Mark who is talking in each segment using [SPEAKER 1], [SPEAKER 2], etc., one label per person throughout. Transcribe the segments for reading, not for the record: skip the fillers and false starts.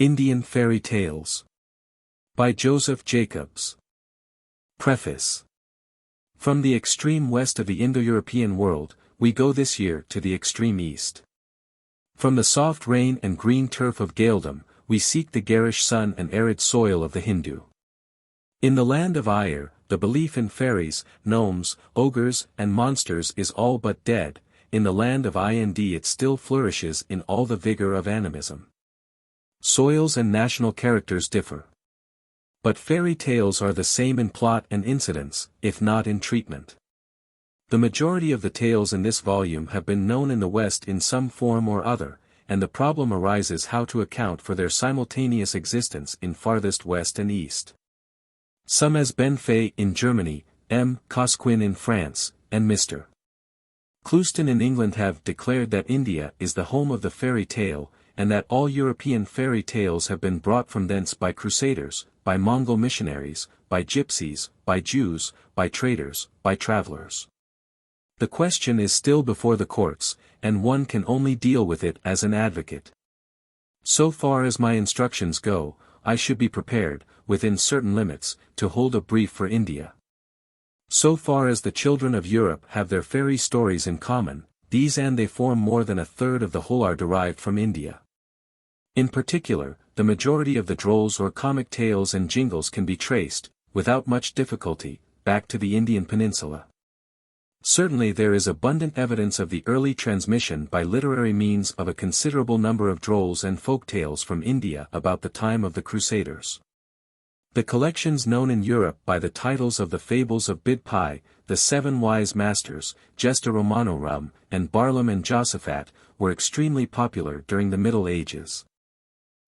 [SPEAKER 1] Indian Fairy Tales. By Joseph Jacobs. Preface. From the extreme west of the Indo-European world, we go this year to the extreme east. From the soft rain and green turf of Gaeldom, we seek the garish sun and arid soil of the Hindu. In the land of Ire, the belief in fairies, gnomes, ogres, and monsters is all but dead. In the land of Ind it still flourishes in all the vigor of animism. Soils and national characters differ. But fairy tales are the same in plot and incidents, if not in treatment. The majority of the tales in this volume have been known in the West in some form or other, and the problem arises how to account for their simultaneous existence in farthest West and East. Some as Ben Fay in Germany, M. Cosquin in France, and Mr. Clouston in England have declared that India is the home of the fairy tale, and that all European fairy tales have been brought from thence by crusaders, by Mongol missionaries, by gypsies, by Jews, by traders, by travelers. The question is still before the courts, and one can only deal with it as an advocate. So far as my instructions go, I should be prepared, within certain limits, to hold a brief for India. So far as the children of Europe have their fairy stories in common, these and they form more than a third of the whole are derived from India. In particular, the majority of the drolls or comic tales and jingles can be traced, without much difficulty, back to the Indian peninsula. Certainly there is abundant evidence of the early transmission by literary means of a considerable number of drolls and folk tales from India about the time of the Crusaders. The collections known in Europe by the titles of the Fables of Bidpai, the Seven Wise Masters, Gesta Romanorum, and Barlaam and Josaphat, were extremely popular during the Middle Ages.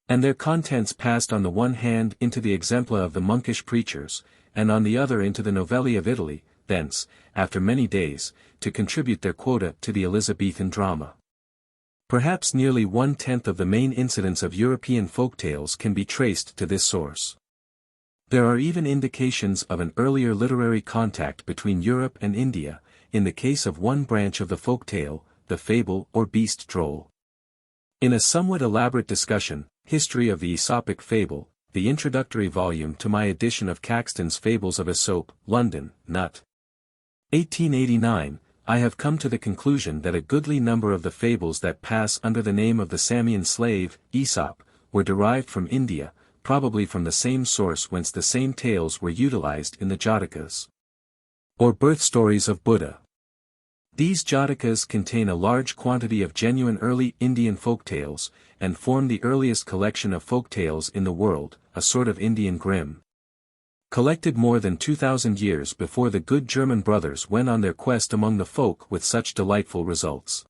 [SPEAKER 1] And their contents passed on the one hand into the exempla of the monkish preachers, and on the other into the novelli of Italy, thence, after many days, to contribute their quota to the Elizabethan drama. Perhaps nearly 1/10 of the main incidents of European folk tales can be traced to this source. There are even indications of an earlier literary contact between Europe and India, in the case of one branch of the folk tale, the fable or beast droll. In a somewhat elaborate discussion, History of the Aesopic Fable, the introductory volume to my edition of Caxton's Fables of Aesop, London, Nut. 1889, I have come to the conclusion that a goodly number of the fables that pass under the name of the Samian slave, Aesop, were derived from India, probably from the same source whence the same tales were utilized in the Jatakas, or birth stories of Buddha. These Jatakas contain a large quantity of genuine early Indian folk tales, and form the earliest collection of folk tales in the world, a sort of Indian Grimm. Collected more than 2,000 years before the good German brothers went on their quest among the folk with such delightful results.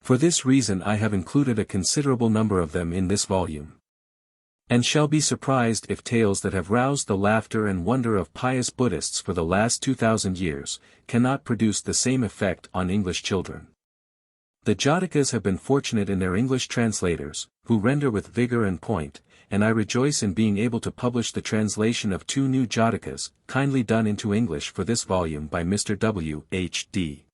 [SPEAKER 1] For this reason I have included a considerable number of them in this volume. And shall be surprised if tales that have roused the laughter and wonder of pious Buddhists for the last 2,000 years, cannot produce the same effect on English children. The Jatakas have been fortunate in their English translators, who render with vigor and point, and I rejoice in being able to publish the translation of 2 new Jatakas, kindly done into English for this volume by Mr. W. H. D.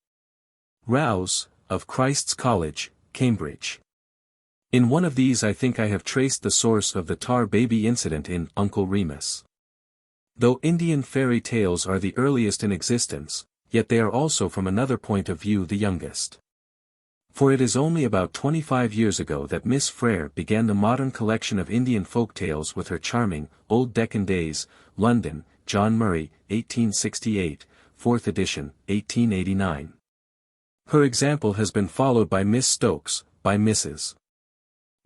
[SPEAKER 1] Rouse, of Christ's College, Cambridge. In one of these I think I have traced the source of the tar baby incident in Uncle Remus. Though Indian fairy tales are the earliest in existence, yet they are also from another point of view the youngest. For it is only about 25 years ago that Miss Frere began the modern collection of Indian folk tales with her charming, Old Deccan Days, London, John Murray, 1868, 4th edition, 1889. Her example has been followed by Miss Stokes, by Mrs.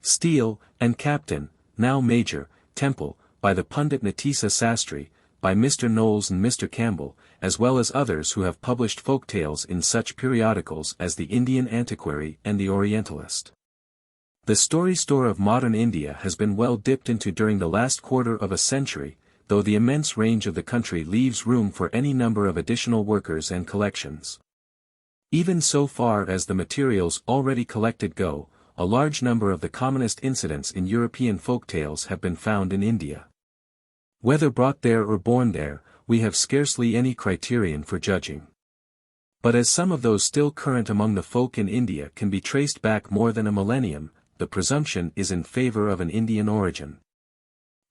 [SPEAKER 1] Steele, and Captain, now Major, Temple, by the pundit Natisa Sastry, by Mr. Knowles and Mr. Campbell, as well as others who have published folk tales in such periodicals as the Indian Antiquary and the Orientalist. The story store of modern India has been well dipped into during the last quarter of a century, though the immense range of the country leaves room for any number of additional workers and collections. Even so far as the materials already collected go, a large number of the commonest incidents in European folk tales have been found in India. Whether brought there or born there, we have scarcely any criterion for judging. But as some of those still current among the folk in India can be traced back more than a millennium, the presumption is in favor of an Indian origin.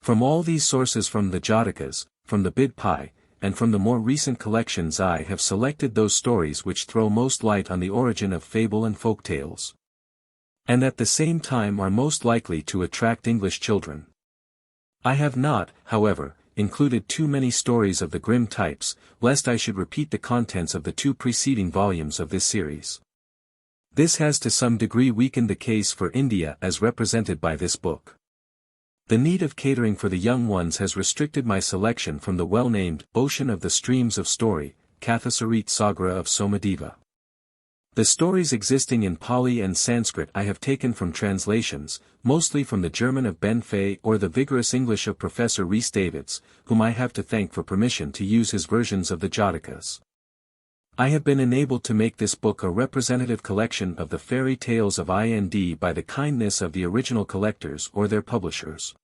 [SPEAKER 1] From all these sources, from the Jatakas, from the Bidpai, and from the more recent collections, I have selected those stories which throw most light on the origin of fable and folktales, and at the same time are most likely to attract English children. I have not, however, included too many stories of the grim types, lest I should repeat the contents of the 2 preceding volumes of this series. This has to some degree weakened the case for India as represented by this book. The need of catering for the young ones has restricted my selection from the well-named Ocean of the Streams of Story, Kathasarit Sagra of Somadeva. The stories existing in Pali and Sanskrit I have taken from translations, mostly from the German of Ben Fay or the vigorous English of Professor Rhys Davids, whom I have to thank for permission to use his versions of the Jatakas. I have been enabled to make this book a representative collection of the fairy tales of IND by the kindness of the original collectors or their publishers.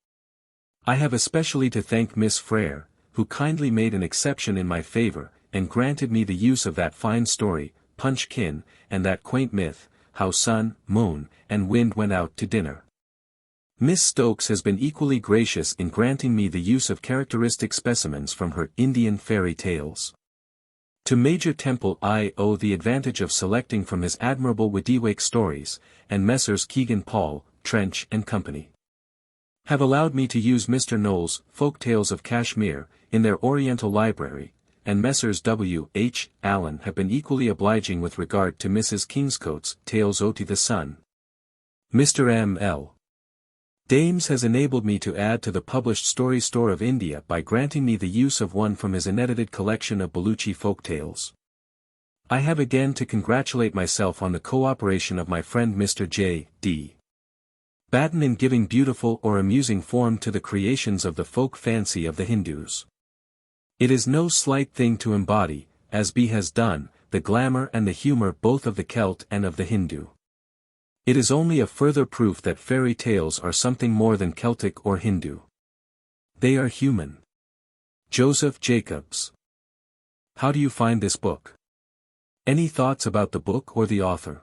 [SPEAKER 1] I have especially to thank Miss Frere, who kindly made an exception in my favor, and granted me the use of that fine story, Punchkin, and that quaint myth, How Sun, Moon, and Wind Went Out to Dinner. Miss Stokes has been equally gracious in granting me the use of characteristic specimens from her Indian fairy tales. To Major Temple I owe the advantage of selecting from his admirable Wediwake stories, and Messrs. Kegan Paul, Trench and Company have allowed me to use Mr. Knowles' Folktales of Kashmir, in their Oriental Library, and Messrs. W. H. Allen have been equally obliging with regard to Mrs. Kingscote's Tales Oti the Sun. Mr. M. L. Dames has enabled me to add to the published story store of India by granting me the use of one from his unedited collection of Baluchi Folktales. I have again to congratulate myself on the cooperation of my friend Mr. J. D. Batten in giving beautiful or amusing form to the creations of the folk fancy of the Hindus. It is no slight thing to embody, as B has done, the glamour and the humor both of the Celt and of the Hindu. It is only a further proof that fairy tales are something more than Celtic or Hindu. They are human. Joseph Jacobs. How do you find this book? Any thoughts about the book or the author?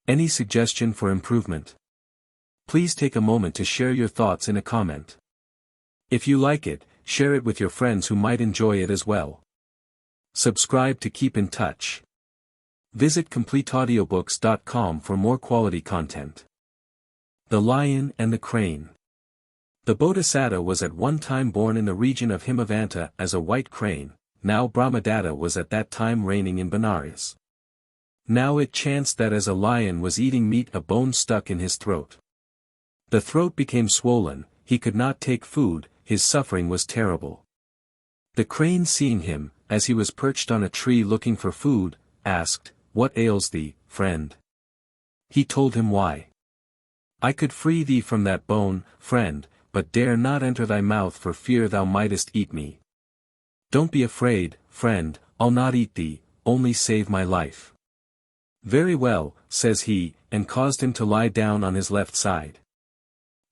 [SPEAKER 1] Any suggestion for improvement? Please take a moment to share your thoughts in a comment. If you like it, share it with your friends who might enjoy it as well. Subscribe to keep in touch. Visit CompleteAudiobooks.com for more quality content. The Lion and the Crane. The Bodhisattva was at one time born in the region of Himavanta as a white crane, now Brahmadatta was at that time reigning in Benares. Now it chanced that as a lion was eating meat, a bone stuck in his throat. The throat became swollen, he could not take food, his suffering was terrible. The crane, seeing him, as he was perched on a tree looking for food, asked, "What ails thee, friend?" He told him why. "I could free thee from that bone, friend, but dare not enter thy mouth for fear thou mightest eat me." "Don't be afraid, friend, I'll not eat thee, only save my life." "Very well," says he, and caused him to lie down on his left side.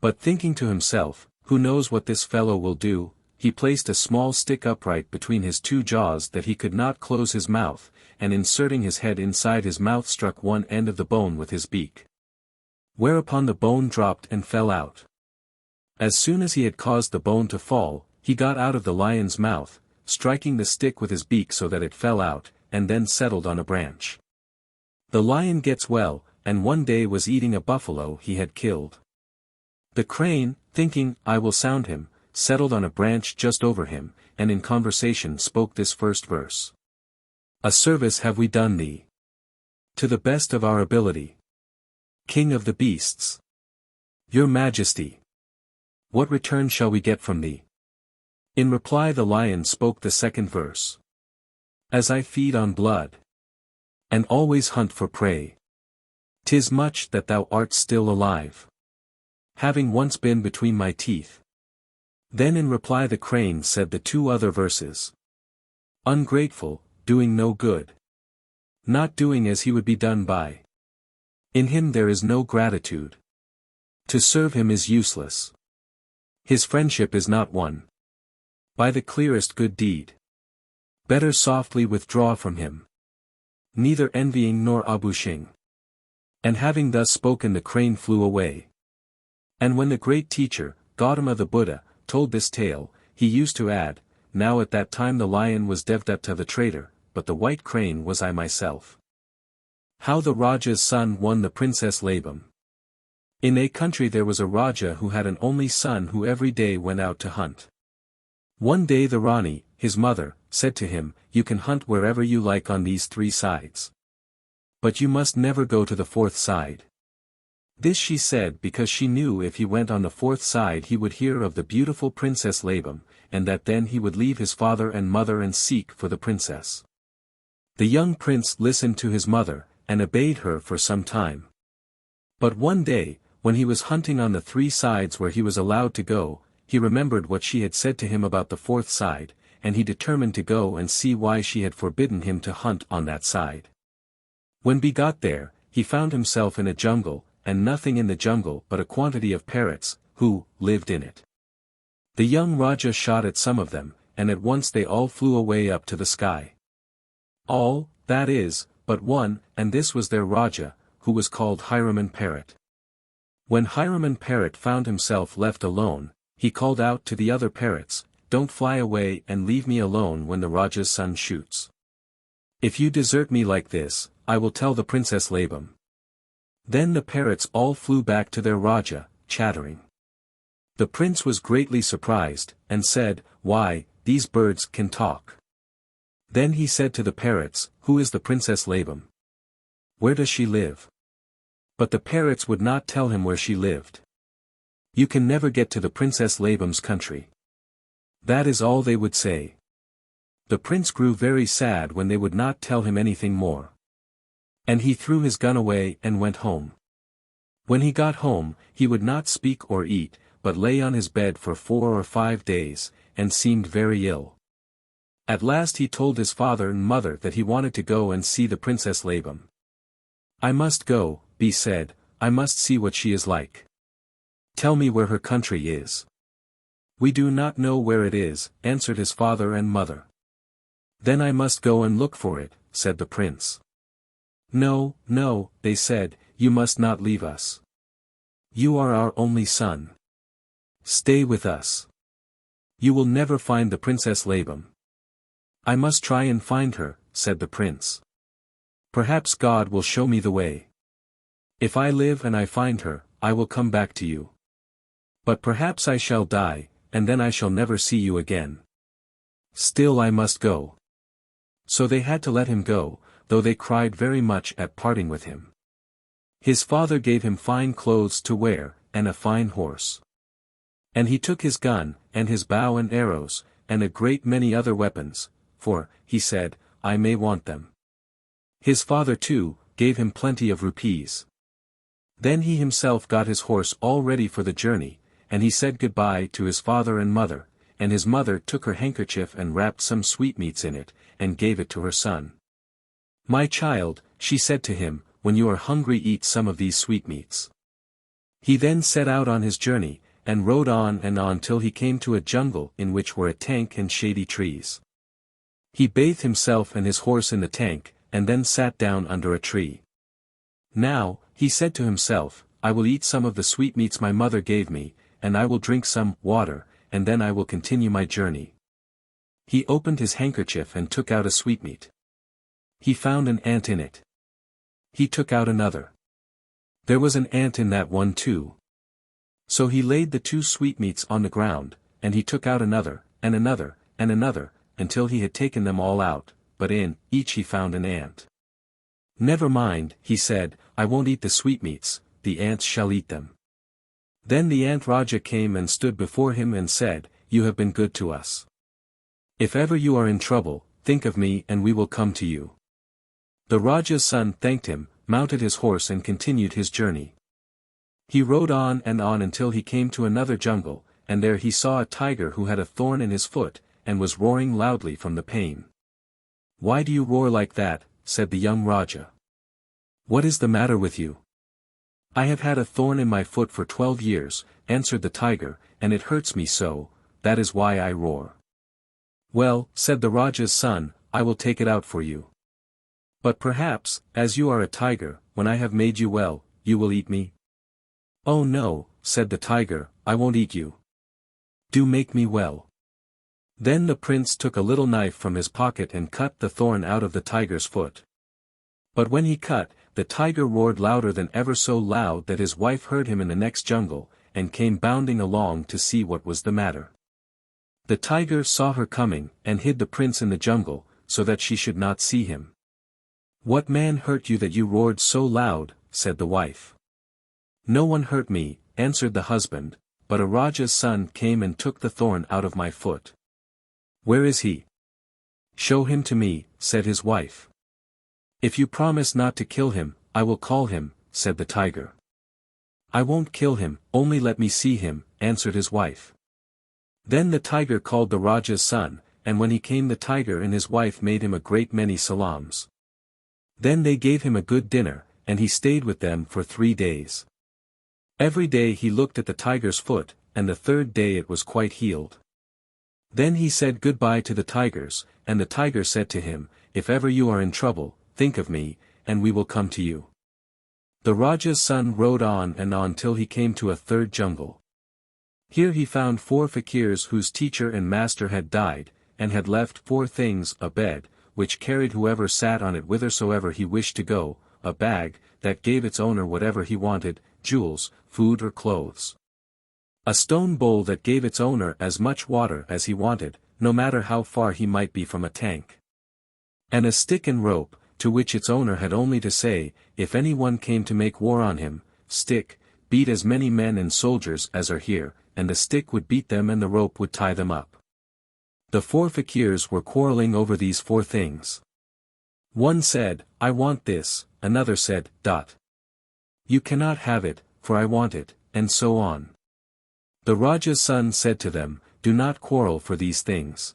[SPEAKER 1] But thinking to himself, "Who knows what this fellow will do?" he placed a small stick upright between his 2 jaws that he could not close his mouth, and inserting his head inside his mouth struck one end of the bone with his beak. Whereupon the bone dropped and fell out. As soon as he had caused the bone to fall, he got out of the lion's mouth, striking the stick with his beak so that it fell out, and then settled on a branch. The lion gets well, and one day was eating a buffalo he had killed. The crane, thinking, "I will sound him," settled on a branch just over him, and in conversation spoke this first verse. "A service have we done thee, to the best of our ability, King of the beasts. Your Majesty, what return shall we get from thee?" In reply the lion spoke the second verse. "As I feed on blood, and always hunt for prey, 'tis much that thou art still alive, having once been between my teeth." Then in reply the crane said the 2 other verses. "Ungrateful, doing no good, not doing as he would be done by. In him there is no gratitude. To serve him is useless. His friendship is not won by the clearest good deed. Better softly withdraw from him, neither envying nor abushing. And having thus spoken, the crane flew away. And when the great teacher, Gautama the Buddha, told this tale, he used to add, "Now at that time the lion was Devdutta the traitor, but the white crane was I myself." How the Raja's son won the Princess Labam. In a country there was a Raja who had an only son who every day went out to hunt. One day the Rani, his mother, said to him, "You can hunt wherever you like on these 3 sides. But you must never go to the 4th side." This she said because she knew if he went on the 4th side he would hear of the beautiful Princess Labam, and that then he would leave his father and mother and seek for the princess. The young prince listened to his mother, and obeyed her for some time. But one day, when he was hunting on the 3 sides where he was allowed to go, he remembered what she had said to him about the 4th side, and he determined to go and see why she had forbidden him to hunt on that side. When he got there, he found himself in a jungle, and nothing in the jungle but a quantity of parrots, who lived in it. The young Raja shot at some of them, and at once they all flew away up to the sky. All, that is, but one, and this was their Raja, who was called Harisarman Parrot. When Harisarman Parrot found himself left alone, he called out to the other parrots, "Don't fly away and leave me alone when the Raja's son shoots. If you desert me like this, I will tell the Princess Labam." Then the parrots all flew back to their Raja, chattering. The prince was greatly surprised, and said, "Why, these birds can talk." Then he said to the parrots, "Who is the Princess Labam? Where does she live?" But the parrots would not tell him where she lived. "You can never get to the Princess Labam's country." That is all they would say. The prince grew very sad when they would not tell him anything more. And he threw his gun away and went home. When he got home, he would not speak or eat, but lay on his bed for 4 or 5 days, and seemed very ill. At last he told his father and mother that he wanted to go and see the Princess Labam. "I must go," he said, "I must see what she is like. Tell me where her country is." "We do not know where it is," answered his father and mother. "Then I must go and look for it," said the prince. "No, no," they said, "you must not leave us. You are our only son. Stay with us. You will never find the Princess Labam." "I must try and find her," said the prince. "Perhaps God will show me the way. If I live and I find her, I will come back to you. But perhaps I shall die, and then I shall never see you again. Still I must go." So they had to let him go, though they cried very much at parting with him. His father gave him fine clothes to wear, and a fine horse. And he took his gun, and his bow and arrows, and a great many other weapons, for, he said, I may want them. His father too, gave him plenty of rupees. Then he himself got his horse all ready for the journey, and he said goodbye to his father and mother, and his mother took her handkerchief and wrapped some sweetmeats in it, and gave it to her son. "My child," she said to him, "when you are hungry eat some of these sweetmeats." He then set out on his journey, and rode on and on till he came to a jungle in which were a tank and shady trees. He bathed himself and his horse in the tank, and then sat down under a tree. "Now," he said to himself, "I will eat some of the sweetmeats my mother gave me, and I will drink some water, and then I will continue my journey." He opened his handkerchief and took out a sweetmeat. He found an ant in it. He took out another. There was an ant in that one too. So he laid the 2 sweetmeats on the ground, and he took out another, and another, and another, until he had taken them all out, but in each he found an ant. "Never mind," he said, "I won't eat the sweetmeats, the ants shall eat them." Then the ant Raja came and stood before him and said, "You have been good to us. If ever you are in trouble, think of me and we will come to you." The Raja's son thanked him, mounted his horse and continued his journey. He rode on and on until he came to another jungle, and there he saw a tiger who had a thorn in his foot, and was roaring loudly from the pain. "Why do you roar like that?" said the young Raja. "What is the matter with you?" "I have had a thorn in my foot for 12 years, answered the tiger, "and it hurts me so, that is why I roar." "Well," said the Raja's son, "I will take it out for you. But perhaps, as you are a tiger, when I have made you well, you will eat me?" "Oh no," said the tiger, "I won't eat you. Do make me well." Then the prince took a little knife from his pocket and cut the thorn out of the tiger's foot. But when he cut, the tiger roared louder than ever, so loud that his wife heard him in the next jungle, and came bounding along to see what was the matter. The tiger saw her coming, and hid the prince in the jungle, so that she should not see him. "What man hurt you that you roared so loud?" said the wife. "No one hurt me," answered the husband, "but a Raja's son came and took the thorn out of my foot." "Where is he?" "Show him to me," said his wife. "If you promise not to kill him, I will call him," said the tiger. "I won't kill him, only let me see him," answered his wife. Then the tiger called the Raja's son, and when he came the tiger and his wife made him a great many salams. Then they gave him a good dinner, and he stayed with them for 3 days. Every day he looked at the tiger's foot, and the 3rd day it was quite healed. Then he said goodbye to the tigers, and the tiger said to him, "If ever you are in trouble, think of me, and we will come to you." The Raja's son rode on and on till he came to a 3rd jungle. Here he found 4 fakirs whose teacher and master had died, and had left 4 things: a bed, which carried whoever sat on it whithersoever he wished to go, a bag, that gave its owner whatever he wanted, jewels, food or clothes. A stone bowl that gave its owner as much water as he wanted, no matter how far he might be from a tank. And a stick and rope, to which its owner had only to say, if any one came to make war on him, "Stick, beat as many men and soldiers as are here," and the stick would beat them and the rope would tie them up. The 4 fakirs were quarreling over these 4 things. One said, "I want this," another said, "You cannot have it, for I want it," and so on. The Raja's son said to them, "Do not quarrel for these things.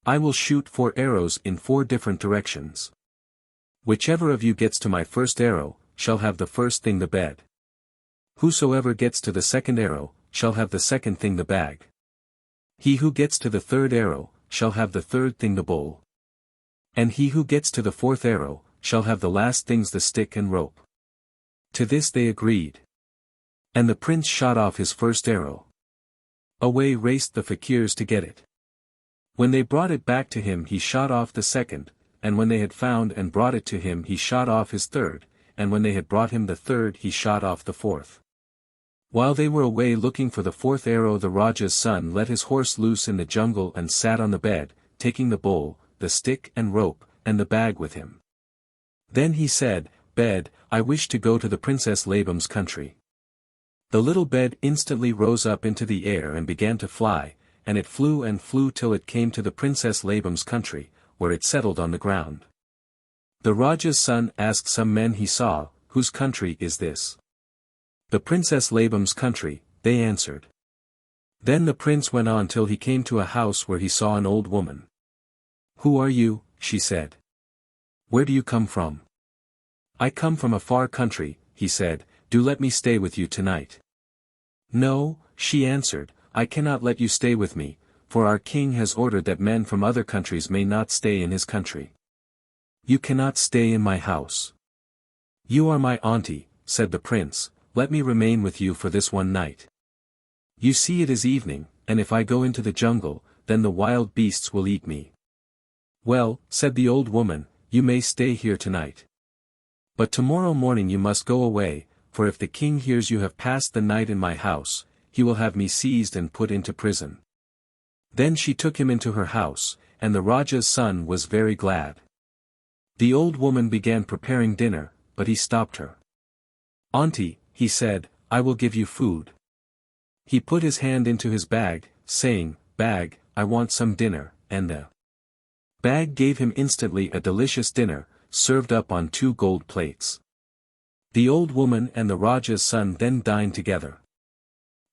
[SPEAKER 1] I will shoot 4 arrows in 4 different directions. Whichever of you gets to my first arrow, shall have the first thing, the bed. Whosoever gets to the second arrow, shall have the second thing, the bag. He who gets to the 3rd arrow, shall have the 3rd thing, the bowl. And he who gets to the 4th arrow, shall have the last things, the stick and rope." To this they agreed. And the prince shot off his first arrow. Away raced the fakirs to get it. When they brought it back to him he shot off the 2nd, and when they had found and brought it to him he shot off his 3rd, and when they had brought him the 3rd he shot off the 4th. While they were away looking for the 4th arrow, the Raja's son let his horse loose in the jungle and sat on the bed, taking the bowl, the stick and rope, and the bag with him. Then he said, "Bed, I wish to go to the Princess Labam's country." The little bed instantly rose up into the air and began to fly, and it flew and flew till it came to the Princess Labam's country, where it settled on the ground. The Raja's son asked some men he saw, "Whose country is this?" "The Princess Labam's country," they answered. Then the prince went on till he came to a house where he saw an old woman. "Who are you?" she said. "Where do you come from?" "I come from a far country," he said. "Do let me stay with you tonight." "No," she answered, "I cannot let you stay with me, for our king has ordered that men from other countries may not stay in his country." "You cannot stay in my house." "You are my auntie," said the prince, "let me remain with you for this one night. You see it is evening, and if I go into the jungle, then the wild beasts will eat me." "Well," said the old woman, "you may stay here tonight. But tomorrow morning you must go away, for if the king hears you have passed the night in my house, he will have me seized and put into prison." Then she took him into her house, and the Raja's son was very glad. The old woman began preparing dinner, but he stopped her. "Auntie," he said, "I will give you food." He put his hand into his bag, saying, "Bag, I want some dinner," and the bag gave him instantly a delicious dinner, served up on 2 gold plates. The old woman and the Raja's son then dined together.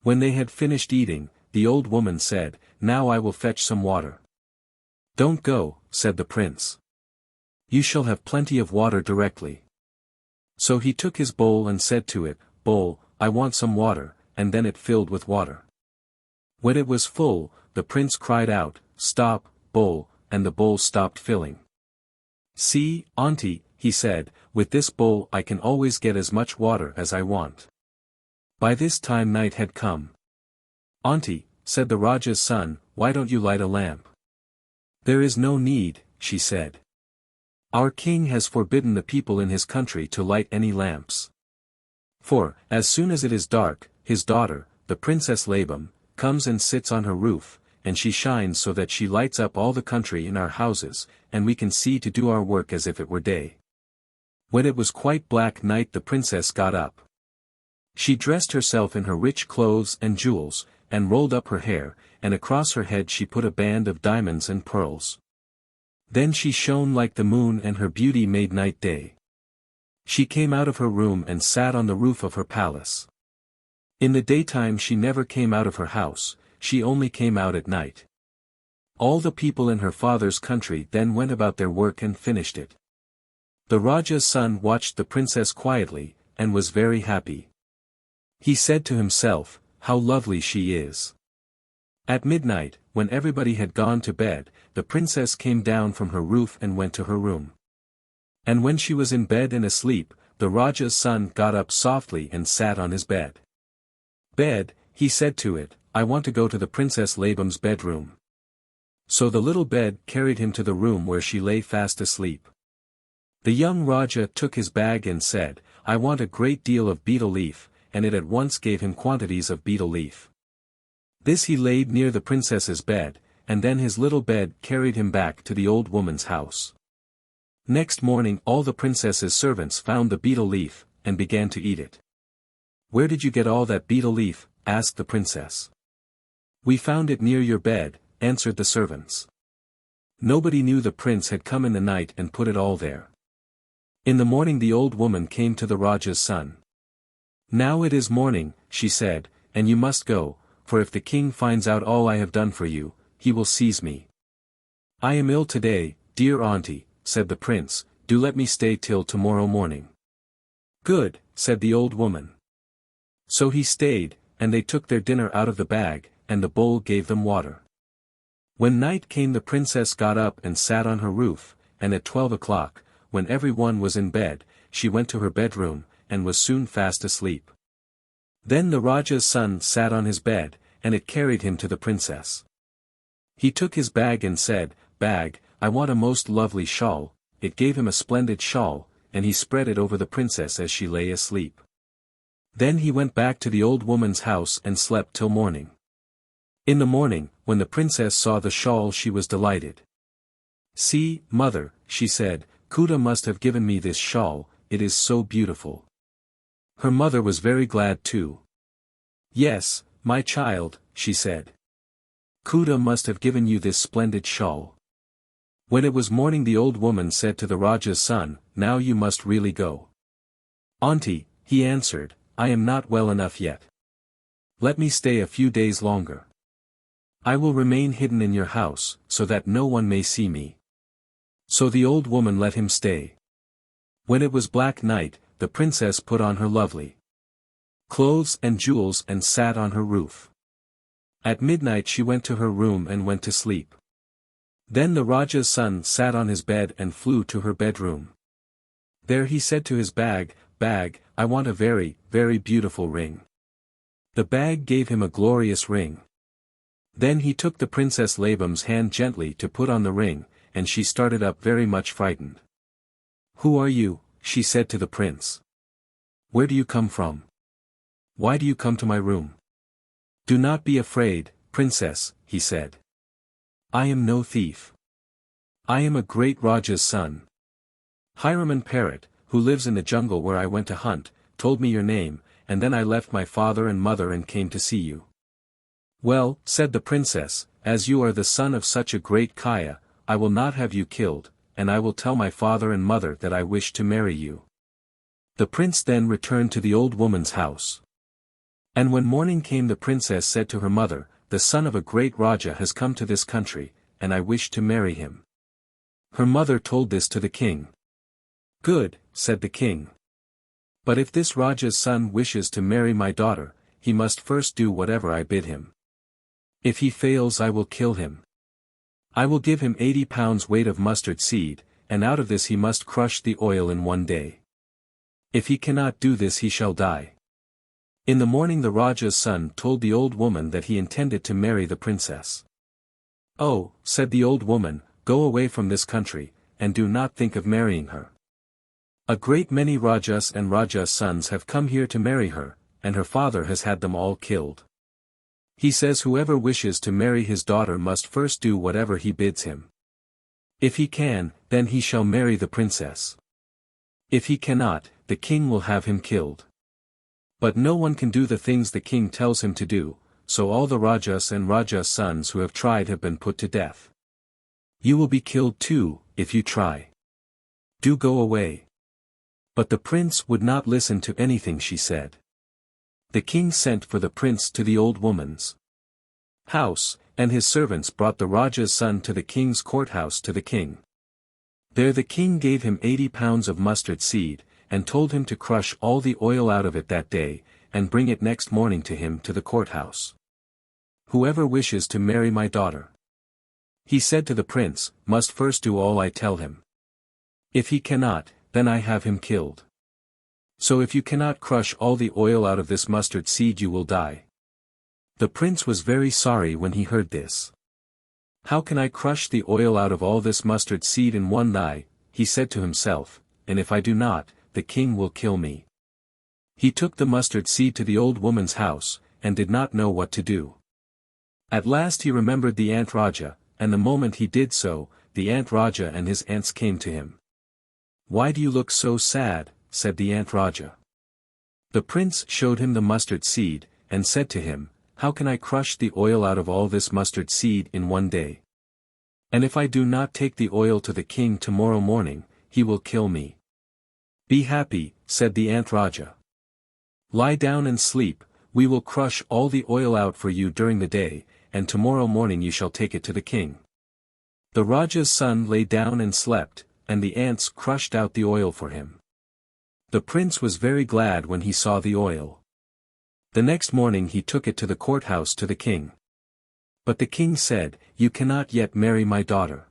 [SPEAKER 1] When they had finished eating, the old woman said, "Now I will fetch some water." "Don't go," said the prince. "You shall have plenty of water directly." So he took his bowl and said to it, "Bowl, I want some water," and then it filled with water. When it was full, the prince cried out, "Stop, bowl," and the bowl stopped filling. "See, auntie," he said, with this bowl I can always get as much water as I want. By this time night had come. Auntie, said the Raja's son, why don't you light a lamp? There is no need, she said. Our king has forbidden the people in his country to light any lamps. For, as soon as it is dark, his daughter, the Princess Labam, comes and sits on her roof, and she shines so that she lights up all the country in our houses, and we can see to do our work as if it were day. When it was quite black night the princess got up. She dressed herself in her rich clothes and jewels, and rolled up her hair, and across her head she put a band of diamonds and pearls. Then she shone like the moon and her beauty made night day. She came out of her room and sat on the roof of her palace. In the daytime she never came out of her house, she only came out at night. All the people in her father's country then went about their work and finished it. The Raja's son watched the princess quietly, and was very happy. He said to himself, how lovely she is. At midnight, when everybody had gone to bed, the princess came down from her roof and went to her room. And when she was in bed and asleep, the Raja's son got up softly and sat on his bed. Bed, he said to it, I want to go to the Princess Labam's bedroom. So the little bed carried him to the room where she lay fast asleep. The young Raja took his bag and said, I want a great deal of betel leaf, and it at once gave him quantities of betel leaf. This he laid near the princess's bed, and then his little bed carried him back to the old woman's house. Next morning all the princess's servants found the betel leaf, and began to eat it. Where did you get all that betel leaf? Asked the princess. We found it near your bed, answered the servants. Nobody knew the prince had come in the night and put it all there. In the morning the old woman came to the Raja's son. Now it is morning, she said, and you must go, for if the king finds out all I have done for you, he will seize me. I am ill today, dear auntie, said the prince, do let me stay till tomorrow morning. Good, said the old woman. So he stayed, and they took their dinner out of the bag, and the bowl gave them water. When night came the princess got up and sat on her roof, and at 12 o'clock, when every one was in bed, she went to her bedroom, and was soon fast asleep. Then the Raja's son sat on his bed, and it carried him to the princess. He took his bag and said, Bag, I want a most lovely shawl. It gave him a splendid shawl, and he spread it over the princess as she lay asleep. Then he went back to the old woman's house and slept till morning. In the morning, when the princess saw the shawl she was delighted. See, mother, she said, Kuda must have given me this shawl, it is so beautiful. Her mother was very glad too. Yes, my child, she said. Kuda must have given you this splendid shawl. When it was morning the old woman said to the Raja's son, Now you must really go. Auntie, he answered, I am not well enough yet. Let me stay a few days longer. I will remain hidden in your house, so that no one may see me. So the old woman let him stay. When it was black night, the princess put on her lovely clothes and jewels and sat on her roof. At midnight she went to her room and went to sleep. Then the Raja's son sat on his bed and flew to her bedroom. There he said to his bag, Bag, I want a very, very beautiful ring. The bag gave him a glorious ring. Then he took the Princess Labam's hand gently to put on the ring, and she started up very much frightened. Who are you? She said to the prince. Where do you come from? Why do you come to my room? Do not be afraid, princess, he said. I am no thief. I am a great Raja's son. Harisarman parrot, who lives in the jungle where I went to hunt, told me your name, and then I left my father and mother and came to see you. Well, said the princess, as you are the son of such a great Kaya, I will not have you killed, and I will tell my father and mother that I wish to marry you. The prince then returned to the old woman's house. And when morning came the princess said to her mother, The son of a great Raja has come to this country, and I wish to marry him. Her mother told this to the king. Good, said the king. But if this Raja's son wishes to marry my daughter, he must first do whatever I bid him. If he fails I will kill him. I will give him 80 pounds weight of mustard seed, and out of this he must crush the oil in one day. If he cannot do this he shall die. In the morning the Raja's son told the old woman that he intended to marry the princess. "Oh," said the old woman, "go away from this country, and do not think of marrying her. A great many Rajas and Rajas' sons have come here to marry her, and her father has had them all killed. He says whoever wishes to marry his daughter must first do whatever he bids him. If he can, then he shall marry the princess. If he cannot, the king will have him killed. But no one can do the things the king tells him to do, so all the Rajas and Rajas' sons who have tried have been put to death. You will be killed too, if you try. Do go away." But the prince would not listen to anything she said. The king sent for the prince to the old woman's house, and his servants brought the Raja's son to the king's courthouse to the king. There the king gave him 80 pounds of mustard seed, and told him to crush all the oil out of it that day, and bring it next morning to him to the courthouse. "Whoever wishes to marry my daughter," he said to the prince, "must first do all I tell him. If he cannot, then I have him killed. So if you cannot crush all the oil out of this mustard seed you will die." The prince was very sorry when he heard this. "How can I crush the oil out of all this mustard seed in one day?" he said to himself, "and if I do not, the king will kill me." He took the mustard seed to the old woman's house, and did not know what to do. At last he remembered the Ant Raja, and the moment he did so, the Ant Raja and his ants came to him. "Why do you look so sad?" said the Ant Raja. The prince showed him the mustard seed, and said to him, "How can I crush the oil out of all this mustard seed in one day? And if I do not take the oil to the king tomorrow morning, he will kill me." "Be happy," said the Ant Raja. "Lie down and sleep, we will crush all the oil out for you during the day, and tomorrow morning you shall take it to the king." The Raja's son lay down and slept, and the ants crushed out the oil for him. The prince was very glad when he saw the oil. The next morning he took it to the courthouse to the king. But the king said, "You cannot yet marry my daughter.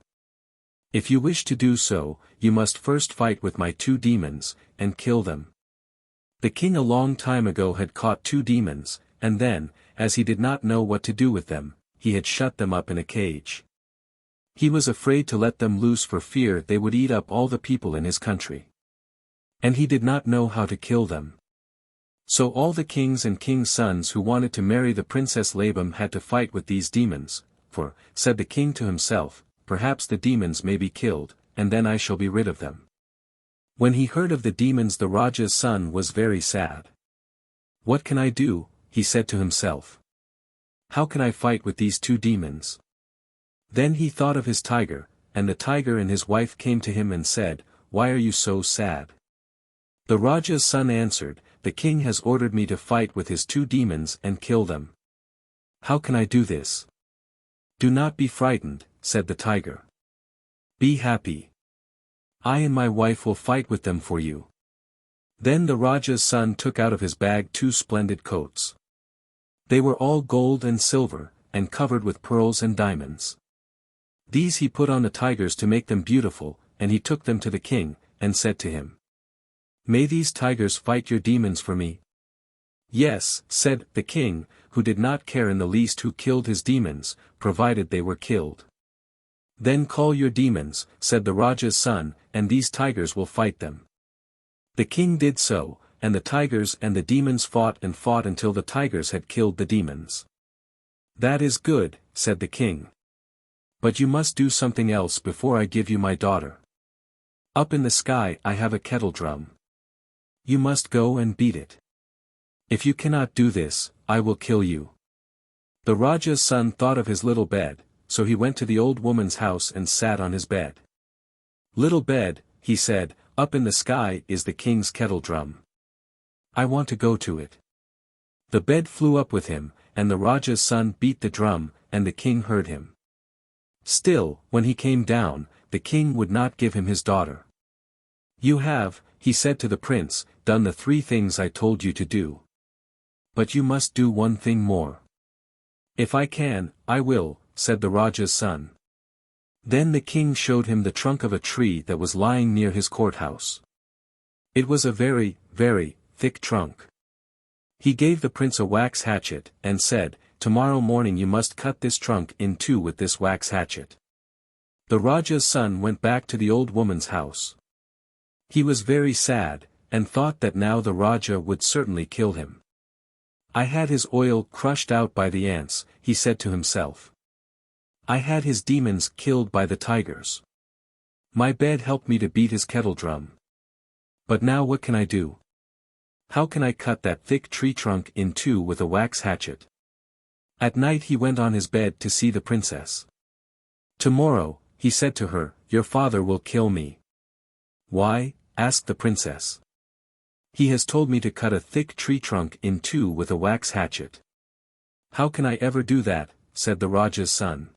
[SPEAKER 1] If you wish to do so, you must first fight with my 2 demons, and kill them." The king a long time ago had caught 2 demons, and then, as he did not know what to do with them, he had shut them up in a cage. He was afraid to let them loose for fear they would eat up all the people in his country. And he did not know how to kill them. So all the kings and kings' sons who wanted to marry the princess Labam had to fight with these demons, for, said the king to himself, "Perhaps the demons may be killed, and then I shall be rid of them." When he heard of the demons the Raja's son was very sad. "What can I do?" he said to himself. "How can I fight with these 2 demons?" Then he thought of his tiger, and the tiger and his wife came to him and said, "Why are you so sad?" The Raja's son answered, "The king has ordered me to fight with his 2 demons and kill them. How can I do this?" "Do not be frightened," said the tiger. "Be happy. I and my wife will fight with them for you." Then the Raja's son took out of his bag 2 splendid coats. They were all gold and silver, and covered with pearls and diamonds. These he put on the tigers to make them beautiful, and he took them to the king, and said to him, "May these tigers fight your demons for me?" "Yes," said the king, who did not care in the least who killed his demons, provided they were killed. "Then call your demons," said the Raja's son, "and these tigers will fight them." The king did so, and the tigers and the demons fought and fought until the tigers had killed the demons. "That is good," said the king. "But you must do something else before I give you my daughter. Up in the sky I have a kettle drum. You must go and beat it. If you cannot do this, I will kill you." The Raja's son thought of his little bed, so he went to the old woman's house and sat on his bed. "Little bed," he said, "up in the sky is the king's kettle drum. I want to go to it." The bed flew up with him, and the Raja's son beat the drum, and the king heard him. Still, when he came down, the king would not give him his daughter. "You have," he said to the prince, "done the 3 things I told you to do. But you must do one thing more." "If I can, I will," said the Raja's son. Then the king showed him the trunk of a tree that was lying near his courthouse. It was a very, very, thick trunk. He gave the prince a wax hatchet, and said, "Tomorrow morning you must cut this trunk in two with this wax hatchet." The Raja's son went back to the old woman's house. He was very sad, and thought that now the Raja would certainly kill him. "I had his oil crushed out by the ants," he said to himself. "I had his demons killed by the tigers. My bed helped me to beat his kettle drum. But now what can I do? How can I cut that thick tree trunk in two with a wax hatchet?" At night he went on his bed to see the princess. "Tomorrow," he said to her, "your father will kill me." "Why?" asked the princess. "He has told me to cut a thick tree trunk in two with a wax hatchet." "How can I ever do that?" said the Raja's son.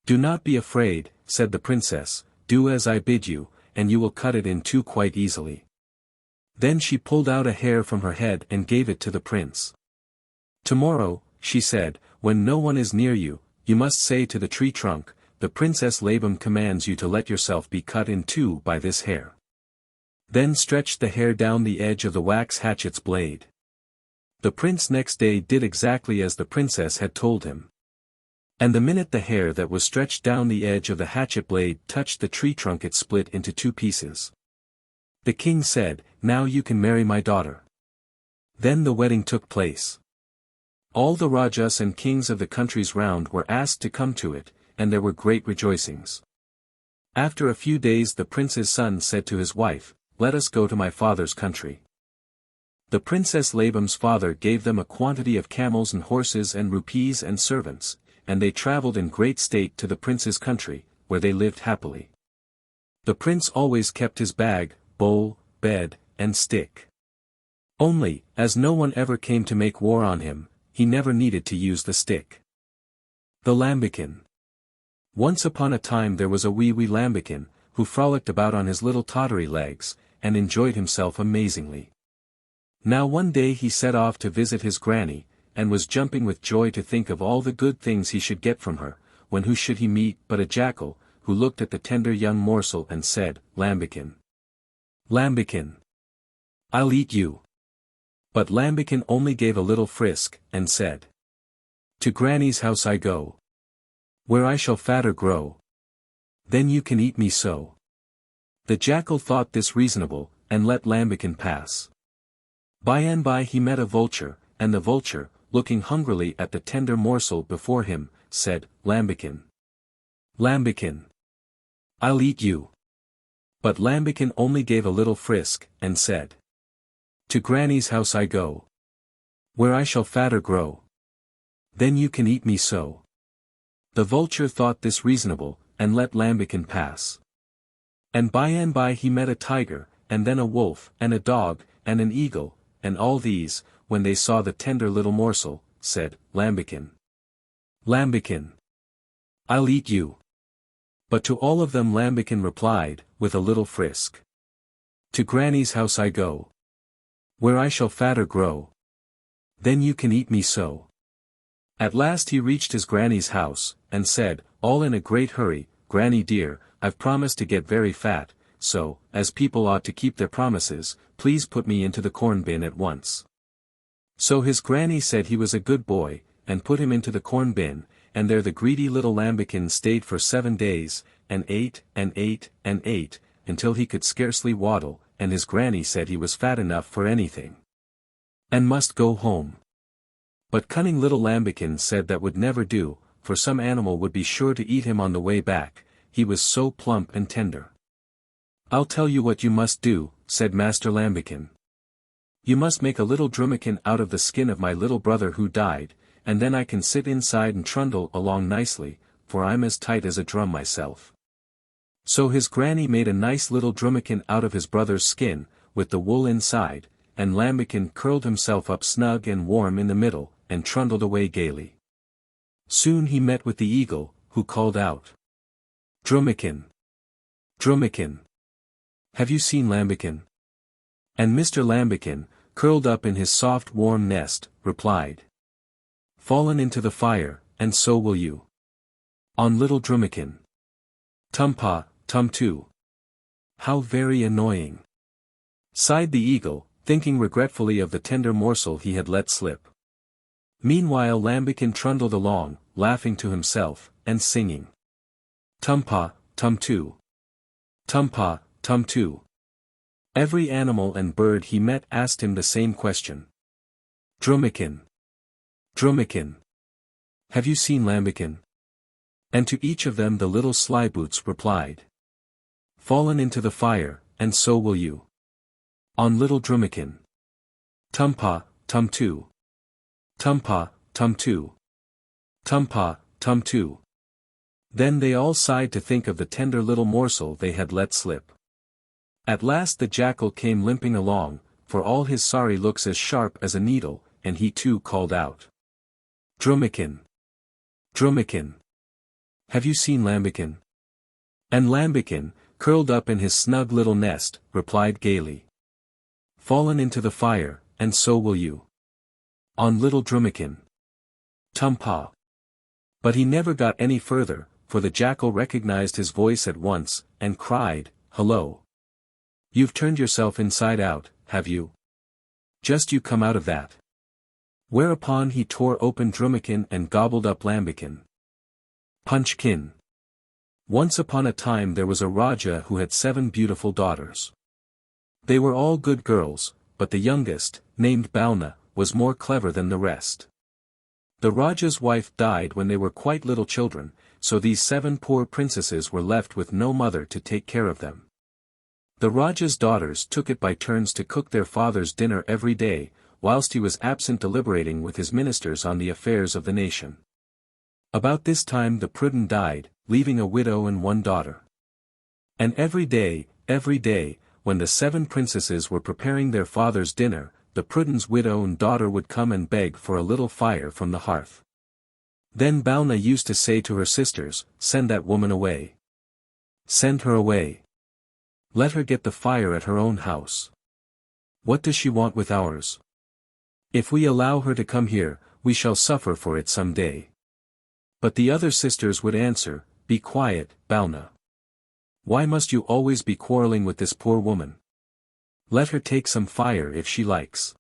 [SPEAKER 1] "Do not be afraid," said the princess, "do as I bid you, and you will cut it in two quite easily." Then she pulled out a hair from her head and gave it to the prince. "Tomorrow," she said, "when no one is near you, you must say to the tree trunk, 'The Princess Labam commands you to let yourself be cut in two by this hair.' Then stretch the hair down the edge of the wax hatchet's blade." The prince next day did exactly as the princess had told him. And the minute the hair that was stretched down the edge of the hatchet blade touched the tree trunk it split into two pieces. The king said, "Now you can marry my daughter." Then the wedding took place. All the Rajas and kings of the countries round were asked to come to it, and there were great rejoicings. After a few days the prince's son said to his wife, "Let us go to my father's country." The Princess Labam's father gave them a quantity of camels and horses and rupees and servants, and they travelled in great state to the prince's country, where they lived happily. The prince always kept his bag, bowl, bed, and stick. Only, as no one ever came to make war on him, he never needed to use the stick. The Lambikin. Once upon a time there was a wee Lambikin, who frolicked about on his little tottery legs, and enjoyed himself amazingly. Now one day he set off to visit his granny, and was jumping with joy to think of all the good things he should get from her, when who should he meet but a jackal, who looked at the tender young morsel and said, "Lambikin, Lambikin, I'll eat you." But Lambikin only gave a little frisk, and said, "To Granny's house I go, where I shall fatter grow. Then you can eat me so." The jackal thought this reasonable, and let Lambikin pass. By and by he met a vulture, and the vulture, looking hungrily at the tender morsel before him, said, "Lambikin, Lambikin, I'll eat you." But Lambikin only gave a little frisk, and said, "To Granny's house I go, where I shall fatter grow. Then you can eat me so." The vulture thought this reasonable, and let Lambikin pass. And by he met a tiger, and then a wolf, and a dog, and an eagle, and all these, when they saw the tender little morsel, said, "Lambikin, Lambikin, I'll eat you." But to all of them Lambikin replied, with a little frisk, "To Granny's house I go, where I shall fatter grow. Then you can eat me so." At last he reached his granny's house, and said, all in a great hurry, "Granny dear, I've promised to get very fat, so, as people ought to keep their promises, please put me into the corn bin at once." So his granny said he was a good boy, and put him into the corn bin, and there the greedy little Lambikin stayed for 7 days, and ate, and ate, and ate, until he could scarcely waddle, and his granny said he was fat enough for anything, and must go home. But cunning little Lambikin said that would never do, for some animal would be sure to eat him on the way back, he was so plump and tender. "I'll tell you what you must do," said Master Lambikin. "You must make a little drumikin out of the skin of my little brother who died, and then I can sit inside and trundle along nicely, for I'm as tight as a drum myself." So his granny made a nice little drumikin out of his brother's skin, with the wool inside, and Lambikin curled himself up snug and warm in the middle, and trundled away gaily. Soon he met with the eagle, who called out, "Drumikin, Drumikin, have you seen Lambikin?" And Mr. Lambikin, curled up in his soft warm nest, replied, "Fallen into the fire, and so will you, on little Drumikin." Tumpa, tum-too. How very annoying. Sighed the eagle, thinking regretfully of the tender morsel he had let slip. Meanwhile Lambikin trundled along, laughing to himself, and singing. Tumpa, tum-too. Tumpa, tum-too. Every animal and bird he met asked him the same question. Drumikin. Drumikin. Have you seen Lambikin? And to each of them the little slyboots replied. Fallen into the fire, and so will you. On little Drumikin. Tumpa, tum-too. Tumpa, tum-too. Tumpa, tum-too. Then they all sighed to think of the tender little morsel they had let slip. At last the jackal came limping along, for all his sorry looks as sharp as a needle, and he too called out. Drumikin. Drumikin. Have you seen Lambikin? And Lambikin, curled up in his snug little nest, replied gaily. Fallen into the fire, and so will you. On little Drumikin. Tumpa. But he never got any further, for the jackal recognized his voice at once, and cried, Hello. You've turned yourself inside out, have you? Just you come out of that. Whereupon he tore open Drumikin and gobbled up Lambikin. Punchkin. Once upon a time there was a Raja who had 7 beautiful daughters. They were all good girls, but the youngest, named Balna, was more clever than the rest. The Raja's wife died when they were quite little children, so these 7 poor princesses were left with no mother to take care of them. The Raja's daughters took it by turns to cook their father's dinner every day, whilst he was absent deliberating with his ministers on the affairs of the nation. About this time the Prudden died, leaving a widow and 1 daughter. And every day, when the 7 princesses were preparing their father's dinner, the Prudden's widow and daughter would come and beg for a little fire from the hearth. Then Balna used to say to her sisters, Send that woman away. Send her away. Let her get the fire at her own house. What does she want with ours? If we allow her to come here, we shall suffer for it some day. But the other sisters would answer, Be quiet, Balna. Why must you always be quarreling with this poor woman? Let her take some fire if she likes.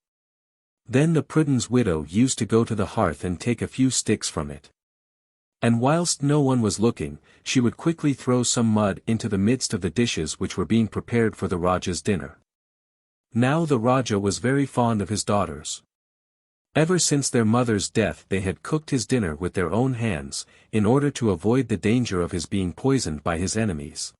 [SPEAKER 1] Then the Prudden's widow used to go to the hearth and take a few sticks from it. And whilst no one was looking, she would quickly throw some mud into the midst of the dishes which were being prepared for the Raja's dinner. Now the Raja was very fond of his daughters. Ever since their mother's death they had cooked his dinner with their own hands, in order to avoid the danger of his being poisoned by his enemies.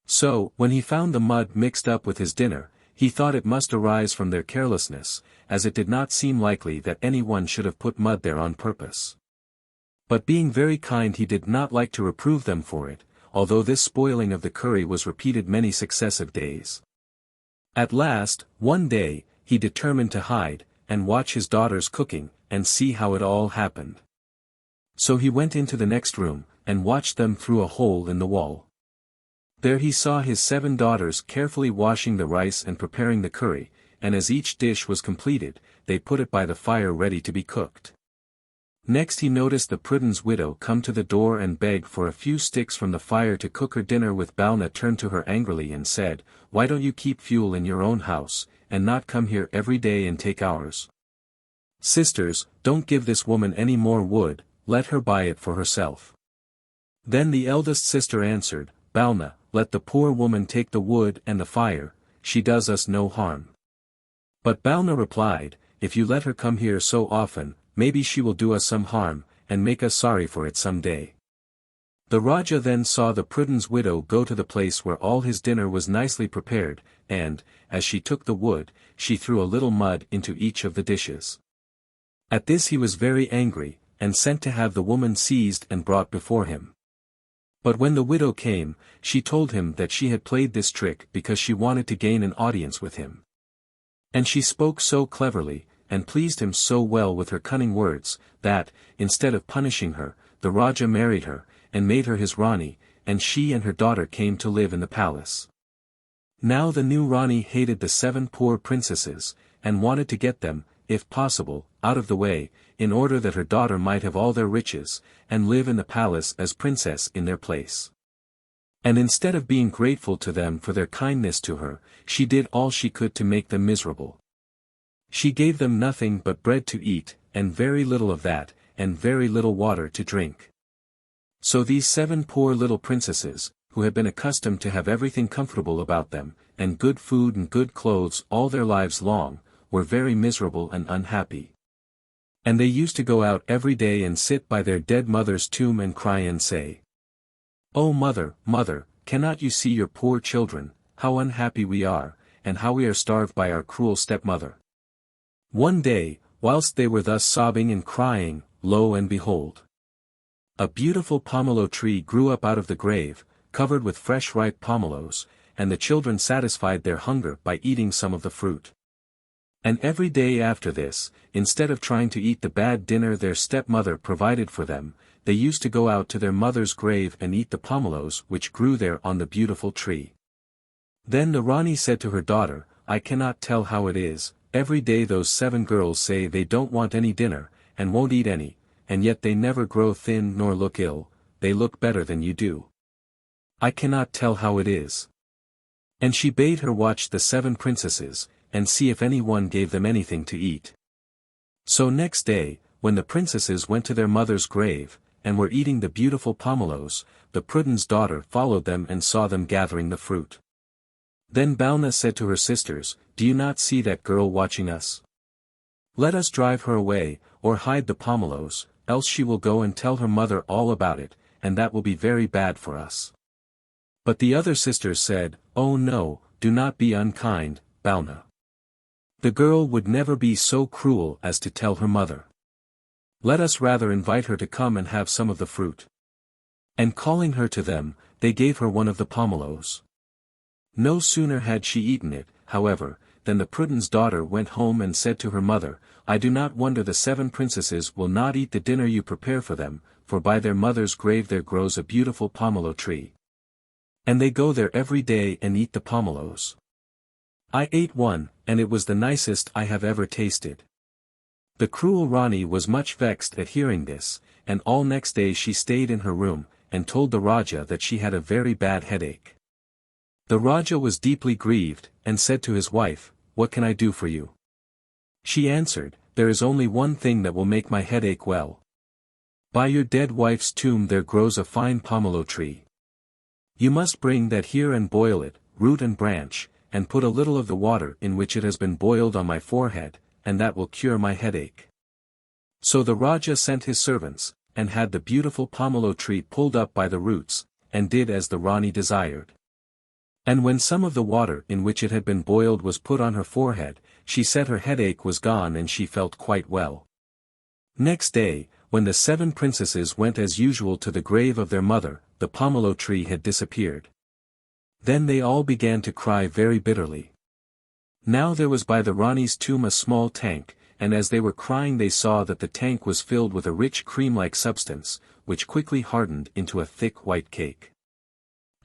[SPEAKER 1] So, when he found the mud mixed up with his dinner, he thought it must arise from their carelessness, as it did not seem likely that anyone should have put mud there on purpose. But being very kind he did not like to reprove them for it, although this spoiling of the curry was repeated many successive days. At last, one day, he determined to hide, and watch his daughters cooking, and see how it all happened. So he went into the next room, and watched them through a hole in the wall. There he saw his 7 daughters carefully washing the rice and preparing the curry, and as each dish was completed, they put it by the fire ready to be cooked. Next he noticed the Prudden's widow come to the door and beg for a few sticks from the fire to cook her dinner with. Balna turned to her angrily and said, Why don't you keep fuel in your own house, and not come here every day and take ours? Sisters, don't give this woman any more wood, let her buy it for herself. Then the eldest sister answered, Balna, let the poor woman take the wood and the fire, she does us no harm. But Balna replied, If you let her come here so often, maybe she will do us some harm, and make us sorry for it some day. The Raja then saw the Prudden's widow go to the place where all his dinner was nicely prepared, and, as she took the wood, she threw a little mud into each of the dishes. At this he was very angry, and sent to have the woman seized and brought before him. But when the widow came, she told him that she had played this trick because she wanted to gain an audience with him. And she spoke so cleverly, and pleased him so well with her cunning words, that, instead of punishing her, the Raja married her, and made her his Rani, and she and her daughter came to live in the palace. Now the new Rani hated the 7 poor princesses, and wanted to get them, if possible, out of the way, in order that her daughter might have all their riches, and live in the palace as princess in their place. And instead of being grateful to them for their kindness to her, she did all she could to make them miserable. She gave them nothing but bread to eat, and very little of that, and very little water to drink. So these 7 poor little princesses, who had been accustomed to have everything comfortable about them, and good food and good clothes all their lives long, were very miserable and unhappy. And they used to go out every day and sit by their dead mother's tomb and cry and say, "Oh mother, mother, cannot you see your poor children, how unhappy we are, and how we are starved by our cruel stepmother?" One day, whilst they were thus sobbing and crying, lo and behold! A beautiful pomelo tree grew up out of the grave, covered with fresh ripe pomelos, and the children satisfied their hunger by eating some of the fruit. And every day after this, instead of trying to eat the bad dinner their stepmother provided for them, they used to go out to their mother's grave and eat the pomelos which grew there on the beautiful tree. Then the Rani said to her daughter, "I cannot tell how it is, every day those 7 girls say they don't want any dinner, and won't eat any, and yet they never grow thin nor look ill, they look better than you do. I cannot tell how it is." And she bade her watch the 7 princesses, and see if any one gave them anything to eat. So next day, when the princesses went to their mother's grave, and were eating the beautiful pomelos, the prudent's daughter followed them and saw them gathering the fruit. Then Balna said to her sisters, "Do you not see that girl watching us? Let us drive her away, or hide the pomelos, else she will go and tell her mother all about it, and that will be very bad for us." But the other sisters said, "Oh no, do not be unkind, Balna. The girl would never be so cruel as to tell her mother. Let us rather invite her to come and have some of the fruit." And calling her to them, they gave her one of the pomelos. No sooner had she eaten it, however, than the prudent's daughter went home and said to her mother, "I do not wonder the 7 princesses will not eat the dinner you prepare for them, for by their mother's grave there grows a beautiful pomelo tree. And they go there every day and eat the pomelos. I ate one, and it was the nicest I have ever tasted." The cruel Rani was much vexed at hearing this, and all next day she stayed in her room, and told the Raja that she had a very bad headache. The Raja was deeply grieved, and said to his wife, "What can I do for you?" She answered, "There is only one thing that will make my headache well. By your dead wife's tomb there grows a fine pomelo tree. You must bring that here and boil it, root and branch, and put a little of the water in which it has been boiled on my forehead, and that will cure my headache." So the Raja sent his servants, and had the beautiful pomelo tree pulled up by the roots, and did as the Rani desired. And when some of the water in which it had been boiled was put on her forehead, she said her headache was gone and she felt quite well. Next day, when the 7 princesses went as usual to the grave of their mother, the pomelo tree had disappeared. Then they all began to cry very bitterly. Now there was by the Rani's tomb a small tank, and as they were crying they saw that the tank was filled with a rich cream-like substance, which quickly hardened into a thick white cake.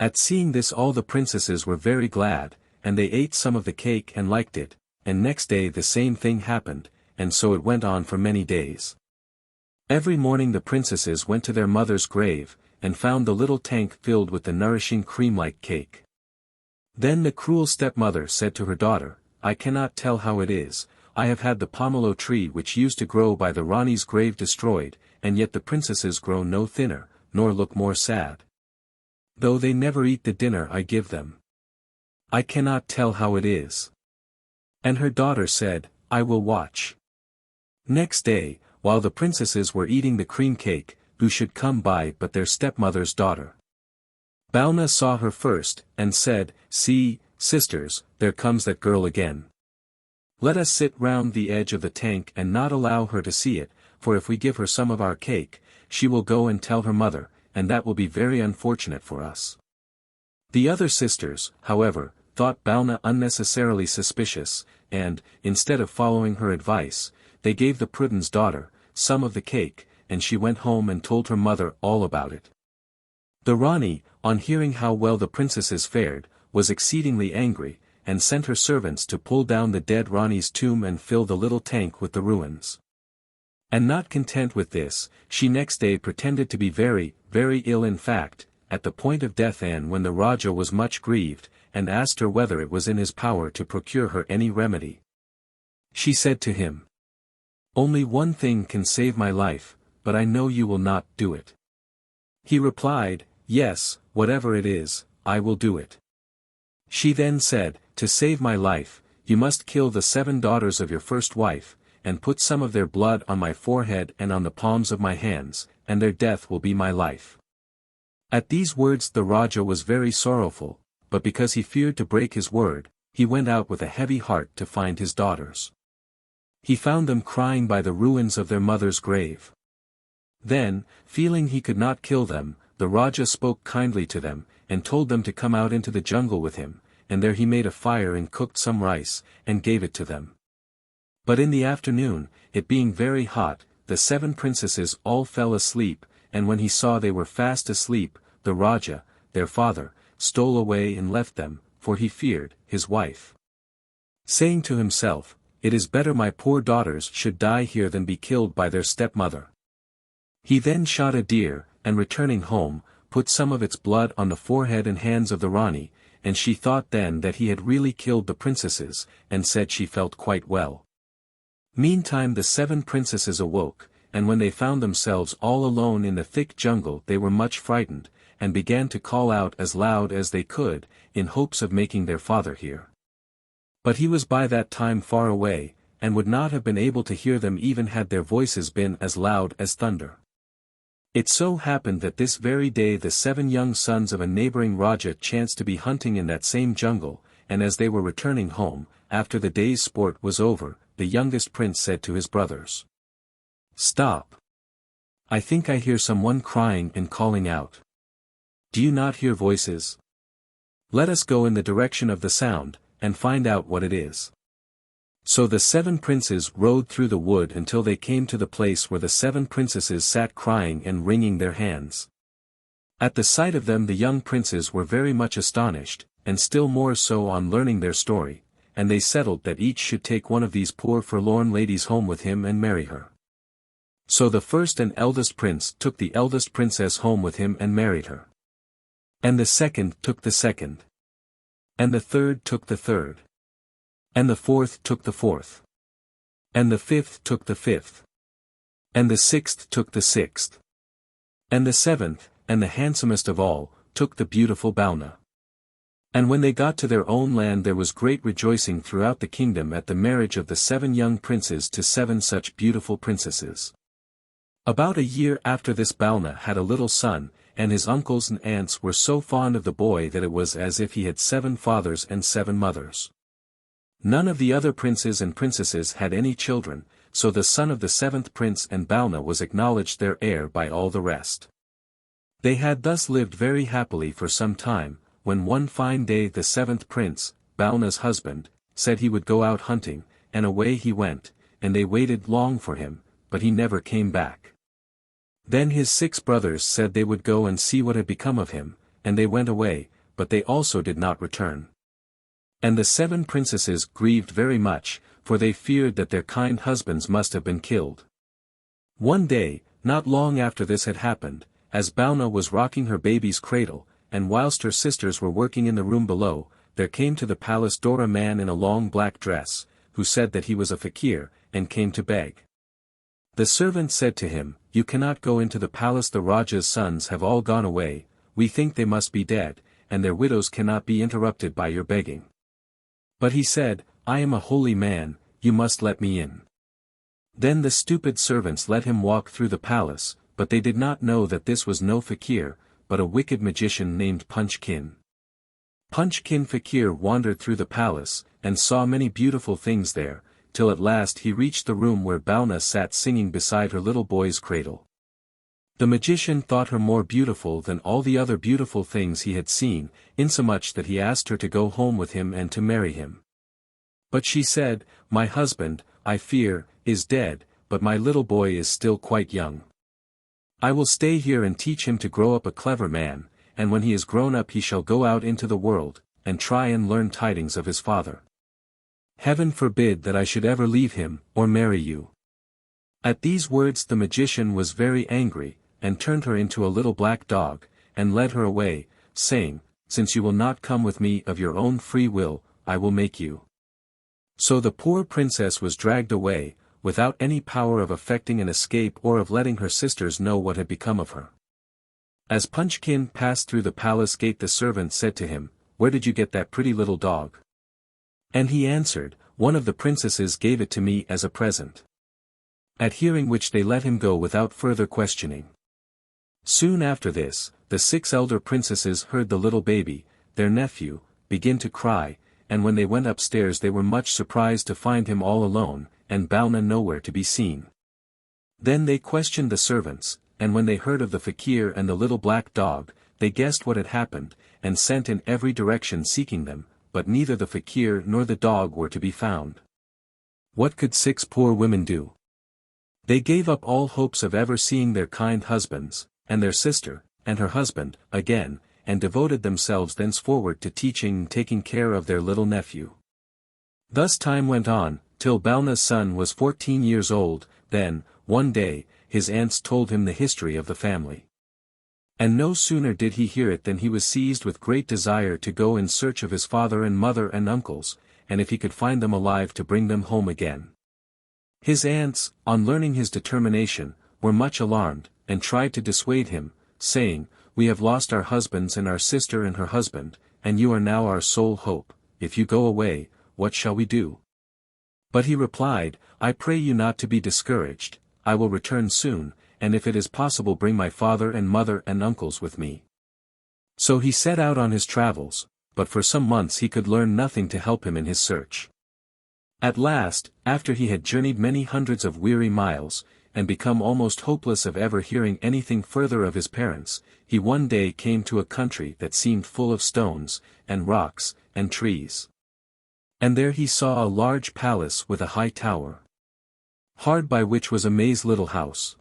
[SPEAKER 1] At seeing this all the princesses were very glad, and they ate some of the cake and liked it, and next day the same thing happened, and so it went on for many days. Every morning the princesses went to their mother's grave, and found the little tank filled with the nourishing cream-like cake. Then the cruel stepmother said to her daughter, "I cannot tell how it is, I have had the pomelo tree which used to grow by the Rani's grave destroyed, and yet the princesses grow no thinner, nor look more sad. Though they never eat the dinner I give them. I cannot tell how it is." And her daughter said, "I will watch." Next day, while the princesses were eating the cream cake, who should come by but their stepmother's daughter. Balna saw her first, and said, "See, sisters, there comes that girl again. Let us sit round the edge of the tank and not allow her to see it, for if we give her some of our cake, she will go and tell her mother, and that will be very unfortunate for us." The other sisters, however, thought Balna unnecessarily suspicious, and, instead of following her advice, they gave the prudent's daughter some of the cake, and she went home and told her mother all about it. The Rani, on hearing how well the princesses fared, was exceedingly angry, and sent her servants to pull down the dead Rani's tomb and fill the little tank with the ruins. And not content with this, she next day pretended to be very, very ill in fact, at the point of death, and when the Raja was much grieved, and asked her whether it was in his power to procure her any remedy. She said to him, "Only one thing can save my life, but I know you will not do it." He replied, "Yes, whatever it is, I will do it." She then said, "To save my life, you must kill the 7 daughters of your first wife, and put some of their blood on my forehead and on the palms of my hands, and their death will be my life." At these words the Raja was very sorrowful, but because he feared to break his word, he went out with a heavy heart to find his daughters. He found them crying by the ruins of their mother's grave. Then, feeling he could not kill them, the Raja spoke kindly to them, and told them to come out into the jungle with him, and there he made a fire and cooked some rice, and gave it to them. But in the afternoon, it being very hot, the 7 princesses all fell asleep, and when he saw they were fast asleep, the Raja, their father, stole away and left them, for he feared his wife. Saying to himself, "It is better my poor daughters should die here than be killed by their stepmother." He then shot a deer, and returning home, put some of its blood on the forehead and hands of the Rani, and she thought then that he had really killed the princesses, and said she felt quite well. Meantime the 7 princesses awoke, and when they found themselves all alone in the thick jungle they were much frightened, and began to call out as loud as they could, in hopes of making their father hear. But he was by that time far away, and would not have been able to hear them even had their voices been as loud as thunder. It so happened that this very day the 7 young sons of a neighboring Raja chanced to be hunting in that same jungle, and as they were returning home, after the day's sport was over, the youngest prince said to his brothers, "Stop! I think I hear someone crying and calling out. Do you not hear voices? Let us go in the direction of the sound, and find out what it is." So the 7 princes rode through the wood until they came to the place where the 7 princesses sat crying and wringing their hands. At the sight of them the young princes were very much astonished, and still more so on learning their story, and they settled that each should take one of these poor forlorn ladies home with him and marry her. So the first and eldest prince took the eldest princess home with him and married her. And the second took the second. And the third took the third. And the fourth took the fourth. And the fifth took the fifth. And the sixth took the sixth. And the seventh, and the handsomest of all, took the beautiful Balna. And when they got to their own land there was great rejoicing throughout the kingdom at the marriage of the 7 young princes to 7 such beautiful princesses. About a year after this Balna had a little son, and his uncles and aunts were so fond of the boy that it was as if he had 7 fathers and 7 mothers. None of the other princes and princesses had any children, so the son of the 7th prince and Balna was acknowledged their heir by all the rest. They had thus lived very happily for some time, when one fine day the 7th prince, Balna's husband, said he would go out hunting, and away he went, and they waited long for him, but he never came back. Then his 6 brothers said they would go and see what had become of him, and they went away, but they also did not return. And the 7 princesses grieved very much, for they feared that their kind husbands must have been killed. One day, not long after this had happened, as Balna was rocking her baby's cradle, and whilst her sisters were working in the room below, there came to the palace door a man in a long black dress, who said that he was a fakir, and came to beg. The servant said to him, "You cannot go into the palace, the Raja's sons have all gone away, we think they must be dead, and their widows cannot be interrupted by your begging." But he said, "I am a holy man, you must let me in." Then the stupid servants let him walk through the palace, but they did not know that this was no fakir, but a wicked magician named Punchkin. Punchkin fakir wandered through the palace, and saw many beautiful things there, till at last he reached the room where Balna sat singing beside her little boy's cradle. The magician thought her more beautiful than all the other beautiful things he had seen, insomuch that he asked her to go home with him and to marry him. But she said, "My husband, I fear, is dead, but my little boy is still quite young. I will stay here and teach him to grow up a clever man, and when he is grown up he shall go out into the world, and try and learn tidings of his father. Heaven forbid that I should ever leave him, or marry you." At these words the magician was very angry, and turned her into a little black dog, and led her away, saying, "Since you will not come with me of your own free will, I will make you." So the poor princess was dragged away, without any power of effecting an escape or of letting her sisters know what had become of her. As Punchkin passed through the palace gate, the servant said to him, "Where did you get that pretty little dog?" And he answered, "One of the princesses gave it to me as a present." At hearing which they let him go without further questioning. Soon after this, the 6 elder princesses heard the little baby, their nephew, begin to cry, and when they went upstairs they were much surprised to find him all alone, and Balna nowhere to be seen. Then they questioned the servants, and when they heard of the fakir and the little black dog, they guessed what had happened, and sent in every direction seeking them, but neither the fakir nor the dog were to be found. What could 6 poor women do? They gave up all hopes of ever seeing their kind husbands, and their sister, and her husband, again, and devoted themselves thenceforward to teaching and taking care of their little nephew. Thus time went on, till Balna's son was 14 years old. Then, one day, his aunts told him the history of the family. And no sooner did he hear it than he was seized with great desire to go in search of his father and mother and uncles, and if he could find them alive to bring them home again. His aunts, on learning his determination, were much alarmed, and tried to dissuade him, saying, "We have lost our husbands and our sister and her husband, and you are now our sole hope. If you go away, what shall we do?" But he replied, "I pray you not to be discouraged, I will return soon, and if it is possible bring my father and mother and uncles with me." So he set out on his travels, but for some months he could learn nothing to help him in his search. At last, after he had journeyed many hundreds of weary miles, and become almost hopeless of ever hearing anything further of his parents, he one day came to a country that seemed full of stones, and rocks, and trees. And there he saw a large palace with a high tower, hard by which was a maze little house.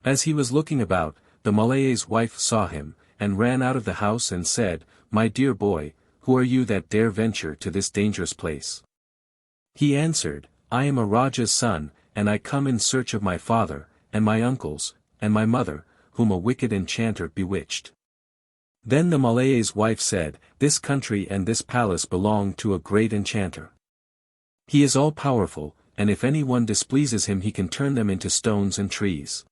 [SPEAKER 1] As he was looking about, the Malaya's wife saw him, and ran out of the house and said, "My dear boy, who are you that dare venture to this dangerous place?" He answered, "I am a Raja's son, and I come in search of my father, and my uncles, and my mother, whom a wicked enchanter bewitched." Then the Malaya's wife said, "This country and this palace belong to a great enchanter. He is all-powerful, and if anyone displeases him he can turn them into stones and trees.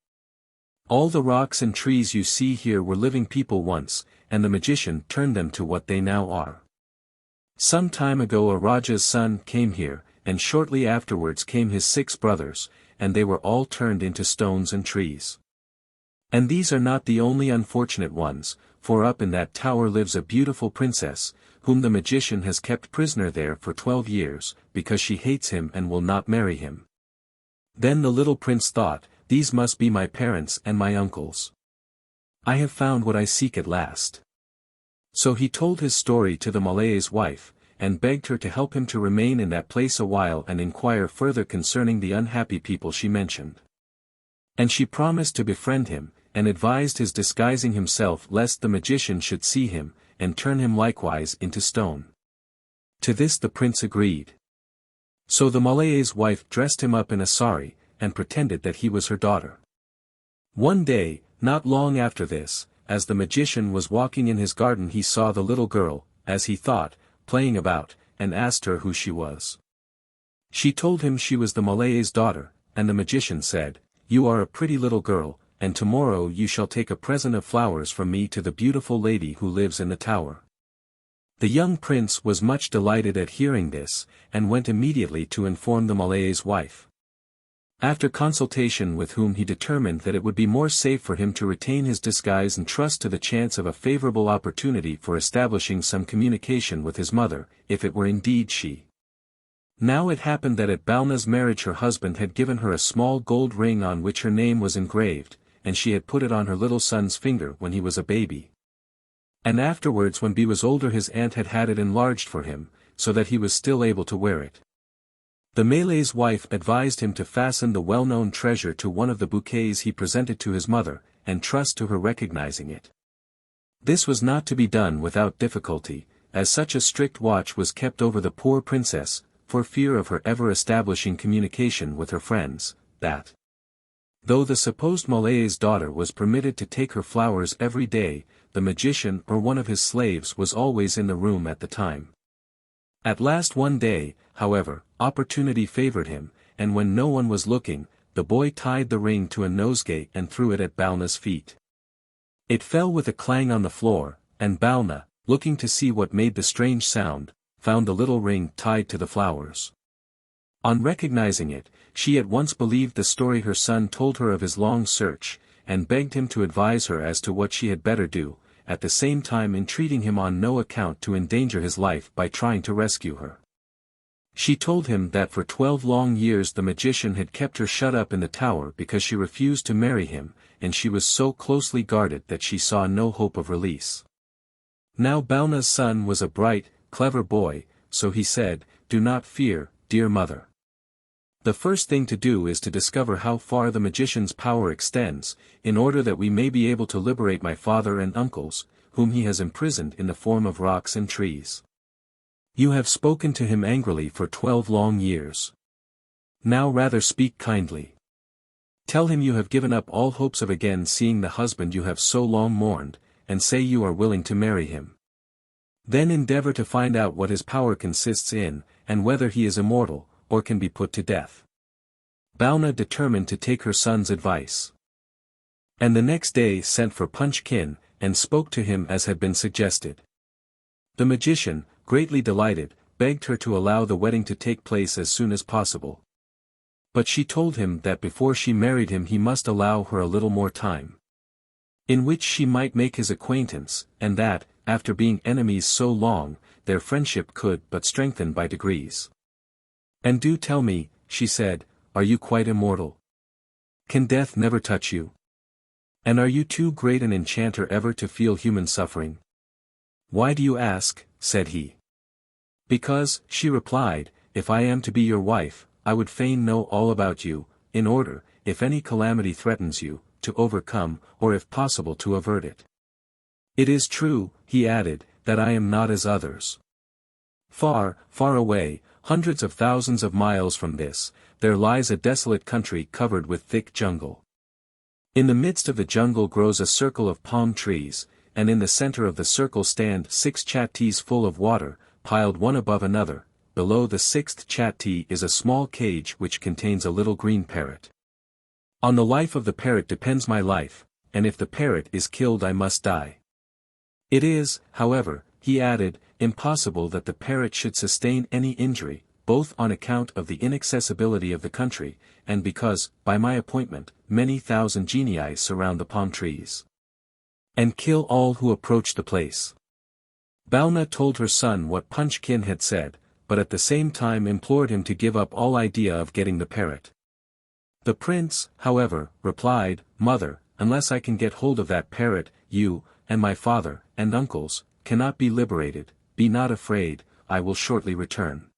[SPEAKER 1] All the rocks and trees you see here were living people once, and the magician turned them to what they now are. Some time ago a Raja's son came here, and shortly afterwards came his 6 brothers, and they were all turned into stones and trees. And these are not the only unfortunate ones, for up in that tower lives a beautiful princess, whom the magician has kept prisoner there for 12 years, because she hates him and will not marry him." Then the little prince thought, "These must be my parents and my uncles. I have found what I seek at last." So he told his story to the Malaya's wife, and begged her to help him to remain in that place a while and inquire further concerning the unhappy people she mentioned. And she promised to befriend him, and advised his disguising himself lest the magician should see him, and turn him likewise into stone. To this the prince agreed. So the Malaya's wife dressed him up in a sari, and pretended that he was her daughter. One day, not long after this, as the magician was walking in his garden he saw the little girl, as he thought, playing about, and asked her who she was. She told him she was the Malaya's daughter, and the magician said, "You are a pretty little girl, and tomorrow you shall take a present of flowers from me to the beautiful lady who lives in the tower." The young prince was much delighted at hearing this, and went immediately to inform the Malaya's wife. After consultation with whom he determined that it would be more safe for him to retain his disguise and trust to the chance of a favorable opportunity for establishing some communication with his mother, if it were indeed she. Now it happened that at Balna's marriage her husband had given her a small gold ring on which her name was engraved, and she had put it on her little son's finger when he was a baby. And afterwards when he was older his aunt had had it enlarged for him, so that he was still able to wear it. The Malay's wife advised him to fasten the well-known treasure to one of the bouquets he presented to his mother, and trust to her recognizing it. This was not to be done without difficulty, as such a strict watch was kept over the poor princess, for fear of her ever establishing communication with her friends, that Though the supposed Malaya's daughter was permitted to take her flowers every day, the magician or one of his slaves was always in the room at the time. At last one day, however, opportunity favored him, and when no one was looking, the boy tied the ring to a nosegay and threw it at Balna's feet. It fell with a clang on the floor, and Balna, looking to see what made the strange sound, found the little ring tied to the flowers. On recognizing it, she at once believed the story her son told her of his long search, and begged him to advise her as to what she had better do, at the same time entreating him on no account to endanger his life by trying to rescue her. She told him that for 12 long years the magician had kept her shut up in the tower because she refused to marry him, and she was so closely guarded that she saw no hope of release. Now Balna's son was a bright, clever boy, so he said, "Do not fear, dear mother. The first thing to do is to discover how far the magician's power extends, in order that we may be able to liberate my father and uncles, whom he has imprisoned in the form of rocks and trees. You have spoken to him angrily for 12 long years. Now rather speak kindly. Tell him you have given up all hopes of again seeing the husband you have so long mourned, and say you are willing to marry him. Then endeavor to find out what his power consists in, and whether he is immortal, or can be put to death." Balna determined to take her son's advice. And the next day sent for Punchkin, and spoke to him as had been suggested. The magician, greatly delighted, begged her to allow the wedding to take place as soon as possible. But she told him that before she married him he must allow her a little more time, in which she might make his acquaintance, and that, after being enemies so long, their friendship could but strengthen by degrees. "And do tell me," she said, "are you quite immortal? Can death never touch you? And are you too great an enchanter ever to feel human suffering?" "Why do you ask?" said he. "Because," she replied, "if I am to be your wife, I would fain know all about you, in order, if any calamity threatens you, to overcome, or if possible to avert it. It is true," he added, "that I am not as others. Far, far away, hundreds of thousands of miles from this, there lies a desolate country covered with thick jungle. In the midst of the jungle grows a circle of palm trees, and in the center of the circle stand 6 chattees full of water, piled one above another. Below the 6th chattee is a small cage which contains a little green parrot. On the life of the parrot depends my life, and if the parrot is killed I must die. It is, however," he added, "impossible that the parrot should sustain any injury, both on account of the inaccessibility of the country, and because, by my appointment, many thousand genii surround the palm trees, and kill all who approach the place." Balna told her son what Punchkin had said, but at the same time implored him to give up all idea of getting the parrot. The prince, however, replied, "Mother, unless I can get hold of that parrot, you, and my father, and uncles, cannot be liberated. Be not afraid, I will shortly return.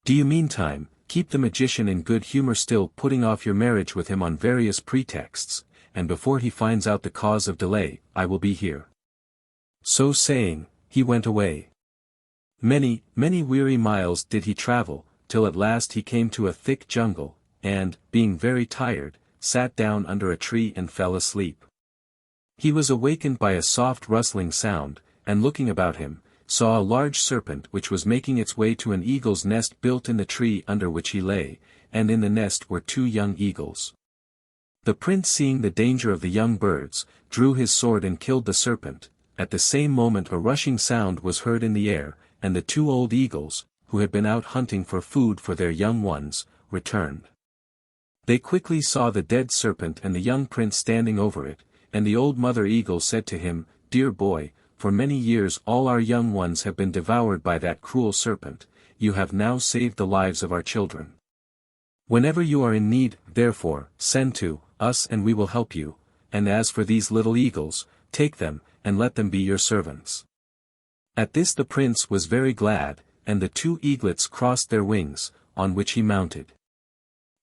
[SPEAKER 1] Do you meantime, keep the magician in good humor, still putting off your marriage with him on various pretexts, and before he finds out the cause of delay, I will be here." So saying, he went away. Many, many weary miles did he travel, till at last he came to a thick jungle, and, being very tired, sat down under a tree and fell asleep. He was awakened by a soft rustling sound, and looking about him, saw a large serpent which was making its way to an eagle's nest built in the tree under which he lay, and in the nest were 2 young eagles. The prince, seeing the danger of the young birds, drew his sword and killed the serpent. At the same moment a rushing sound was heard in the air, and the 2 old eagles, who had been out hunting for food for their young ones, returned. They quickly saw the dead serpent and the young prince standing over it, and the old mother eagle said to him, "Dear boy, for many years all our young ones have been devoured by that cruel serpent, you have now saved the lives of our children. Whenever you are in need, therefore, send to us and we will help you, and as for these little eagles, take them, and let them be your servants." At this the prince was very glad, and the 2 eaglets crossed their wings, on which he mounted.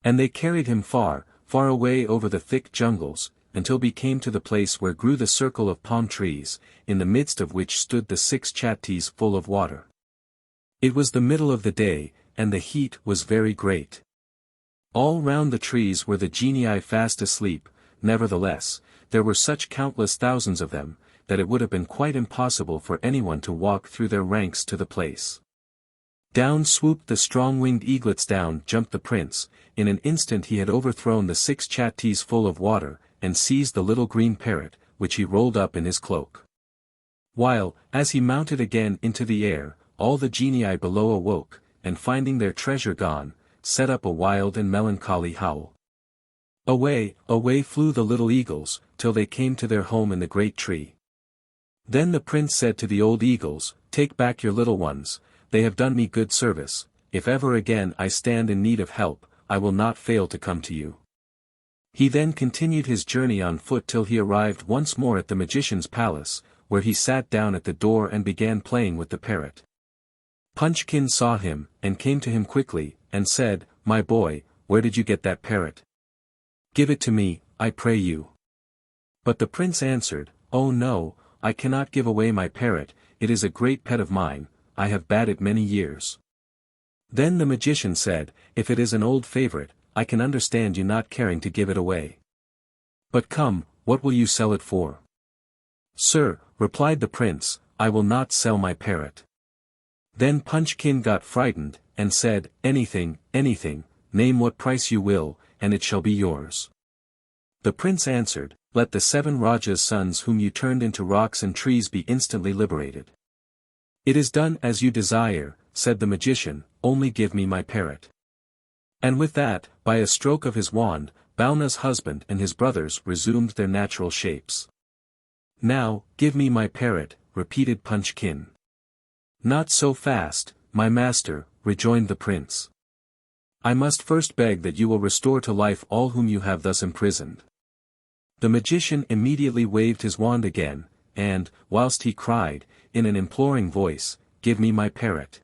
[SPEAKER 1] And they carried him far, far away over the thick jungles, until he came to the place where grew the circle of palm trees, in the midst of which stood the 6 chattees full of water. It was the middle of the day, and the heat was very great. All round the trees were the genii fast asleep. Nevertheless, there were such countless thousands of them, that it would have been quite impossible for anyone to walk through their ranks to the place. Down swooped the strong-winged eaglets, down jumped the prince. In an instant he had overthrown the 6 chattees full of water, and seized the little green parrot, which he rolled up in his cloak. While, as he mounted again into the air, all the genii below awoke, and finding their treasure gone, set up a wild and melancholy howl. Away, away flew the little eagles, till they came to their home in the great tree. Then the prince said to the old eagles, "Take back your little ones, they have done me good service. If ever again I stand in need of help, I will not fail to come to you." He then continued his journey on foot till he arrived once more at the magician's palace, where he sat down at the door and began playing with the parrot. Punchkin saw him, and came to him quickly, and said, "My boy, where did you get that parrot? Give it to me, I pray you." But the prince answered, "Oh no, I cannot give away my parrot, it is a great pet of mine, I have had it many years." Then the magician said, "If it is an old favorite, I can understand you not caring to give it away. But come, what will you sell it for?" "Sir," replied the prince, "I will not sell my parrot." Then Punchkin got frightened, and said, "Anything, anything, name what price you will, and it shall be yours." The prince answered, "Let the 7 Rajas' sons whom you turned into rocks and trees be instantly liberated." "It is done as you desire," said the magician, "only give me my parrot." And with that, by a stroke of his wand, Balna's husband and his brothers resumed their natural shapes. "Now, give me my parrot," repeated Punchkin. "Not so fast, my master," rejoined the prince. "I must first beg that you will restore to life all whom you have thus imprisoned." The magician immediately waved his wand again, and, whilst he cried, in an imploring voice, "Give me my parrot,"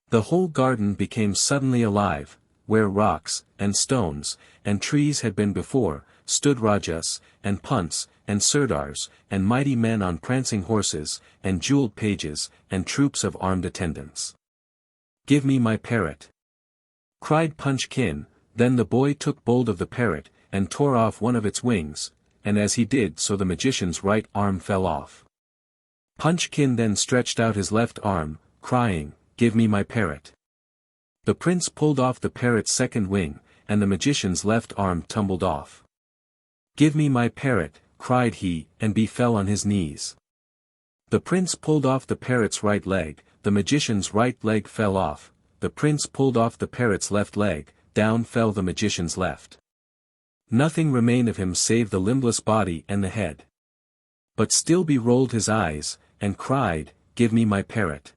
[SPEAKER 1] the whole garden became suddenly alive. Where rocks, and stones, and trees had been before, stood Rajas, and Punts, and Sirdars, and mighty men on prancing horses, and jeweled pages, and troops of armed attendants. "Give me my parrot," cried Punchkin. Then the boy took hold of the parrot, and tore off one of its wings, and as he did so the magician's right arm fell off. Punchkin then stretched out his left arm, crying, "Give me my parrot." The prince pulled off the parrot's second wing, and the magician's left arm tumbled off. "Give me my parrot," cried he, and fell on his knees. The prince pulled off the parrot's right leg, the magician's right leg fell off. The prince pulled off the parrot's left leg, down fell the magician's left. Nothing remained of him save the limbless body and the head. But still he rolled his eyes, and cried, "Give me my parrot."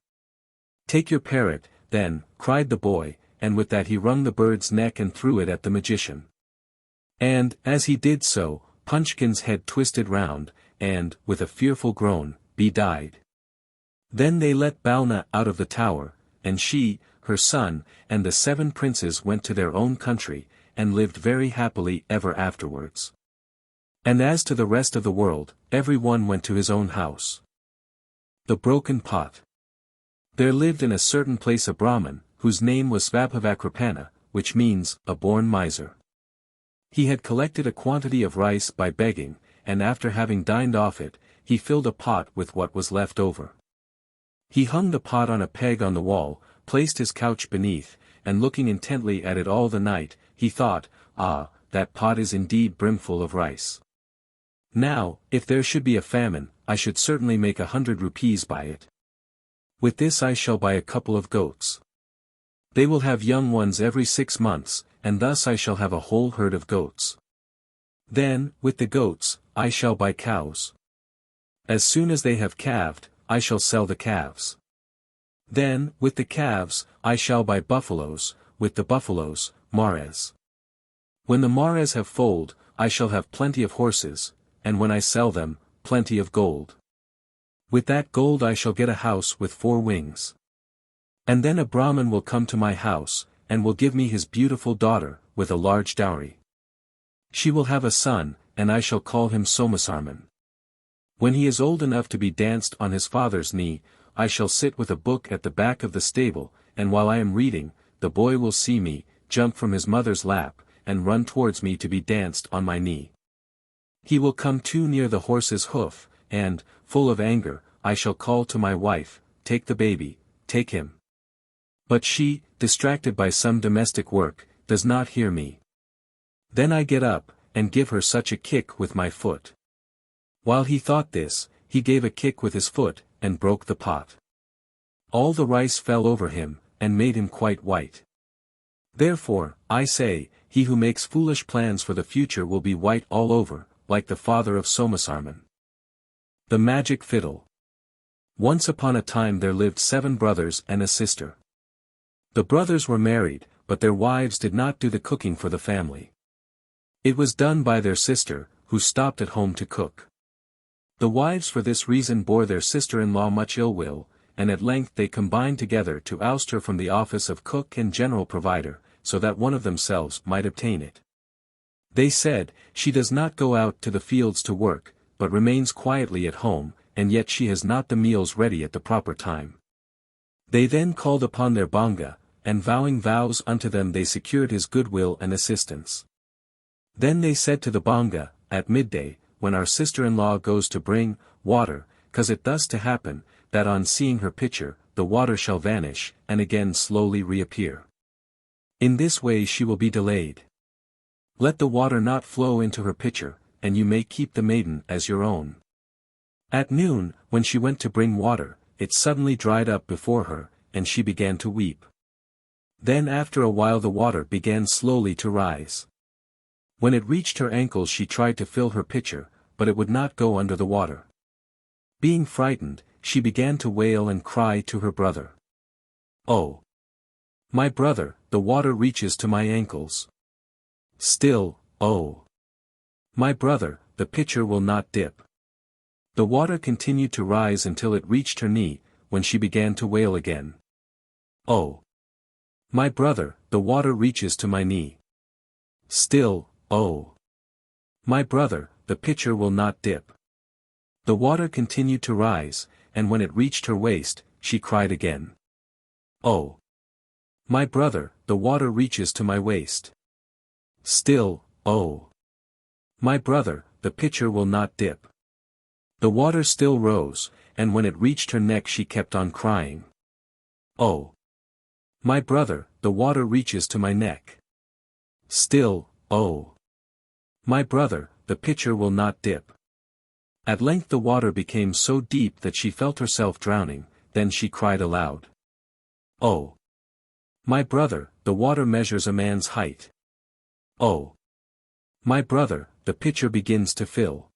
[SPEAKER 1] "Take your parrot, then," cried the boy, and with that he wrung the bird's neck and threw it at the magician. And, as he did so, Punchkin's head twisted round, and, with a fearful groan, died. Then they let Balna out of the tower, and she, her son, and the 7 princes went to their own country, and lived very happily ever afterwards. And as to the rest of the world, every one went to his own house. The Broken Pot. There lived in a certain place a Brahman, whose name was Svabhavakripana, which means, a born miser. He had collected a quantity of rice by begging, and after having dined off it, he filled a pot with what was left over. He hung the pot on a peg on the wall, placed his couch beneath, and looking intently at it all the night, he thought, "Ah, that pot is indeed brimful of rice. Now, if there should be a famine, I should certainly make 100 rupees by it. With this I shall buy a couple of goats. They will have young ones every 6 months, and thus I shall have a whole herd of goats. Then, with the goats, I shall buy cows. As soon as they have calved, I shall sell the calves. Then, with the calves, I shall buy buffaloes, with the buffaloes, mares. When the mares have foaled, I shall have plenty of horses, and when I sell them, plenty of gold. With that gold I shall get a house with 4 wings. And then a Brahman will come to my house, and will give me his beautiful daughter, with a large dowry. She will have a son, and I shall call him Harisarman. When he is old enough to be danced on his father's knee, I shall sit with a book at the back of the stable, and while I am reading, the boy will see me, jump from his mother's lap, and run towards me to be danced on my knee. He will come too near the horse's hoof, and, full of anger, I shall call to my wife, take the baby, take him. But she, distracted by some domestic work, does not hear me. Then I get up, and give her such a kick with my foot. While he thought this, he gave a kick with his foot, and broke the pot. All the rice fell over him, and made him quite white. Therefore, I say, he who makes foolish plans for the future will be white all over, like the father of Harisarman. The Magic Fiddle. Once upon a time there lived 7 brothers and a sister. The brothers were married, but their wives did not do the cooking for the family. It was done by their sister, who stopped at home to cook. The wives for this reason bore their sister-in-law much ill will, and at length they combined together to oust her from the office of cook and general provider, so that one of themselves might obtain it. They said, she does not go out to the fields to work, but remains quietly at home, and yet she has not the meals ready at the proper time. They then called upon their Banga, and vowing vows unto them they secured his goodwill and assistance. Then they said to the Banga, at midday, when our sister-in-law goes to bring water, cause it thus to happen, that on seeing her pitcher, the water shall vanish, and again slowly reappear. In this way she will be delayed. Let the water not flow into her pitcher, and you may keep the maiden as your own. At noon, when she went to bring water, it suddenly dried up before her, and she began to weep. Then after a while the water began slowly to rise. When it reached her ankles she tried to fill her pitcher, but it would not go under the water. Being frightened, she began to wail and cry to her brother. "Oh! My brother, the water reaches to my ankles. Still, oh! My brother, the pitcher will not dip." The water continued to rise until it reached her knee, when she began to wail again. "Oh! My brother, the water reaches to my knee. Still, oh! My brother, the pitcher will not dip." The water continued to rise, and when it reached her waist, she cried again. "Oh! My brother, the water reaches to my waist. Still, oh! My brother, the pitcher will not dip." The water still rose, and when it reached her neck she kept on crying. "Oh! My brother, the water reaches to my neck. Still, oh! My brother, the pitcher will not dip." At length the water became so deep that she felt herself drowning, then she cried aloud. "Oh! My brother, the water measures a man's height. Oh! My brother, the pitcher begins to fill."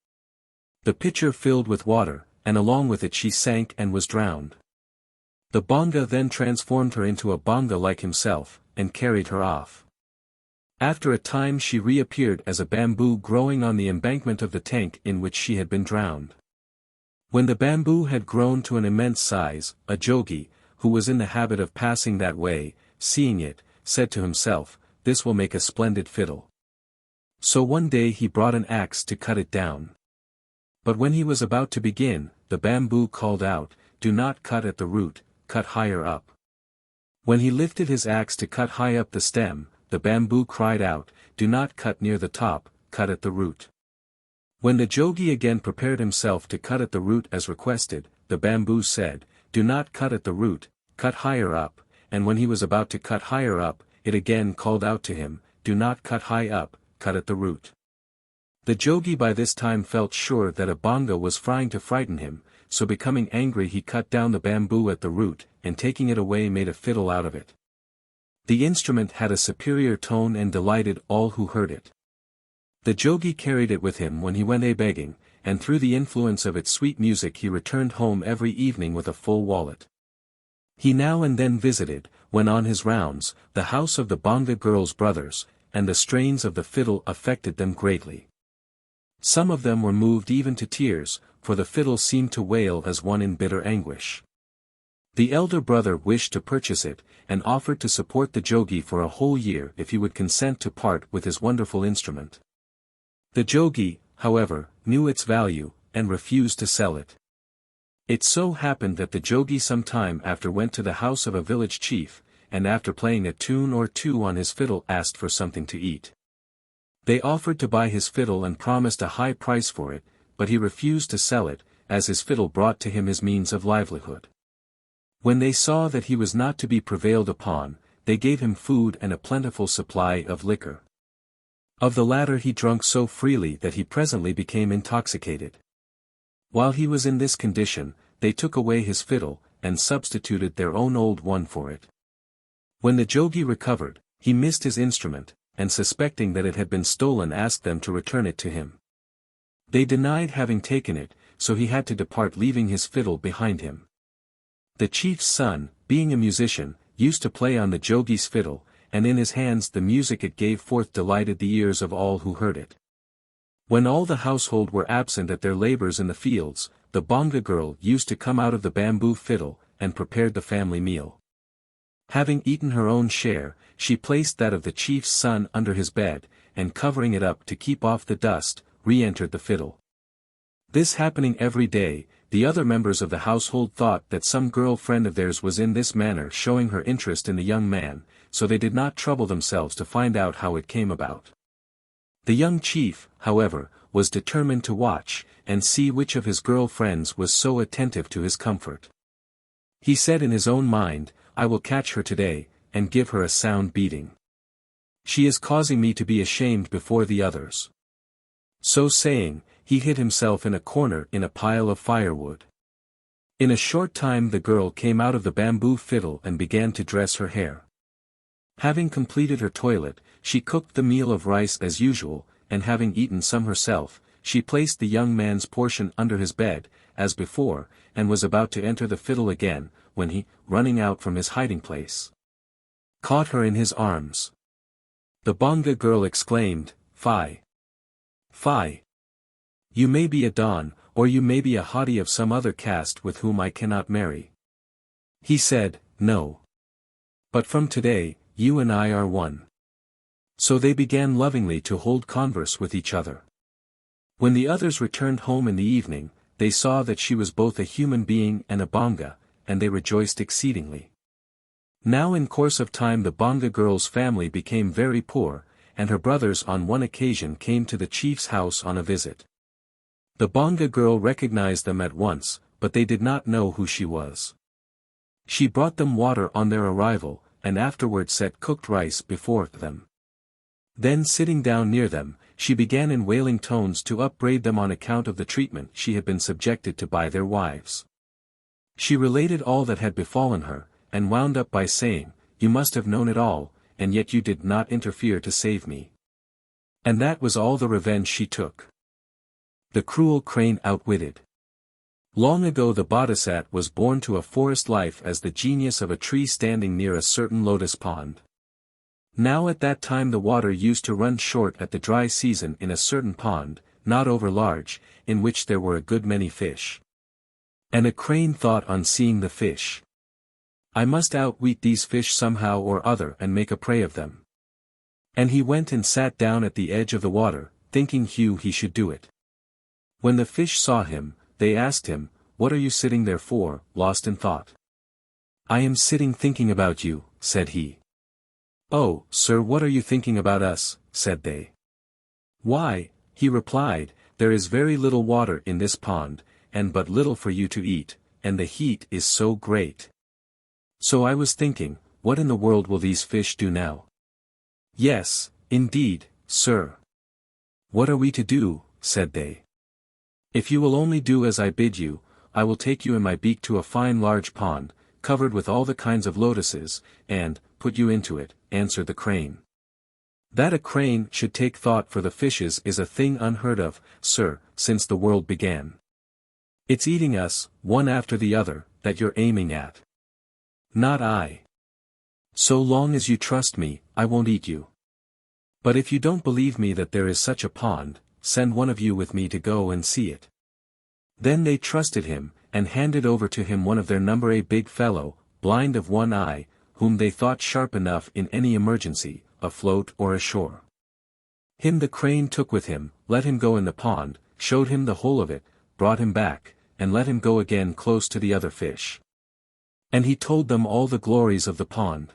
[SPEAKER 1] The pitcher filled with water, and along with it she sank and was drowned. The Banga then transformed her into a Banga like himself, and carried her off. After a time she reappeared as a bamboo growing on the embankment of the tank in which she had been drowned. When the bamboo had grown to an immense size, a jogi, who was in the habit of passing that way, seeing it, said to himself, "This will make a splendid fiddle." So one day he brought an axe to cut it down. But when he was about to begin, the bamboo called out, "Do not cut at the root, cut higher up." When he lifted his axe to cut high up the stem, the bamboo cried out, "Do not cut near the top, cut at the root." When the jogi again prepared himself to cut at the root as requested, the bamboo said, "Do not cut at the root, cut higher up," and when he was about to cut higher up, it again called out to him, "Do not cut high up, cut at the root." The jogi by this time felt sure that a Banga was trying to frighten him, so becoming angry he cut down the bamboo at the root, and taking it away made a fiddle out of it. The instrument had a superior tone and delighted all who heard it. The jogi carried it with him when he went a-begging, and through the influence of its sweet music he returned home every evening with a full wallet. He now and then visited, when on his rounds, the house of the Banga girls' brothers, and the strains of the fiddle affected them greatly. Some of them were moved even to tears, for the fiddle seemed to wail as one in bitter anguish. The elder brother wished to purchase it, and offered to support the jogi for a whole year if he would consent to part with his wonderful instrument. The jogi, however, knew its value, and refused to sell it. It so happened that the jogi some time after went to the house of a village chief, and after playing a tune or two on his fiddle asked for something to eat. They offered to buy his fiddle and promised a high price for it, but he refused to sell it, as his fiddle brought to him his means of livelihood. When they saw that he was not to be prevailed upon, they gave him food and a plentiful supply of liquor. Of the latter he drank so freely that he presently became intoxicated. While he was in this condition, they took away his fiddle, and substituted their own old one for it. When the jogi recovered, he missed his instrument, and suspecting that it had been stolen asked them to return it to him. They denied having taken it, so he had to depart leaving his fiddle behind him. The chief's son, being a musician, used to play on the jogi's fiddle, and in his hands the music it gave forth delighted the ears of all who heard it. When all the household were absent at their labors in the fields, the bonga girl used to come out of the bamboo fiddle, and prepared the family meal. Having eaten her own share, she placed that of the chief's son under his bed, and covering it up to keep off the dust, re-entered the fiddle. This happening every day, the other members of the household thought that some girl friend of theirs was in this manner showing her interest in the young man, so they did not trouble themselves to find out how it came about. The young chief, however, was determined to watch, and see which of his girl friends was so attentive to his comfort. He said in his own mind, "I will catch her today, and give her a sound beating. She is causing me to be ashamed before the others." So saying, he hid himself in a corner in a pile of firewood. In a short time the girl came out of the bamboo fiddle and began to dress her hair. Having completed her toilet, she cooked the meal of rice as usual, and having eaten some herself, she placed the young man's portion under his bed, as before, and was about to enter the fiddle again, when he, running out from his hiding-place, caught her in his arms. The bonga girl exclaimed, "Fie! Fie! You may be a don, or you may be a haughty of some other caste with whom I cannot marry." He said, "No. But from today, you and I are one." So they began lovingly to hold converse with each other. When the others returned home in the evening, they saw that she was both a human being and a bonga, and they rejoiced exceedingly. Now in course of time the bonga girl's family became very poor, and her brothers on one occasion came to the chief's house on a visit. The bonga girl recognized them at once, but they did not know who she was. She brought them water on their arrival, and afterward set cooked rice before them. Then sitting down near them, she began in wailing tones to upbraid them on account of the treatment she had been subjected to by their wives. She related all that had befallen her, and wound up by saying, "You must have known it all, and yet you did not interfere to save me." And that was all the revenge she took. The cruel crane outwitted. Long ago the Bodhisat was born to a forest life as the genius of a tree standing near a certain lotus pond. Now at that time the water used to run short at the dry season in a certain pond, not over large, in which there were a good many fish. And a crane thought on seeing the fish, "I must outwit these fish somehow or other and make a prey of them." And he went and sat down at the edge of the water, thinking he should do it. When the fish saw him, they asked him, "What are you sitting there for, lost in thought?" "I am sitting thinking about you," said he. "Oh, sir, what are you thinking about us?" said they. "Why," he replied, "there is very little water in this pond, and but little for you to eat, and the heat is so great. So I was thinking, what in the world will these fish do now?" "Yes, indeed, sir." "What are we to do?" said they. "If you will only do as I bid you, I will take you in my beak to a fine large pond, covered with all the kinds of lotuses, and put you into it," answered the crane. "That a crane should take thought for the fishes is a thing unheard of, sir, since the world began. It's eating us, one after the other, that you're aiming at." "Not I. So long as you trust me, I won't eat you. But if you don't believe me that there is such a pond, send one of you with me to go and see it." Then they trusted him, and handed over to him one of their number, a big fellow, blind of one eye, whom they thought sharp enough in any emergency, afloat or ashore. Him the crane took with him, let him go in the pond, showed him the whole of it, brought him back, and let him go again close to the other fish. And he told them all the glories of the pond.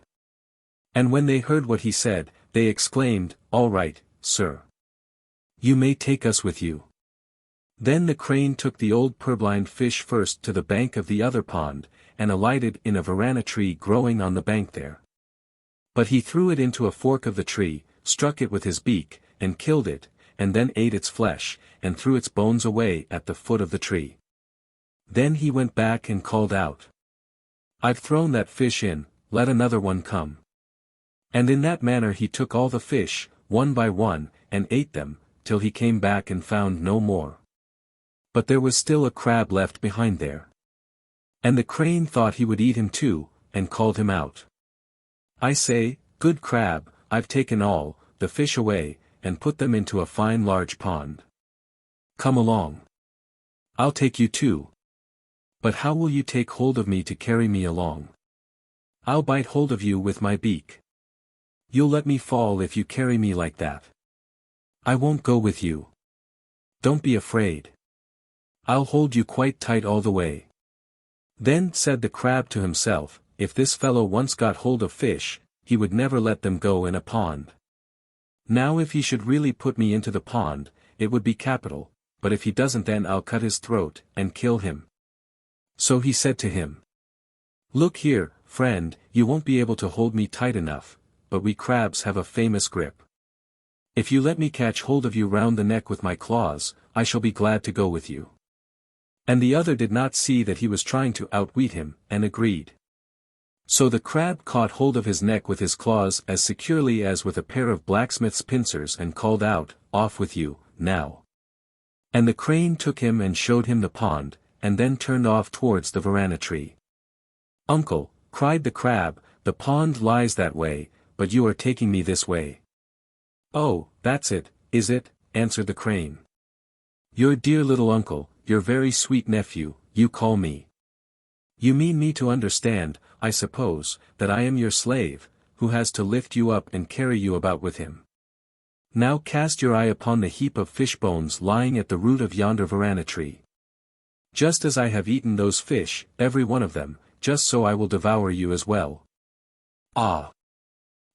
[SPEAKER 1] And when they heard what he said, they exclaimed, "All right, sir. You may take us with you." Then the crane took the old purblind fish first to the bank of the other pond, and alighted in a varana tree growing on the bank there. But he threw it into a fork of the tree, struck it with his beak, and killed it, and then ate its flesh, and threw its bones away at the foot of the tree. Then he went back and called out, "I've thrown that fish in, let another one come." And in that manner he took all the fish, one by one, and ate them, till he came back and found no more. But there was still a crab left behind there. And the crane thought he would eat him too, and called him out. "I say, good crab, I've taken all the fish away, and put them into a fine large pond. Come along. I'll take you too. But how will you take hold of me to carry me along?" "I'll bite hold of you with my beak. You'll let me fall if you carry me like that." "I won't go with you. Don't be afraid. I'll hold you quite tight all the way." Then said the crab to himself, if this fellow once got hold of fish, he would never let them go in a pond. Now if he should really put me into the pond, it would be capital, but if he doesn't then I'll cut his throat, and kill him. So he said to him, "Look here, friend, you won't be able to hold me tight enough, but we crabs have a famous grip. If you let me catch hold of you round the neck with my claws, I shall be glad to go with you." And the other did not see that he was trying to outwit him, and agreed. So the crab caught hold of his neck with his claws as securely as with a pair of blacksmith's pincers and called out, "Off with you, now." And the crane took him and showed him the pond, and then turned off towards the varana tree. "Uncle," cried the crab, "the pond lies that way, but you are taking me this way." "Oh, that's it, is it?" answered the crane. "Your dear little uncle, your very sweet nephew, you call me. You mean me to understand, I suppose, that I am your slave, who has to lift you up and carry you about with him. Now cast your eye upon the heap of fish bones lying at the root of yonder varana tree. Just as I have eaten those fish, every one of them, just so I will devour you as well." "Ah!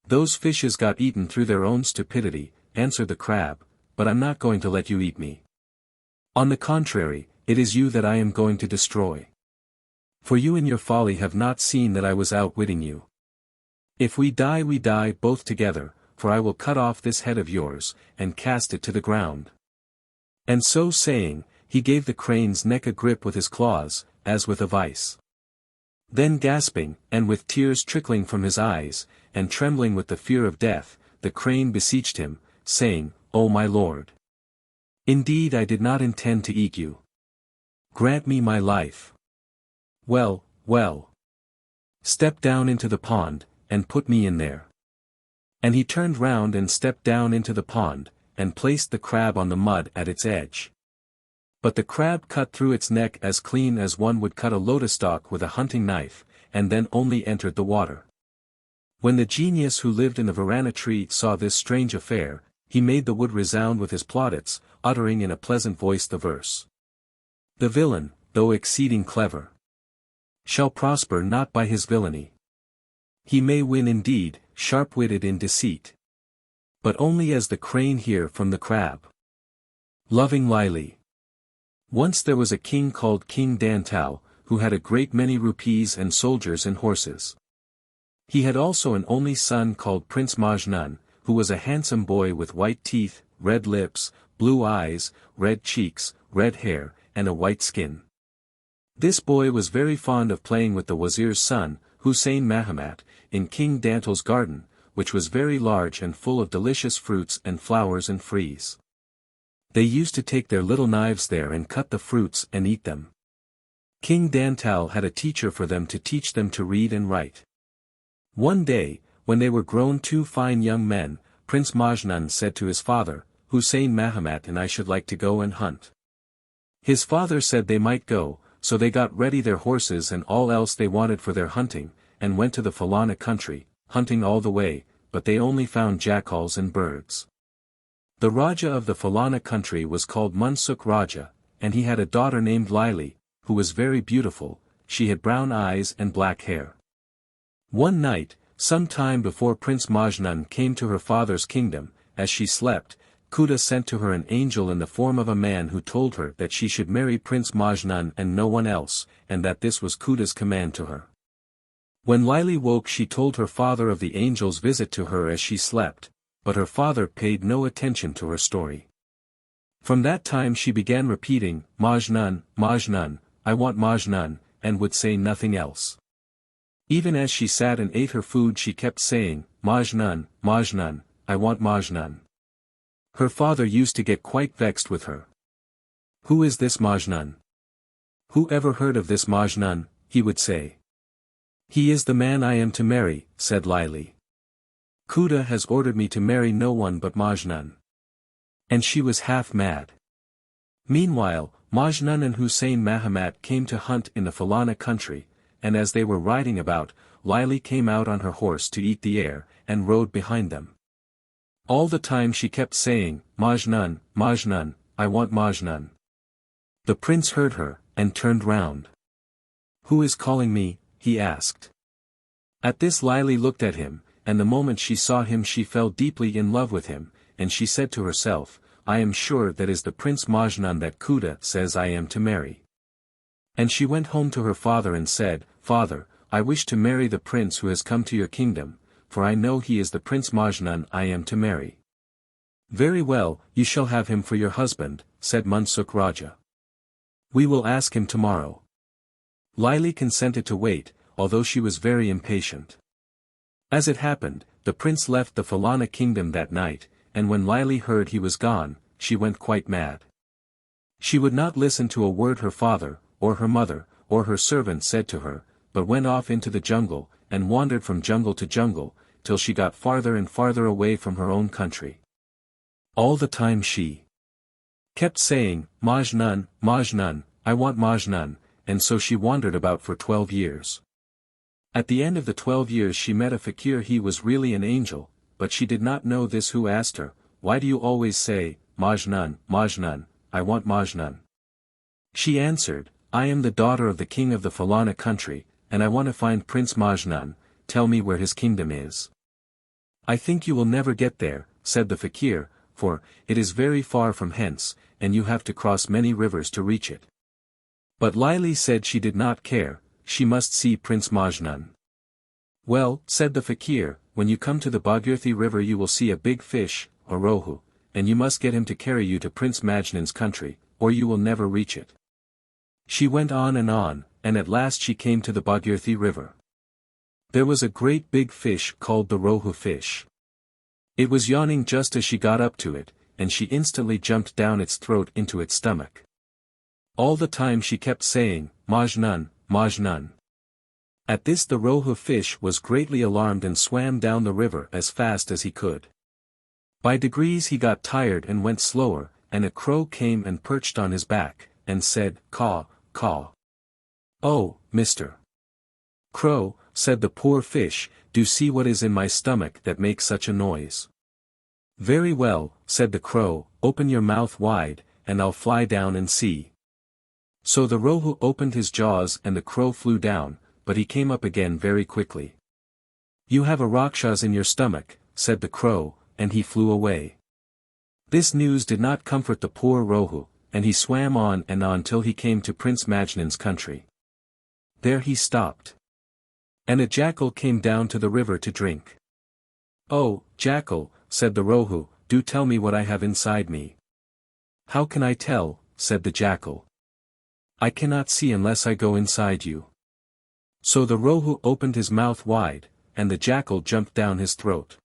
[SPEAKER 1] Those fishes got eaten through their own stupidity," answered the crab, "but I'm not going to let you eat me. On the contrary, it is you that I am going to destroy. For you in your folly have not seen that I was outwitting you. If we die both together, for I will cut off this head of yours, and cast it to the ground." And so saying, he gave the crane's neck a grip with his claws, as with a vice. Then gasping, and with tears trickling from his eyes, and trembling with the fear of death, the crane beseeched him, saying, "O my lord! Indeed I did not intend to eat you. Grant me my life. Well, well. Step down into the pond, and put me in there." And he turned round and stepped down into the pond, and placed the crab on the mud at its edge. But the crab cut through its neck as clean as one would cut a lotus stalk with a hunting knife, and then only entered the water. When the genius who lived in the varana tree saw this strange affair, he made the wood resound with his plaudits, uttering in a pleasant voice the verse: "The villain, though exceeding clever, shall prosper not by his villainy. He may win indeed, sharp-witted in deceit, but only as the crane here from the crab." Loving Laili. Once there was a king called King Dantal, who had a great many rupees and soldiers and horses. He had also an only son called Prince Majnun, who was a handsome boy with white teeth, red lips, blue eyes, red cheeks, red hair, and a white skin. This boy was very fond of playing with the wazir's son, Hussein Mahomet, in King Dantal's garden, which was very large and full of delicious fruits and flowers and trees. They used to take their little knives there and cut the fruits and eat them. King Dantal had a teacher for them to teach them to read and write. One day, when they were grown two fine young men, Prince Majnun said to his father, "Hussein Mahomet and I should like to go and hunt." His father said they might go, so they got ready their horses and all else they wanted for their hunting, and went to the Falana country, hunting all the way, but they only found jackals and birds. The Raja of the Falana country was called Munsuk Raja, and he had a daughter named Laili, who was very beautiful. She had brown eyes and black hair. One night, some time before Prince Majnun came to her father's kingdom, as she slept, Kuda sent to her an angel in the form of a man who told her that she should marry Prince Majnun and no one else, and that this was Kuda's command to her. When Laili woke she told her father of the angel's visit to her as she slept, but her father paid no attention to her story. From that time she began repeating, Majnun, Majnun, I want Majnun, and would say nothing else. Even as she sat and ate her food she kept saying, Majnun, Majnun, I want Majnun. Her father used to get quite vexed with her. Who is this Majnun? Who ever heard of this Majnun, he would say. He is the man I am to marry, said Laili. Kuda has ordered me to marry no one but Majnun. And she was half mad. Meanwhile, Majnun and Hussein Mahamat came to hunt in the Falana country, and as they were riding about, Laili came out on her horse to eat the air, and rode behind them. All the time she kept saying, Majnun, Majnun, I want Majnun. The prince heard her, and turned round. Who is calling me? He asked. At this Laili looked at him, and the moment she saw him she fell deeply in love with him, and she said to herself, I am sure that is the Prince Majnun that Kuda says I am to marry. And she went home to her father and said, Father, I wish to marry the prince who has come to your kingdom, for I know he is the Prince Majnun I am to marry. Very well, you shall have him for your husband, said Mansukh Raja. We will ask him tomorrow. Laili consented to wait, although she was very impatient. As it happened, the prince left the Falana kingdom that night, and when Laili heard he was gone, she went quite mad. She would not listen to a word her father, or her mother, or her servant said to her, but went off into the jungle, and wandered from jungle to jungle, till she got farther and farther away from her own country. All the time she kept saying, Majnun, Majnun, I want Majnun, and so she wandered about for 12 years. At the end of the 12 years she met a fakir. He was really an angel, but she did not know this, who asked her, Why do you always say, Majnun, Majnun, I want Majnun? She answered, I am the daughter of the king of the Falana country, and I want to find Prince Majnun. Tell me where his kingdom is. I think you will never get there, said the fakir, for it is very far from hence, and you have to cross many rivers to reach it. But Laili said she did not care, she must see Prince Majnun. Well, said the fakir, when you come to the Bhagirathi river you will see a big fish, a rohu, and you must get him to carry you to Prince Majnun's country, or you will never reach it. She went on, and at last she came to the Bhagirathi river. There was a great big fish called the rohu fish. It was yawning just as she got up to it, and she instantly jumped down its throat into its stomach. All the time she kept saying, Majnun, Majnun. At this the rohu fish was greatly alarmed and swam down the river as fast as he could. By degrees he got tired and went slower, and a crow came and perched on his back, and said, Caw, caw. Oh, Mr. Crow, said the poor fish, do see what is in my stomach that makes such a noise. Very well, said the crow, open your mouth wide, and I'll fly down and see. So the rohu opened his jaws and the crow flew down, but he came up again very quickly. You have a rakshas in your stomach, said the crow, and he flew away. This news did not comfort the poor rohu, and he swam on and on till he came to Prince Majnun's country. There he stopped. And a jackal came down to the river to drink. Oh, Jackal, said the rohu, do tell me what I have inside me. How can I tell, said the jackal. I cannot see unless I go inside you. So the rohu opened his mouth wide, and the jackal jumped down his throat.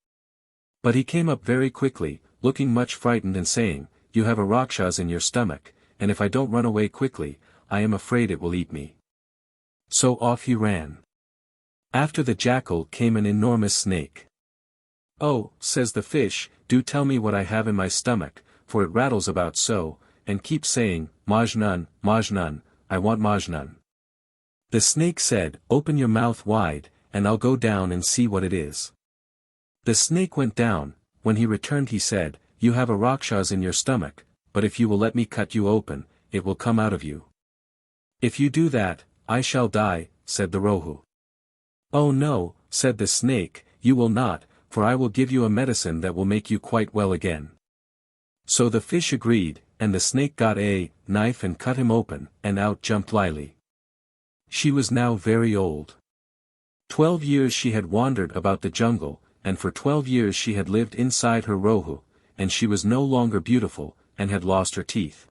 [SPEAKER 1] But he came up very quickly, looking much frightened and saying, You have a rakshas in your stomach, and if I don't run away quickly, I am afraid it will eat me. So off he ran. After the jackal came an enormous snake. Oh, says the fish, do tell me what I have in my stomach, for it rattles about so, and keeps saying, Majnun, Majnun, I want Majnun. The snake said, Open your mouth wide, and I'll go down and see what it is. The snake went down. When he returned he said, You have a rakshas in your stomach, but if you will let me cut you open, it will come out of you. If you do that, I shall die, said the rohu. Oh no, said the snake, you will not, for I will give you a medicine that will make you quite well again. So the fish agreed, and the snake got a knife and cut him open, and out jumped Laili. She was now very old. 12 years she had wandered about the jungle, and for 12 years she had lived inside her rohu, and she was no longer beautiful, and had lost her teeth.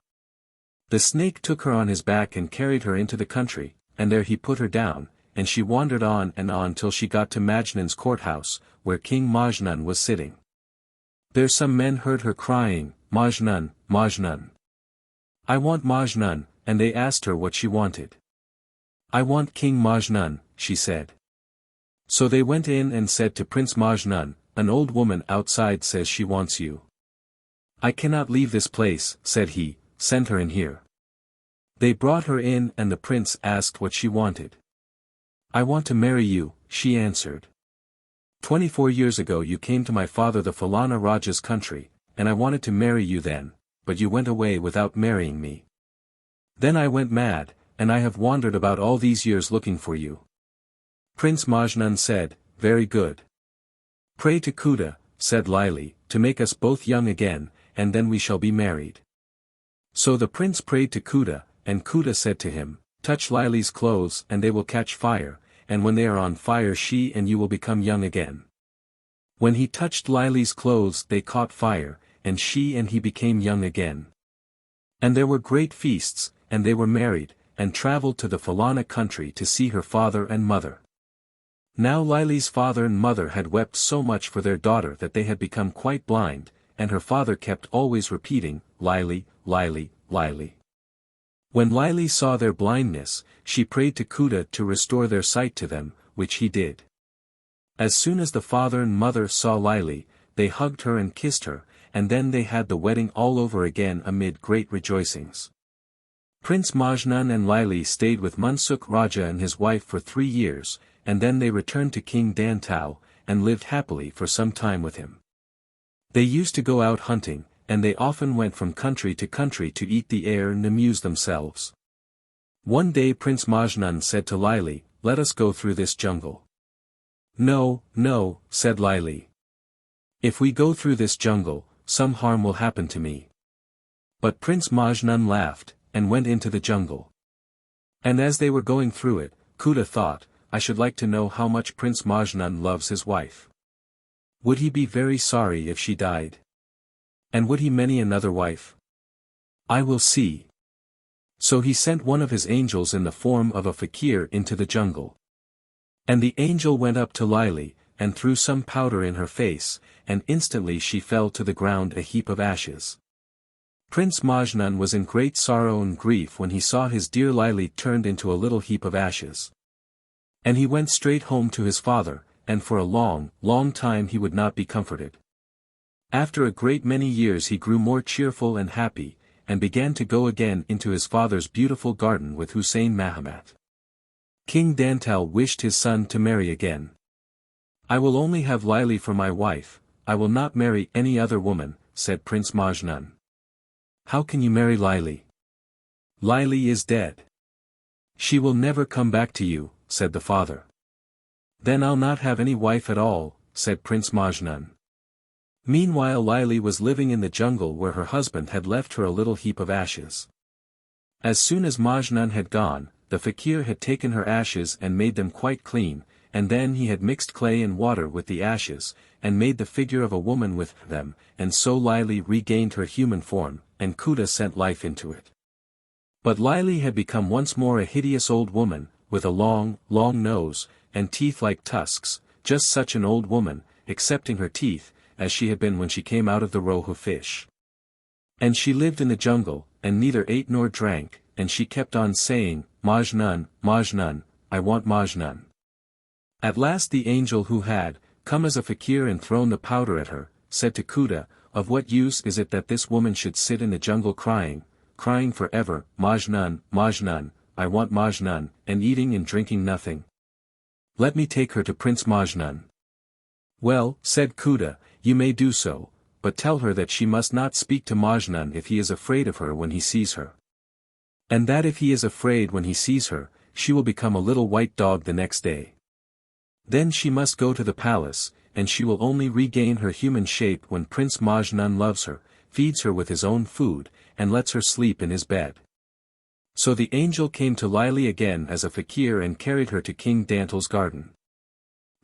[SPEAKER 1] The snake took her on his back and carried her into the country, and there he put her down, and she wandered on till she got to Majnun's courthouse, where King Majnun was sitting. There some men heard her crying, Majnun, Majnun. I want Majnun, and they asked her what she wanted. I want King Majnun, she said. So they went in and said to Prince Majnun, an old woman outside says she wants you. I cannot leave this place, said he, send her in here. They brought her in and the prince asked what she wanted. I want to marry you, she answered. 24 years ago you came to my father the Falana Raja's country, and I wanted to marry you then, but you went away without marrying me. Then I went mad, and I have wandered about all these years looking for you. Prince Majnun said, very good. Pray to Kuda, said Laili, to make us both young again, and then we shall be married. So the prince prayed to Kuda, and Kuda said to him, touch Laili's clothes and they will catch fire, and when they are on fire she and you will become young again. When he touched Laili's clothes they caught fire, and she and he became young again. And there were great feasts, and they were married, and travelled to the Falana country to see her father and mother. Now Laili's father and mother had wept so much for their daughter that they had become quite blind, and her father kept always repeating, Laili, Laili, Laili. When Laili saw their blindness, she prayed to Kuda to restore their sight to them, which he did. As soon as the father and mother saw Laili, they hugged her and kissed her, and then they had the wedding all over again amid great rejoicings. Prince Majnun and Laili stayed with Munsuk Raja and his wife for 3 years, and then they returned to King Dantau, and lived happily for some time with him. They used to go out hunting, and they often went from country to eat the air and amuse themselves. One day Prince Majnun said to Laili, let us go through this jungle. No, no, said Laili. If we go through this jungle, some harm will happen to me. But Prince Majnun laughed, and went into the jungle. And as they were going through it, Kuda thought, I should like to know how much Prince Majnun loves his wife. Would he be very sorry if she died? And would he many another wife? I will see. So he sent one of his angels in the form of a fakir into the jungle. And the angel went up to Laili, and threw some powder in her face, and instantly she fell to the ground a heap of ashes. Prince Majnun was in great sorrow and grief when he saw his dear Laili turned into a little heap of ashes. And he went straight home to his father, and for a long, long time he would not be comforted. After a great many years he grew more cheerful and happy, and began to go again into his father's beautiful garden with Hussein Mahamat. King Dantal wished his son to marry again. I will only have Laili for my wife, I will not marry any other woman, said Prince Majnun. How can you marry Laili? Laili is dead. She will never come back to you, said the father. Then I'll not have any wife at all, said Prince Majnun. Meanwhile Laili was living in the jungle where her husband had left her a little heap of ashes. As soon as Majnun had gone, the fakir had taken her ashes and made them quite clean, and then he had mixed clay and water with the ashes, and made the figure of a woman with them, and so Laili regained her human form, and Kuda sent life into it. But Laili had become once more a hideous old woman, with a long, long nose, and teeth like tusks, just such an old woman, excepting her teeth, as she had been when she came out of the rohu fish. And she lived in the jungle, and neither ate nor drank, and she kept on saying, Majnun, Majnun, I want Majnun. At last the angel who had come as a fakir and thrown the powder at her, said to Kuda, of what use is it that this woman should sit in the jungle crying forever, Majnun, Majnun, I want Majnun, and eating and drinking nothing? Let me take her to Prince Majnun. Well, said Kuda, you may do so, but tell her that she must not speak to Majnun if he is afraid of her when he sees her. And that if he is afraid when he sees her, she will become a little white dog the next day. Then she must go to the palace, and she will only regain her human shape when Prince Majnun loves her, feeds her with his own food, and lets her sleep in his bed. So the angel came to Laili again as a fakir and carried her to King Dantal's garden.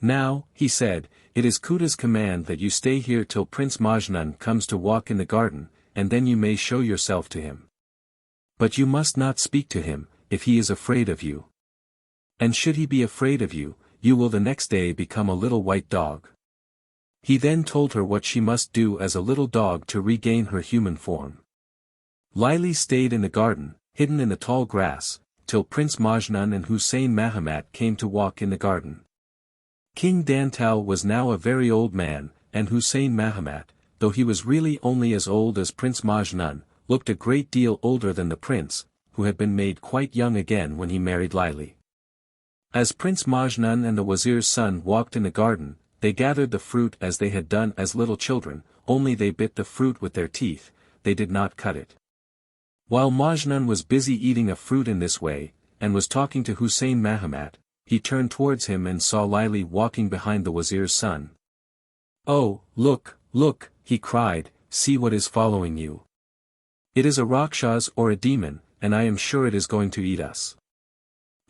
[SPEAKER 1] Now, he said, it is Kuda's command that you stay here till Prince Majnun comes to walk in the garden, and then you may show yourself to him. But you must not speak to him, if he is afraid of you. And should he be afraid of you, you will the next day become a little white dog. He then told her what she must do as a little dog to regain her human form. Laili stayed in the garden, hidden in the tall grass, till Prince Majnun and Hussein Mahamat came to walk in the garden. King Dantal was now a very old man, and Hussein Mahamat, though he was really only as old as Prince Majnun, looked a great deal older than the prince, who had been made quite young again when he married Laili. As Prince Majnun and the wazir's son walked in the garden, they gathered the fruit as they had done as little children, only they bit the fruit with their teeth, they did not cut it. While Majnun was busy eating a fruit in this way, and was talking to Hussein Mahamat, he turned towards him and saw Laili walking behind the wazir's son. "Oh, look, look," he cried, "see what is following you. It is a Rakshas or a demon, and I am sure it is going to eat us."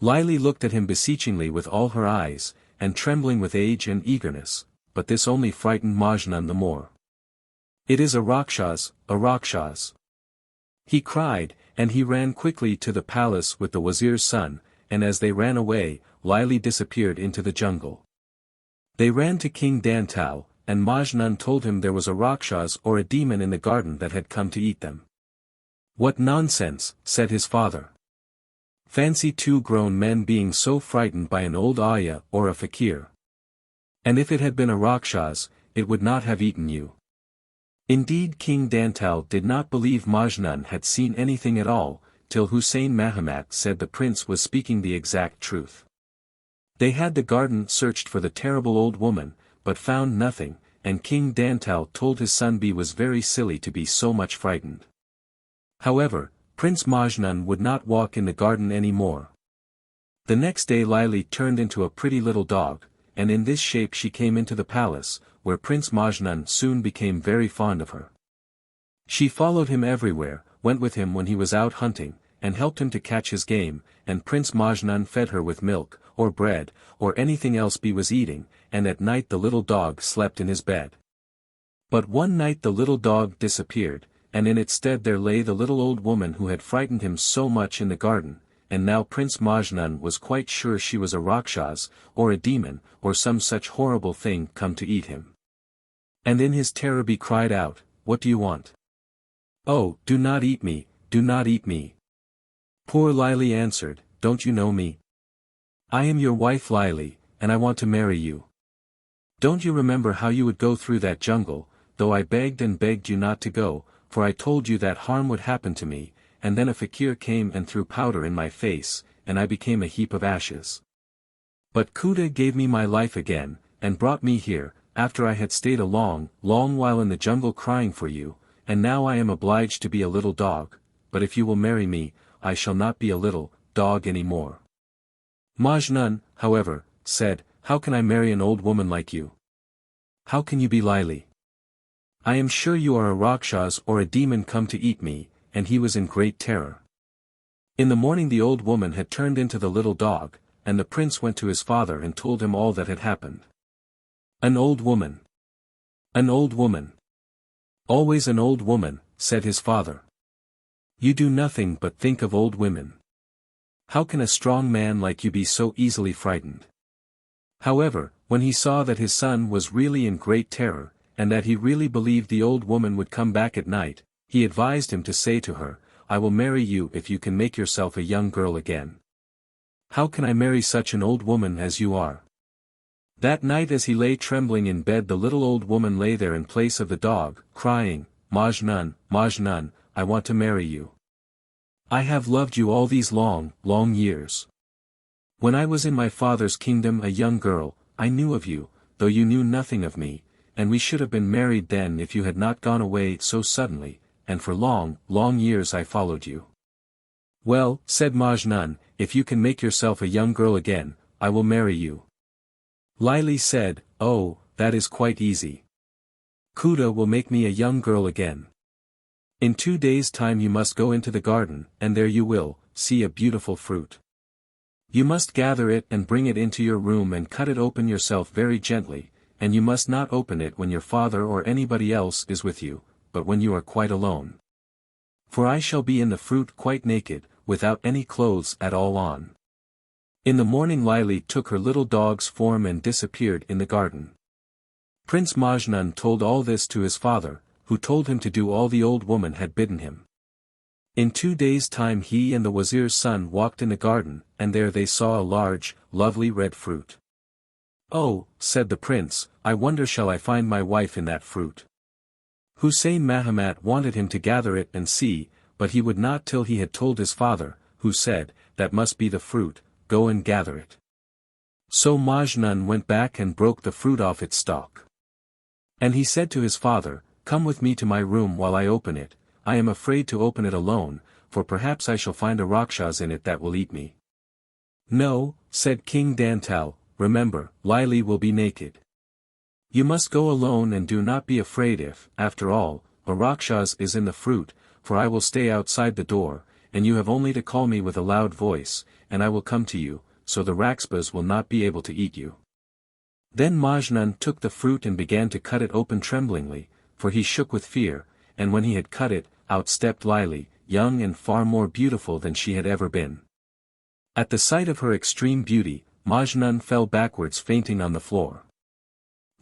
[SPEAKER 1] Laili looked at him beseechingly with all her eyes, and trembling with age and eagerness, but this only frightened Majnun the more. "It is a Rakshas, a Rakshas," he cried, and he ran quickly to the palace with the wazir's son, and as they ran away, Laili disappeared into the jungle. They ran to King Dantal, and Majnun told him there was a Rakshas or a demon in the garden that had come to eat them. "What nonsense," said his father. "Fancy two grown men being so frightened by an old ayah or a fakir. And if it had been a Rakshas, it would not have eaten you." Indeed, King Dantal did not believe Majnun had seen anything at all, till Hussein Mahamat said the prince was speaking the exact truth. They had the garden searched for the terrible old woman, but found nothing, and King Dantal told his son he was very silly to be so much frightened. However, Prince Majnun would not walk in the garden any more. The next day Laili turned into a pretty little dog, and in this shape she came into the palace, where Prince Majnun soon became very fond of her. She followed him everywhere, went with him when he was out hunting, and helped him to catch his game, and Prince Majnun fed her with milk, or bread, or anything else he was eating, and at night the little dog slept in his bed. But one night the little dog disappeared, and in its stead there lay the little old woman who had frightened him so much in the garden, and now Prince Majnun was quite sure she was a Rakshas, or a demon, or some such horrible thing come to eat him. And in his terror he cried out, "What do you want? Oh, do not eat me, do not eat me." Poor Laili answered, "Don't you know me? I am your wife Laili, and I want to marry you. Don't you remember how you would go through that jungle, though I begged and begged you not to go, for I told you that harm would happen to me, and then a fakir came and threw powder in my face, and I became a heap of ashes. But Kuda gave me my life again, and brought me here, after I had stayed a long, long while in the jungle crying for you, and now I am obliged to be a little dog, but if you will marry me, I shall not be a little dog any more." Majnun, however, said, "How can I marry an old woman like you? How can you be Laili? I am sure you are a Rakshas or a demon come to eat me," and he was in great terror. In the morning the old woman had turned into the little dog, and the prince went to his father and told him all that had happened. "An old woman! An old woman! Always an old woman," said his father. "You do nothing but think of old women. How can a strong man like you be so easily frightened?" However, when he saw that his son was really in great terror, and that he really believed the old woman would come back at night, he advised him to say to her, "I will marry you if you can make yourself a young girl again. How can I marry such an old woman as you are?" That night as he lay trembling in bed the little old woman lay there in place of the dog, crying, "Majnun, Majnun, I want to marry you. I have loved you all these long, long years. When I was in my father's kingdom a young girl, I knew of you, though you knew nothing of me, and we should have been married then if you had not gone away so suddenly, and for long, long years I followed you." "Well," said Majnun, "if you can make yourself a young girl again, I will marry you." Laili said, "Oh, that is quite easy. Kuda will make me a young girl again. In 2 days' time you must go into the garden, and there you will see a beautiful fruit. You must gather it and bring it into your room and cut it open yourself very gently, and you must not open it when your father or anybody else is with you, but when you are quite alone. For I shall be in the fruit quite naked, without any clothes at all on." In the morning Laili took her little dog's form and disappeared in the garden. Prince Majnun told all this to his father, who told him to do all the old woman had bidden him. In 2 days' time he and the wazir's son walked in the garden, and there they saw a large, lovely red fruit. "Oh," said the prince, "I wonder shall I find my wife in that fruit." Hussein Mahamat wanted him to gather it and see, but he would not till he had told his father, who said, "That must be the fruit, go and gather it." So Majnun went back and broke the fruit off its stalk. And he said to his father, "Come with me to my room while I open it. I am afraid to open it alone, for perhaps I shall find a Rakshas in it that will eat me." "No," said King Dantal, "remember, Laili will be naked. You must go alone and do not be afraid if, after all, a Rakshas is in the fruit, for I will stay outside the door, and you have only to call me with a loud voice, and I will come to you, so the Rakshas will not be able to eat you." Then Majnun took the fruit and began to cut it open tremblingly, for he shook with fear, and when he had cut it, out stepped Laili, young and far more beautiful than she had ever been. At the sight of her extreme beauty, Majnun fell backwards fainting on the floor.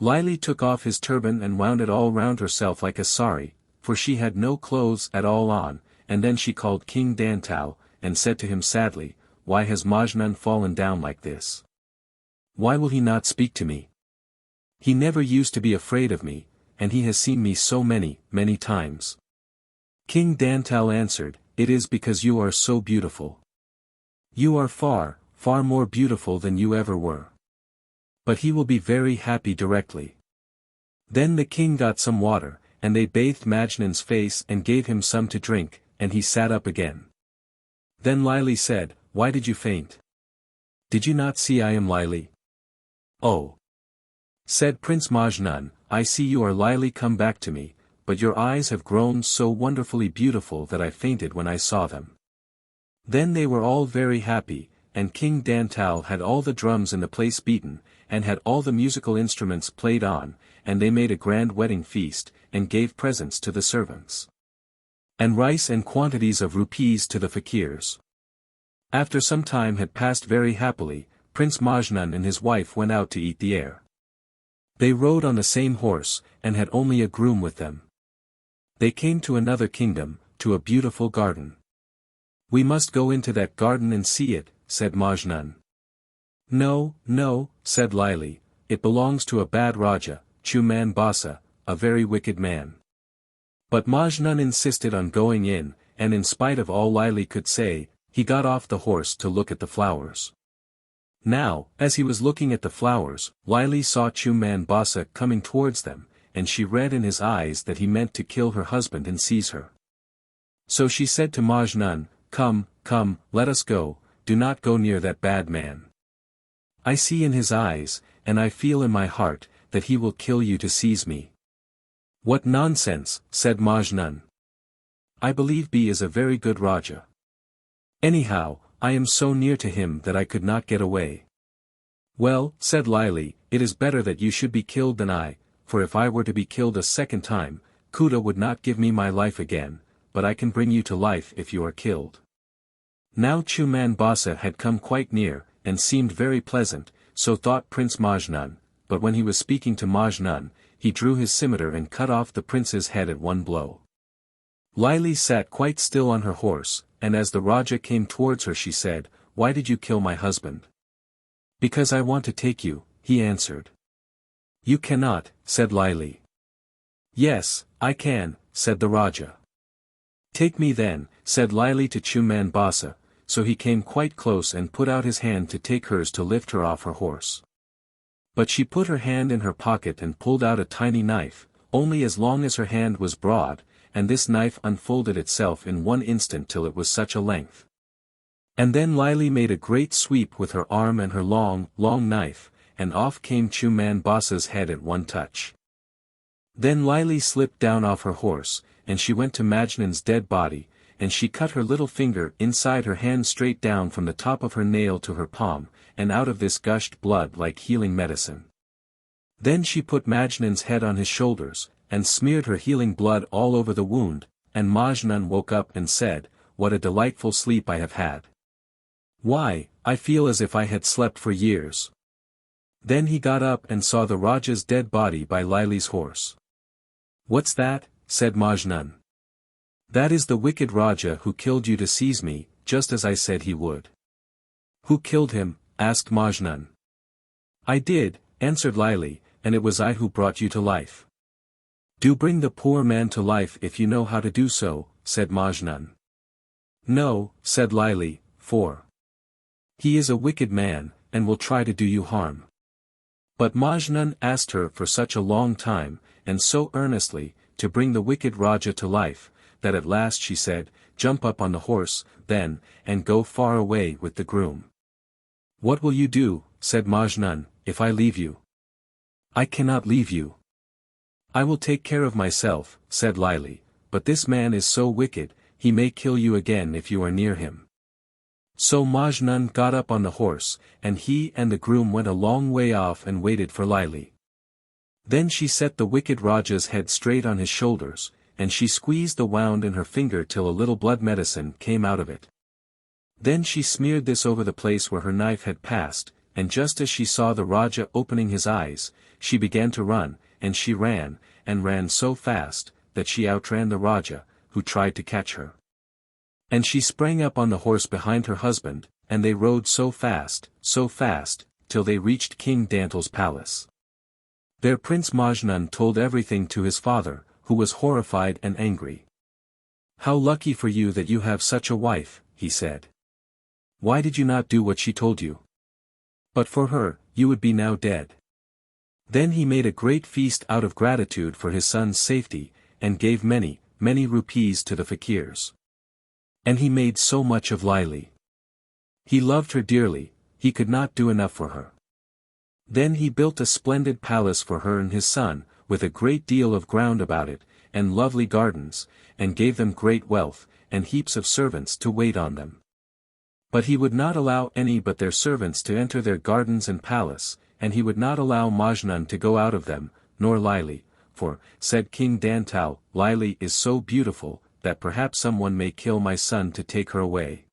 [SPEAKER 1] Laili took off his turban and wound it all round herself like a sari, for she had no clothes at all on, and then she called King Dantal, and said to him sadly, "Why has Majnun fallen down like this? Why will he not speak to me? He never used to be afraid of me, and he has seen me so many, many times." King Dantal answered, "It is because you are so beautiful. You are far, far more beautiful than you ever were. But he will be very happy directly." Then the king got some water, and they bathed Majnun's face and gave him some to drink, and he sat up again. Then Laili said, "Why did you faint? Did you not see I am Laili?" "Oh," said Prince Majnun, "I see you are Laili come back to me, but your eyes have grown so wonderfully beautiful that I fainted when I saw them." Then they were all very happy, and King Dantal had all the drums in the place beaten, and had all the musical instruments played on, and they made a grand wedding feast, and gave presents to the servants, and rice and quantities of rupees to the fakirs. After some time had passed very happily, Prince Majnun and his wife went out to eat the air. They rode on the same horse, and had only a groom with them. They came to another kingdom, to a beautiful garden. "We must go into that garden and see it," said Majnun. "No, no," said Laili, "it belongs to a bad Raja, Chuman Basa, a very wicked man." But Majnun insisted on going in, and in spite of all Laili could say, he got off the horse to look at the flowers. Now, as he was looking at the flowers, Laili saw Chuman Basa coming towards them, and she read in his eyes that he meant to kill her husband and seize her. So she said to Majnun, "Come, come, let us go, do not go near that bad man. I see in his eyes, and I feel in my heart, that he will kill you to seize me." "What nonsense," said Majnun. "I believe B is a very good Raja. Anyhow, I am so near to him that I could not get away." "Well," said Laili, "it is better that you should be killed than I, for if I were to be killed a second time, Kuda would not give me my life again, but I can bring you to life if you are killed." Now Chuman Basa had come quite near, and seemed very pleasant, so thought Prince Majnun, but when he was speaking to Majnun, he drew his scimitar and cut off the prince's head at one blow. Laili sat quite still on her horse, and as the Raja came towards her she said, "Why did you kill my husband?" "Because I want to take you," he answered. "You cannot," said Laili. "Yes, I can," said the Raja. "Take me then," said Laili to Chuman Basa, so he came quite close and put out his hand to take hers to lift her off her horse. But she put her hand in her pocket and pulled out a tiny knife, only as long as her hand was broad, and this knife unfolded itself in one instant till it was such a length. And then Laili made a great sweep with her arm and her long, long knife, and off came Chuman Boss's head at one touch. Then Laili slipped down off her horse, and she went to Majnun's dead body, and she cut her little finger inside her hand straight down from the top of her nail to her palm, and out of this gushed blood like healing medicine. Then she put Majnun's head on his shoulders, and smeared her healing blood all over the wound, and Majnun woke up and said, "What a delightful sleep I have had. Why, I feel as if I had slept for years." Then he got up and saw the Raja's dead body by Laili's horse. "What's that?" said Majnun. "That is the wicked Raja who killed you to seize me, just as I said he would." "Who killed him?" asked Majnun. "I did," answered Laili, "and it was I who brought you to life." "Do bring the poor man to life if you know how to do so," said Majnun. "No," said Laili, "for he is a wicked man, and will try to do you harm." But Majnun asked her for such a long time, and so earnestly, to bring the wicked Raja to life, that at last she said, "Jump up on the horse, then, and go far away with the groom." "What will you do," said Majnun, "if I leave you?" "I cannot leave you." "I will take care of myself," said Laili, "but this man is so wicked, he may kill you again if you are near him." So Majnun got up on the horse, and he and the groom went a long way off and waited for Laili. Then she set the wicked Raja's head straight on his shoulders, and she squeezed the wound in her finger till a little blood medicine came out of it. Then she smeared this over the place where her knife had passed, and just as she saw the Raja opening his eyes, she began to run, and she ran, and ran so fast, that she outran the Raja, who tried to catch her. And she sprang up on the horse behind her husband, and they rode so fast, till they reached King Dantal's palace. There Prince Majnun told everything to his father, who was horrified and angry. "How lucky for you that you have such a wife," he said. "Why did you not do what she told you? But for her, you would be now dead." Then he made a great feast out of gratitude for his son's safety, and gave many, many rupees to the fakirs. And he made so much of Laili. He loved her dearly, he could not do enough for her. Then he built a splendid palace for her and his son, with a great deal of ground about it, and lovely gardens, and gave them great wealth, and heaps of servants to wait on them. But he would not allow any but their servants to enter their gardens and palace, and he would not allow Majnun to go out of them, nor Laili, for, said King Dantal, "Laili is so beautiful, that perhaps someone may kill my son to take her away."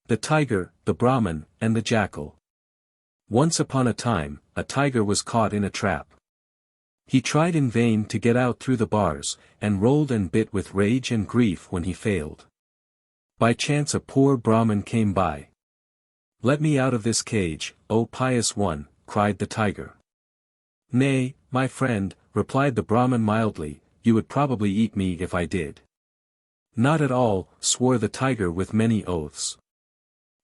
[SPEAKER 1] The Tiger, the Brahman, and the Jackal. Once upon a time, a tiger was caught in a trap. He tried in vain to get out through the bars, and rolled and bit with rage and grief when he failed. By chance a poor Brahman came by. "Let me out of this cage, O pious one," cried the tiger. "Nay, my friend," replied the Brahman mildly, "you would probably eat me if I did." "Not at all," swore the tiger with many oaths.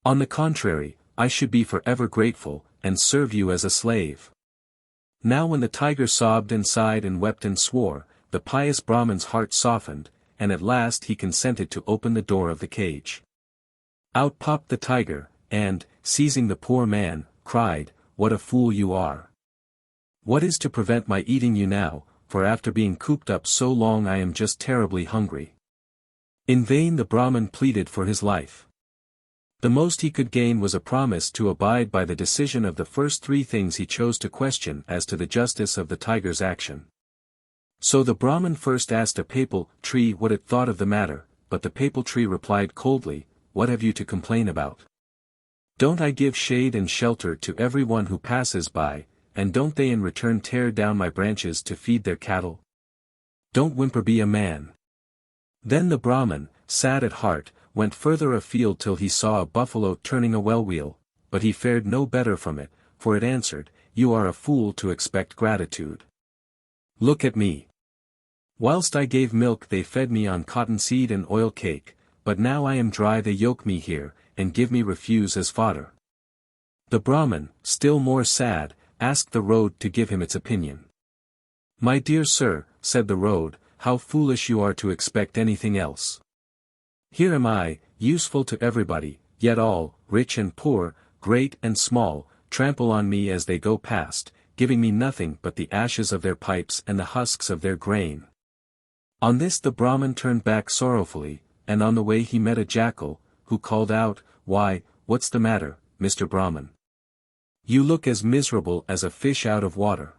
[SPEAKER 1] "On the contrary, I should be forever grateful, and serve you as a slave." Now when the tiger sobbed and sighed and wept and swore, the pious Brahman's heart softened, and at last he consented to open the door of the cage. Out popped the tiger, and, seizing the poor man, cried, "What a fool you are! What is to prevent my eating you now, for after being cooped up so long I am just terribly hungry." In vain the Brahman pleaded for his life. The most he could gain was a promise to abide by the decision of the first three things he chose to question as to the justice of the tiger's action. So the Brahman first asked a papal tree what it thought of the matter, but the papal tree replied coldly, "What have you to complain about? Don't I give shade and shelter to everyone who passes by, and don't they in return tear down my branches to feed their cattle? Don't whimper, be a man." Then the Brahman, sad at heart, went further afield till he saw a buffalo turning a well-wheel, but he fared no better from it, for it answered, "You are a fool to expect gratitude. Look at me. Whilst I gave milk they fed me on cottonseed and oil cake, but now I am dry they yoke me here, and give me refuse as fodder." The Brahman, still more sad, asked the road to give him its opinion. "My dear sir," said the road, "how foolish you are to expect anything else. Here am I, useful to everybody, yet all, rich and poor, great and small, trample on me as they go past, giving me nothing but the ashes of their pipes and the husks of their grain." On this the Brahman turned back sorrowfully, and on the way he met a jackal, who called out, "Why, what's the matter, Mr. Brahman? You look as miserable as a fish out of water."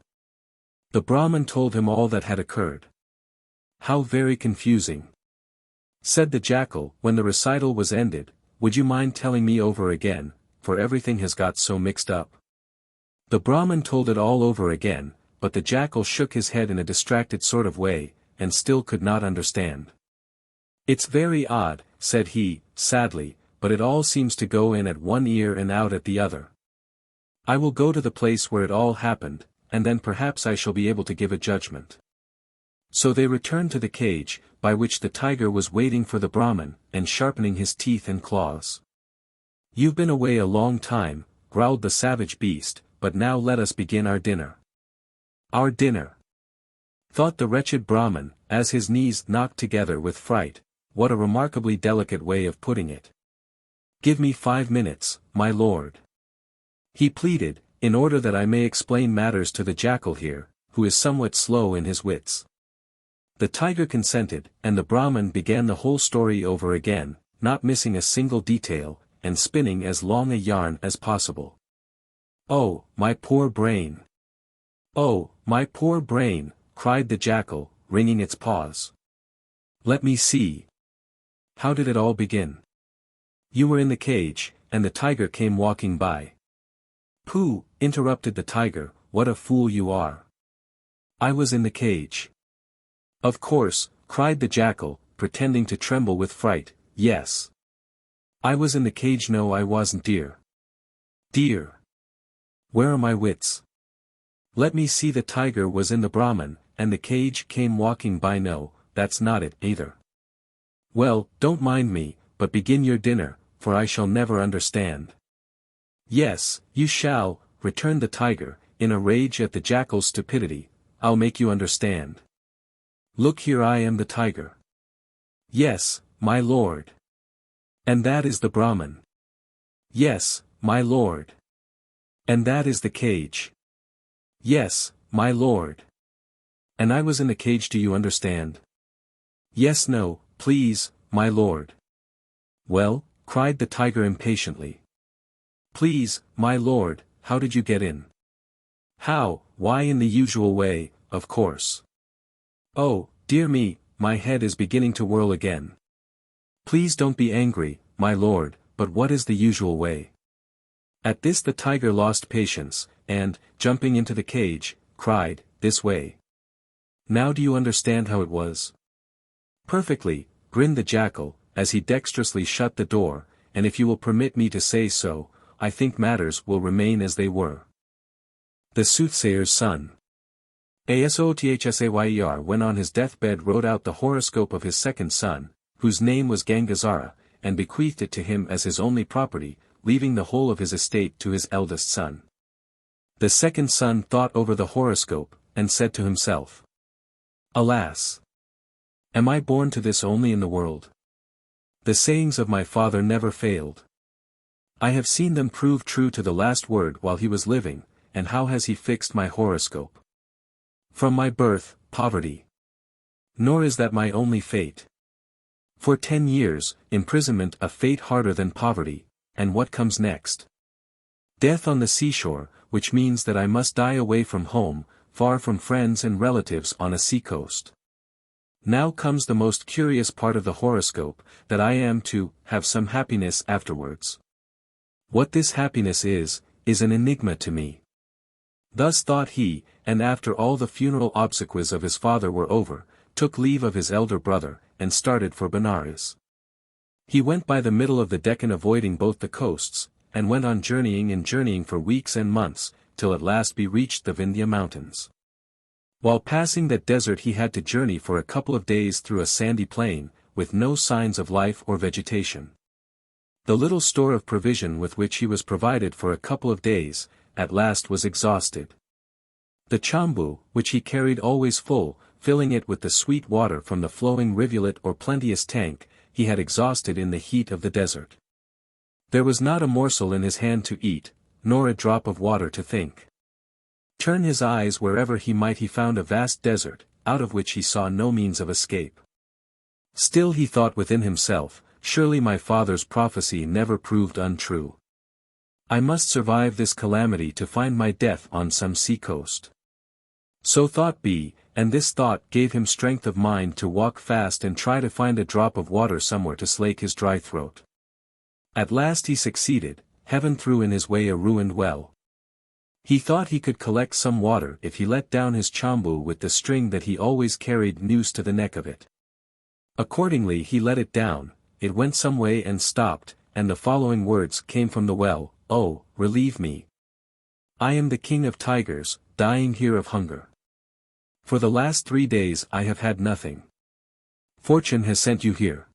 [SPEAKER 1] The Brahman told him all that had occurred. "How very confusing," said the jackal, when the recital was ended. "Would you mind telling me over again, for everything has got so mixed up?" The Brahman told it all over again, but the jackal shook his head in a distracted sort of way, and still could not understand. "It's very odd," said he, sadly, "but it all seems to go in at one ear and out at the other. I will go to the place where it all happened, and then perhaps I shall be able to give a judgment." So they returned to the cage, by which the tiger was waiting for the Brahman, and sharpening his teeth and claws. "You've been away a long time," growled the savage beast, "but now let us begin our dinner." "Our dinner?" thought the wretched Brahman, as his knees knocked together with fright. What a remarkably delicate way of putting it. "Give me 5 minutes, my lord," he pleaded, "in order that I may explain matters to the jackal here, who is somewhat slow in his wits." The tiger consented, and the Brahman began the whole story over again, not missing a single detail, and spinning as long a yarn as possible. "Oh, my poor brain! Oh, my poor brain!" cried the jackal, wringing its paws. "Let me see. How did it all begin?" "You were in the cage, and the tiger came walking by." "Pooh," interrupted the tiger, "what a fool you are. I was in the cage." "Of course," cried the jackal, pretending to tremble with fright, "yes. I was in the cage." "No, I wasn't, dear. Dear. Where are my wits? Let me see." The tiger was in the Brahman, and the cage came walking by. "No, that's not it, either." "Well, don't mind me, but begin your dinner, for I shall never understand." "Yes, you shall," returned the tiger, in a rage at the jackal's stupidity. "I'll make you understand. Look here, I am the tiger." "Yes, my lord." "And that is the Brahman." "Yes, my lord." "And that is the cage." "Yes, my lord." "And I was in the cage, do you understand?" "Yes, no, please, my lord." "Well," cried the tiger impatiently. "Please, my lord, how did you get in?" "How? Why, in the usual way, of course." "Oh, dear me, my head is beginning to whirl again." "Please don't be angry, my lord, but what is the usual way?" At this the tiger lost patience, and, jumping into the cage, cried, "This way." "Now do you understand how it was?" "Perfectly," grinned the jackal, as he dexterously shut the door, "and if you will permit me to say so, I think matters will remain as they were." The Soothsayer's Son. Asothasayer, when on his deathbed, wrote out the horoscope of his second son, whose name was Gangazara, and bequeathed it to him as his only property, leaving the whole of his estate to his eldest son. The second son thought over the horoscope, and said to himself, "Alas! Am I born to this only in the world? The sayings of my father never failed. I have seen them prove true to the last word while he was living, and how has he fixed my horoscope? From my birth, poverty. Nor is that my only fate. For 10 years, imprisonment, a fate harder than poverty, and what comes next? Death on the seashore, which means that I must die away from home, far from friends and relatives on a seacoast. Now comes the most curious part of the horoscope, that I am to have some happiness afterwards. What this happiness is an enigma to me." Thus thought he, and after all the funeral obsequies of his father were over, took leave of his elder brother, and started for Benares. He went by the middle of the Deccan, avoiding both the coasts, and went on journeying and journeying for weeks and months, till at last he reached the Vindhya mountains. While passing that desert he had to journey for a couple of days through a sandy plain, with no signs of life or vegetation. The little store of provision with which he was provided for a couple of days, at last was exhausted. The chambu, which he carried always full, filling it with the sweet water from the flowing rivulet or plenteous tank, he had exhausted in the heat of the desert. There was not a morsel in his hand to eat, nor a drop of water to think. Turn his eyes wherever he might, he found a vast desert, out of which he saw no means of escape. Still he thought within himself, surely my father's prophecy never proved untrue. I must survive this calamity to find my death on some sea coast. So thought B, and this thought gave him strength of mind to walk fast and try to find a drop of water somewhere to slake his dry throat. At last he succeeded. Heaven threw in his way a ruined well. He thought he could collect some water if he let down his chambu with the string that he always carried noosed to the neck of it. Accordingly he let it down, it went some way and stopped, and the following words came from the well: "Oh, relieve me. I am the king of tigers, dying here of hunger. For the last 3 days I have had nothing. Fortune has sent you here.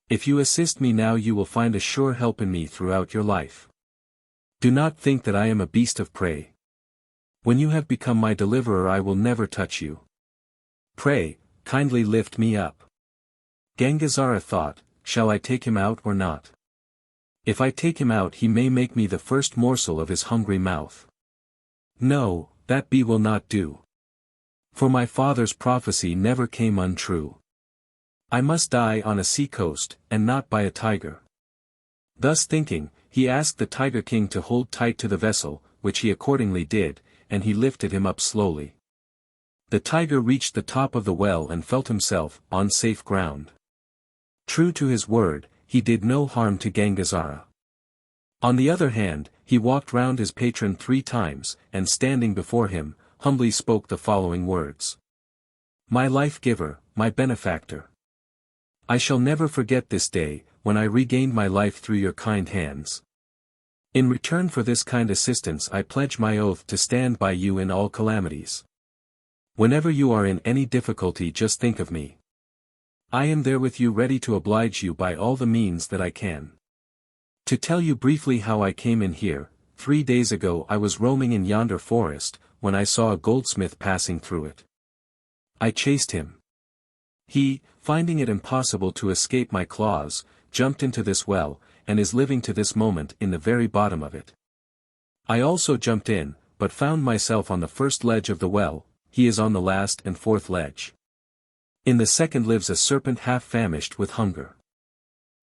[SPEAKER 1] If you assist me now you will find a sure help in me throughout your life. Do not think that I am a beast of prey. When you have become my deliverer I will never touch you. Pray, kindly lift me up." Gangazara thought, shall I take him out or not? If I take him out he may make me the first morsel of his hungry mouth. No, that will not do. For my father's prophecy never came untrue. I must die on a sea coast, and not by a tiger. Thus thinking, he asked the Tiger King to hold tight to the vessel, which he accordingly did, and he lifted him up slowly. The tiger reached the top of the well and felt himself on safe ground. True to his word, he did no harm to Gangazara. On the other hand, he walked round his patron 3 times, and standing before him, humbly spoke the following words. "My life-giver, my benefactor. I shall never forget this day, when I regained my life through your kind hands. In return for this kind assistance I pledge my oath to stand by you in all calamities. Whenever you are in any difficulty just think of me. I am there with you ready to oblige you by all the means that I can. To tell you briefly how I came in here, 3 days ago I was roaming in yonder forest, when I saw a goldsmith passing through it. I chased him. He, finding it impossible to escape my claws, jumped into this well, and is living to this moment in the very bottom of it. I also jumped in, but found myself on the first ledge of the well, he is on the last and 4th ledge. In the second lives a serpent half famished with hunger.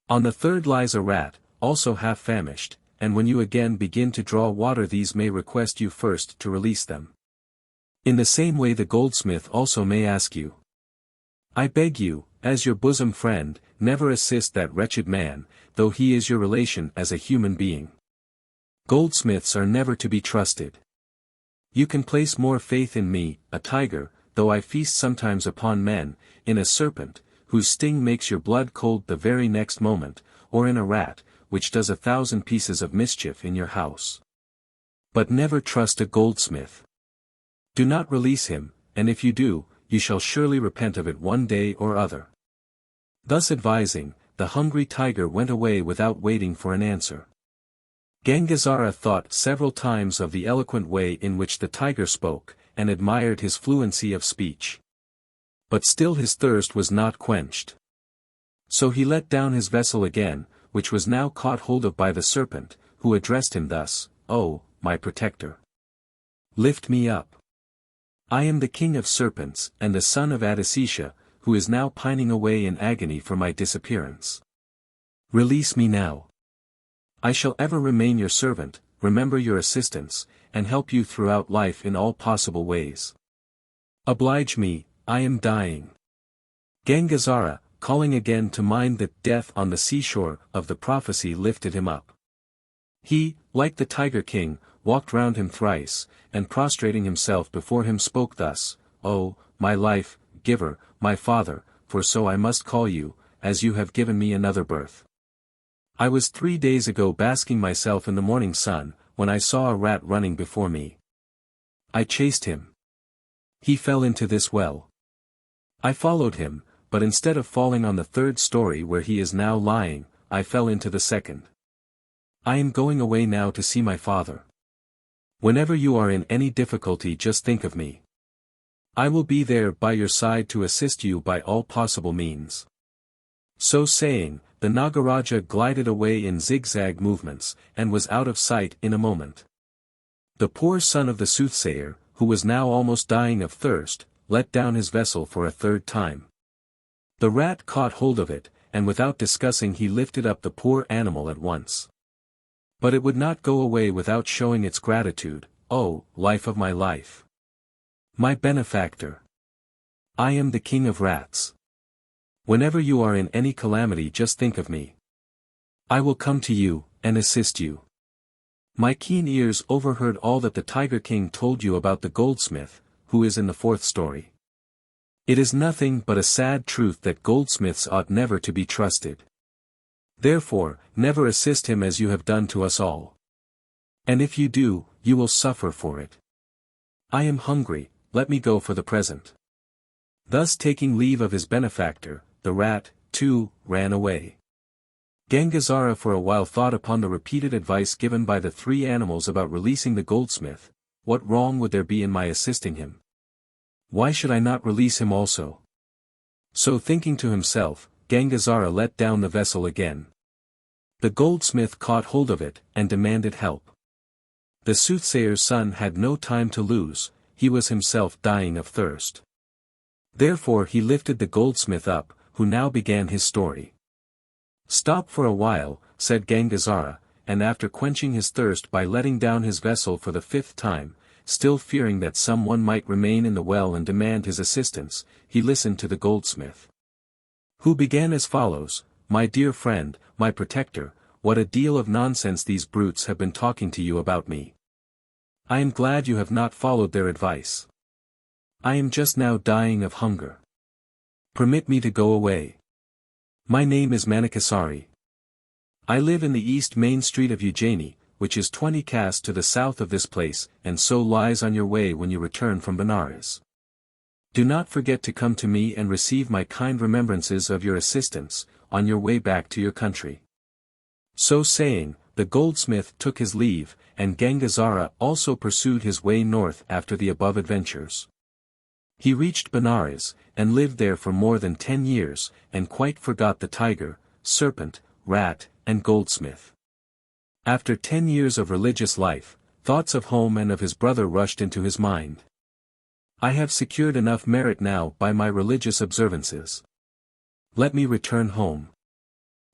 [SPEAKER 1] On the third lies a rat, also half famished, and when you again begin to draw water these may request you first to release them. In the same way the goldsmith also may ask you. I beg you, as your bosom friend, never assist that wretched man, though he is your relation as a human being. Goldsmiths are never to be trusted. You can place more faith in me, a tiger, though I feast sometimes upon men, in a serpent, whose sting makes your blood cold the very next moment, or in a rat, which does 1,000 pieces of mischief in your house. But never trust a goldsmith. Do not release him, and if you do, you shall surely repent of it one day or other." Thus advising, the hungry tiger went away without waiting for an answer. Gangazara thought several times of the eloquent way in which the tiger spoke, and admired his fluency of speech. But still his thirst was not quenched. So he let down his vessel again, which was now caught hold of by the serpent, who addressed him thus, "Oh, my protector! Lift me up. I am the king of serpents, and the son of Adisisha, who is now pining away in agony for my disappearance. Release me now. I shall ever remain your servant, remember your assistance, and help you throughout life in all possible ways. Oblige me, I am dying." Gangazara, calling again to mind that death on the seashore of the prophecy, lifted him up. He, like the Tiger King, walked round him thrice, and prostrating himself before him spoke thus, "Oh, my life, giver, my father, for so I must call you, as you have given me another birth. I was 3 days ago basking myself in the morning sun, when I saw a rat running before me. I chased him. He fell into this well. I followed him, but instead of falling on the 3rd story where he is now lying, I fell into the 2nd. I am going away now to see my father. Whenever you are in any difficulty just think of me. I will be there by your side to assist you by all possible means." So saying, the Nagaraja glided away in zigzag movements, and was out of sight in a moment. The poor son of the soothsayer, who was now almost dying of thirst, let down his vessel for a third time. The rat caught hold of it, and without discussing he lifted up the poor animal at once. But it would not go away without showing its gratitude. "Oh, life of my life! My benefactor! I am the king of rats. Whenever you are in any calamity, just think of me. I will come to you, and assist you." My keen ears overheard all that the Tiger King told you about the goldsmith, who is in the 4th story. It is nothing but a sad truth that goldsmiths ought never to be trusted. Therefore, never assist him as you have done to us all. And if you do, you will suffer for it. I am hungry, let me go for the present. Thus taking leave of his benefactor, the rat, too, ran away. Gangazara for a while thought upon the repeated advice given by the 3 animals about releasing the goldsmith. What wrong would there be in my assisting him? Why should I not release him also? So thinking to himself, Gangazara let down the vessel again. The goldsmith caught hold of it, and demanded help. The soothsayer's son had no time to lose, he was himself dying of thirst. Therefore he lifted the goldsmith up, who now began his story. "Stop for a while," said Gangazara, and after quenching his thirst by letting down his vessel for the 5th time, still fearing that someone might remain in the well and demand his assistance, he listened to the goldsmith. Who began as follows: "My dear friend, my protector, what a deal of nonsense these brutes have been talking to you about me. I am glad you have not followed their advice. I am just now dying of hunger. Permit me to go away. My name is Manikasari. I live in the East Main Street of Ujjaini, which is 20 castes to the south of this place, and so lies on your way when you return from Benares. Do not forget to come to me and receive my kind remembrances of your assistance, on your way back to your country." So saying, the goldsmith took his leave, and Gangazara also pursued his way north after the above adventures. He reached Benares, and lived there for more than 10 years, and quite forgot the tiger, serpent, rat, and goldsmith. After 10 years of religious life, thoughts of home and of his brother rushed into his mind. "I have secured enough merit now by my religious observances. Let me return home."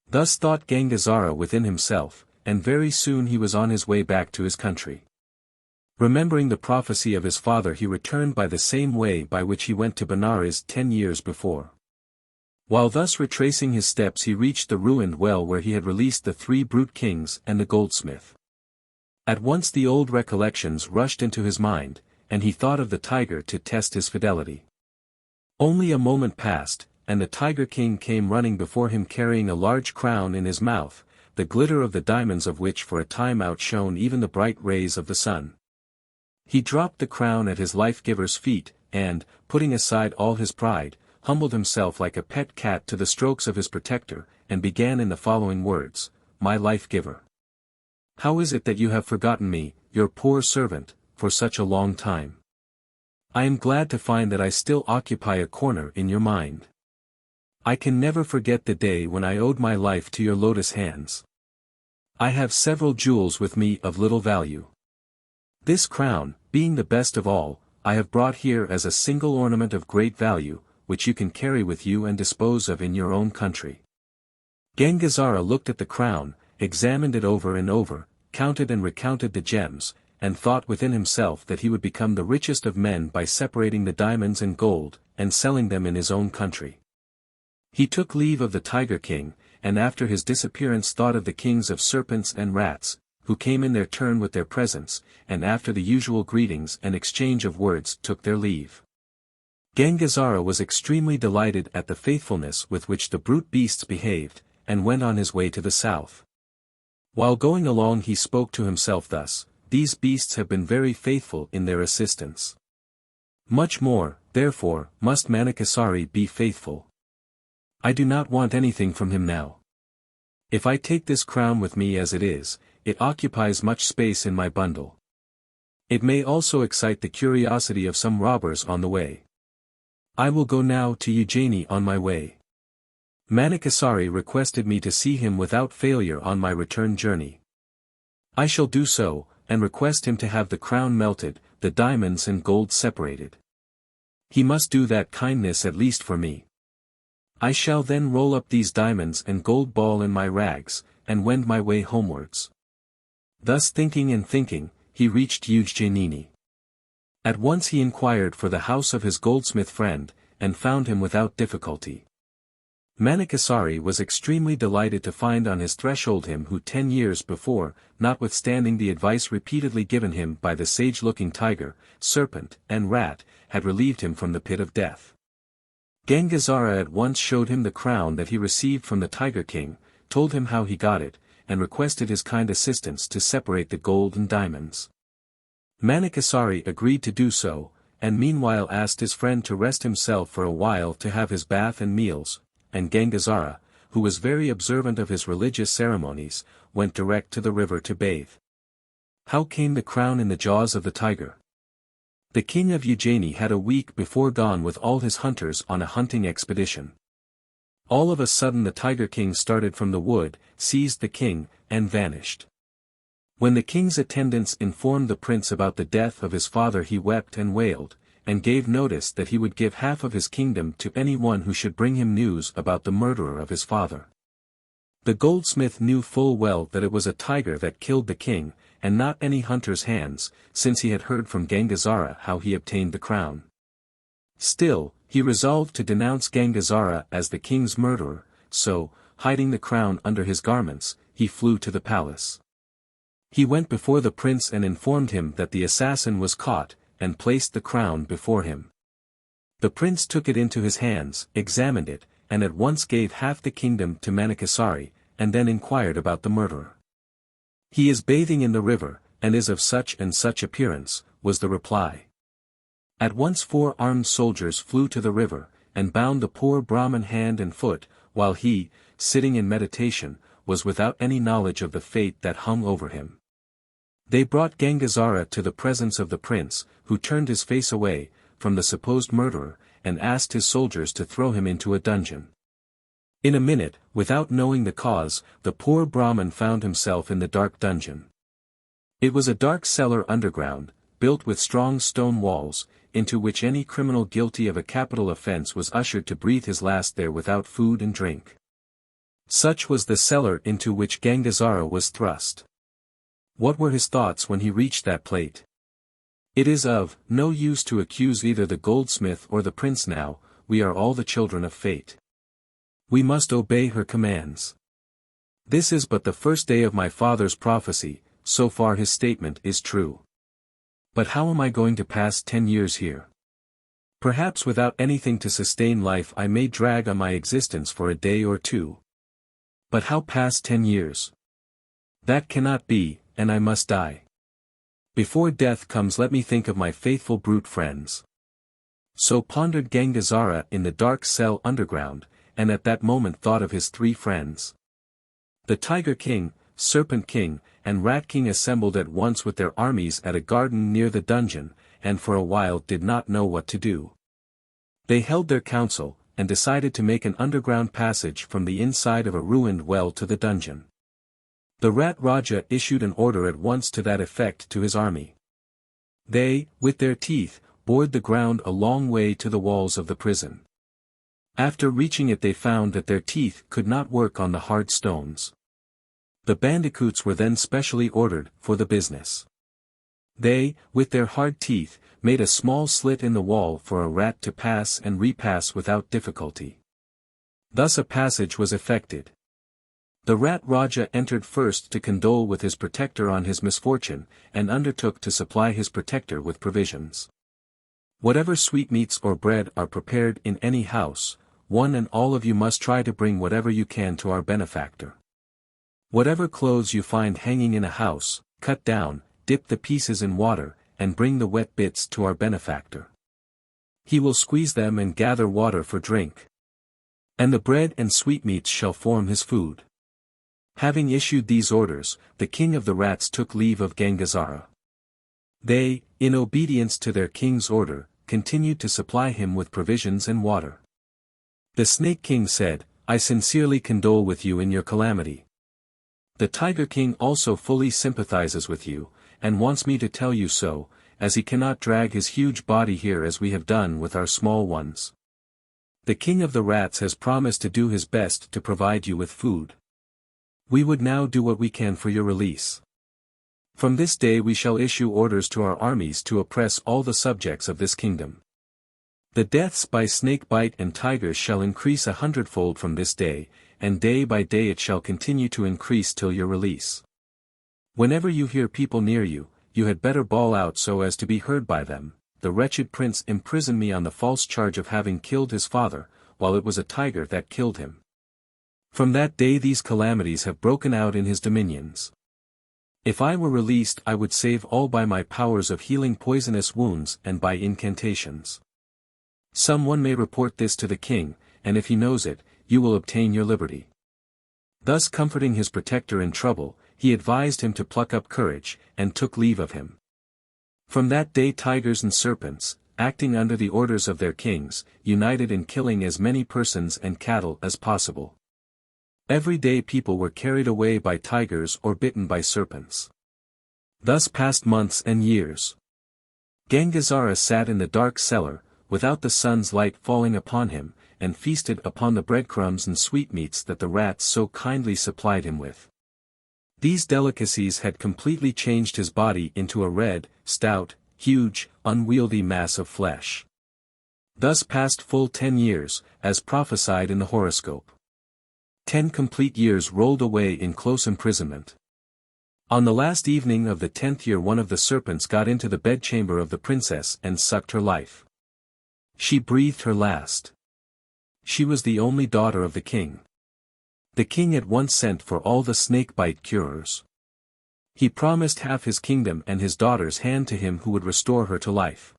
[SPEAKER 1] Thus thought Gangazara within himself, and very soon he was on his way back to his country. Remembering the prophecy of his father, he returned by the same way by which he went to Benares 10 years before. While thus retracing his steps, he reached the ruined well where he had released the 3 brute kings and the goldsmith. At once the old recollections rushed into his mind, and he thought of the tiger to test his fidelity. Only a moment passed, and the Tiger King came running before him carrying a large crown in his mouth, the glitter of the diamonds of which for a time outshone even the bright rays of the sun. He dropped the crown at his life-giver's feet, and, putting aside all his pride, humbled himself like a pet cat to the strokes of his protector, and began in the following words: "My life-giver, how is it that you have forgotten me, your poor servant, for such a long time? I am glad to find that I still occupy a corner in your mind. I can never forget the day when I owed my life to your lotus hands. I have several jewels with me of little value. This crown, being the best of all, I have brought here as a single ornament of great value, which you can carry with you and dispose of in your own country." Gangazara looked at the crown, examined it over and over, counted and recounted the gems, and thought within himself that he would become the richest of men by separating the diamonds and gold, and selling them in his own country. He took leave of the Tiger King, and after his disappearance thought of the kings of serpents and rats, who came in their turn with their presents, and after the usual greetings and exchange of words took their leave. Gangazara was extremely delighted at the faithfulness with which the brute beasts behaved, and went on his way to the south. While going along he spoke to himself thus: "These beasts have been very faithful in their assistance. Much more, therefore, must Manikasari be faithful. I do not want anything from him now. If I take this crown with me as it is, it occupies much space in my bundle. It may also excite the curiosity of some robbers on the way. I will go now to Ujjaini on my way. Manikasari requested me to see him without failure on my return journey. I shall do so, and request him to have the crown melted, the diamonds and gold separated. He must do that kindness at least for me. I shall then roll up these diamonds and gold ball in my rags, and wend my way homewards. Thus thinking and thinking, he reached Ujjainini. At once he inquired for the house of his goldsmith friend, and found him without difficulty. Manikasari was extremely delighted to find on his threshold him who 10 years before, notwithstanding the advice repeatedly given him by the sage-looking tiger, serpent, and rat, had relieved him from the pit of death. Gangazara at once showed him the crown that he received from the Tiger King, told him how he got it, and requested his kind assistance to separate the gold and diamonds. Manikasari agreed to do so, and meanwhile asked his friend to rest himself for a while to have his bath and meals, and Gangazara, who was very observant of his religious ceremonies, went direct to the river to bathe. How came the crown in the jaws of the tiger? The king of Ujjaini had a week before gone with all his hunters on a hunting expedition. All of a sudden the Tiger King started from the wood, seized the king, and vanished. When the king's attendants informed the prince about the death of his father, he wept and wailed, and gave notice that he would give half of his kingdom to anyone who should bring him news about the murderer of his father. The goldsmith knew full well that it was a tiger that killed the king, and not any hunter's hands, since he had heard from Gangazara how he obtained the crown. Still, he resolved to denounce Gangazara as the king's murderer, so, hiding the crown under his garments, he flew to the palace. He went before the prince and informed him that the assassin was caught, and placed the crown before him. The prince took it into his hands, examined it, and at once gave half the kingdom to Manikasari, and then inquired about the murderer. "He is bathing in the river, and is of such and such appearance," was the reply. At once 4 armed soldiers flew to the river, and bound the poor Brahman hand and foot, while he, sitting in meditation, was without any knowledge of the fate that hung over him. They brought Gangazara to the presence of the prince, who turned his face away from the supposed murderer, and asked his soldiers to throw him into a dungeon. In a minute, without knowing the cause, the poor Brahman found himself in the dark dungeon. It was a dark cellar underground, built with strong stone walls, into which any criminal guilty of a capital offense was ushered to breathe his last there without food and drink. Such was the cellar into which Gangazara was thrust. What were his thoughts when he reached that plate? "It is of no use to accuse either the goldsmith or the prince now, we are all the children of fate. We must obey her commands. This is but the first day of my father's prophecy, so far his statement is true. But how am I going to pass 10 years here? Perhaps without anything to sustain life I may drag on my existence for a day or 2. But how pass 10 years? That cannot be, and I must die. Before death comes let me think of my faithful brute friends." So pondered Gangazara in the dark cell underground, and at that moment thought of his 3 friends. The Tiger King, Serpent King, and Rat King assembled at once with their armies at a garden near the dungeon, and for a while did not know what to do. They held their council, and decided to make an underground passage from the inside of a ruined well to the dungeon. The Rat Raja issued an order at once to that effect to his army. They, with their teeth, bored the ground a long way to the walls of the prison. After reaching it they found that their teeth could not work on the hard stones. The bandicoots were then specially ordered for the business. They, with their hard teeth, made a small slit in the wall for a rat to pass and repass without difficulty. Thus a passage was effected. The Rat Raja entered first to condole with his protector on his misfortune, and undertook to supply his protector with provisions. "Whatever sweetmeats or bread are prepared in any house, one and all of you must try to bring whatever you can to our benefactor. Whatever clothes you find hanging in a house, cut down, dip the pieces in water, and bring the wet bits to our benefactor. He will squeeze them and gather water for drink. And the bread and sweetmeats shall form his food." Having issued these orders, the king of the rats took leave of Gangazara. They, in obedience to their king's order, continued to supply him with provisions and water. The Snake King said, I sincerely condole with you in your calamity. The Tiger King also fully sympathizes with you, and wants me to tell you so, as he cannot drag his huge body here as we have done with our small ones. The King of the Rats has promised to do his best to provide you with food. We would now do what we can for your release. From this day we shall issue orders to our armies to oppress all the subjects of this kingdom. The deaths by snake bite and tigers shall increase 100-fold from this day, and day by day it shall continue to increase till your release. Whenever you hear people near you, you had better bawl out so as to be heard by them. The wretched prince imprisoned me on the false charge of having killed his father, while it was a tiger that killed him. From that day these calamities have broken out in his dominions. If I were released I would save all by my powers of healing poisonous wounds and by incantations. Someone may report this to the king, and if he knows it, you will obtain your liberty. Thus comforting his protector in trouble, he advised him to pluck up courage, and took leave of him. From that day tigers and serpents, acting under the orders of their kings, united in killing as many persons and cattle as possible. Every day people were carried away by tigers or bitten by serpents. Thus passed months and years. Gangazara sat in the dark cellar, without the sun's light falling upon him, and feasted upon the breadcrumbs and sweetmeats that the rats so kindly supplied him with. These delicacies had completely changed his body into a red, stout, huge, unwieldy mass of flesh. Thus passed full 10 years, as prophesied in the horoscope. 10 complete years rolled away in close imprisonment. On the last evening of the 10th year one of the serpents got into the bedchamber of the princess and sucked her life. She breathed her last. She was the only daughter of the king. The king at once sent for all the snake-bite curers. He promised half his kingdom and his daughter's hand to him who would restore her to life.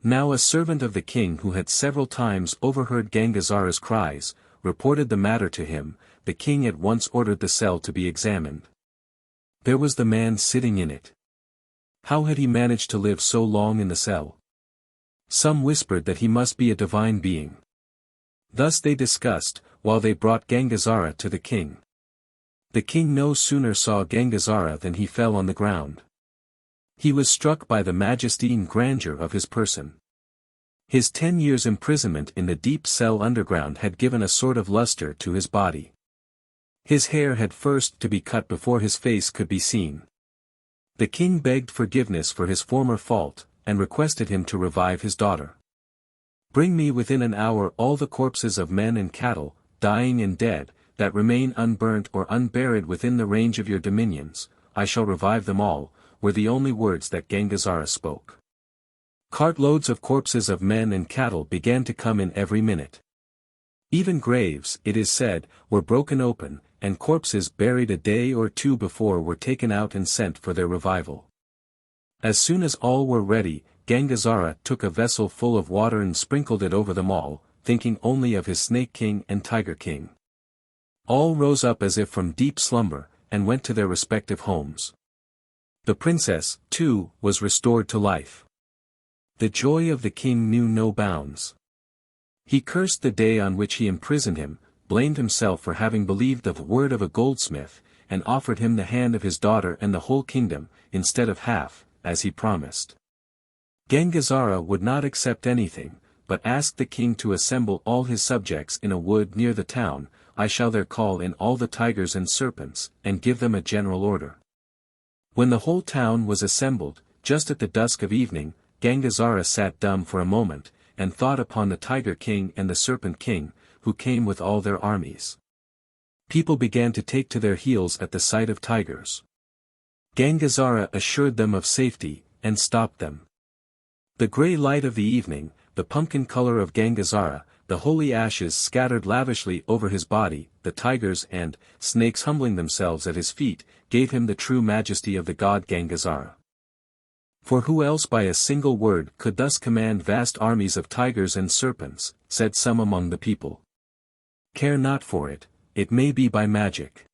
[SPEAKER 1] Now a servant of the king who had several times overheard Gangazara's cries, reported the matter to him. The king at once ordered the cell to be examined. There was the man sitting in it. How had he managed to live so long in the cell? Some whispered that he must be a divine being. Thus they discussed, while they brought Gangazara to the king. The king no sooner saw Gangazara than he fell on the ground. He was struck by the majesty and grandeur of his person. His 10 years' imprisonment in the deep cell underground had given a sort of luster to his body. His hair had first to be cut before his face could be seen. The king begged forgiveness for his former fault, and requested him to revive his daughter. Bring me within an hour all the corpses of men and cattle, dying and dead, that remain unburnt or unburied within the range of your dominions. I shall revive them all, were the only words that Gangazara spoke. Cartloads of corpses of men and cattle began to come in every minute. Even graves, it is said, were broken open, and corpses buried a day or two before were taken out and sent for their revival. As soon as all were ready, Gangazara took a vessel full of water and sprinkled it over them all, thinking only of his Snake King and Tiger King. All rose up as if from deep slumber, and went to their respective homes. The princess, too, was restored to life. The joy of the king knew no bounds. He cursed the day on which he imprisoned him, blamed himself for having believed the word of a goldsmith, and offered him the hand of his daughter and the whole kingdom, instead of half, as he promised. Gangazara would not accept anything, but asked the king to assemble all his subjects in a wood near the town. I shall there call in all the tigers and serpents, and give them a general order. When the whole town was assembled, just at the dusk of evening, Gangazara sat dumb for a moment, and thought upon the Tiger King and the Serpent King, who came with all their armies. People began to take to their heels at the sight of tigers. Gangazara assured them of safety, and stopped them. The grey light of the evening, the pumpkin color of Gangazara, the holy ashes scattered lavishly over his body, the tigers and snakes humbling themselves at his feet, gave him the true majesty of the god Gangazara. For who else by a single word could thus command vast armies of tigers and serpents, said some among the people. Care not for it, it may be by magic.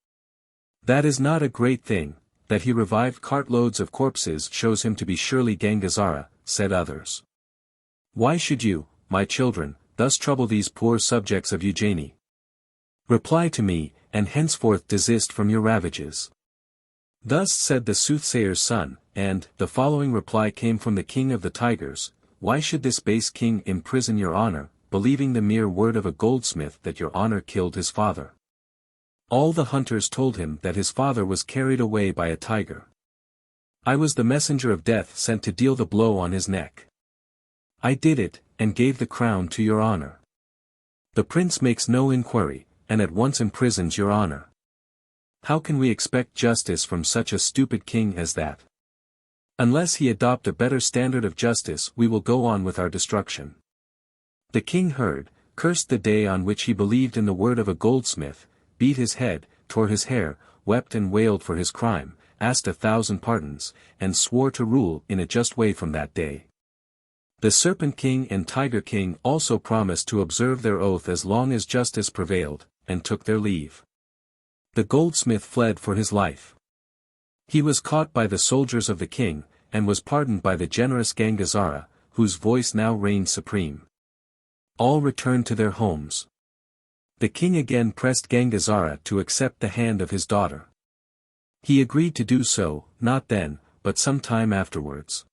[SPEAKER 1] That is not a great thing. That he revived cartloads of corpses shows him to be surely Gangazara, said others. Why should you, my children, thus trouble these poor subjects of Ujjaini? Reply to me, and henceforth desist from your ravages. Thus said the soothsayer's son, and the following reply came from the king of the tigers: Why should this base king imprison your honor, believing the mere word of a goldsmith that your honor killed his father? All the hunters told him that his father was carried away by a tiger. I was the messenger of death sent to deal the blow on his neck. I did it, and gave the crown to your honor. The prince makes no inquiry, and at once imprisons your honor. How can we expect justice from such a stupid king as that? Unless he adopt a better standard of justice, we will go on with our destruction. The king heard, cursed the day on which he believed in the word of a goldsmith, beat his head, tore his hair, wept and wailed for his crime, asked 1,000 pardons, and swore to rule in a just way from that day. The Serpent King and Tiger King also promised to observe their oath as long as justice prevailed, and took their leave. The goldsmith fled for his life. He was caught by the soldiers of the king, and was pardoned by the generous Gangazara, whose voice now reigned supreme. All returned to their homes. The king again pressed Gangazara to accept the hand of his daughter. He agreed to do so, not then, but some time afterwards.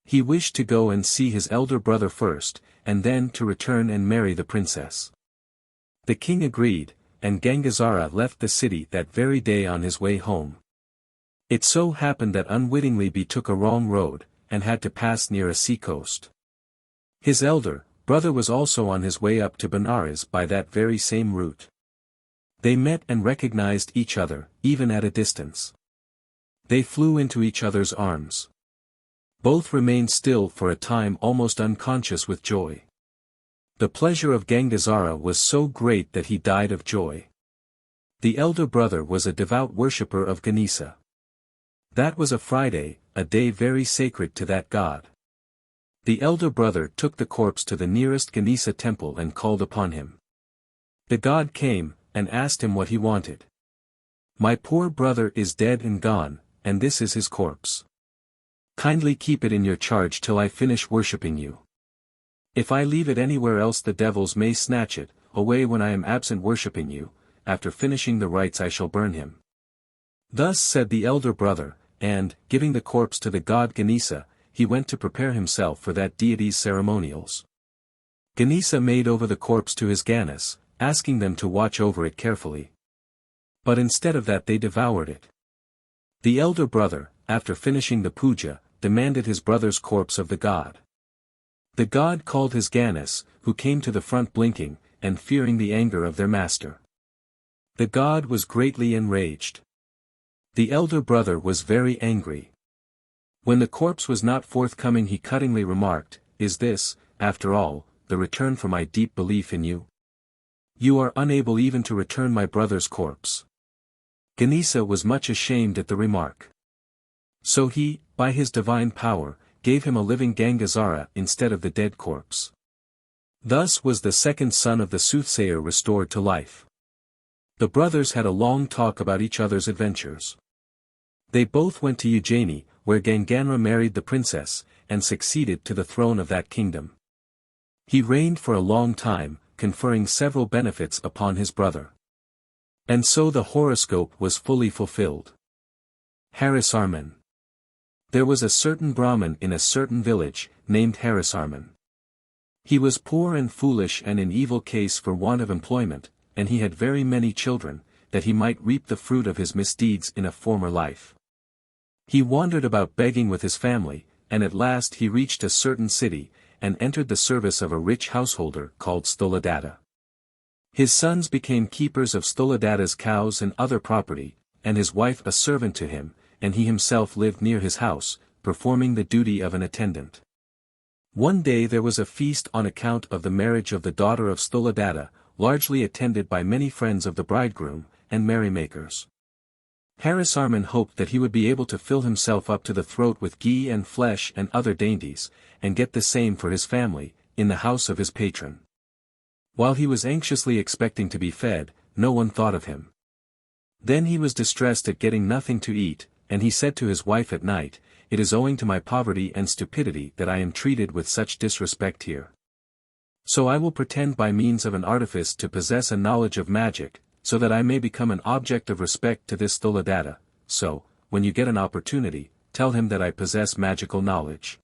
[SPEAKER 1] He wished to go and see his elder brother first, and then to return and marry the princess. The king agreed, and Gangazara left the city that very day on his way home. It so happened that unwittingly betook a wrong road, and had to pass near a sea-coast. His elder brother was also on his way up to Benares by that very same route. They met and recognized each other, even at a distance. They flew into each other's arms. Both remained still for a time, almost unconscious with joy. The pleasure of Gangazara was so great that he died of joy. The elder brother was a devout worshipper of Ganesha. That was a Friday, a day very sacred to that god. The elder brother took the corpse to the nearest Ganesha temple and called upon him. The god came, and asked him what he wanted. My poor brother is dead and gone, and this is his corpse. Kindly keep it in your charge till I finish worshipping you. If I leave it anywhere else, the devils may snatch it away when I am absent worshipping you. After finishing the rites I shall burn him. Thus said the elder brother, and, giving the corpse to the god Ganesha, he went to prepare himself for that deity's ceremonials. Ganesha made over the corpse to his Ganas, asking them to watch over it carefully. But instead of that they devoured it. The elder brother, after finishing the puja, demanded his brother's corpse of the god. The god called his Ganas, who came to the front blinking, and fearing the anger of their master. The god was greatly enraged. The elder brother was very angry. When the corpse was not forthcoming, he cuttingly remarked, Is this, after all, the return for my deep belief in you? You are unable even to return my brother's corpse. Ganesha was much ashamed at the remark. So he, by his divine power, gave him a living Gangazara instead of the dead corpse. Thus was the second son of the soothsayer restored to life. The brothers had a long talk about each other's adventures. They both went to Ujjaini, where Gangandra married the princess, and succeeded to the throne of that kingdom. He reigned for a long time, conferring several benefits upon his brother. And so the horoscope was fully fulfilled. Harisarman. There was a certain Brahman in a certain village, named Harisarman. He was poor and foolish and in evil case for want of employment, and he had very many children, that he might reap the fruit of his misdeeds in a former life. He wandered about begging with his family, and at last he reached a certain city, and entered the service of a rich householder called Stoladatta. His sons became keepers of Stoladatta's cows and other property, and his wife a servant to him, and he himself lived near his house, performing the duty of an attendant. One day there was a feast on account of the marriage of the daughter of Stoladatta, largely attended by many friends of the bridegroom, and merrymakers. Harisarman hoped that he would be able to fill himself up to the throat with ghee and flesh and other dainties, and get the same for his family, in the house of his patron. While he was anxiously expecting to be fed, no one thought of him. Then he was distressed at getting nothing to eat, and he said to his wife at night, It is owing to my poverty and stupidity that I am treated with such disrespect here. So I will pretend by means of an artifice to possess a knowledge of magic, so that I may become an object of respect to this Sthuladatta, so, when you get an opportunity, tell him that I possess magical knowledge.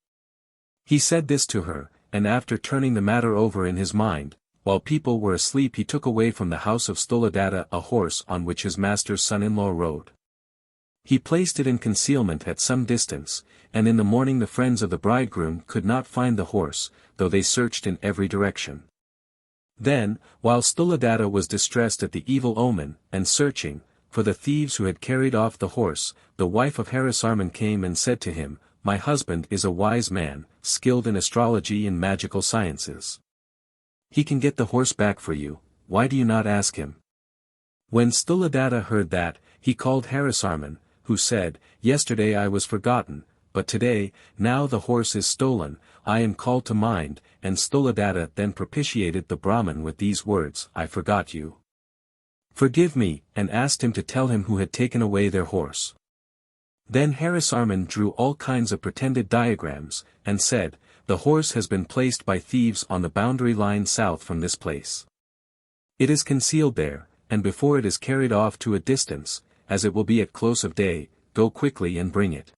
[SPEAKER 1] He said this to her, and after turning the matter over in his mind, while people were asleep he took away from the house of Sthuladatta a horse on which his master's son-in-law rode. He placed it in concealment at some distance, and in the morning the friends of the bridegroom could not find the horse, though they searched in every direction. Then, while Sthuladatta was distressed at the evil omen, and searching for the thieves who had carried off the horse, the wife of Harisarman came and said to him, "My husband is a wise man, skilled in astrology and magical sciences. He can get the horse back for you, why do you not ask him?" When Sthuladatta heard that, he called Harisarman, who said, "Yesterday I was forgotten, but today, now the horse is stolen, I am called to mind," and Sthuladatta then propitiated the Brahman with these words, "I forgot you. Forgive me," and asked him to tell him who had taken away their horse. Then Harisarman drew all kinds of pretended diagrams, and said, "The horse has been placed by thieves on the boundary line south from this place. It is concealed there, and before it is carried off to a distance, as it will be at close of day, go quickly and bring it."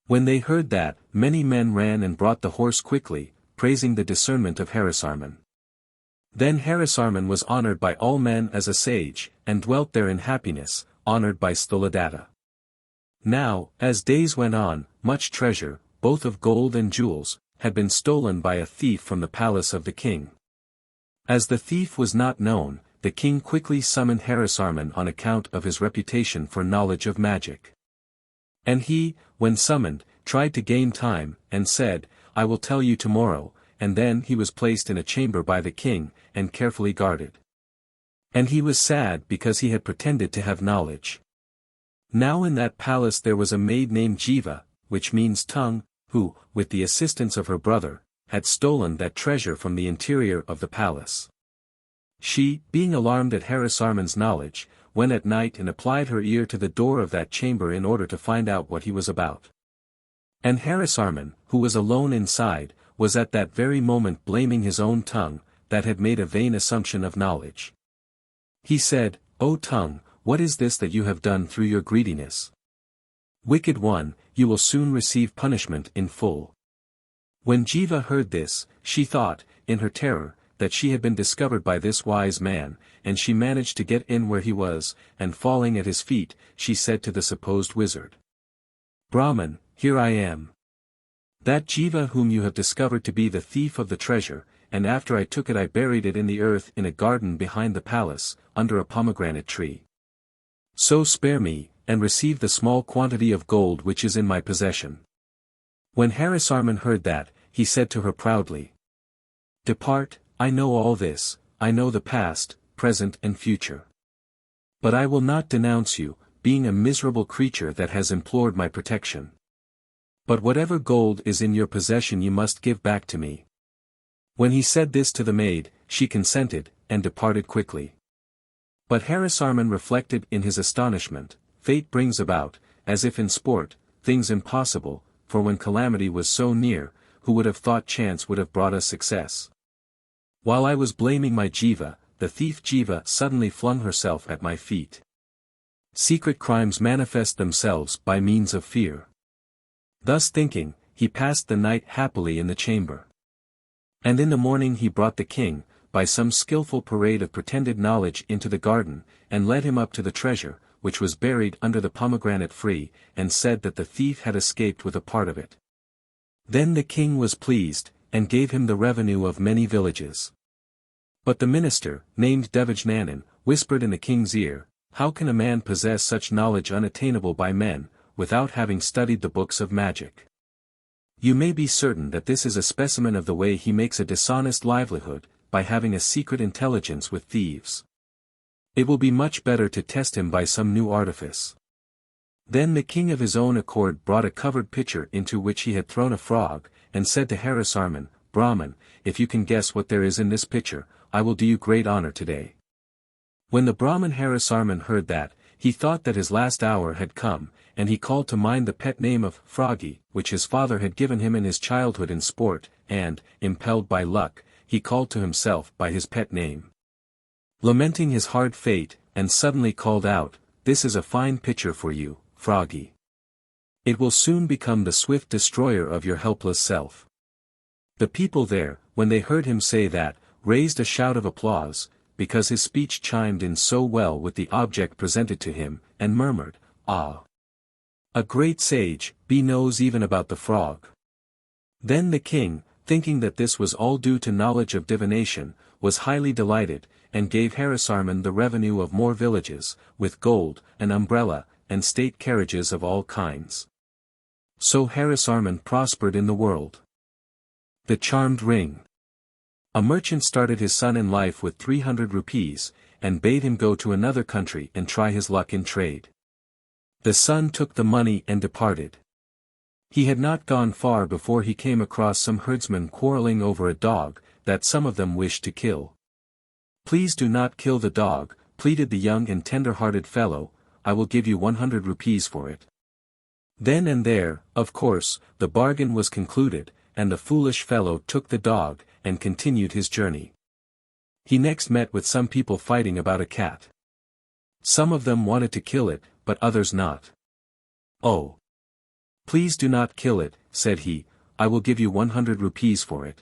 [SPEAKER 1] When they heard that, many men ran and brought the horse quickly, praising the discernment of Harisarman. Then Harisarman was honored by all men as a sage, and dwelt there in happiness, honored by Sthuladatta. Now, as days went on, much treasure, both of gold and jewels, had been stolen by a thief from the palace of the king. As the thief was not known, the king quickly summoned Harisarman on account of his reputation for knowledge of magic. And he, when summoned, tried to gain time, and said, "I will tell you tomorrow," and then he was placed in a chamber by the king, and carefully guarded. And he was sad because he had pretended to have knowledge. Now in that palace there was a maid named Jiva, which means tongue, who, with the assistance of her brother, had stolen that treasure from the interior of the palace. She, being alarmed at Harisarman's knowledge, went at night and applied her ear to the door of that chamber in order to find out what he was about. And Harisarman, who was alone inside, was at that very moment blaming his own tongue, that had made a vain assumption of knowledge. He said, "O tongue, what is this that you have done through your greediness? Wicked one, you will soon receive punishment in full." When Jiva heard this, she thought, in her terror, that she had been discovered by this wise man, and she managed to get in where he was, and falling at his feet, she said to the supposed wizard, "Brahman, here I am. That Jiva whom you have discovered to be the thief of the treasure, and after I took it I buried it in the earth in a garden behind the palace, under a pomegranate tree. So spare me, and receive the small quantity of gold which is in my possession." When Harisarman heard that, he said to her proudly, "Depart, I know all this, I know the past, present and future. But I will not denounce you, being a miserable creature that has implored my protection. But whatever gold is in your possession you must give back to me." When he said this to the maid, she consented, and departed quickly. But Harisarman reflected in his astonishment, fate brings about, as if in sport, things impossible, for when calamity was so near, who would have thought chance would have brought us success? While I was blaming my Jiva, the thief Jiva suddenly flung herself at my feet. Secret crimes manifest themselves by means of fear. Thus thinking, he passed the night happily in the chamber. And in the morning he brought the king, by some skillful parade of pretended knowledge into the garden, and led him up to the treasure, which was buried under the pomegranate tree, and said that the thief had escaped with a part of it. Then the king was pleased, and gave him the revenue of many villages. But the minister, named Devajnanan, whispered in the king's ear, "How can a man possess such knowledge unattainable by men, without having studied the books of magic? You may be certain that this is a specimen of the way he makes a dishonest livelihood, by having a secret intelligence with thieves. It will be much better to test him by some new artifice." Then the king of his own accord brought a covered pitcher into which he had thrown a frog, and said to Harisarman, "Brahman, if you can guess what there is in this pitcher, I will do you great honor today." When the Brahman Harisarman heard that, he thought that his last hour had come, and he called to mind the pet name of Froggy, which his father had given him in his childhood in sport, and, impelled by luck, he called to himself by his pet name. Lamenting his hard fate, and suddenly called out, "This is a fine picture for you, Froggy. It will soon become the swift destroyer of your helpless self." The people there, when they heard him say that, raised a shout of applause, because his speech chimed in so well with the object presented to him, and murmured, "Ah! A great sage, knows even about the frog." Then the king, thinking that this was all due to knowledge of divination, was highly delighted, and gave Harisarman the revenue of more villages, with gold, an umbrella, and state carriages of all kinds. So Harisarman prospered in the world. The Charmed Ring. A merchant started his son in life with 300 rupees, and bade him go to another country and try his luck in trade. The son took the money and departed. He had not gone far before he came across some herdsmen quarreling over a dog, that some of them wished to kill. "Please do not kill the dog," pleaded the young and tender-hearted fellow, "I will give you 100 rupees for it." Then and there, of course, the bargain was concluded, and the foolish fellow took the dog, and continued his journey. He next met with some people fighting about a cat. Some of them wanted to kill it, but others not. "Oh! Please do not kill it," said he, "I will give you 100 rupees for it."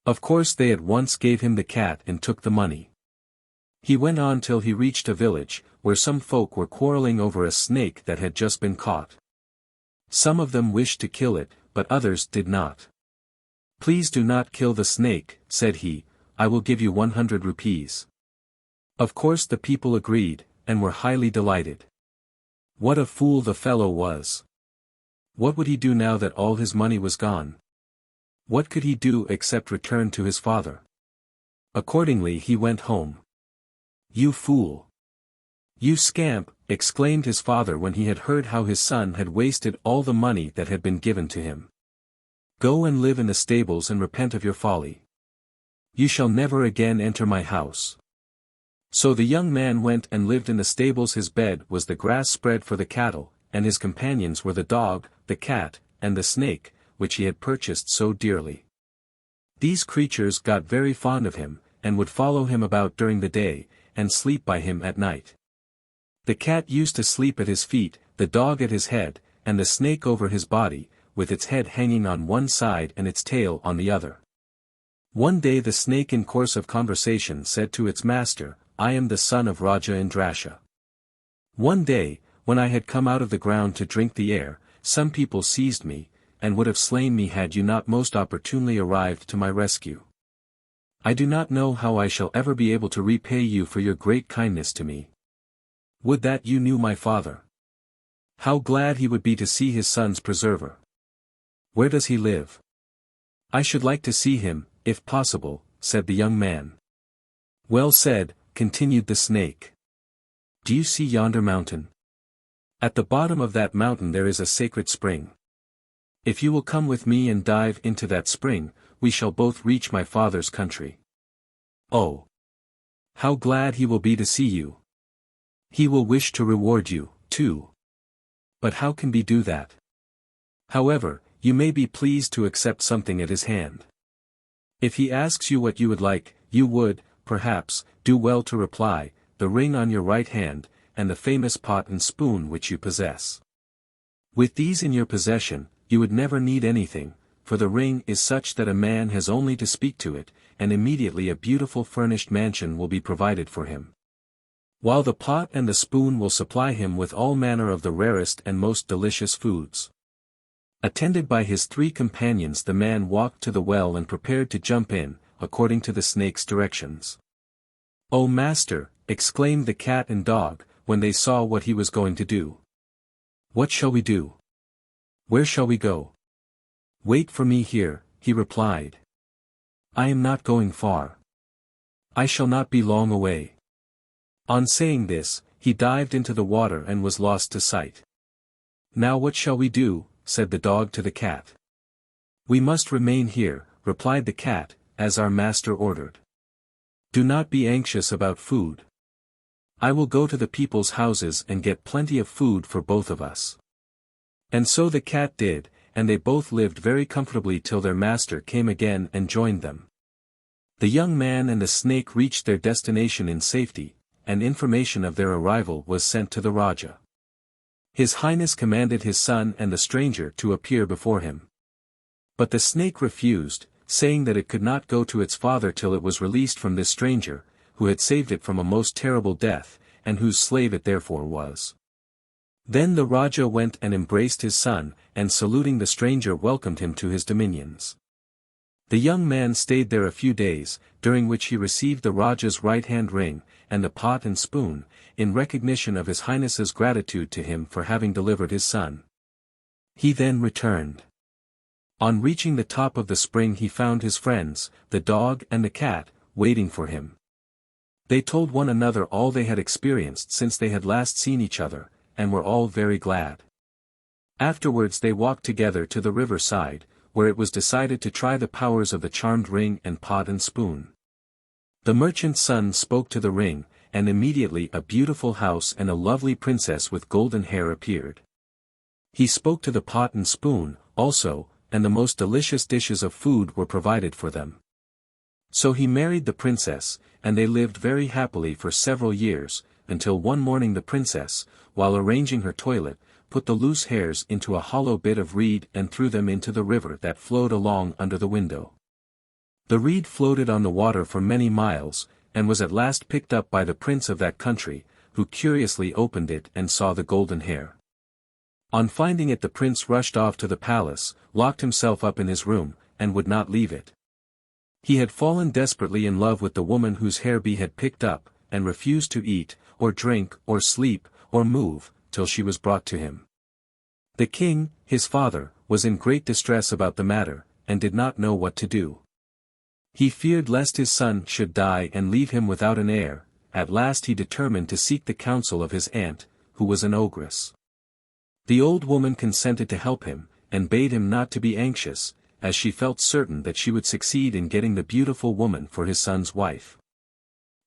[SPEAKER 1] Of course they at once gave him the cat and took the money. He went on till he reached a village, where some folk were quarreling over a snake that had just been caught. Some of them wished to kill it, but others did not. "Please do not kill the snake," said he, "I will give you 100 rupees. Of course the people agreed, and were highly delighted. What a fool the fellow was! What would he do now that all his money was gone? What could he do except return to his father? Accordingly he went home. "You fool! You scamp!" exclaimed his father when he had heard how his son had wasted all the money that had been given to him. "Go and live in the stables and repent of your folly. You shall never again enter my house." So the young man went and lived in the stables. His bed was the grass spread for the cattle, and his companions were the dog, the cat, and the snake, which he had purchased so dearly. These creatures got very fond of him, and would follow him about during the day, and sleep by him at night. The cat used to sleep at his feet, the dog at his head, and the snake over his body, with its head hanging on one side and its tail on the other. One day the snake in course of conversation said to its master, "I am the son of Raja Indrasha. One day, when I had come out of the ground to drink the air, some people seized me, and would have slain me had you not most opportunely arrived to my rescue. I do not know how I shall ever be able to repay you for your great kindness to me. Would that you knew my father. How glad he would be to see his son's preserver. Where does he live? I should like to see him, if possible," said the young man. "Well said," continued the snake. "Do you see yonder mountain? At the bottom of that mountain there is a sacred spring. If you will come with me and dive into that spring, we shall both reach my father's country. Oh! How glad he will be to see you. He will wish to reward you, too. But how can we do that? However, you may be pleased to accept something at his hand. If he asks you what you would like, you would, perhaps, do well to reply, the ring on your right hand, and the famous pot and spoon which you possess. With these in your possession, you would never need anything, for the ring is such that a man has only to speak to it, and immediately a beautiful furnished mansion will be provided for him. While the pot and the spoon will supply him with all manner of the rarest and most delicious foods." Attended by his 3 companions, the man walked to the well and prepared to jump in, according to the snake's directions. "Oh master," exclaimed the cat and dog, when they saw what he was going to do. "What shall we do? Where shall we go?" "Wait for me here," he replied. "I am not going far. I shall not be long away." On saying this, he dived into the water and was lost to sight. "Now what shall we do?" said the dog to the cat. "We must remain here," replied the cat, "as our master ordered. Do not be anxious about food. I will go to the people's houses and get plenty of food for both of us." And so the cat did, and they both lived very comfortably till their master came again and joined them. The young man and the snake reached their destination in safety, and information of their arrival was sent to the Raja. His Highness commanded his son and the stranger to appear before him. But the snake refused, saying that it could not go to its father till it was released from this stranger, who had saved it from a most terrible death, and whose slave it therefore was. Then the Raja went and embraced his son, and saluting the stranger welcomed him to his dominions. The young man stayed there a few days, during which he received the Raja's right-hand ring, and the pot and spoon, in recognition of his Highness's gratitude to him for having delivered his son. He then returned. On reaching the top of the spring he found his friends, the dog and the cat, waiting for him. They told one another all they had experienced since they had last seen each other, and were all very glad. Afterwards they walked together to the river side, where it was decided to try the powers of the charmed ring and pot and spoon. The merchant's son spoke to the ring, and immediately a beautiful house and a lovely princess with golden hair appeared. He spoke to the pot and spoon, also, and the most delicious dishes of food were provided for them. So he married the princess, and they lived very happily for several years, until one morning the princess, while arranging her toilet, put the loose hairs into a hollow bit of reed and threw them into the river that flowed along under the window. The reed floated on the water for many miles, and was at last picked up by the prince of that country, who curiously opened it and saw the golden hair. On finding it the prince rushed off to the palace, locked himself up in his room, and would not leave it. He had fallen desperately in love with the woman whose hair he had picked up, and refused to eat, or drink, or sleep, or move, till she was brought to him. The king, his father, was in great distress about the matter, and did not know what to do. He feared lest his son should die and leave him without an heir. At last he determined to seek the counsel of his aunt, who was an ogress. The old woman consented to help him, and bade him not to be anxious, as she felt certain that she would succeed in getting the beautiful woman for his son's wife.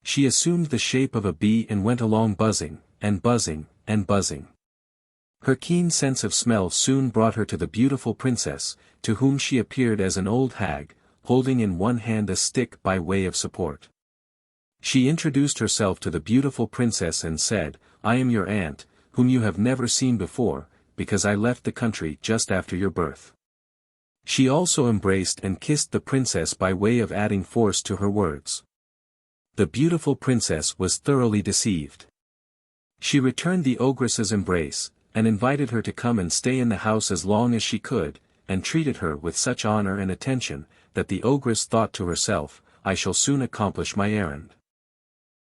[SPEAKER 1] She assumed the shape of a bee and went along buzzing, and buzzing, and buzzing. Her keen sense of smell soon brought her to the beautiful princess, to whom she appeared as an old hag, holding in one hand a stick by way of support. She introduced herself to the beautiful princess and said, "I am your aunt, whom you have never seen before, because I left the country just after your birth." She also embraced and kissed the princess by way of adding force to her words. The beautiful princess was thoroughly deceived. She returned the ogress's embrace, and invited her to come and stay in the house as long as she could, and treated her with such honor and attention, that the ogress thought to herself, "I shall soon accomplish my errand."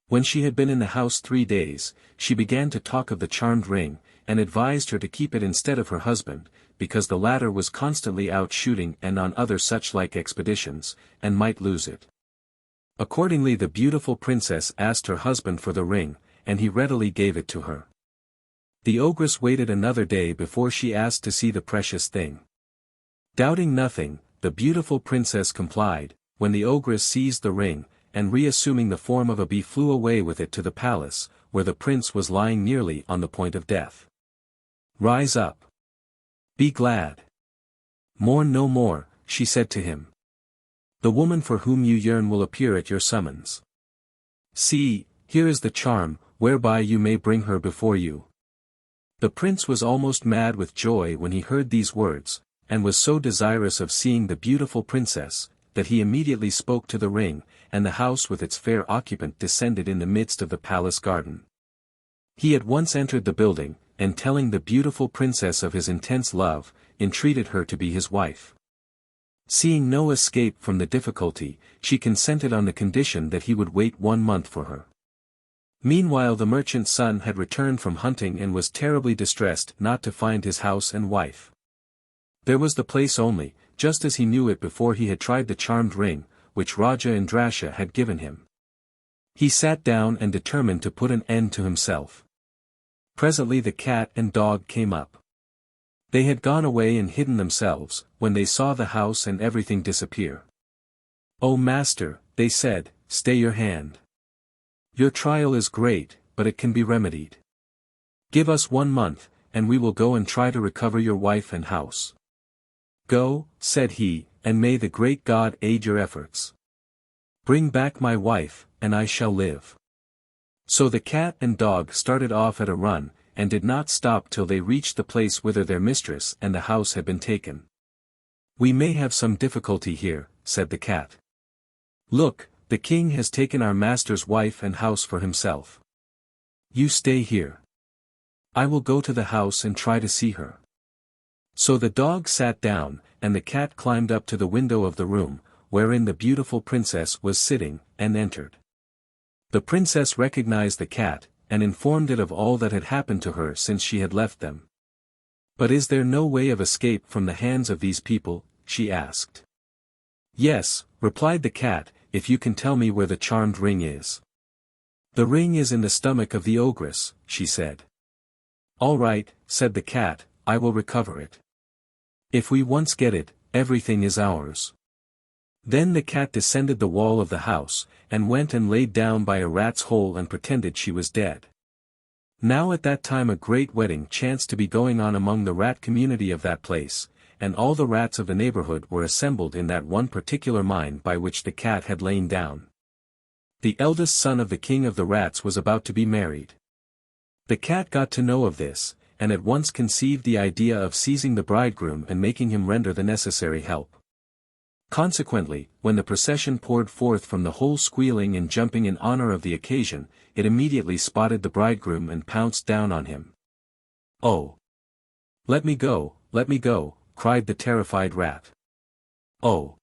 [SPEAKER 1] When she had been in the house 3 days, she began to talk of the charmed ring, and advised her to keep it instead of her husband, because the latter was constantly out shooting and on other such-like expeditions, and might lose it. Accordingly the beautiful princess asked her husband for the ring, and he readily gave it to her. The ogress waited another day before she asked to see the precious thing. Doubting nothing, the beautiful princess complied, when the ogress seized the ring, and reassuming the form of a bee flew away with it to the palace, where the prince was lying nearly on the point of death. "Rise up. Be glad. Mourn no more," she said to him. "The woman for whom you yearn will appear at your summons. See, here is the charm, whereby you may bring her before you." The prince was almost mad with joy when he heard these words, and was so desirous of seeing the beautiful princess, that he immediately spoke to the ring, and the house with its fair occupant descended in the midst of the palace garden. He at once entered the building, and telling the beautiful princess of his intense love, entreated her to be his wife. Seeing no escape from the difficulty, she consented on the condition that he would wait 1 month for her. Meanwhile the merchant's son had returned from hunting and was terribly distressed not to find his house and wife. There was the place only, just as he knew it before he had tried the charmed ring, which Raja Indrasha had given him. He sat down and determined to put an end to himself. Presently the cat and dog came up. They had gone away and hidden themselves, when they saw the house and everything disappear. "O master," they said, "stay your hand. Your trial is great, but it can be remedied. Give us 1 month, and we will go and try to recover your wife and house." "Go," said he, "and may the great God aid your efforts." Bring back my wife, and I shall live." So the cat and dog started off at a run, and did not stop till they reached the place whither their mistress and the house had been taken. "We may have some difficulty here," said the cat. "Look, the king has taken our master's wife and house for himself. You stay here. I will go to the house and try to see her." So the dog sat down, and the cat climbed up to the window of the room, wherein the beautiful princess was sitting, and entered. The princess recognized the cat, and informed it of all that had happened to her since she had left them. "But is there no way of escape from the hands of these people?" she asked. "Yes," replied the cat, "if you can tell me where the charmed ring is." "The ring is in the stomach of the ogress," she said. "All right," said the cat, "I will recover it. If we once get it, everything is ours." Then the cat descended the wall of the house, and went and laid down by a rat's hole and pretended she was dead. Now at that time a great wedding chanced to be going on among the rat community of that place, and all the rats of the neighborhood were assembled in that one particular mine by which the cat had lain down. The eldest son of the king of the rats was about to be married. The cat got to know of this, and at once conceived the idea of seizing the bridegroom and making him render the necessary help. Consequently, when the procession poured forth from the whole squealing and jumping in honor of the occasion, it immediately spotted the bridegroom and pounced down on him. "Oh! Let me go, cried the terrified rat. "Oh!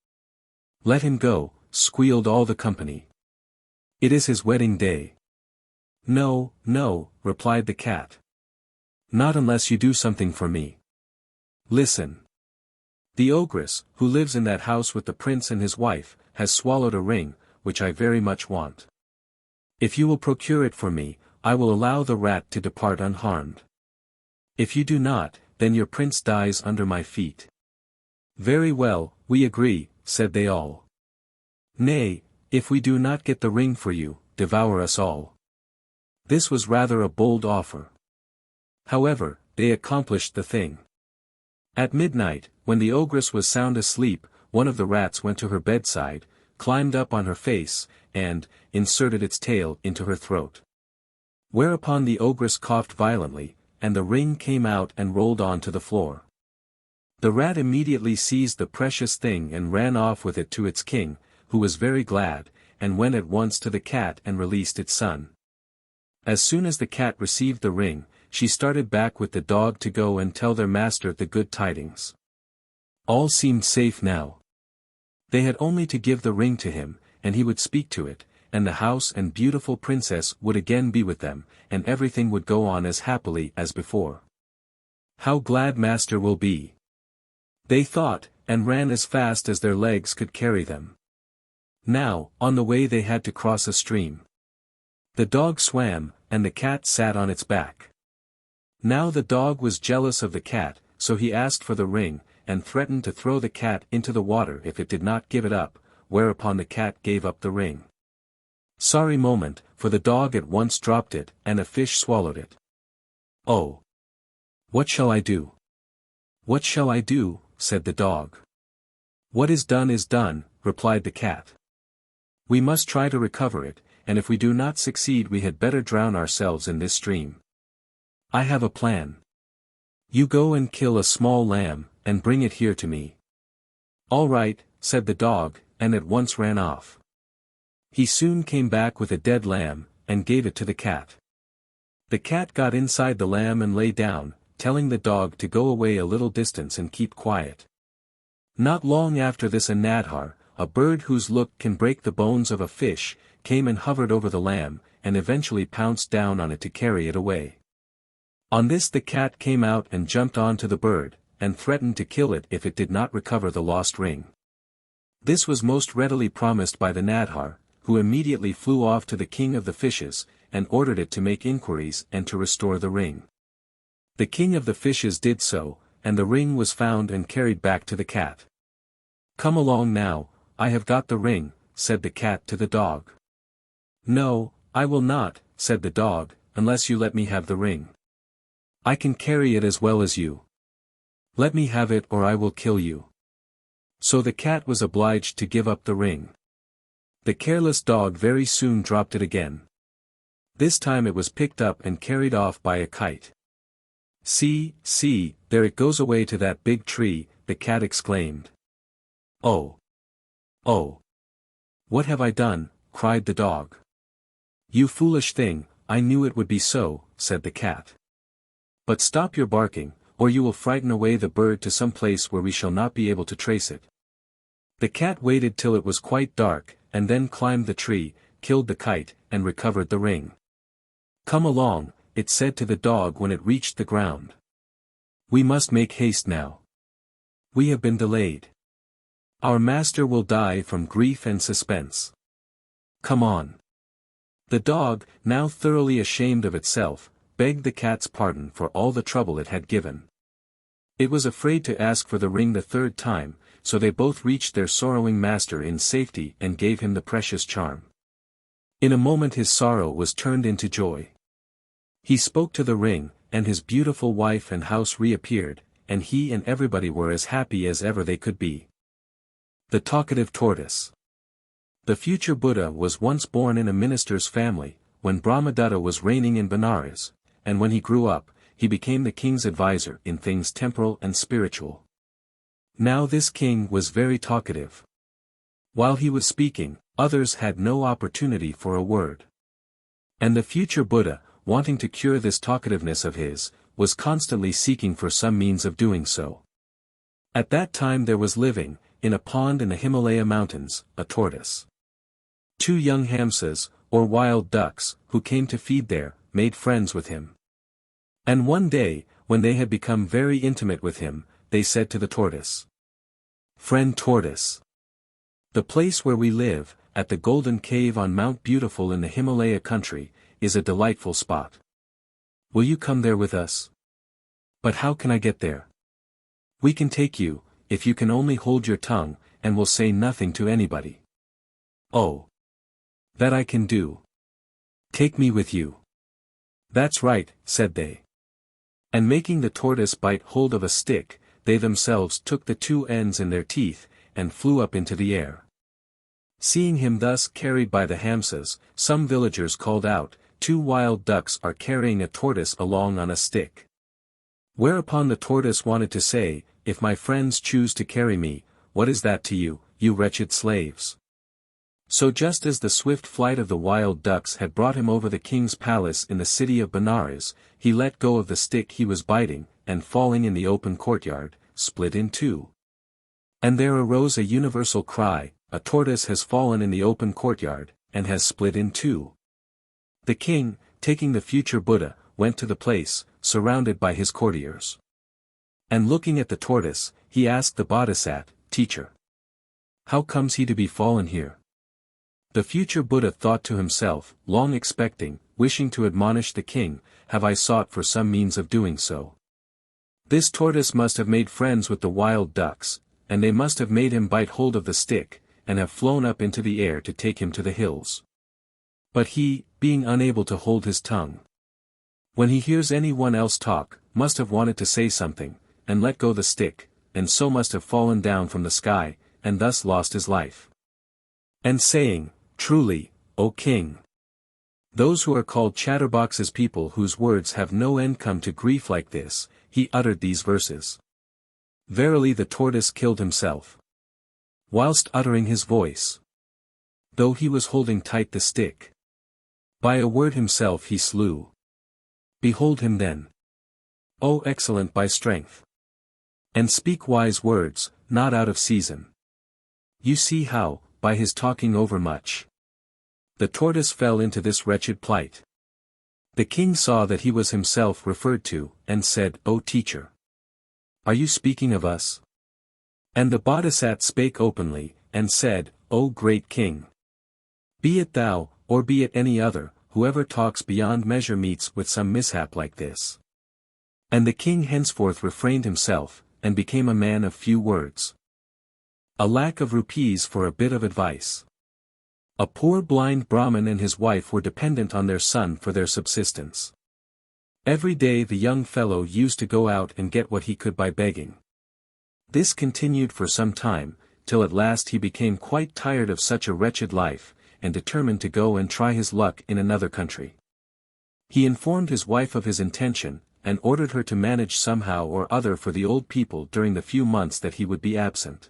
[SPEAKER 1] Let him go," squealed all the company. "It is his wedding day." "No, no," replied the cat. "Not unless you do something for me. Listen. The ogress, who lives in that house with the prince and his wife, has swallowed a ring, which I very much want. If you will procure it for me, I will allow the rat to depart unharmed. If you do not, then your prince dies under my feet." "Very well, we agree," said they all. "Nay, if we do not get the ring for you, devour us all." This was rather a bold offer. However, they accomplished the thing. At midnight, when the ogress was sound asleep, one of the rats went to her bedside, climbed up on her face, and inserted its tail into her throat. Whereupon the ogress coughed violently, and the ring came out and rolled on to the floor. The rat immediately seized the precious thing and ran off with it to its king, who was very glad, and went at once to the cat and released its son. As soon as the cat received the ring, she started back with the dog to go and tell their master the good tidings. All seemed safe now. They had only to give the ring to him, and he would speak to it, and the house and beautiful princess would again be with them, and everything would go on as happily as before. "How glad master will be!" they thought, and ran as fast as their legs could carry them. Now, on the way they had to cross a stream. The dog swam, and the cat sat on its back. Now the dog was jealous of the cat, so he asked for the ring, and threatened to throw the cat into the water if it did not give it up, whereupon the cat gave up the ring. Sorry moment, for the dog at once dropped it, and a fish swallowed it. "Oh! What shall I do? What shall I do?" said the dog. "What is done," replied the cat. "We must try to recover it, and if we do not succeed we had better drown ourselves in this stream. I have a plan. You go and kill a small lamb, and bring it here to me." "All right," said the dog, and at once ran off. He soon came back with a dead lamb, and gave it to the cat. The cat got inside the lamb and lay down, telling the dog to go away a little distance and keep quiet. Not long after this a nadhar, a bird whose look can break the bones of a fish, came and hovered over the lamb, and eventually pounced down on it to carry it away. On this the cat came out and jumped on to the bird, and threatened to kill it if it did not recover the lost ring. This was most readily promised by the nadhar, who immediately flew off to the king of the fishes, and ordered it to make inquiries and to restore the ring. The king of the fishes did so, and the ring was found and carried back to the cat. "Come along now, I have got the ring," said the cat to the dog. "No, I will not," said the dog, "unless you let me have the ring. I can carry it as well as you. Let me have it or I will kill you." So the cat was obliged to give up the ring. The careless dog very soon dropped it again. This time it was picked up and carried off by a kite. "See, see, there it goes away to that big tree," the cat exclaimed. "Oh! Oh! What have I done?" cried the dog. "You foolish thing, I knew it would be so," said the cat. "But stop your barking, or you will frighten away the bird to some place where we shall not be able to trace it." The cat waited till it was quite dark, and then climbed the tree, killed the kite, and recovered the ring. "Come along," it said to the dog when it reached the ground. "We must make haste now. We have been delayed. Our master will die from grief and suspense. Come on." The dog, now thoroughly ashamed of itself, begged the cat's pardon for all the trouble it had given. It was afraid to ask for the ring the third time, so they both reached their sorrowing master in safety and gave him the precious charm. In a moment his sorrow was turned into joy. He spoke to the ring, and his beautiful wife and house reappeared, and he and everybody were as happy as ever they could be. The Talkative Tortoise. The future Buddha was once born in a minister's family, when Brahmadatta was reigning in Benares, and when he grew up, he became the king's advisor in things temporal and spiritual. Now this king was very talkative. While he was speaking, others had no opportunity for a word. And the future Buddha, wanting to cure this talkativeness of his, was constantly seeking for some means of doing so. At that time there was living, in a pond in the Himalaya mountains, a tortoise. Two young hamsas, or wild ducks, who came to feed there, made friends with him. And one day, when they had become very intimate with him, they said to the tortoise, "Friend Tortoise, the place where we live, at the Golden Cave on Mount Beautiful in the Himalaya country, is a delightful spot. Will you come there with us?" "But how can I get there?" "We can take you, if you can only hold your tongue, and will say nothing to anybody." "Oh! That I can do. Take me with you." "That's right," said they. And making the tortoise bite hold of a stick, they themselves took the two ends in their teeth, and flew up into the air. Seeing him thus carried by the hamsas, some villagers called out, "Two wild ducks are carrying a tortoise along on a stick." Whereupon the tortoise wanted to say, "If my friends choose to carry me, what is that to you, you wretched slaves?" So just as the swift flight of the wild ducks had brought him over the king's palace in the city of Benares, he let go of the stick he was biting, and falling in the open courtyard, split in two. And there arose a universal cry, "A tortoise has fallen in the open courtyard, and has split in two." The king, taking the future Buddha, went to the place, surrounded by his courtiers. And looking at the tortoise, he asked the Bodhisattva, "Teacher, how comes he to be fallen here?" The future Buddha thought to himself, long expecting, wishing to admonish the king, "Have I sought for some means of doing so? This tortoise must have made friends with the wild ducks, and they must have made him bite hold of the stick, and have flown up into the air to take him to the hills. But he, being unable to hold his tongue, when he hears anyone else talk, must have wanted to say something, and let go the stick, and so must have fallen down from the sky, and thus lost his life." And saying, "Truly, O king, those who are called chatterboxes, people whose words have no end, come to grief like this," he uttered these verses. Verily the tortoise killed himself whilst uttering his voice, though he was holding tight the stick. By a word himself he slew. Behold him then, O excellent by strength, and speak wise words, not out of season. You see how, by his talking over much, the tortoise fell into this wretched plight. The king saw that he was himself referred to, and said, "O teacher, are you speaking of us?" And the Bodhisattva spake openly, and said, "O great king, be it thou, or be it any other, whoever talks beyond measure meets with some mishap like this." And the king henceforth refrained himself, and became a man of few words. A lac of rupees for a bit of advice. A poor blind Brahman and his wife were dependent on their son for their subsistence. Every day the young fellow used to go out and get what he could by begging. This continued for some time, till at last he became quite tired of such a wretched life, and determined to go and try his luck in another country. He informed his wife of his intention, and ordered her to manage somehow or other for the old people during the few months that he would be absent.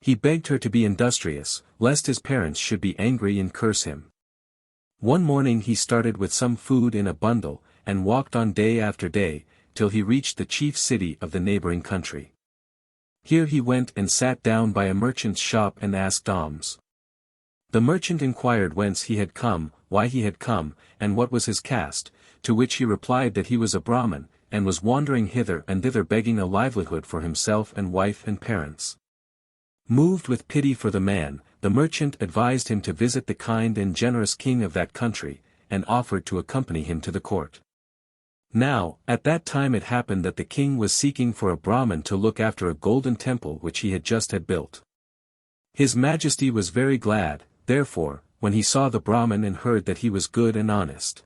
[SPEAKER 1] He begged her to be industrious, lest his parents should be angry and curse him. One morning he started with some food in a bundle, and walked on day after day, till he reached the chief city of the neighboring country. Here he went and sat down by a merchant's shop and asked alms. The merchant inquired whence he had come, why he had come, and what was his caste, to which he replied that he was a Brahman, and was wandering hither and thither begging a livelihood for himself and wife and parents. Moved with pity for the man, the merchant advised him to visit the kind and generous king of that country, and offered to accompany him to the court. Now, at that time it happened that the king was seeking for a Brahman to look after a golden temple which he had just had built. His Majesty was very glad, therefore, when he saw the Brahman and heard that he was good and honest.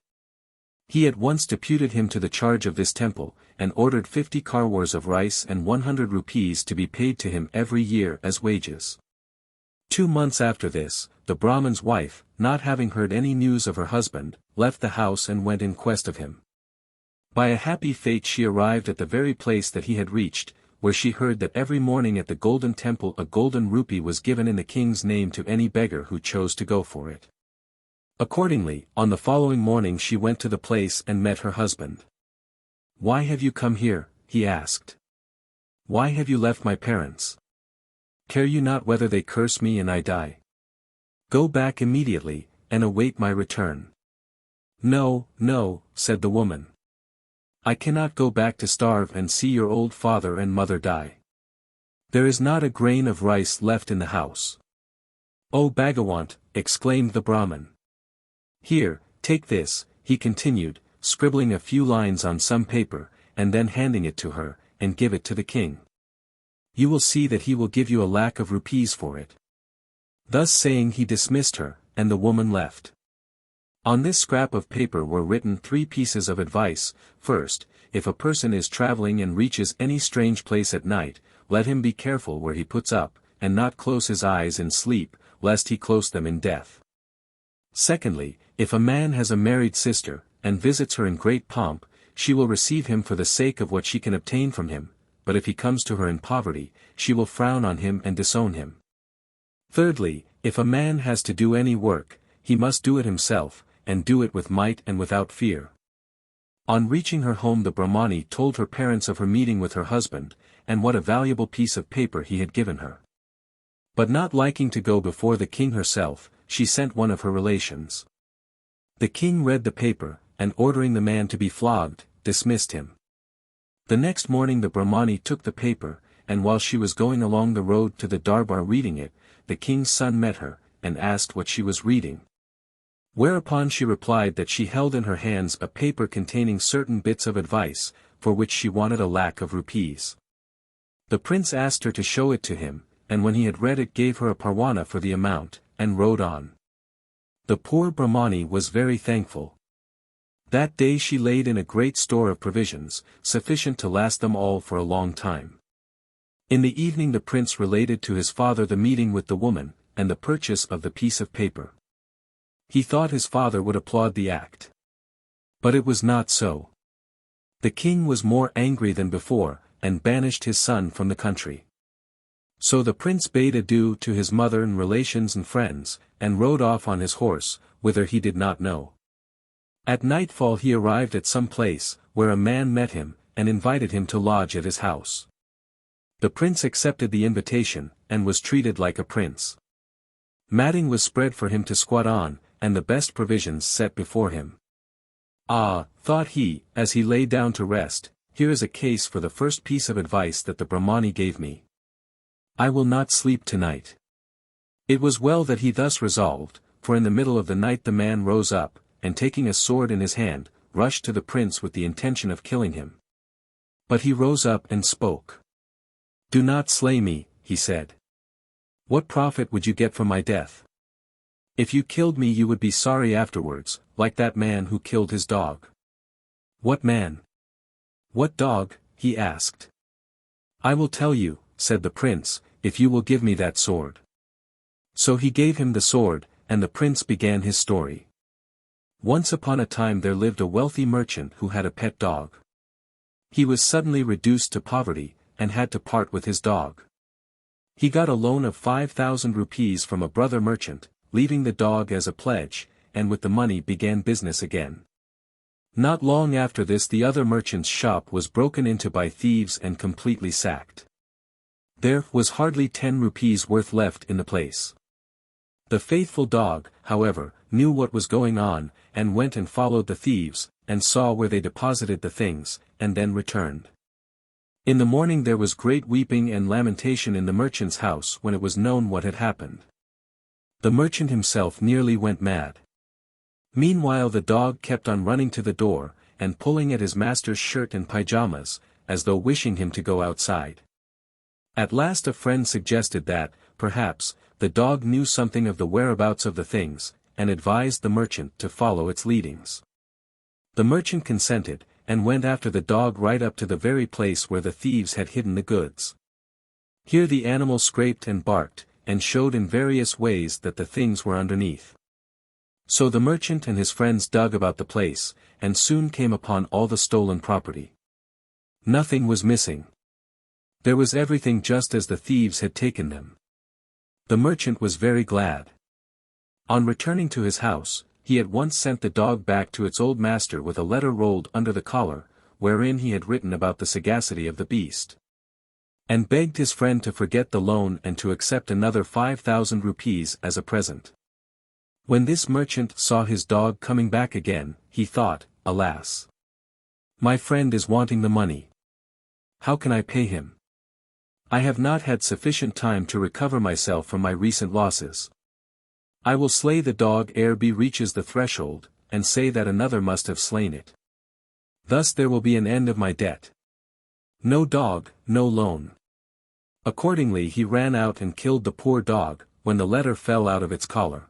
[SPEAKER 1] He at once deputed him to the charge of this temple, and ordered 50 karwars of rice and 100 rupees to be paid to him every year as wages. 2 months after this, the Brahman's wife, not having heard any news of her husband, left the house and went in quest of him. By a happy fate she arrived at the very place that he had reached, where she heard that every morning at the golden temple a golden rupee was given in the king's name to any beggar who chose to go for it. Accordingly, on the following morning she went to the place and met her husband. "Why have you come here?" he asked. "Why have you left my parents? Care you not whether they curse me and I die? Go back immediately, and await my return." "No, no," said the woman. "I cannot go back to starve and see your old father and mother die. There is not a grain of rice left in the house." "Oh Bhagawant," exclaimed the Brahman. "Here, take this," he continued, scribbling a few lines on some paper, and then handing it to her, "and give it to the king. You will see that he will give you 1,00,000 of rupees for it." Thus saying he dismissed her, and the woman left. On this scrap of paper were written 3 pieces of advice. First, if a person is traveling and reaches any strange place at night, let him be careful where he puts up, and not close his eyes in sleep, lest he close them in death. Secondly, if a man has a married sister, and visits her in great pomp, she will receive him for the sake of what she can obtain from him, but if he comes to her in poverty, she will frown on him and disown him. Thirdly, if a man has to do any work, he must do it himself, and do it with might and without fear. On reaching her home the Brahmani told her parents of her meeting with her husband, and what a valuable piece of paper he had given her. But not liking to go before the king herself, she sent one of her relations. The king read the paper, and ordering the man to be flogged, dismissed him. The next morning the Brahmani took the paper, and while she was going along the road to the darbar reading it, the king's son met her, and asked what she was reading. Whereupon she replied that she held in her hands a paper containing certain bits of advice, for which she wanted 1,00,000 of rupees. The prince asked her to show it to him, and when he had read it gave her a parwana for the amount, and rode on. The poor Brahmani was very thankful. That day she laid in a great store of provisions, sufficient to last them all for a long time. In the evening the prince related to his father the meeting with the woman, and the purchase of the piece of paper. He thought his father would applaud the act. But it was not so. The king was more angry than before, and banished his son from the country. So the prince bade adieu to his mother and relations and friends, and rode off on his horse, whither he did not know. At nightfall he arrived at some place, where a man met him, and invited him to lodge at his house. The prince accepted the invitation, and was treated like a prince. Matting was spread for him to squat on, and the best provisions set before him. "Ah," thought he, as he lay down to rest, "here is a case for the first piece of advice that the Brahmani gave me. I will not sleep tonight." It was well that he thus resolved, for in the middle of the night the man rose up, and taking a sword in his hand, rushed to the prince with the intention of killing him. But he rose up and spoke. "Do not slay me," he said. "What profit would you get from my death? If you killed me you would be sorry afterwards, like that man who killed his dog." "What man? What dog?" he asked. "I will tell you," said the prince, if you will give me that sword." So he gave him the sword, and the prince began his story. Once upon a time there lived a wealthy merchant who had a pet dog. He was suddenly reduced to poverty, and had to part with his dog. He got a loan of 5,000 rupees from a brother merchant, leaving the dog as a pledge, and with the money began business again. Not long after this the other merchant's shop was broken into by thieves and completely sacked. There was hardly 10 rupees worth left in the place. The faithful dog, however, knew what was going on, and went and followed the thieves, and saw where they deposited the things, and then returned. In the morning there was great weeping and lamentation in the merchant's house when it was known what had happened. The merchant himself nearly went mad. Meanwhile the dog kept on running to the door, and pulling at his master's shirt and pyjamas, as though wishing him to go outside. At last a friend suggested that, perhaps, the dog knew something of the whereabouts of the things, and advised the merchant to follow its leadings. The merchant consented, and went after the dog right up to the very place where the thieves had hidden the goods. Here the animal scraped and barked, and showed in various ways that the things were underneath. So the merchant and his friends dug about the place, and soon came upon all the stolen property. Nothing was missing. There was everything just as the thieves had taken them. The merchant was very glad. On returning to his house, he at once sent the dog back to its old master with a letter rolled under the collar, wherein he had written about the sagacity of the beast. And begged his friend to forget the loan and to accept another 5,000 rupees as a present. When this merchant saw his dog coming back again, he thought, "Alas! My friend is wanting the money. How can I pay him? I have not had sufficient time to recover myself from my recent losses. I will slay the dog ere he reaches the threshold, and say that another must have slain it. Thus there will be an end of my debt. No dog, no loan." Accordingly he ran out and killed the poor dog, when the letter fell out of its collar.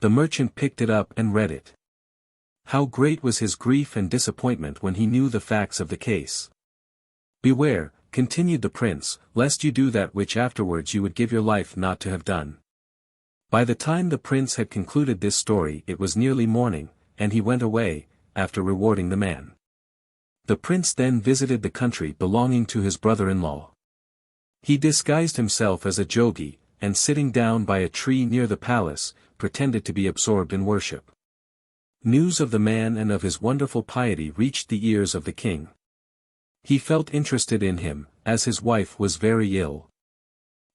[SPEAKER 1] The merchant picked it up and read it. How great was his grief and disappointment when he knew the facts of the case. "Beware," continued the prince, "lest you do that which afterwards you would give your life not to have done." By the time the prince had concluded this story it was nearly morning, and he went away, after rewarding the man. The prince then visited the country belonging to his brother-in-law. He disguised himself as a jogi, and sitting down by a tree near the palace, pretended to be absorbed in worship. News of the man and of his wonderful piety reached the ears of the king. He felt interested in him, as his wife was very ill.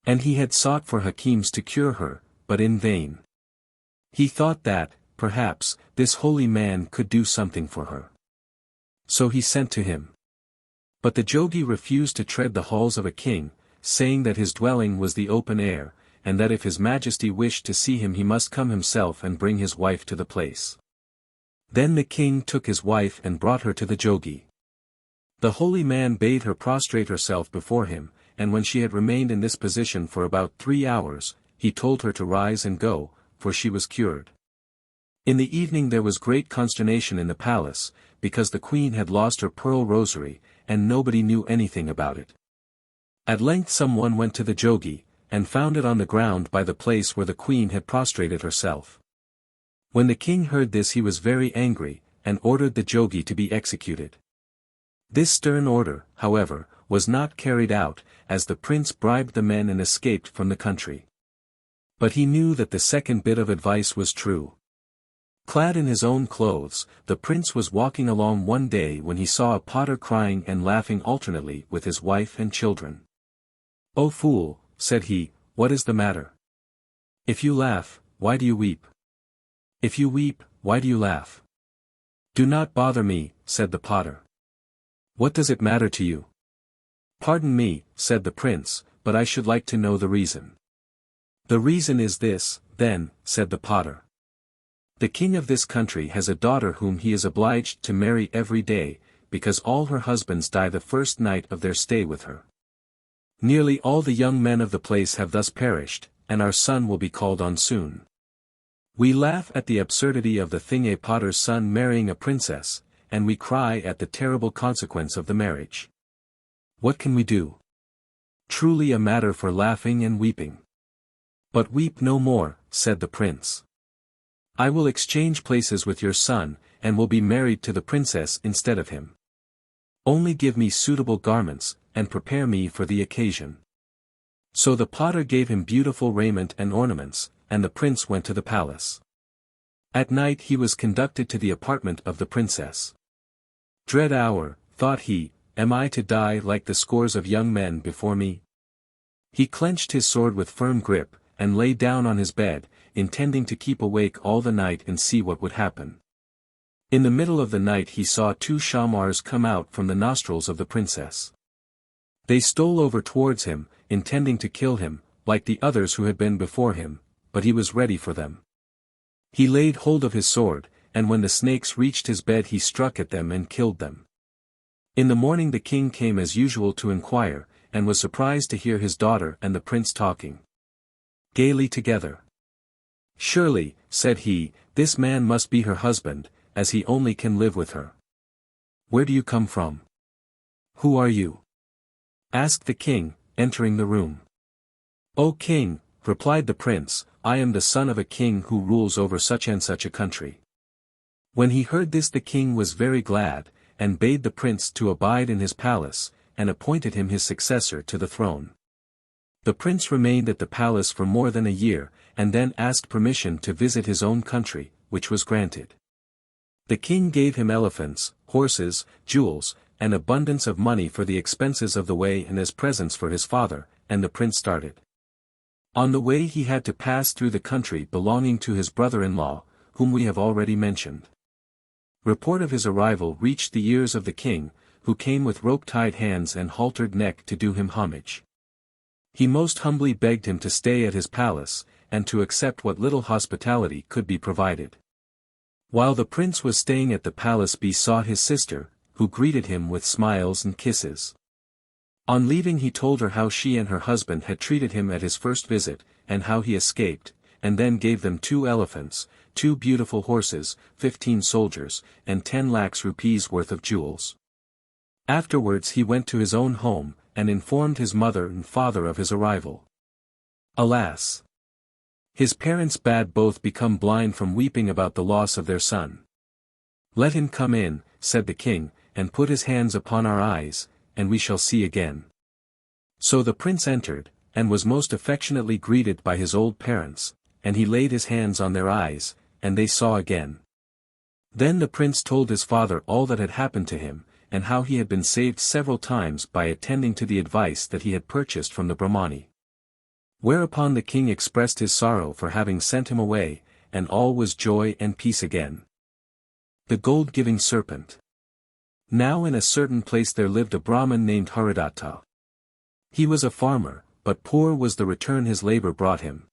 [SPEAKER 1] And he had sought for hakims to cure her, but in vain. He thought that, perhaps, this holy man could do something for her. So he sent to him. But the jogi refused to tread the halls of a king, saying that his dwelling was the open air, and that if his majesty wished to see him he must come himself and bring his wife to the place. Then the king took his wife and brought her to the jogi. The holy man bade her prostrate herself before him, and when she had remained in this position for about 3 hours, he told her to rise and go, for she was cured. In the evening there was great consternation in the palace, because the queen had lost her pearl rosary, and nobody knew anything about it. At length someone went to the jogi, and found it on the ground by the place where the queen had prostrated herself. When the king heard this he was very angry, and ordered the jogi to be executed. This stern order, however, was not carried out, as the prince bribed the men and escaped from the country. But he knew that the second bit of advice was true. Clad in his own clothes, the prince was walking along one day when he saw a potter crying and laughing alternately with his wife and children. "O fool," said he, "what is the matter? If you laugh, why do you weep? If you weep, why do you laugh?" "Do not bother me," said the potter. "What does it matter to you?" "Pardon me," said the prince, "but I should like to know the reason." "The reason is this, then," said the potter. "The king of this country has a daughter whom he is obliged to marry every day, because all her husbands die the first night of their stay with her. Nearly all the young men of the place have thus perished, and our son will be called on soon. We laugh at the absurdity of the thing, a potter's son marrying a princess, and we cry at the terrible consequence of the marriage. What can we do? truly a matter for laughing and weeping. But weep no more, said the prince. I will exchange places with your son, and will be married to the princess instead of him. Only give me suitable garments, and prepare me for the occasion. So the potter gave him beautiful raiment and ornaments, and the prince went to the palace. At night he was conducted to the apartment of the princess. Dread hour, thought he, am I to die like the scores of young men before me? He clenched his sword with firm grip, and lay down on his bed, intending to keep awake all the night and see what would happen. In the middle of the night he saw two chamois come out from the nostrils of the princess. They stole over towards him, intending to kill him, like the others who had been before him, but he was ready for them. He laid hold of his sword, and when the snakes reached his bed he struck at them and killed them. In the morning the king came as usual to inquire, and was surprised to hear his daughter and the prince talking gaily together. Surely, said he, this man must be her husband, as he only can live with her. Where do you come from? Who are you? Asked the king, entering the room. O king, replied the prince, I am the son of a king who rules over such and such a country. When he heard this the king was very glad, and bade the prince to abide in his palace, and appointed him his successor to the throne. The prince remained at the palace for more than a year, and then asked permission to visit his own country, which was granted. The king gave him elephants, horses, jewels, and abundance of money for the expenses of the way and as presents for his father, and the prince started. On the way he had to pass through the country belonging to his brother-in-law, whom we have already mentioned. Report of his arrival reached the ears of the king, who came with rope-tied hands and haltered neck to do him homage. He most humbly begged him to stay at his palace, and to accept what little hospitality could be provided. While the prince was staying at the palace besought his sister, who greeted him with smiles and kisses. On leaving he told her how she and her husband had treated him at his first visit, and how he escaped, and then gave them 2 elephants, 2 beautiful horses, 15 soldiers, and 10 lakhs rupees worth of jewels. Afterwards he went to his own home, and informed his mother and father of his arrival. Alas! His parents bade both become blind from weeping about the loss of their son. Let him come in, said the king, and put his hands upon our eyes, and we shall see again. So the prince entered, and was most affectionately greeted by his old parents, and he laid his hands on their eyes, and they saw again. Then the prince told his father all that had happened to him, and how he had been saved several times by attending to the advice that he had purchased from the Brahmani. Whereupon the king expressed his sorrow for having sent him away, and all was joy and peace again. The Gold-Giving Serpent. Now in a certain place there lived a Brahman named Haridatta. He was a farmer, but poor was the return his labor brought him.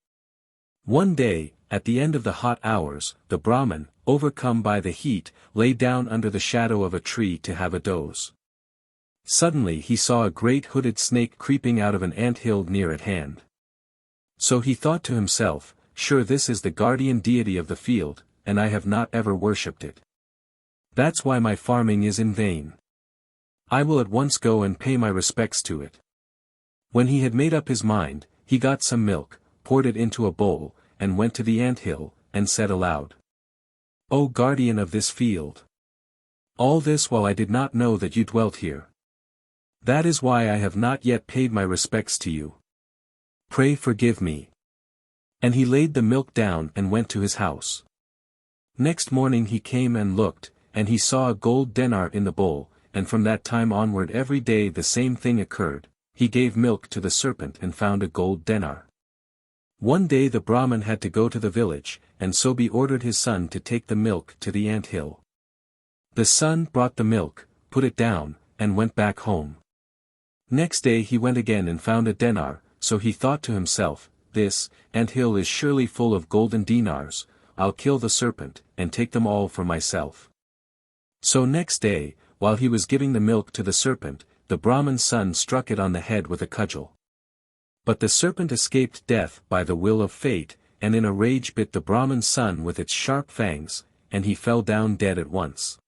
[SPEAKER 1] One day, at the end of the hot hours, the Brahman, overcome by the heat, lay down under the shadow of a tree to have a doze. Suddenly he saw a great hooded snake creeping out of an ant-hill near at hand. So he thought to himself, sure this is the guardian deity of the field, and I have not ever worshipped it. That's why my farming is in vain. I will at once go and pay my respects to it. When he had made up his mind, he got some milk, poured it into a bowl, and went to the ant-hill, and said aloud, O guardian of this field! All this while I did not know that you dwelt here. That is why I have not yet paid my respects to you. Pray forgive me. And he laid the milk down and went to his house. Next morning he came and looked, and he saw a gold denar in the bowl, and from that time onward every day the same thing occurred. He gave milk to the serpent and found a gold denar. One day the Brahman had to go to the village, and so be ordered his son to take the milk to the ant-hill. The son brought the milk, put it down, and went back home. Next day he went again and found a denar, so he thought to himself, this ant-hill is surely full of golden dinars, I'll kill the serpent, and take them all for myself. So next day, while he was giving the milk to the serpent, the Brahman's son struck it on the head with a cudgel. But the serpent escaped death by the will of fate, and in a rage bit the Brahman's son with its sharp fangs, and he fell down dead at once.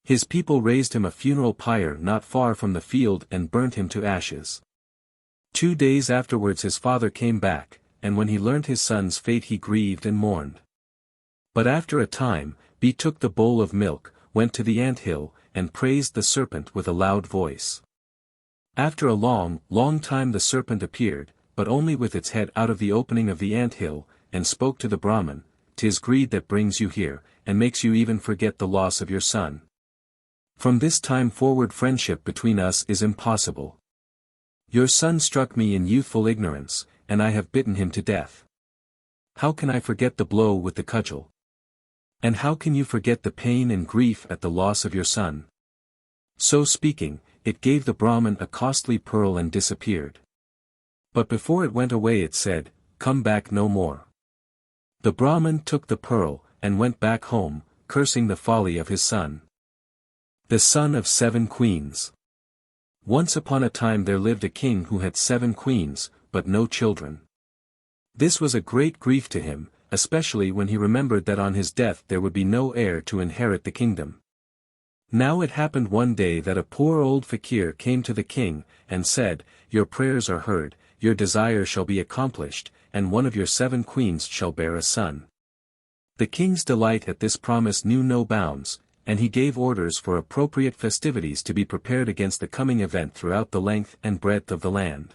[SPEAKER 1] His people raised him a funeral pyre not far from the field and burnt him to ashes. 2 days afterwards his father came back, and when he learnt his son's fate he grieved and mourned. But after a time, Bee took the bowl of milk, went to the ant-hill, and praised the serpent with a loud voice. After a long, long time the serpent appeared, but only with its head out of the opening of the ant-hill, and spoke to the Brahman, "'Tis greed that brings you here, and makes you even forget the loss of your son. From this time forward friendship between us is impossible. Your son struck me in youthful ignorance, and I have bitten him to death. How can I forget the blow with the cudgel? And how can you forget the pain and grief at the loss of your son?" So speaking, it gave the Brahman a costly pearl and disappeared. But before it went away it said, "Come back no more." The Brahman took the pearl, and went back home, cursing the folly of his son. The son of 7 queens. Once upon a time there lived a king who had 7 queens, but no children. This was a great grief to him, especially when he remembered that on his death there would be no heir to inherit the kingdom. Now it happened one day that a poor old fakir came to the king, and said, "Your prayers are heard, your desire shall be accomplished, and one of your 7 queens shall bear a son." The king's delight at this promise knew no bounds, and he gave orders for appropriate festivities to be prepared against the coming event throughout the length and breadth of the land.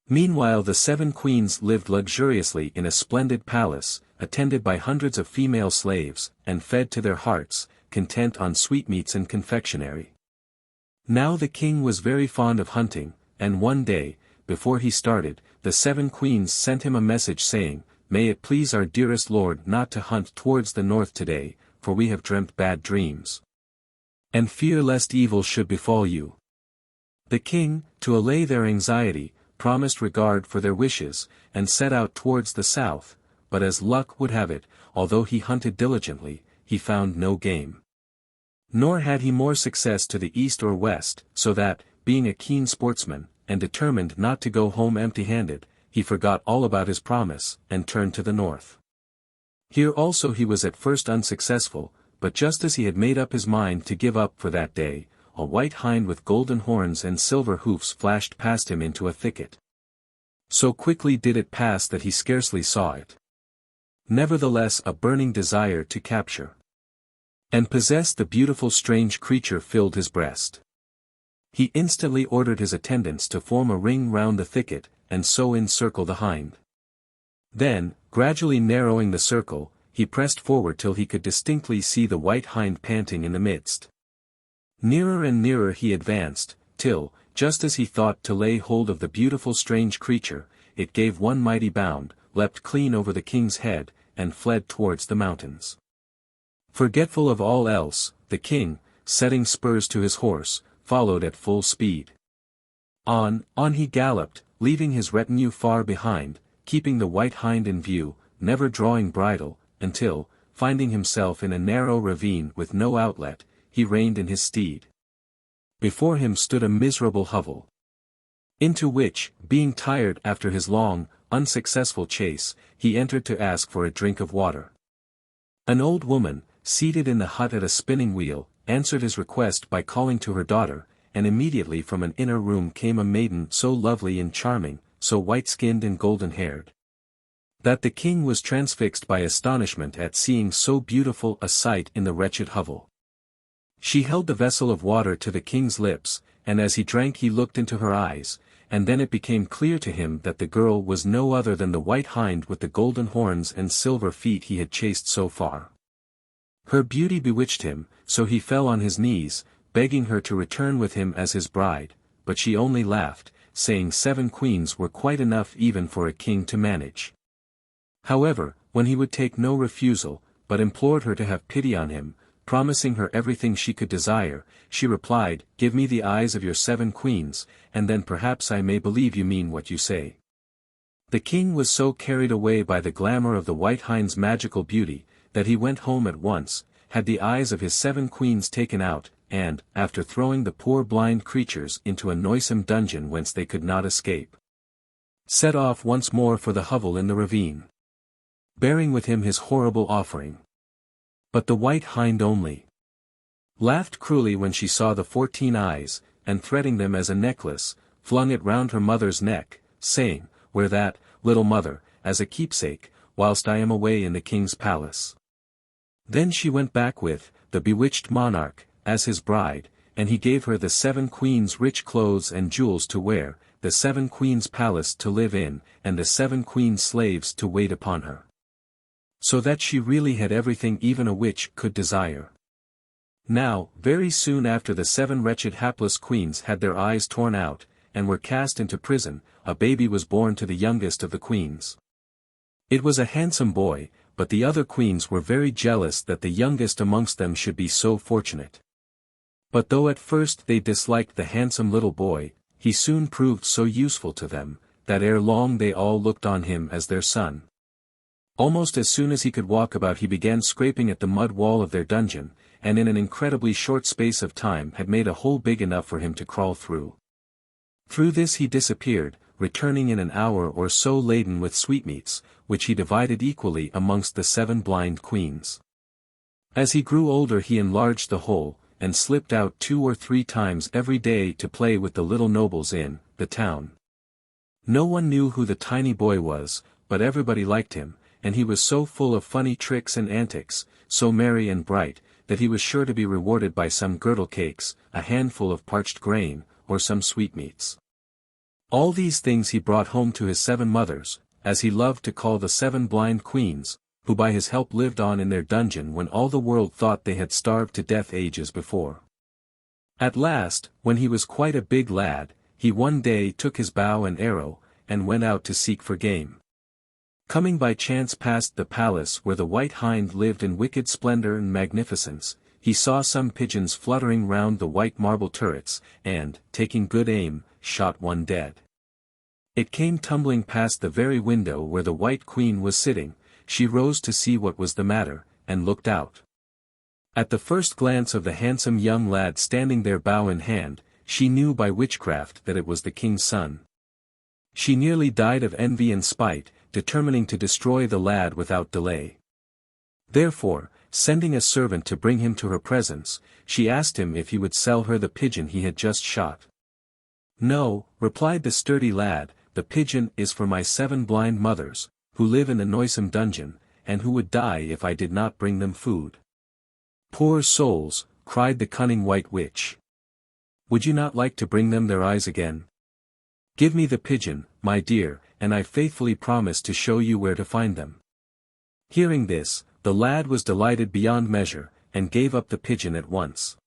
[SPEAKER 1] Meanwhile the 7 queens lived luxuriously in a splendid palace, attended by hundreds of female slaves, and fed to their hearts' content on sweetmeats and confectionery. Now the king was very fond of hunting, and one day, before he started, the 7 queens sent him a message saying, "May it please our dearest lord not to hunt towards the north today, for we have dreamt bad dreams. And fear lest evil should befall you." The king, to allay their anxiety, promised regard for their wishes, and set out towards the south, but as luck would have it, although he hunted diligently, he found no game. Nor had he more success to the east or west, so that, being a keen sportsman, and determined not to go home empty-handed, he forgot all about his promise, and turned to the north. Here also he was at first unsuccessful, but just as he had made up his mind to give up for that day, a white hind with golden horns and silver hoofs flashed past him into a thicket. So quickly did it pass that he scarcely saw it. Nevertheless a burning desire to capture and possess the beautiful strange creature filled his breast. He instantly ordered his attendants to form a ring round the thicket, and so encircle the hind. Then, gradually narrowing the circle, he pressed forward till he could distinctly see the white hind panting in the midst. Nearer and nearer he advanced, till, just as he thought to lay hold of the beautiful strange creature, it gave one mighty bound, leapt clean over the king's head, and fled towards the mountains. Forgetful of all else, the king, setting spurs to his horse, followed at full speed. On he galloped, leaving his retinue far behind, keeping the white hind in view, never drawing bridle, until, finding himself in a narrow ravine with no outlet, he reined in his steed. Before him stood a miserable hovel, into which, being tired after his long, unsuccessful chase, he entered to ask for a drink of water. An old woman, seated in the hut at a spinning wheel, answered his request by calling to her daughter, and immediately from an inner room came a maiden so lovely and charming, so white-skinned and golden-haired, that the king was transfixed by astonishment at seeing so beautiful a sight in the wretched hovel. She held the vessel of water to the king's lips, and as he drank he looked into her eyes, and then it became clear to him that the girl was no other than the white hind with the golden horns and silver feet he had chased so far. Her beauty bewitched him, so he fell on his knees, begging her to return with him as his bride, but she only laughed, saying 7 queens were quite enough even for a king to manage. However, when he would take no refusal, but implored her to have pity on him, promising her everything she could desire, she replied, "Give me the eyes of your 7 queens, and then perhaps I may believe you mean what you say." The king was so carried away by the glamour of the white hind's magical beauty, that he went home at once, had the eyes of his 7 queens taken out, and, after throwing the poor blind creatures into a noisome dungeon whence they could not escape, set off once more for the hovel in the ravine, bearing with him his horrible offering. But the white hind only laughed cruelly when she saw the 14 eyes, and threading them as a necklace, flung it round her mother's neck, saying, "Wear that, little mother, as a keepsake, whilst I am away in the king's palace." Then she went back with the bewitched monarch as his bride, and he gave her the 7 queens rich clothes and jewels to wear, the 7 queens' palace to live in, and the 7 queens' slaves to wait upon her. So that she really had everything even a witch could desire. Now, very soon after the 7 wretched hapless queens had their eyes torn out, and were cast into prison, a baby was born to the youngest of the queens. It was a handsome boy, but the other queens were very jealous that the youngest amongst them should be so fortunate. But though at first they disliked the handsome little boy, he soon proved so useful to them, that ere long they all looked on him as their son. Almost as soon as he could walk about he began scraping at the mud wall of their dungeon, and in an incredibly short space of time had made a hole big enough for him to crawl through. Through this he disappeared, returning in an hour or so laden with sweetmeats, which he divided equally amongst the 7 blind queens. As he grew older he enlarged the hole, and slipped out 2 or 3 times every day to play with the little nobles in the town. No one knew who the tiny boy was, but everybody liked him, and he was so full of funny tricks and antics, so merry and bright, that he was sure to be rewarded by some girdle cakes, a handful of parched grain, or some sweetmeats. All these things he brought home to his 7 mothers, as he loved to call the 7 blind queens, who by his help lived on in their dungeon when all the world thought they had starved to death ages before. At last, when he was quite a big lad, he one day took his bow and arrow, and went out to seek for game. Coming by chance past the palace where the White Hind lived in wicked splendor and magnificence, he saw some pigeons fluttering round the white marble turrets, and, taking good aim, shot one dead. It came tumbling past the very window where the White Queen was sitting. She rose to see what was the matter, and looked out. At the first glance of the handsome young lad standing there bow in hand, she knew by witchcraft that it was the king's son. She nearly died of envy and spite, determining to destroy the lad without delay. Therefore, sending a servant to bring him to her presence, she asked him if he would sell her the pigeon he had just shot. "No," replied the sturdy lad, "the pigeon is for my 7 blind mothers, who live in the noisome dungeon, and who would die if I did not bring them food." "Poor souls," cried the cunning white witch. "Would you not like to bring them their eyes again? Give me the pigeon, my dear, and I faithfully promise to show you where to find them." Hearing this, the lad was delighted beyond measure, and gave up the pigeon at once.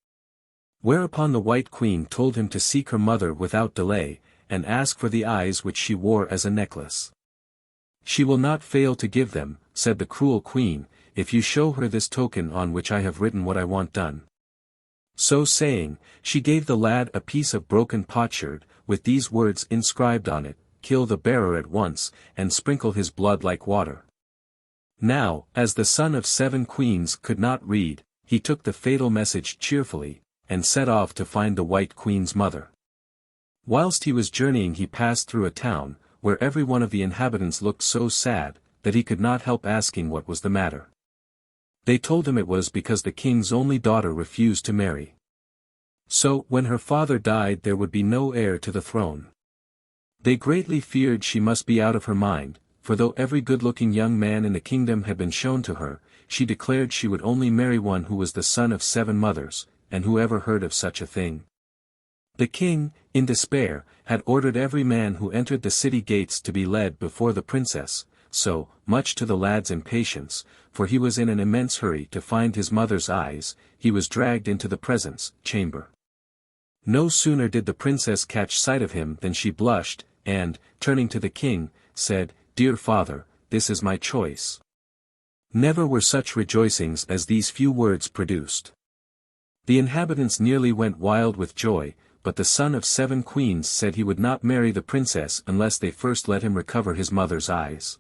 [SPEAKER 1] Whereupon the White Queen told him to seek her mother without delay, and ask for the eyes which she wore as a necklace. "She will not fail to give them," said the cruel queen, "if you show her this token on which I have written what I want done." So saying, she gave the lad a piece of broken potsherd, with these words inscribed on it, "Kill the bearer at once, and sprinkle his blood like water." Now, as the son of 7 queens could not read, he took the fatal message cheerfully, and set off to find the White Queen's mother. Whilst he was journeying he passed through a town, where every one of the inhabitants looked so sad, that he could not help asking what was the matter. They told him it was because the king's only daughter refused to marry. So, when her father died there would be no heir to the throne. They greatly feared she must be out of her mind, for though every good-looking young man in the kingdom had been shown to her, she declared she would only marry one who was the son of 7 mothers, and who ever heard of such a thing? The king, in despair, had ordered every man who entered the city gates to be led before the princess, so, much to the lad's impatience, for he was in an immense hurry to find his mother's eyes, he was dragged into the presence chamber. No sooner did the princess catch sight of him than she blushed, and, turning to the king, said, "Dear father, this is my choice." Never were such rejoicings as these few words produced. The inhabitants nearly went wild with joy, but the son of 7 queens said he would not marry the princess unless they first let him recover his mother's eyes.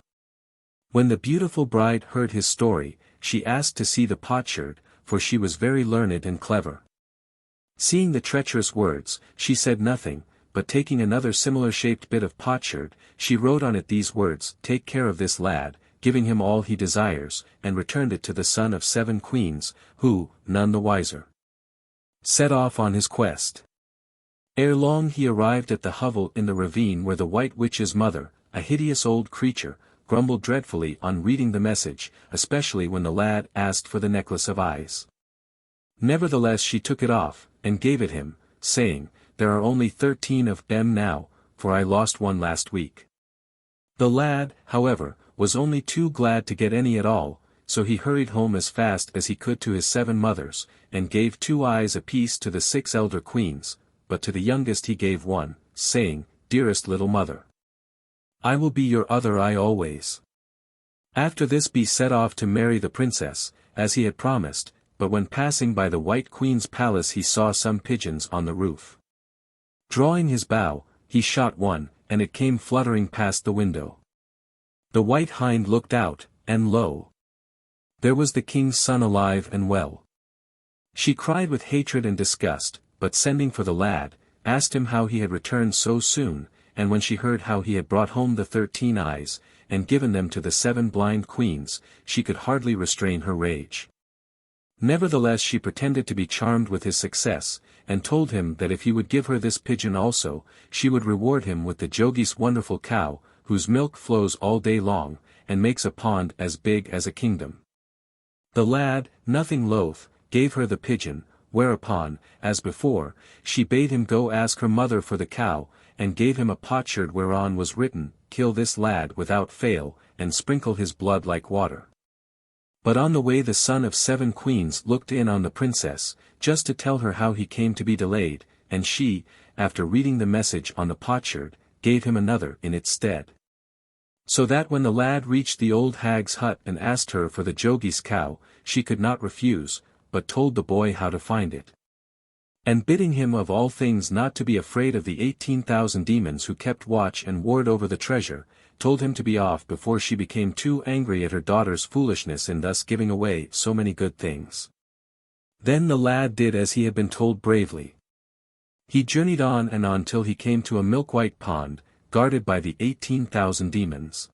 [SPEAKER 1] When the beautiful bride heard his story, she asked to see the potsherd, for she was very learned and clever. Seeing the treacherous words, she said nothing, but taking another similar-shaped bit of potsherd, she wrote on it these words, "Take care of this lad," giving him all he desires, and returned it to the son of 7 queens, who, none the wiser, set off on his quest. Ere long he arrived at the hovel in the ravine where the White Witch's mother, a hideous old creature, grumbled dreadfully on reading the message, especially when the lad asked for the necklace of eyes. Nevertheless she took it off, and gave it him, saying, "There are only 13 of them now, for I lost one last week." The lad, however, was only too glad to get any at all, so he hurried home as fast as he could to his 7 mothers, and gave 2 eyes apiece to the 6 elder queens, but to the youngest he gave 1, saying, "Dearest little mother, I will be your other eye always." After this he set off to marry the princess, as he had promised, but when passing by the White Queen's palace he saw some pigeons on the roof. Drawing his bow, he shot one, and it came fluttering past the window. The white hind looked out, and lo! there was the king's son alive and well. She cried with hatred and disgust, but sending for the lad, asked him how he had returned so soon, and when she heard how he had brought home the 13 eyes, and given them to the 7 blind queens, she could hardly restrain her rage. Nevertheless she pretended to be charmed with his success, and told him that if he would give her this pigeon also, she would reward him with the Jogi's wonderful cow, whose milk flows all day long, and makes a pond as big as a kingdom. The lad, nothing loath, gave her the pigeon, whereupon, as before, she bade him go ask her mother for the cow, and gave him a potsherd whereon was written, "Kill this lad without fail, and sprinkle his blood like water." But on the way the son of 7 queens looked in on the princess, just to tell her how he came to be delayed, and she, after reading the message on the potsherd, gave him another in its stead. So that when the lad reached the old hag's hut and asked her for the Jogi's cow, she could not refuse, but told the boy how to find it. And bidding him of all things not to be afraid of the 18,000 demons who kept watch and ward over the treasure, told him to be off before she became too angry at her daughter's foolishness in thus giving away so many good things. Then the lad did as he had been told bravely. He journeyed on and on till he came to a milk-white pond, guarded by the 18,000 demons.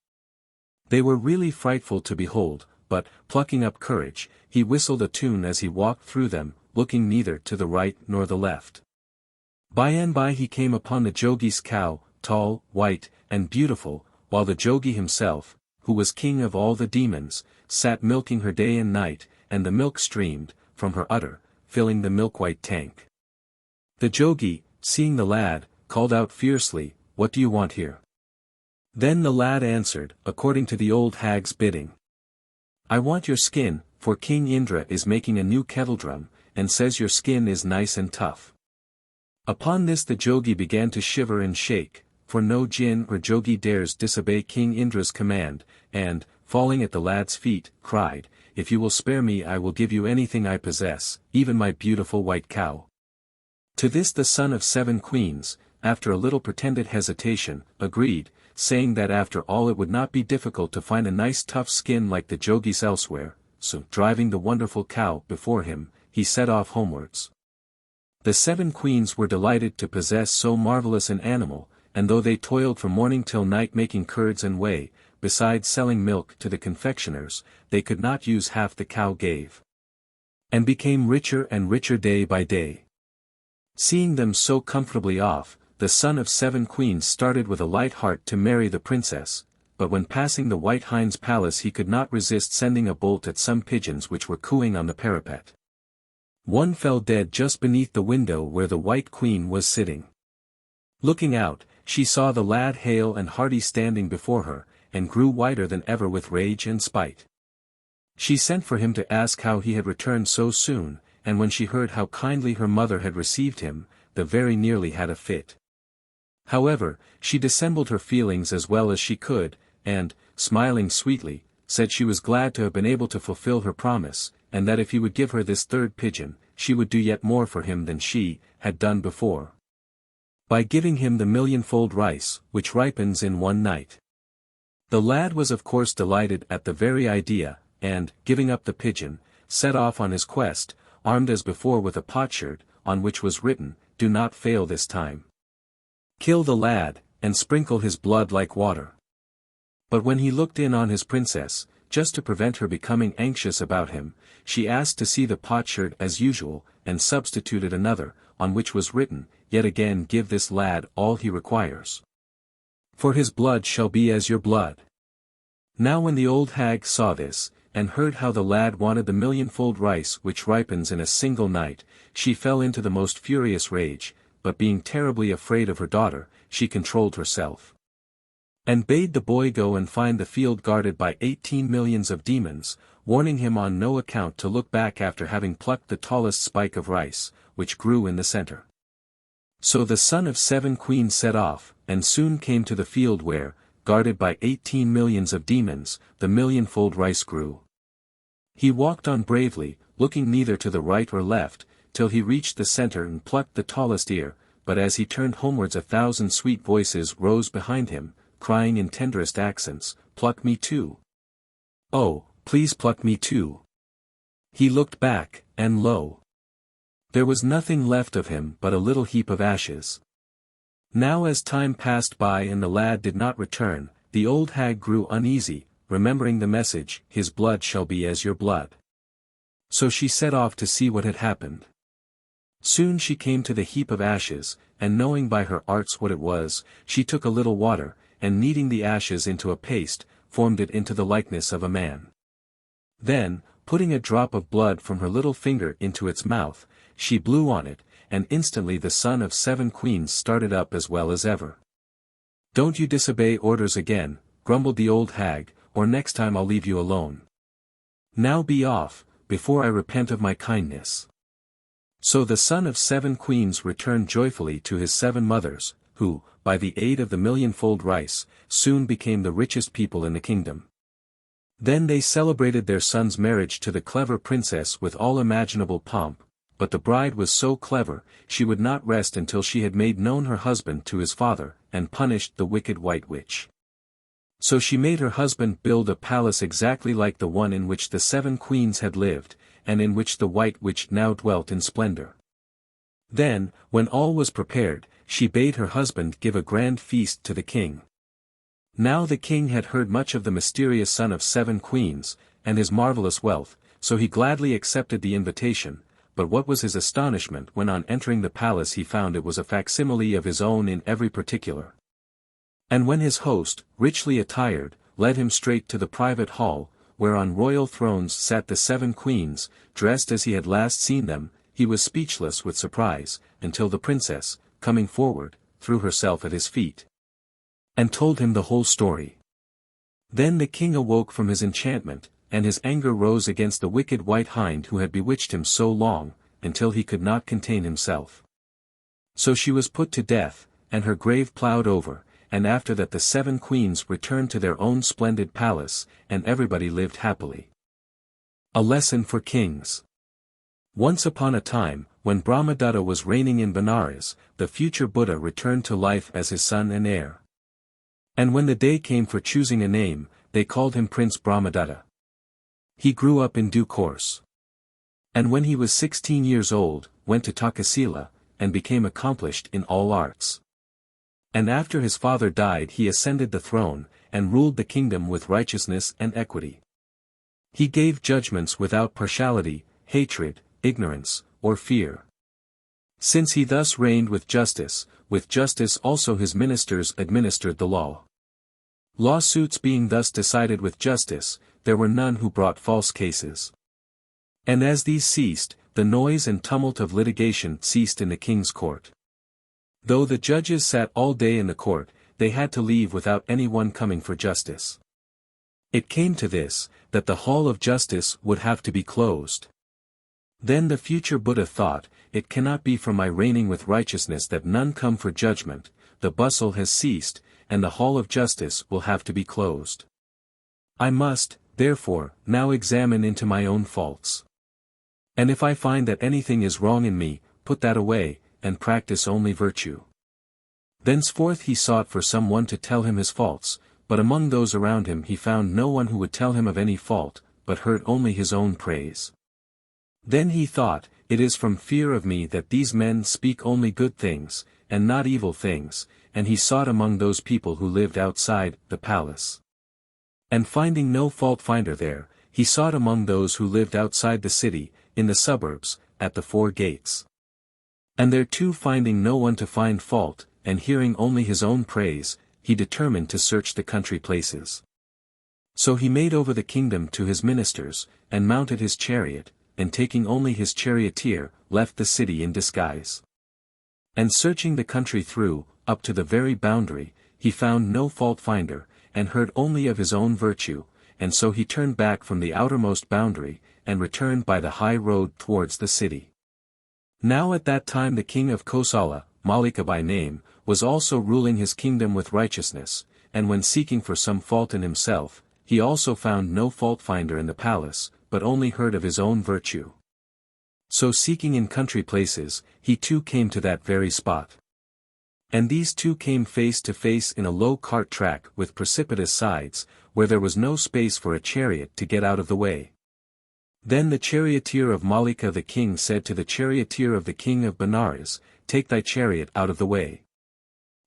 [SPEAKER 1] They were really frightful to behold, but, plucking up courage, he whistled a tune as he walked through them, looking neither to the right nor the left. By and by he came upon the Jogi's cow, tall, white, and beautiful, while the Jogi himself, who was king of all the demons, sat milking her day and night, and the milk streamed, from her udder, filling the milk-white tank. The Jogi, seeing the lad, called out fiercely, "What do you want here?" Then the lad answered, according to the old hag's bidding. "I want your skin, for King Indra is making a new kettledrum, and says your skin is nice and tough." Upon this the Jogi began to shiver and shake, for no Jinn or Jogi dares disobey King Indra's command, and, falling at the lad's feet, cried, "If you will spare me I will give you anything I possess, even my beautiful white cow." To this the son of 7 queens, after a little pretended hesitation, agreed, saying that after all it would not be difficult to find a nice tough skin like the Jogi's elsewhere, so driving the wonderful cow before him, he set off homewards. The 7 queens were delighted to possess so marvelous an animal, and though they toiled from morning till night making curds and whey, besides selling milk to the confectioners, they could not use half the cow gave, and became richer and richer day by day. Seeing them so comfortably off, the son of 7 queens started with a light heart to marry the princess, but when passing the white hind's palace he could not resist sending a bolt at some pigeons which were cooing on the parapet. One fell dead just beneath the window where the white queen was sitting. Looking out, she saw the lad hale and hearty standing before her, and grew whiter than ever with rage and spite. She sent for him to ask how he had returned so soon, and when she heard how kindly her mother had received him, the very nearly had a fit. However, she dissembled her feelings as well as she could, and, smiling sweetly, said she was glad to have been able to fulfill her promise, and that if he would give her this 3rd pigeon, she would do yet more for him than she had done before, by giving him the millionfold rice, which ripens in one night. The lad was of course delighted at the very idea, and, giving up the pigeon, set off on his quest, armed as before with a potsherd, on which was written, "Do not fail this time. Kill the lad, and sprinkle his blood like water." But when he looked in on his princess, just to prevent her becoming anxious about him, she asked to see the potsherd as usual, and substituted another, on which was written, yet again give this lad all he requires. For his blood shall be as your blood. Now when the old hag saw this, and heard how the lad wanted the millionfold rice which ripens in a single night, she fell into the most furious rage, but being terribly afraid of her daughter, she controlled herself. And bade the boy go and find the field guarded by 18 millions of demons, warning him on no account to look back after having plucked the tallest spike of rice, which grew in the center. So the son of 7 queens set off, and soon came to the field where, guarded by 18 millions of demons, the millionfold rice grew. He walked on bravely, looking neither to the right or left, till he reached the center and plucked the tallest ear, but as he turned homewards 1,000 sweet voices rose behind him, crying in tenderest accents, "Pluck me too! Oh, please pluck me too!" He looked back, and lo! There was nothing left of him but a little heap of ashes. Now as time passed by and the lad did not return, the old hag grew uneasy, remembering the message, "His blood shall be as your blood." So she set off to see what had happened. Soon she came to the heap of ashes, and knowing by her arts what it was, she took a little water, and kneading the ashes into a paste, formed it into the likeness of a man. Then, putting a drop of blood from her little finger into its mouth, she blew on it, and instantly the son of 7 queens started up as well as ever. "Don't you disobey orders again," grumbled the old hag, "or next time I'll leave you alone. Now be off, before I repent of my kindness." So the son of 7 queens returned joyfully to his 7 mothers, who, by the aid of the millionfold rice, soon became the richest people in the kingdom. Then they celebrated their son's marriage to the clever princess with all imaginable pomp, but the bride was so clever, she would not rest until she had made known her husband to his father, and punished the wicked white witch. So she made her husband build a palace exactly like the one in which the 7 queens had lived, and in which the white witch now dwelt in splendor. Then, when all was prepared, she bade her husband give a grand feast to the king. Now the king had heard much of the mysterious son of 7 queens, and his marvelous wealth, so he gladly accepted the invitation, but what was his astonishment when on entering the palace he found it was a facsimile of his own in every particular. And when his host, richly attired, led him straight to the private hall, where on royal thrones sat the 7 queens, dressed as he had last seen them, he was speechless with surprise, until the princess, coming forward, threw herself at his feet, and told him the whole story. Then the king awoke from his enchantment, and his anger rose against the wicked white hind who had bewitched him so long, until he could not contain himself. So she was put to death, and her grave ploughed over, and after that the 7 queens returned to their own splendid palace, and everybody lived happily. A lesson for kings. Once upon a time, when Brahmadatta was reigning in Benares, the future Buddha returned to life as his son and heir. And when the day came for choosing a name, they called him Prince Brahmadatta. He grew up in due course. And when he was 16 years old, went to Takasila, and became accomplished in all arts. And after his father died he ascended the throne, and ruled the kingdom with righteousness and equity. He gave judgments without partiality, hatred, ignorance, or fear. Since he thus reigned with justice also his ministers administered the law. Lawsuits being thus decided with justice, there were none who brought false cases. And as these ceased, the noise and tumult of litigation ceased in the king's court. Though the judges sat all day in the court, they had to leave without anyone coming for justice. It came to this, that the hall of justice would have to be closed. Then the future Buddha thought, "It cannot be from my reigning with righteousness that none come for judgment, the bustle has ceased, and the hall of justice will have to be closed. I must, therefore, now examine into my own faults. And if I find that anything is wrong in me, put that away, and practice only virtue." Thenceforth he sought for some one to tell him his faults, but among those around him he found no one who would tell him of any fault, but heard only his own praise. Then he thought, "It is from fear of me that these men speak only good things, and not evil things," and he sought among those people who lived outside the palace. And finding no fault-finder there, he sought among those who lived outside the city, in the suburbs, at the 4 gates. And there too, finding no one to find fault, and hearing only his own praise, he determined to search the country places. So he made over the kingdom to his ministers, and mounted his chariot, and taking only his charioteer, left the city in disguise. And searching the country through, up to the very boundary, he found no fault-finder, and heard only of his own virtue, and so he turned back from the outermost boundary, and returned by the high road towards the city. Now at that time the king of Kosala, Malika by name, was also ruling his kingdom with righteousness, and when seeking for some fault in himself, he also found no fault-finder in the palace, but only heard of his own virtue. So seeking in country places, he too came to that very spot. And these two came face to face in a low cart track with precipitous sides, where there was no space for a chariot to get out of the way. Then the charioteer of Malika the king said to the charioteer of the king of Benares, "Take thy chariot out of the way."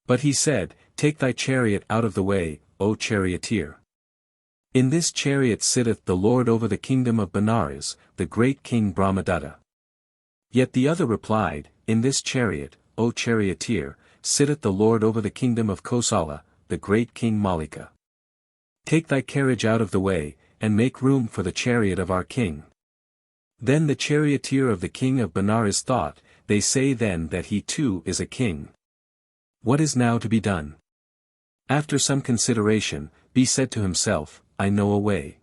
[SPEAKER 1] But he said, "Take thy chariot out of the way, O charioteer. In this chariot sitteth the Lord over the kingdom of Benares, the great king Brahmadatta." Yet the other replied, "In this chariot, O charioteer, sitteth the Lord over the kingdom of Kosala, the great king Malika. Take thy carriage out of the way, and make room for the chariot of our king." Then the charioteer of the king of Benares thought, "They say then that he too is a king. What is now to be done?" After some consideration, he said to himself, "I know a way.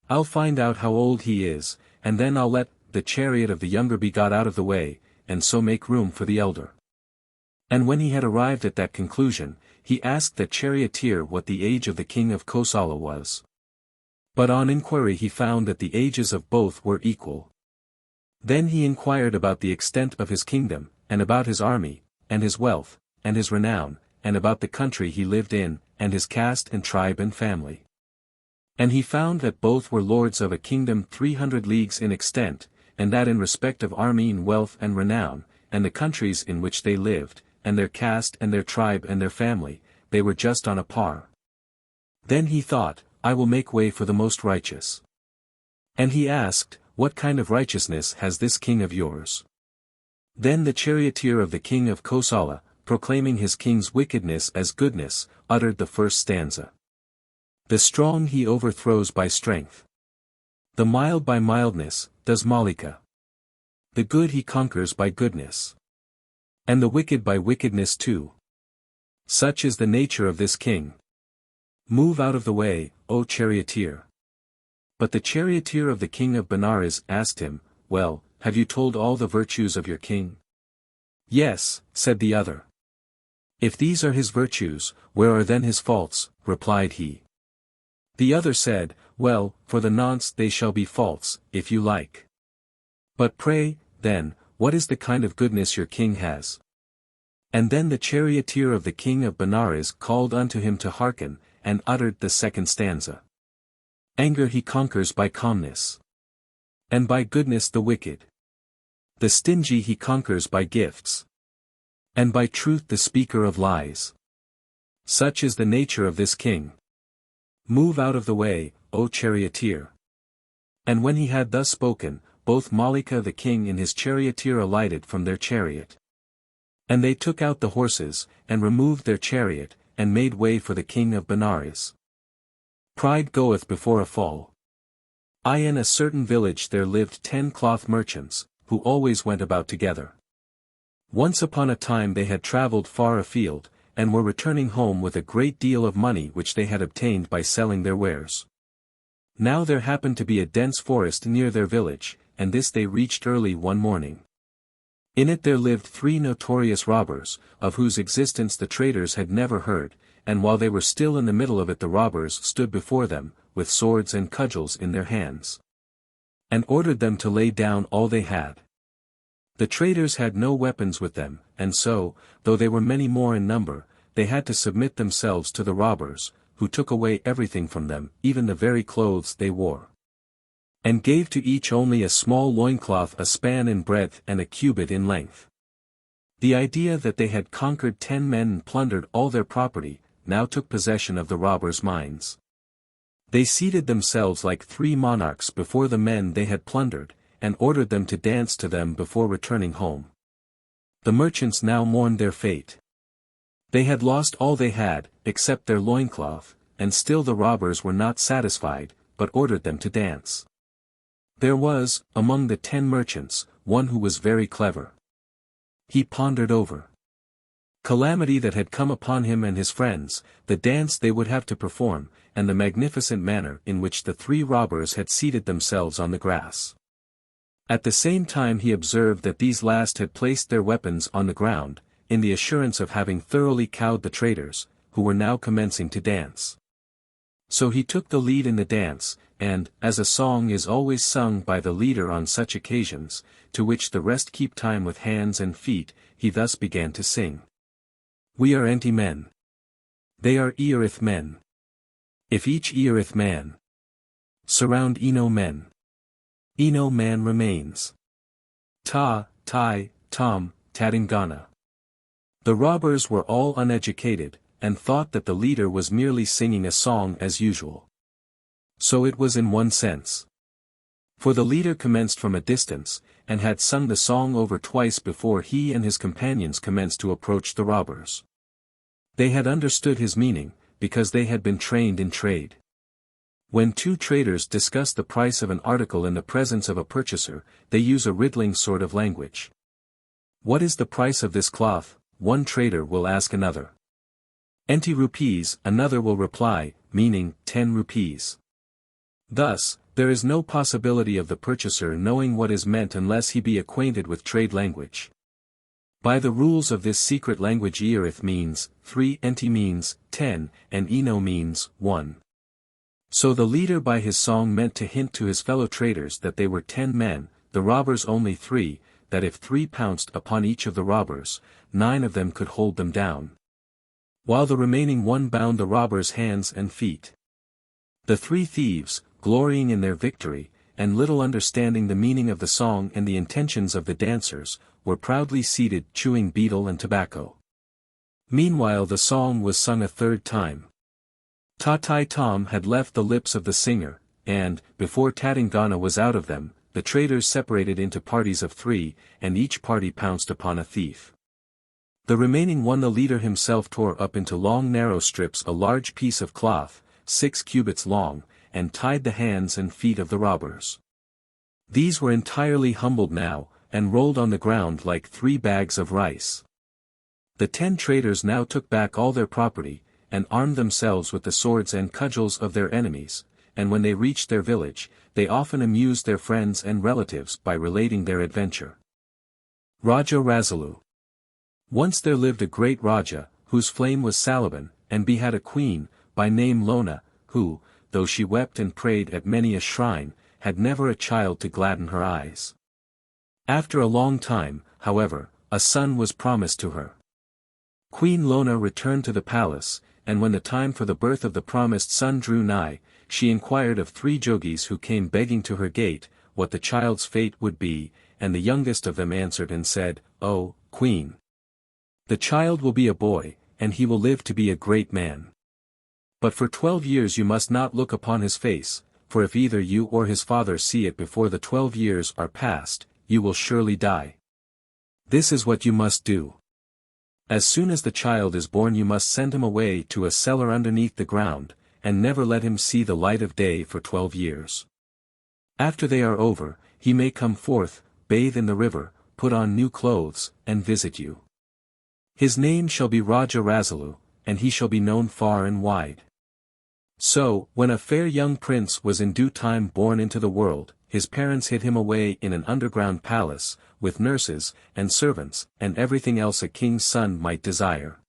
[SPEAKER 1] I'll find out how old he is, and then I'll let the chariot of the younger be got out of the way, and so make room for the elder." And when he had arrived at that conclusion, he asked the charioteer what the age of the king of Kosala was. But on inquiry he found that the ages of both were equal. Then he inquired about the extent of his kingdom, and about his army, and his wealth, and his renown, and about the country he lived in, and his caste and tribe and family. And he found that both were lords of a kingdom 300 leagues in extent, and that in respect of army and wealth and renown, and the countries in which they lived, and their caste and their tribe and their family, they were just on a par. Then he thought, "I will make way for the most righteous." And he asked, "What kind of righteousness has this king of yours?" Then the charioteer of the king of Kosala, proclaiming his king's wickedness as goodness, uttered the first stanza. "The strong he overthrows by strength. The mild by mildness, does Malika. The good he conquers by goodness. And the wicked by wickedness too. Such is the nature of this king. Move out of the way, O charioteer." But the charioteer of the king of Benares asked him, "Well, have you told all the virtues of your king?" "Yes," said the other. "If these are his virtues, where are then his faults?" replied he. The other said, "Well, for the nonce they shall be faults, if you like. But pray, then, what is the kind of goodness your king has?" And then the charioteer of the king of Benares called unto him to hearken, and uttered the second stanza. Anger he conquers by calmness. And by goodness the wicked. The stingy he conquers by gifts. And by truth the speaker of lies. Such is the nature of this king. Move out of the way, O charioteer." And when he had thus spoken, both Malika the king and his charioteer alighted from their chariot. And they took out the horses, and removed their chariot, and made way for the king of Benares. Pride goeth before a fall. In a certain village there lived 10 cloth merchants, who always went about together. Once upon a time they had travelled far afield, and were returning home with a great deal of money which they had obtained by selling their wares. Now there happened to be a dense forest near their village, and this they reached early one morning. In it there lived 3 notorious robbers, of whose existence the traders had never heard, and while they were still in the middle of it the robbers stood before them, with swords and cudgels in their hands. And ordered them to lay down all they had. The traders had no weapons with them, and so, though they were many more in number, they had to submit themselves to the robbers, who took away everything from them, even the very clothes they wore. And gave to each only a small loincloth a span in breadth and a cubit in length. The idea that they had conquered 10 men and plundered all their property, now took possession of the robbers' minds. They seated themselves like 3 monarchs before the men they had plundered, and ordered them to dance to them before returning home. The merchants now mourned their fate. They had lost all they had, except their loincloth, and still the robbers were not satisfied, but ordered them to dance. There was, among the 10 merchants, one who was very clever. He pondered over calamity that had come upon him and his friends, the dance they would have to perform, and the magnificent manner in which the 3 robbers had seated themselves on the grass. At the same time he observed that these last had placed their weapons on the ground, in the assurance of having thoroughly cowed the traders, who were now commencing to dance. So he took the lead in the dance, and, as a song is always sung by the leader on such occasions, to which the rest keep time with hands and feet, he thus began to sing. We are Enti men. They are Earith men. If each Earith man surround Eno men, Eno man remains. Ta, Tai, Tom, Tadingana. The robbers were all uneducated, and thought that the leader was merely singing a song as usual. So it was in one sense. For the leader commenced from a distance, and had sung the song over twice before he and his companions commenced to approach the robbers. They had understood his meaning, because they had been trained in trade. When 2 traders discuss the price of an article in the presence of a purchaser, they use a riddling sort of language. What is the price of this cloth? One trader will ask another. 20 rupees, another will reply, meaning 10 rupees. Thus, there is no possibility of the purchaser knowing what is meant unless he be acquainted with trade language. By the rules of this secret language Earith means 3, Enti means 10, and Eno means 1. So the leader by his song meant to hint to his fellow traders that they were 10 men, the robbers only 3, that if 3 pounced upon each of the robbers, 9 of them could hold them down, while the remaining 1 bound the robbers' hands and feet. The 3 thieves, glorying in their victory, and little understanding the meaning of the song and the intentions of the dancers, were proudly seated chewing betel and tobacco. Meanwhile the song was sung a 3rd time. Ta-Tai Tom had left the lips of the singer, and, before Tadingana was out of them, the traders separated into parties of 3, and each party pounced upon a thief. The remaining one the leader himself tore up into long narrow strips a large piece of cloth, 6 cubits long, and tied the hands and feet of the robbers. These were entirely humbled now, and rolled on the ground like 3 bags of rice. The 10 traders now took back all their property, and armed themselves with the swords and cudgels of their enemies, and when they reached their village, they often amused their friends and relatives by relating their adventure. Raja Rasalu. Once there lived a great Raja, whose flame was Salaban, and he had a queen, by name Lona, who, though she wept and prayed at many a shrine, had never a child to gladden her eyes. After a long time, however, a son was promised to her. Queen Lona returned to the palace, and when the time for the birth of the promised son drew nigh, she inquired of 3 jogis who came begging to her gate, what the child's fate would be, and the youngest of them answered and said, "O, Queen! The child will be a boy, and he will live to be a great man. But for 12 years you must not look upon his face, for if either you or his father see it before the 12 years are past, you will surely die. This is what you must do. As soon as the child is born you must send him away to a cellar underneath the ground, and never let him see the light of day for 12 years. After they are over, he may come forth, bathe in the river, put on new clothes, and visit you. His name shall be Raja Rasalu, and he shall be known far and wide." So, when a fair young prince was in due time born into the world, his parents hid him away in an underground palace, with nurses, and servants, and everything else a king's son might desire.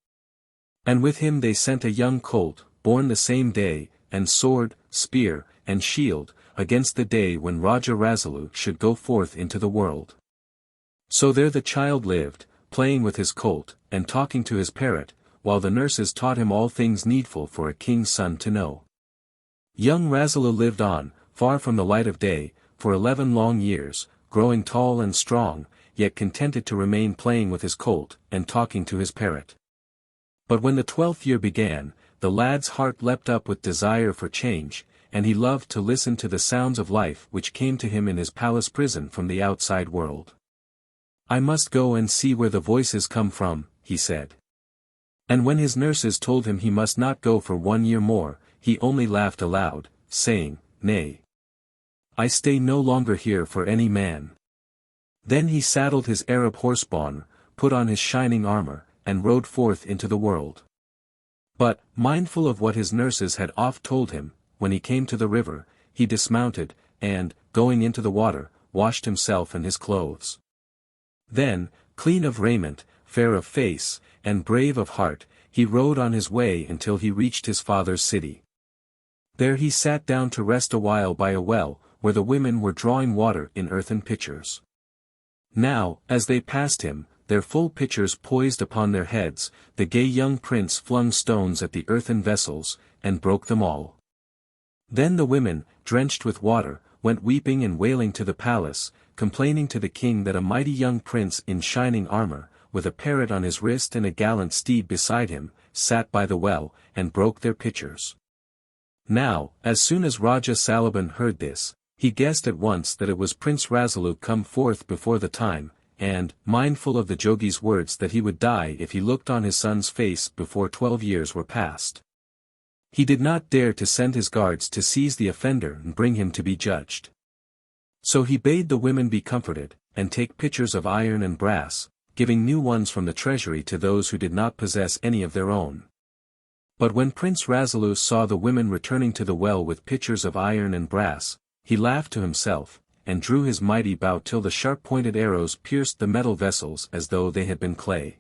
[SPEAKER 1] And with him they sent a young colt, born the same day, and sword, spear, and shield, against the day when Raja Rasalu should go forth into the world. So there the child lived, playing with his colt, and talking to his parrot, while the nurses taught him all things needful for a king's son to know. Young Rasalu lived on, far from the light of day, for 11 long years, growing tall and strong, yet contented to remain playing with his colt, and talking to his parrot. But when the 12th year began, the lad's heart leapt up with desire for change, and he loved to listen to the sounds of life which came to him in his palace prison from the outside world. "I must go and see where the voices come from," he said. And when his nurses told him he must not go for 1 year more, he only laughed aloud, saying, "Nay. I stay no longer here for any man." Then he saddled his Arab horse-bonne, put on his shining armor, and rode forth into the world. But, mindful of what his nurses had oft told him, when he came to the river, he dismounted, and, going into the water, washed himself and his clothes. Then, clean of raiment, fair of face, and brave of heart, he rode on his way until he reached his father's city. There he sat down to rest a while by a well, where the women were drawing water in earthen pitchers. Now, as they passed him, their full pitchers poised upon their heads, the gay young prince flung stones at the earthen vessels, and broke them all. Then the women, drenched with water, went weeping and wailing to the palace, complaining to the king that a mighty young prince in shining armor, with a parrot on his wrist and a gallant steed beside him, sat by the well, and broke their pitchers. Now, as soon as Raja Salaban heard this, he guessed at once that it was Prince Rasalu come forth before the time, and, mindful of the jogi's words that he would die if he looked on his son's face before 12 years were past, he did not dare to send his guards to seize the offender and bring him to be judged. So he bade the women be comforted, and take pitchers of iron and brass, giving new ones from the treasury to those who did not possess any of their own. But when Prince Rasalu saw the women returning to the well with pitchers of iron and brass, he laughed to himself, and drew his mighty bow till the sharp-pointed arrows pierced the metal vessels as though they had been clay.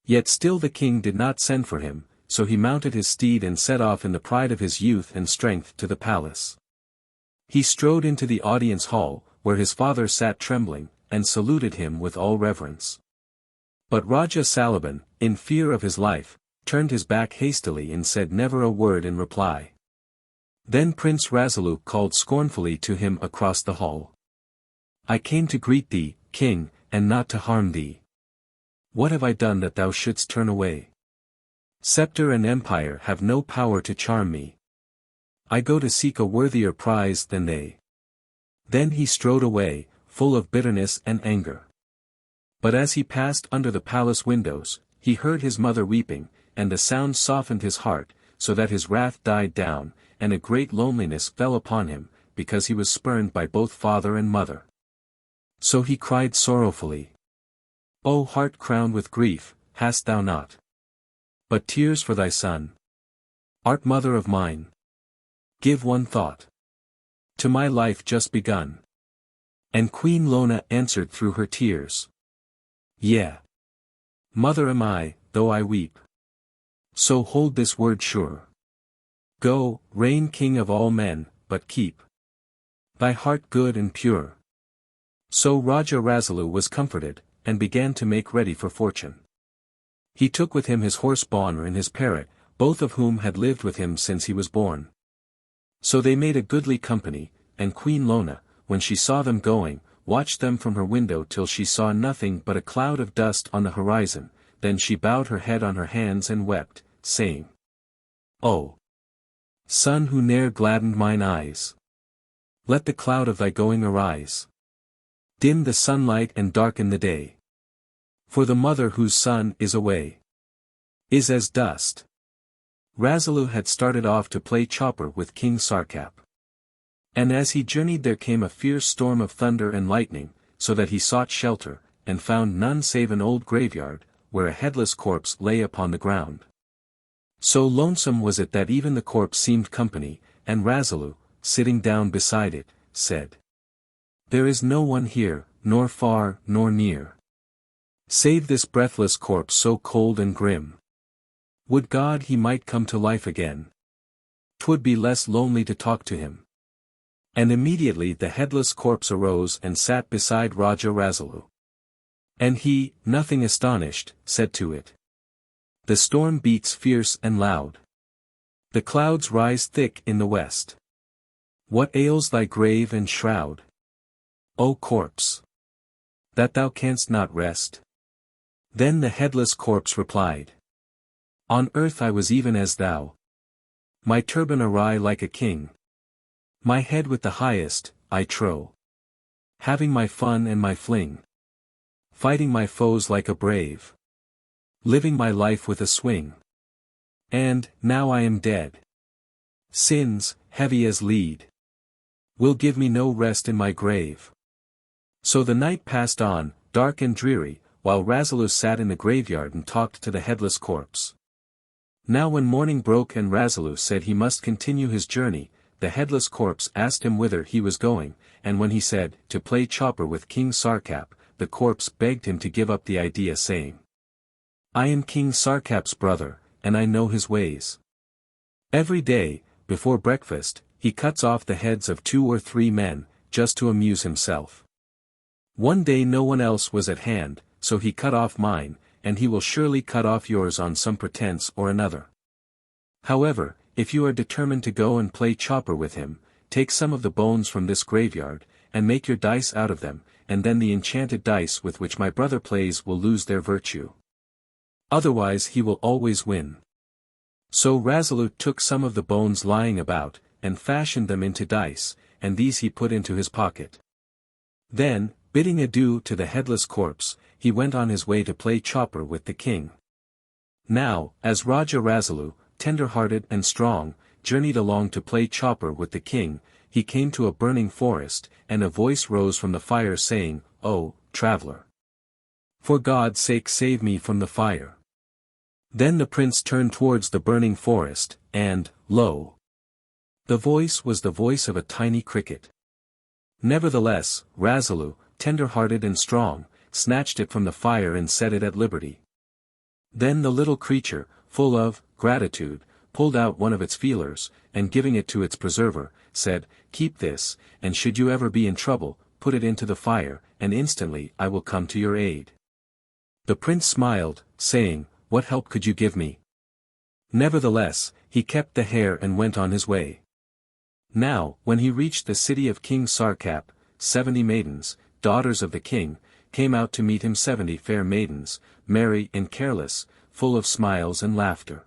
[SPEAKER 1] Yet still the king did not send for him, so he mounted his steed and set off in the pride of his youth and strength to the palace. He strode into the audience hall, where his father sat trembling, and saluted him with all reverence. But Raja Salaban, in fear of his life, turned his back hastily and said never a word in reply. Then Prince Rasalu called scornfully to him across the hall. "I came to greet thee, king, and not to harm thee. What have I done that thou shouldst turn away? Scepter and empire have no power to charm me. I go to seek a worthier prize than they." Then he strode away, full of bitterness and anger. But as he passed under the palace windows, he heard his mother weeping, and the sound softened his heart, so that his wrath died down, and a great loneliness fell upon him, because he was spurned by both father and mother. So he cried sorrowfully, "O heart crowned with grief, hast thou not but tears for thy son? Art mother of mine? Give one thought to my life just begun." And Queen Lona answered through her tears, "Yea, mother am I, though I weep. So hold this word sure. Go, reign king of all men, but keep thy heart good and pure." So Raja Rasalu was comforted, and began to make ready for fortune. He took with him his horse-bonne and his parrot, both of whom had lived with him since he was born. So they made a goodly company, and Queen Lona, when she saw them going, watched them from her window till she saw nothing but a cloud of dust on the horizon, then she bowed her head on her hands and wept, saying, "O Son who ne'er gladdened mine eyes, let the cloud of thy going arise. Dim the sunlight and darken the day. For the mother whose son is away is as dust." Rasalu had started off to play chopper with King Sarkap. And as he journeyed there came a fierce storm of thunder and lightning, so that he sought shelter, and found none save an old graveyard, where a headless corpse lay upon the ground. So lonesome was it that even the corpse seemed company, and Rasalu, sitting down beside it, said, "There is no one here, nor far nor near, save this breathless corpse so cold and grim. Would God he might come to life again. 'Twould be less lonely to talk to him." And immediately the headless corpse arose and sat beside Raja Rasalu. And he, nothing astonished, said to it, "The storm beats fierce and loud. The clouds rise thick in the west. What ails thy grave and shroud, O corpse, that thou canst not rest?" Then the headless corpse replied, "On earth I was even as thou. My turban awry like a king. My head with the highest, I trow. Having my fun and my fling. fighting my foes like a brave. Living my life with a swing. And, now I am dead. Sins, heavy as lead, will give me no rest in my grave. So the night passed on, dark and dreary, while Rasalu sat in the graveyard and talked to the headless corpse. Now when morning broke and Rasalu said he must continue his journey, the headless corpse asked him whither he was going, and when he said, to play chopper with King Sarkap, the corpse begged him to give up the idea, saying, I am King Sarkap's brother, and I know his ways. Every day, before breakfast, he cuts off the heads of 2 or 3 men, just to amuse himself. One day no one else was at hand, so he cut off mine, and he will surely cut off yours on some pretense or another. However, if you are determined to go and play chopper with him, take some of the bones from this graveyard, and make your dice out of them, and then the enchanted dice with which my brother plays will lose their virtue. Otherwise he will always win. So Rasalu took some of the bones lying about, and fashioned them into dice, and these he put into his pocket. Then, bidding adieu to the headless corpse, he went on his way to play chopper with the king. Now, as Raja Rasalu, tender-hearted and strong, journeyed along to play chopper with the king, he came to a burning forest, and a voice rose from the fire saying, "Oh, traveler! For God's sake save me from the fire." Then the prince turned towards the burning forest, and, lo! The voice was the voice of a tiny cricket. Nevertheless, Rasalu, tender-hearted and strong, snatched it from the fire and set it at liberty. Then the little creature, full of gratitude, pulled out one of its feelers, and giving it to its preserver, said, "Keep this, and should you ever be in trouble, put it into the fire, and instantly I will come to your aid." The prince smiled, saying, "What help could you give me?" Nevertheless, he kept the hair and went on his way. Now, when he reached the city of King Sarkap, 70 maidens, daughters of the king, came out to meet him, 70 fair maidens, merry and careless, full of smiles and laughter.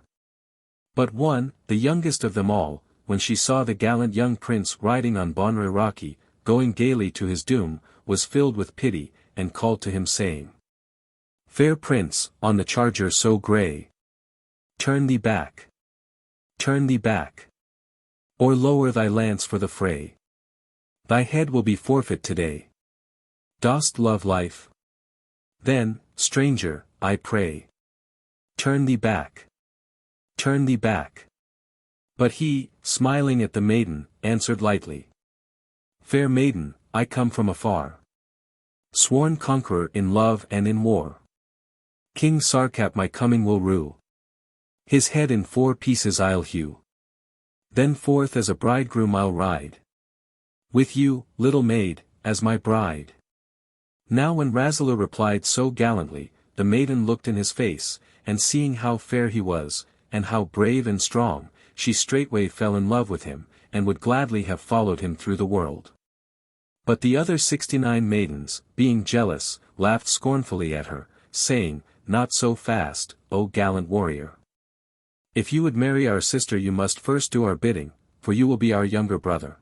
[SPEAKER 1] But one, the youngest of them all, when she saw the gallant young prince riding on Bonre Rocky, going gaily to his doom, was filled with pity, and called to him saying, "Fair prince, on the charger so grey, turn thee back. Turn thee back. Or lower thy lance for the fray. Thy head will be forfeit today. Dost love life? Then, stranger, I pray, turn thee back. Turn thee back." But he, smiling at the maiden, answered lightly, "Fair maiden, I come from afar, sworn conqueror in love and in war. King Sarkap my coming will rue. His head in 4 pieces I'll hew. Then forth as a bridegroom I'll ride. With you, little maid, as my bride." Now when Rasalu replied so gallantly, the maiden looked in his face, and seeing how fair he was, and how brave and strong, she straightway fell in love with him, and would gladly have followed him through the world. But the other 69 maidens, being jealous, laughed scornfully at her, saying, "Not so fast, O gallant warrior. If you would marry our sister you must first do our bidding, for you will be our younger brother."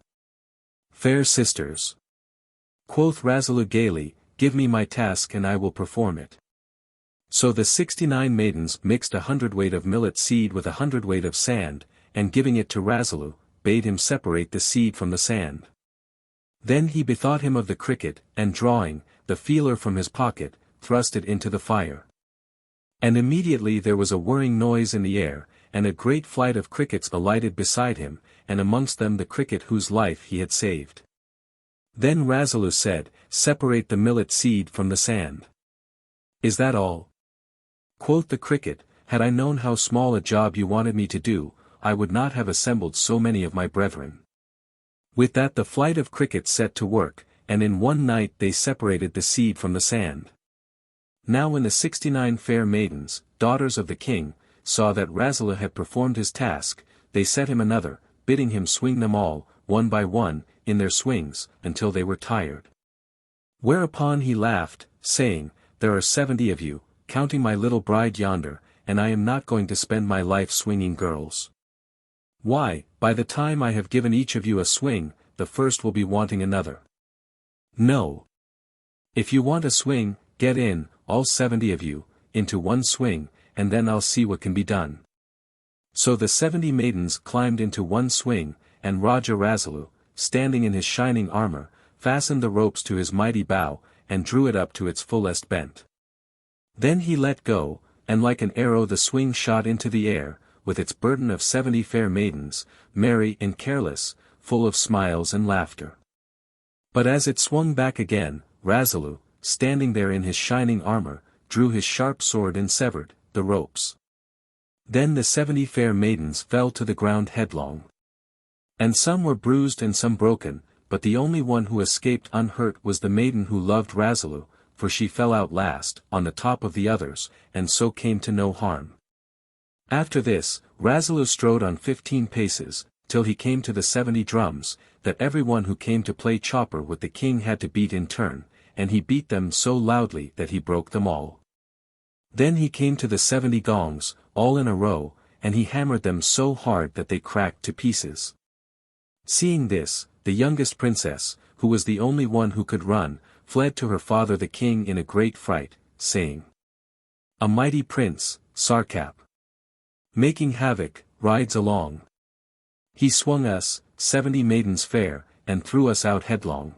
[SPEAKER 1] "Fair sisters," quoth Rasalu gaily, "give me my task and I will perform it." So the 69 maidens mixed 1 hundredweight of millet seed with 1 hundredweight of sand, and giving it to Rasalu, bade him separate the seed from the sand. Then he bethought him of the cricket, and drawing the feeler from his pocket, thrust it into the fire. And immediately there was a whirring noise in the air, and a great flight of crickets alighted beside him, and amongst them the cricket whose life he had saved. Then Rasalu said, "Separate the millet seed from the sand." "Is that all?" Quoth the cricket, "Had I known how small a job you wanted me to do, I would not have assembled so many of my brethren." With that the flight of crickets set to work, and in one night they separated the seed from the sand. Now when the 69 fair maidens, daughters of the king, saw that Rasalu had performed his task, they set him another, bidding him swing them all, one by one, in their swings, until they were tired. Whereupon he laughed, saying, "There are 70 of you, counting my little bride yonder, and I am not going to spend my life swinging girls. Why, by the time I have given each of you a swing, the first will be wanting another. No. If you want a swing, get in, all 70 of you, into one swing, and then I'll see what can be done. So the 70 maidens climbed into one swing, and Raja Rasalu, standing in his shining armor, fastened the ropes to his mighty bow, and drew it up to its fullest bent. Then he let go, and like an arrow the swing shot into the air, with its burden of 70 fair maidens, merry and careless, full of smiles and laughter. But as it swung back again, Rasalu, standing there in his shining armor, drew his sharp sword and severed the ropes. Then the 70 fair maidens fell to the ground headlong. And some were bruised and some broken, but the only one who escaped unhurt was the maiden who loved Rasalu, for she fell out last, on the top of the others, and so came to no harm. After this, Rasalu strode on 15 paces, till he came to the 70 drums, that everyone who came to play chopper with the king had to beat in turn, and he beat them so loudly that he broke them all. Then he came to the 70 gongs, all in a row, and he hammered them so hard that they cracked to pieces. Seeing this, the youngest princess, who was the only one who could run, fled to her father the king in a great fright, saying, "A mighty prince, Sarkap, making havoc, rides along. He swung us, 70 maidens fair, and threw us out headlong.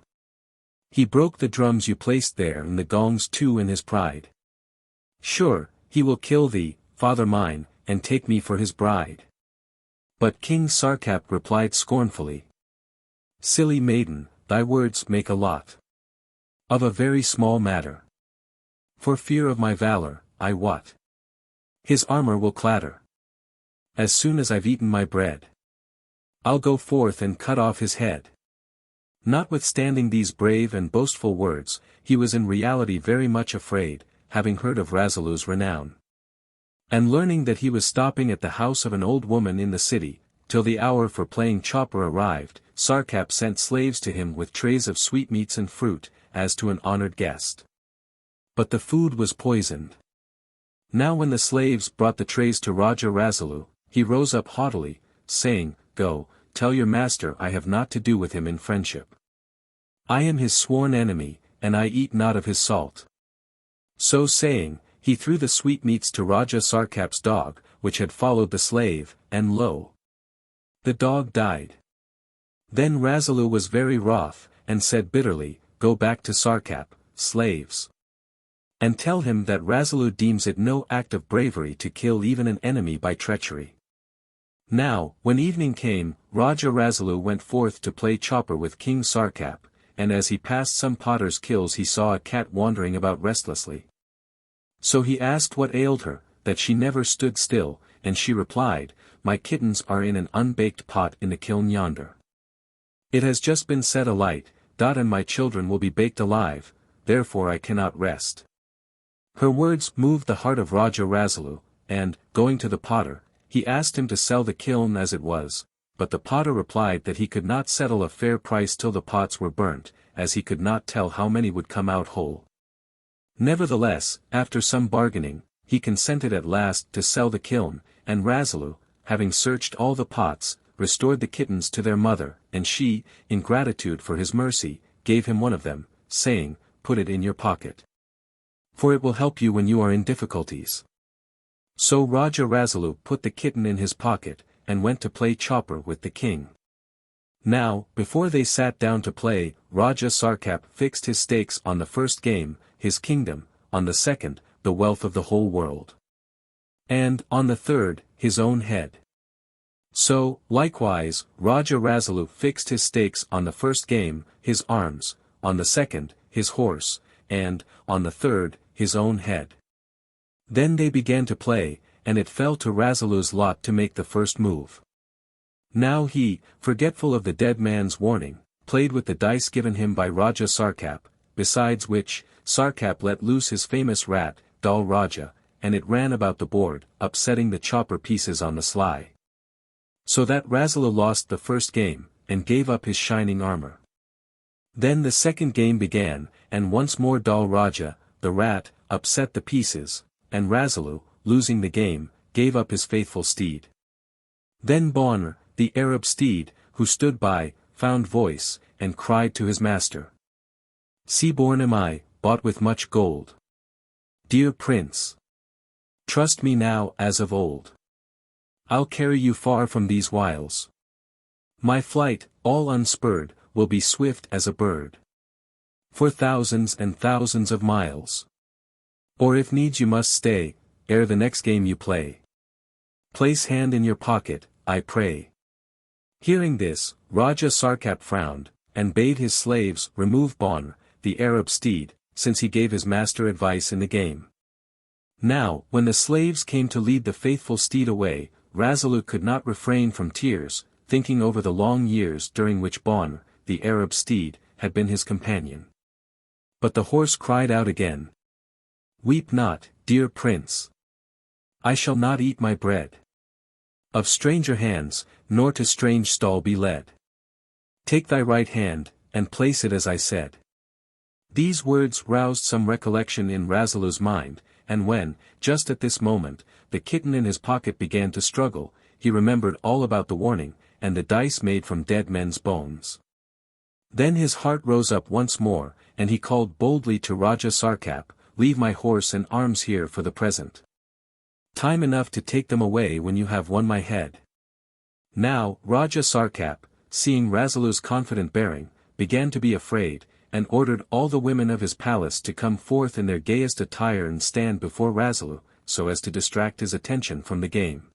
[SPEAKER 1] He broke the drums you placed there and the gongs too in his pride. Sure, he will kill thee, father mine, and take me for his bride." But King Sarkap replied scornfully, "Silly maiden, thy words make a lot of a very small matter. For fear of my valor, I wot his armor will clatter. As soon as I've eaten my bread, I'll go forth and cut off his head." Notwithstanding these brave and boastful words, he was in reality very much afraid, having heard of Rasalu's renown. And learning that he was stopping at the house of an old woman in the city, till the hour for playing chopper arrived, Sarkap sent slaves to him with trays of sweetmeats and fruit, as to an honored guest. But the food was poisoned. Now when the slaves brought the trays to Raja Rasalu, he rose up haughtily, saying, "Go, tell your master I have naught to do with him in friendship. I am his sworn enemy, and I eat not of his salt." So saying, he threw the sweetmeats to Raja Sarkap's dog, which had followed the slave, and lo! the dog died. Then Rasalu was very wroth, and said bitterly, "Go back to Sarkap, slaves, and tell him that Rasalu deems it no act of bravery to kill even an enemy by treachery." Now, when evening came, Raja Rasalu went forth to play chopper with King Sarkap, and as he passed some potter's kilns he saw a cat wandering about restlessly. So he asked what ailed her, that she never stood still, and she replied, "My kittens are in an unbaked pot in the kiln yonder. It has just been set alight, and my children will be baked alive, therefore I cannot rest." Her words moved the heart of Raja Rasalu, and, going to the potter, he asked him to sell the kiln as it was, but the potter replied that he could not settle a fair price till the pots were burnt, as he could not tell how many would come out whole. Nevertheless, after some bargaining, he consented at last to sell the kiln, and Rasalu, having searched all the pots, restored the kittens to their mother, and she, in gratitude for his mercy, gave him one of them, saying, "Put it in your pocket, for it will help you when you are in difficulties." So Raja Rasalu put the kitten in his pocket, and went to play chopper with the king. Now, before they sat down to play, Raja Sarkap fixed his stakes on the first game, his kingdom, on the second, the wealth of the whole world, and, on the third, his own head. So, likewise, Raja Rasalu fixed his stakes on the first game, his arms, on the second, his horse, and, on the third, his own head. Then they began to play, and it fell to Rasalu's lot to make the first move. Now he, forgetful of the dead man's warning, played with the dice given him by Raja Sarkap, besides which, Sarkap let loose his famous rat, Dal Raja, and it ran about the board, upsetting the chopper pieces on the sly. So that Rasalu lost the first game, and gave up his shining armor. Then the second game began, and once more Dal Raja, the rat, upset the pieces, and Rasalu, losing the game, gave up his faithful steed. Then Bonner, the Arab steed, who stood by, found voice, and cried to his master, "Sea-born am I, bought with much gold. dear prince. Trust me now as of old. I'll carry you far from these wiles. My flight, all unspurred, will be swift as a bird. For thousands and thousands of miles. Or if needs you must stay, ere the next game you play. Place hand in your pocket, I pray. Hearing this, Raja Sarkap frowned, and bade his slaves remove Bon, the Arab steed, since he gave his master advice in the game. Now, when the slaves came to lead the faithful steed away, Rasalu could not refrain from tears, thinking over the long years during which Bon, the Arab steed, had been his companion. But the horse cried out again. Weep not, dear prince. I shall not eat my bread of stranger hands, nor to strange stall be led. Take thy right hand, and place it as I said. These words roused some recollection in Rasalu's mind, and when, just at this moment, the kitten in his pocket began to struggle, he remembered all about the warning, and the dice made from dead men's bones. Then his heart rose up once more, and he called boldly to Raja Sarkap, leave my horse and arms here for the present. Time enough to take them away when you have won my head. Now, Raja Sarkap, seeing Rasalu's confident bearing, began to be afraid, and ordered all the women of his palace to come forth in their gayest attire and stand before Rasalu, so as to distract his attention from the game.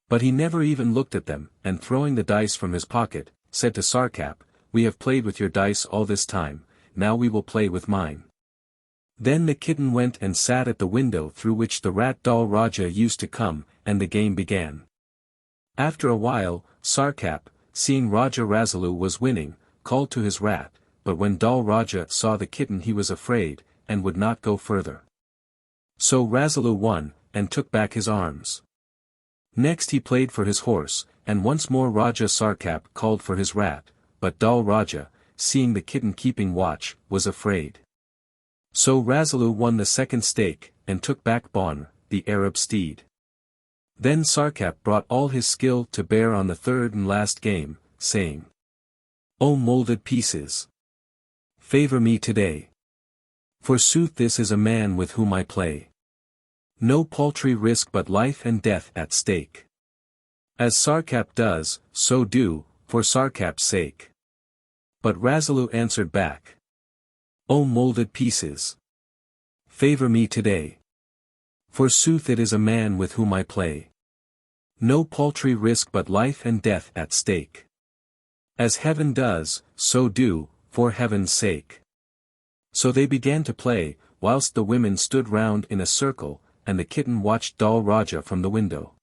[SPEAKER 1] But he never even looked at them, and throwing the dice from his pocket, said to Sarkap, We have played with your dice all this time, now we will play with mine. Then the kitten went and sat at the window through which the rat Dal Raja used to come, and the game began. After a while, Sarkap, seeing Raja Rasalu was winning, called to his rat, but when Dal Raja saw the kitten he was afraid, and would not go further. So Rasalu won, and took back his arms. Next he played for his horse, and once more Raja Sarkap called for his rat, but Dal Raja, seeing the kitten keeping watch, was afraid. So Rasalu won the second stake, and took back Bon, the Arab steed. Then Sarkap brought all his skill to bear on the third and last game, saying, O molded pieces! Favor me today. Forsooth this is a man with whom I play. No paltry risk but life and death at stake. As Sarkap does, so do, for Sarkap's sake. But Rasalu answered back. O molded pieces! Favor me today. Forsooth it is a man with whom I play. No paltry risk but life and death at stake. As heaven does, so do, for heaven's sake. So they began to play, whilst the women stood round in a circle, and the kitten watched Dal Raja from the window.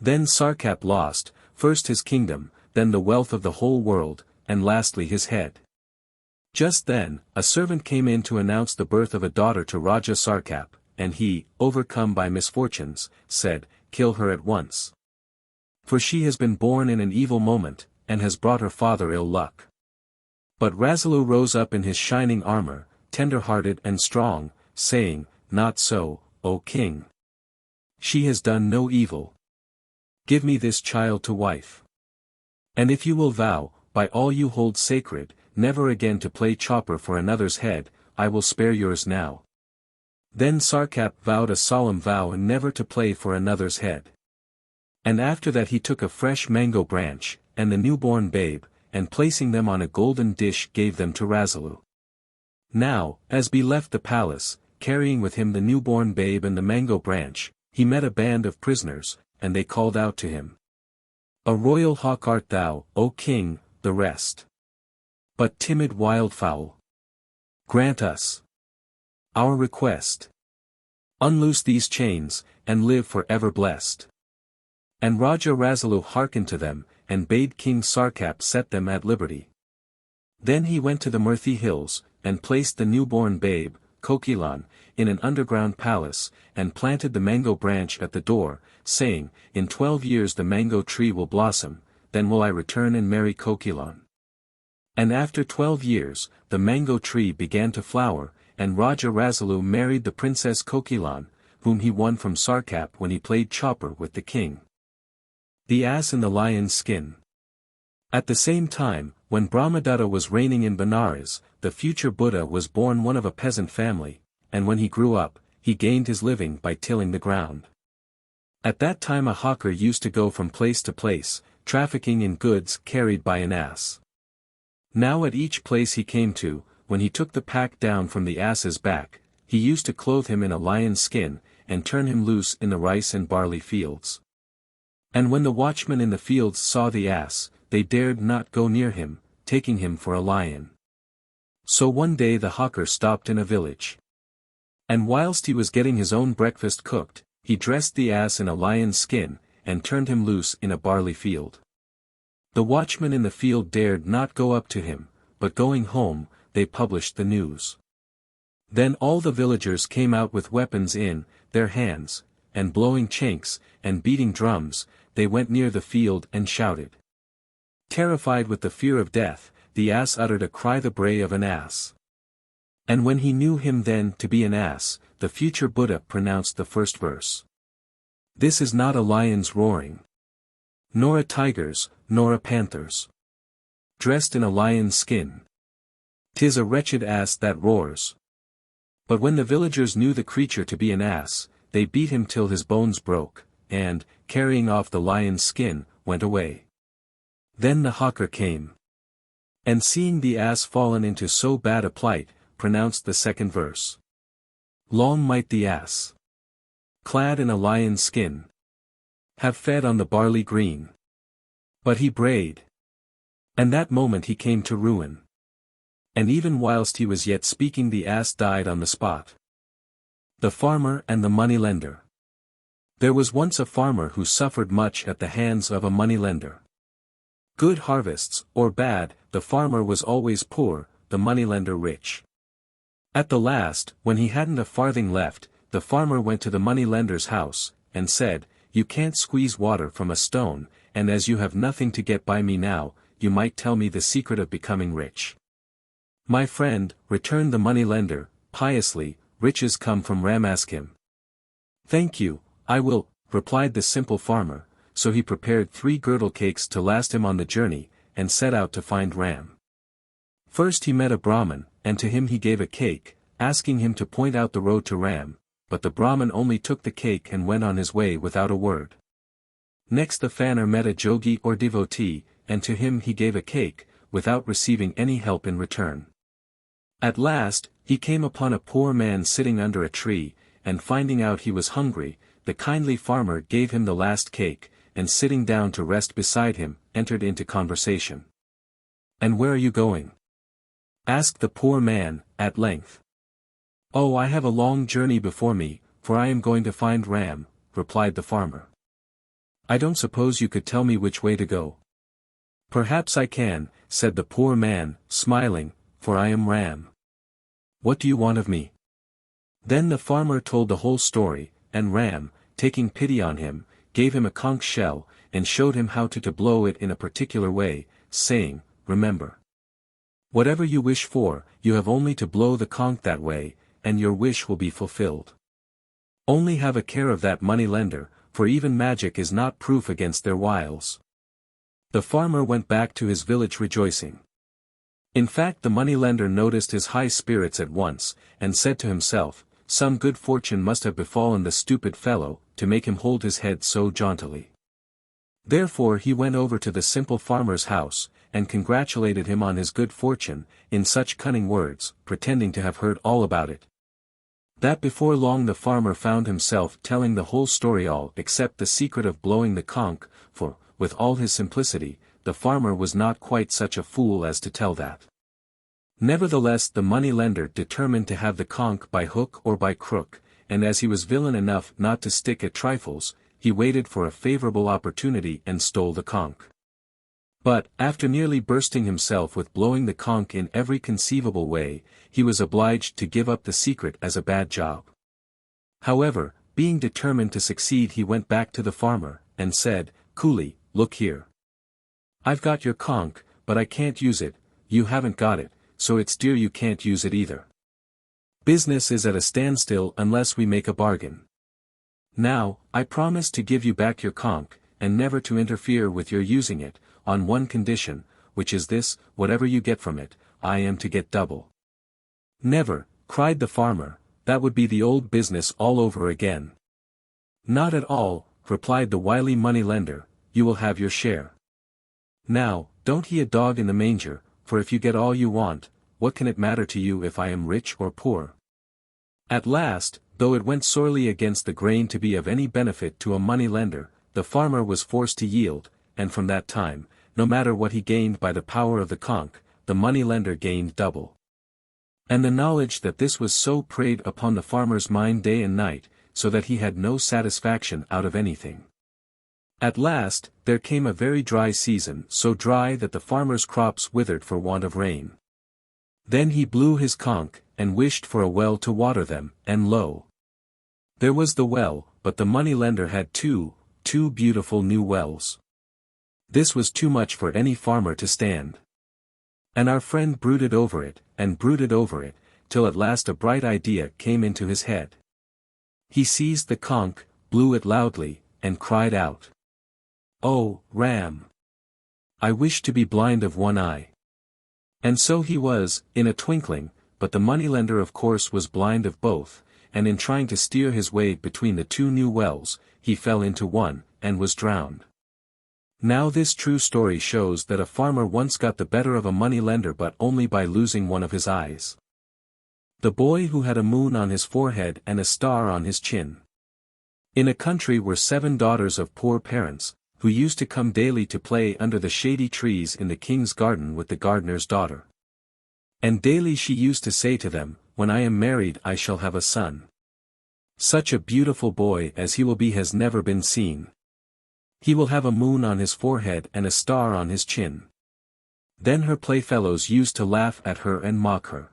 [SPEAKER 1] Then Sarkap lost, first his kingdom, then the wealth of the whole world, and lastly his head. Just then, a servant came in to announce the birth of a daughter to Raja Sarkap, and he, overcome by misfortunes, said, Kill her at once. For she has been born in an evil moment, and has brought her father ill luck. But Rasalu rose up in his shining armor, tender-hearted and strong, saying, Not so, O king. She has done no evil. Give me this child to wife. And if you will vow, by all you hold sacred, never again to play chopper for another's head, I will spare yours now. Then Sarkap vowed a solemn vow never to play for another's head. And after that he took a fresh mango branch, and the newborn babe, and placing them on a golden dish gave them to Rasalu. Now, as he left the palace, carrying with him the newborn babe and the mango branch, he met a band of prisoners, and they called out to him. A royal hawk art thou, O king, the rest. But timid wildfowl. Grant us our request. Unloose these chains, and live for ever blessed. And Raja Rasalu hearkened to them, and bade King Sarkap set them at liberty. Then he went to the Murthy hills, and placed the newborn babe, Kokilan, in an underground palace, and planted the mango branch at the door, saying, In 12 years the mango tree will blossom, then will I return and marry Kokilan. And after 12 years, the mango tree began to flower, and Raja Rasalu married the princess Kokilan, whom he won from Sarkap when he played chopper with the king. The ass in the lion's skin. At the same time, when Brahmadatta was reigning in Benares, the future Buddha was born one of a peasant family, and when he grew up, he gained his living by tilling the ground. At that time a hawker used to go from place to place, trafficking in goods carried by an ass. Now at each place he came to, when he took the pack down from the ass's back, he used to clothe him in a lion's skin, and turn him loose in the rice and barley fields. And when the watchmen in the fields saw the ass, they dared not go near him, taking him for a lion. So one day the hawker stopped in a village. And whilst he was getting his own breakfast cooked, he dressed the ass in a lion's skin, and turned him loose in a barley field. The watchmen in the field dared not go up to him, but going home, they published the news. Then all the villagers came out with weapons in their hands, and blowing chanks, and beating drums, they went near the field and shouted. Terrified with the fear of death, the ass uttered a cry the bray of an ass. And when he knew him then to be an ass, the future Buddha pronounced the first verse. This is not a lion's roaring, nor a tiger's, nor a panther's. Dressed in a lion's skin. 'Tis a wretched ass that roars. But when the villagers knew the creature to be an ass, they beat him till his bones broke, and, carrying off the lion's skin, went away. Then the hawker came. And seeing the ass fallen into so bad a plight, pronounced the second verse. Long might the ass, clad in a lion's skin, have fed on the barley green. But he brayed. And that moment he came to ruin. And even whilst he was yet speaking the ass died on the spot. The farmer and the money-lender. There was once a farmer who suffered much at the hands of a money-lender. Good harvests, or bad, the farmer was always poor, the money-lender rich. At the last, when he hadn't a farthing left, the farmer went to the money-lender's house, and said, You can't squeeze water from a stone, and as you have nothing to get by me now, you might tell me the secret of becoming rich. My friend, returned the money-lender, piously, riches come from Ram, ask him. Thank you, I will, replied the simple farmer, so he prepared 3 girdle cakes to last him on the journey, and set out to find Ram. First he met a Brahman, and to him he gave a cake, asking him to point out the road to Ram, but the Brahman only took the cake and went on his way without a word. Next the farmer met a jogi or devotee, and to him he gave a cake, without receiving any help in return. At last, he came upon a poor man sitting under a tree, and finding out he was hungry, the kindly farmer gave him the last cake, and sitting down to rest beside him, entered into conversation. And where are you going? Asked the poor man, at length. Oh, I have a long journey before me, for I am going to find Ram, replied the farmer. I don't suppose you could tell me which way to go. Perhaps I can, said the poor man, smiling, for I am Ram. What do you want of me? Then the farmer told the whole story, and Ram, taking pity on him, gave him a conch shell, and showed him how to blow it in a particular way, saying, Remember. Whatever you wish for, you have only to blow the conch that way, and your wish will be fulfilled. Only have a care of that money-lender, for even magic is not proof against their wiles. The farmer went back to his village rejoicing. In fact, the money-lender noticed his high spirits at once, and said to himself, Some good fortune must have befallen the stupid fellow, to make him hold his head so jauntily. Therefore he went over to the simple farmer's house, and congratulated him on his good fortune, in such cunning words, pretending to have heard all about it. That before long the farmer found himself telling the whole story all except the secret of blowing the conch, for, with all his simplicity, the farmer was not quite such a fool as to tell that. Nevertheless the money-lender determined to have the conch by hook or by crook, and as he was villain enough not to stick at trifles, he waited for a favorable opportunity and stole the conch. But, after nearly bursting himself with blowing the conch in every conceivable way, he was obliged to give up the secret as a bad job. However, being determined to succeed, he went back to the farmer, and said, Coolie, look here. I've got your conch, but I can't use it, you haven't got it, so it's dear you can't use it either. Business is at a standstill unless we make a bargain. Now, I promise to give you back your conch, and never to interfere with your using it, on one condition, which is this, whatever you get from it, I am to get double. Never, cried the farmer, that would be the old business all over again. Not at all, replied the wily moneylender, you will have your share. Now, don't he a dog in the manger, for if you get all you want, what can it matter to you if I am rich or poor? At last, though it went sorely against the grain to be of any benefit to a moneylender, the farmer was forced to yield, and from that time, no matter what he gained by the power of the conch, the moneylender gained double. And the knowledge that this was so preyed upon the farmer's mind day and night, so that he had no satisfaction out of anything. At last, there came a very dry season, so dry that the farmer's crops withered for want of rain. Then he blew his conch, and wished for a well to water them, and lo! There was the well, but the moneylender had two beautiful new wells. This was too much for any farmer to stand. And our friend brooded over it, till at last a bright idea came into his head. He seized the conch, blew it loudly, and cried out, "Oh, Ram! I wish to be blind of one eye." And so he was, in a twinkling, but the moneylender of course was blind of both, and in trying to steer his way between the two new wells, he fell into one, and was drowned. Now this true story shows that a farmer once got the better of a moneylender but only by losing one of his eyes. The boy who had a moon on his forehead and a star on his chin. In a country were 7 daughters of poor parents, who used to come daily to play under the shady trees in the king's garden with the gardener's daughter. And daily she used to say to them, "When I am married I shall have a son. Such a beautiful boy as he will be has never been seen. He will have a moon on his forehead and a star on his chin." Then her playfellows used to laugh at her and mock her.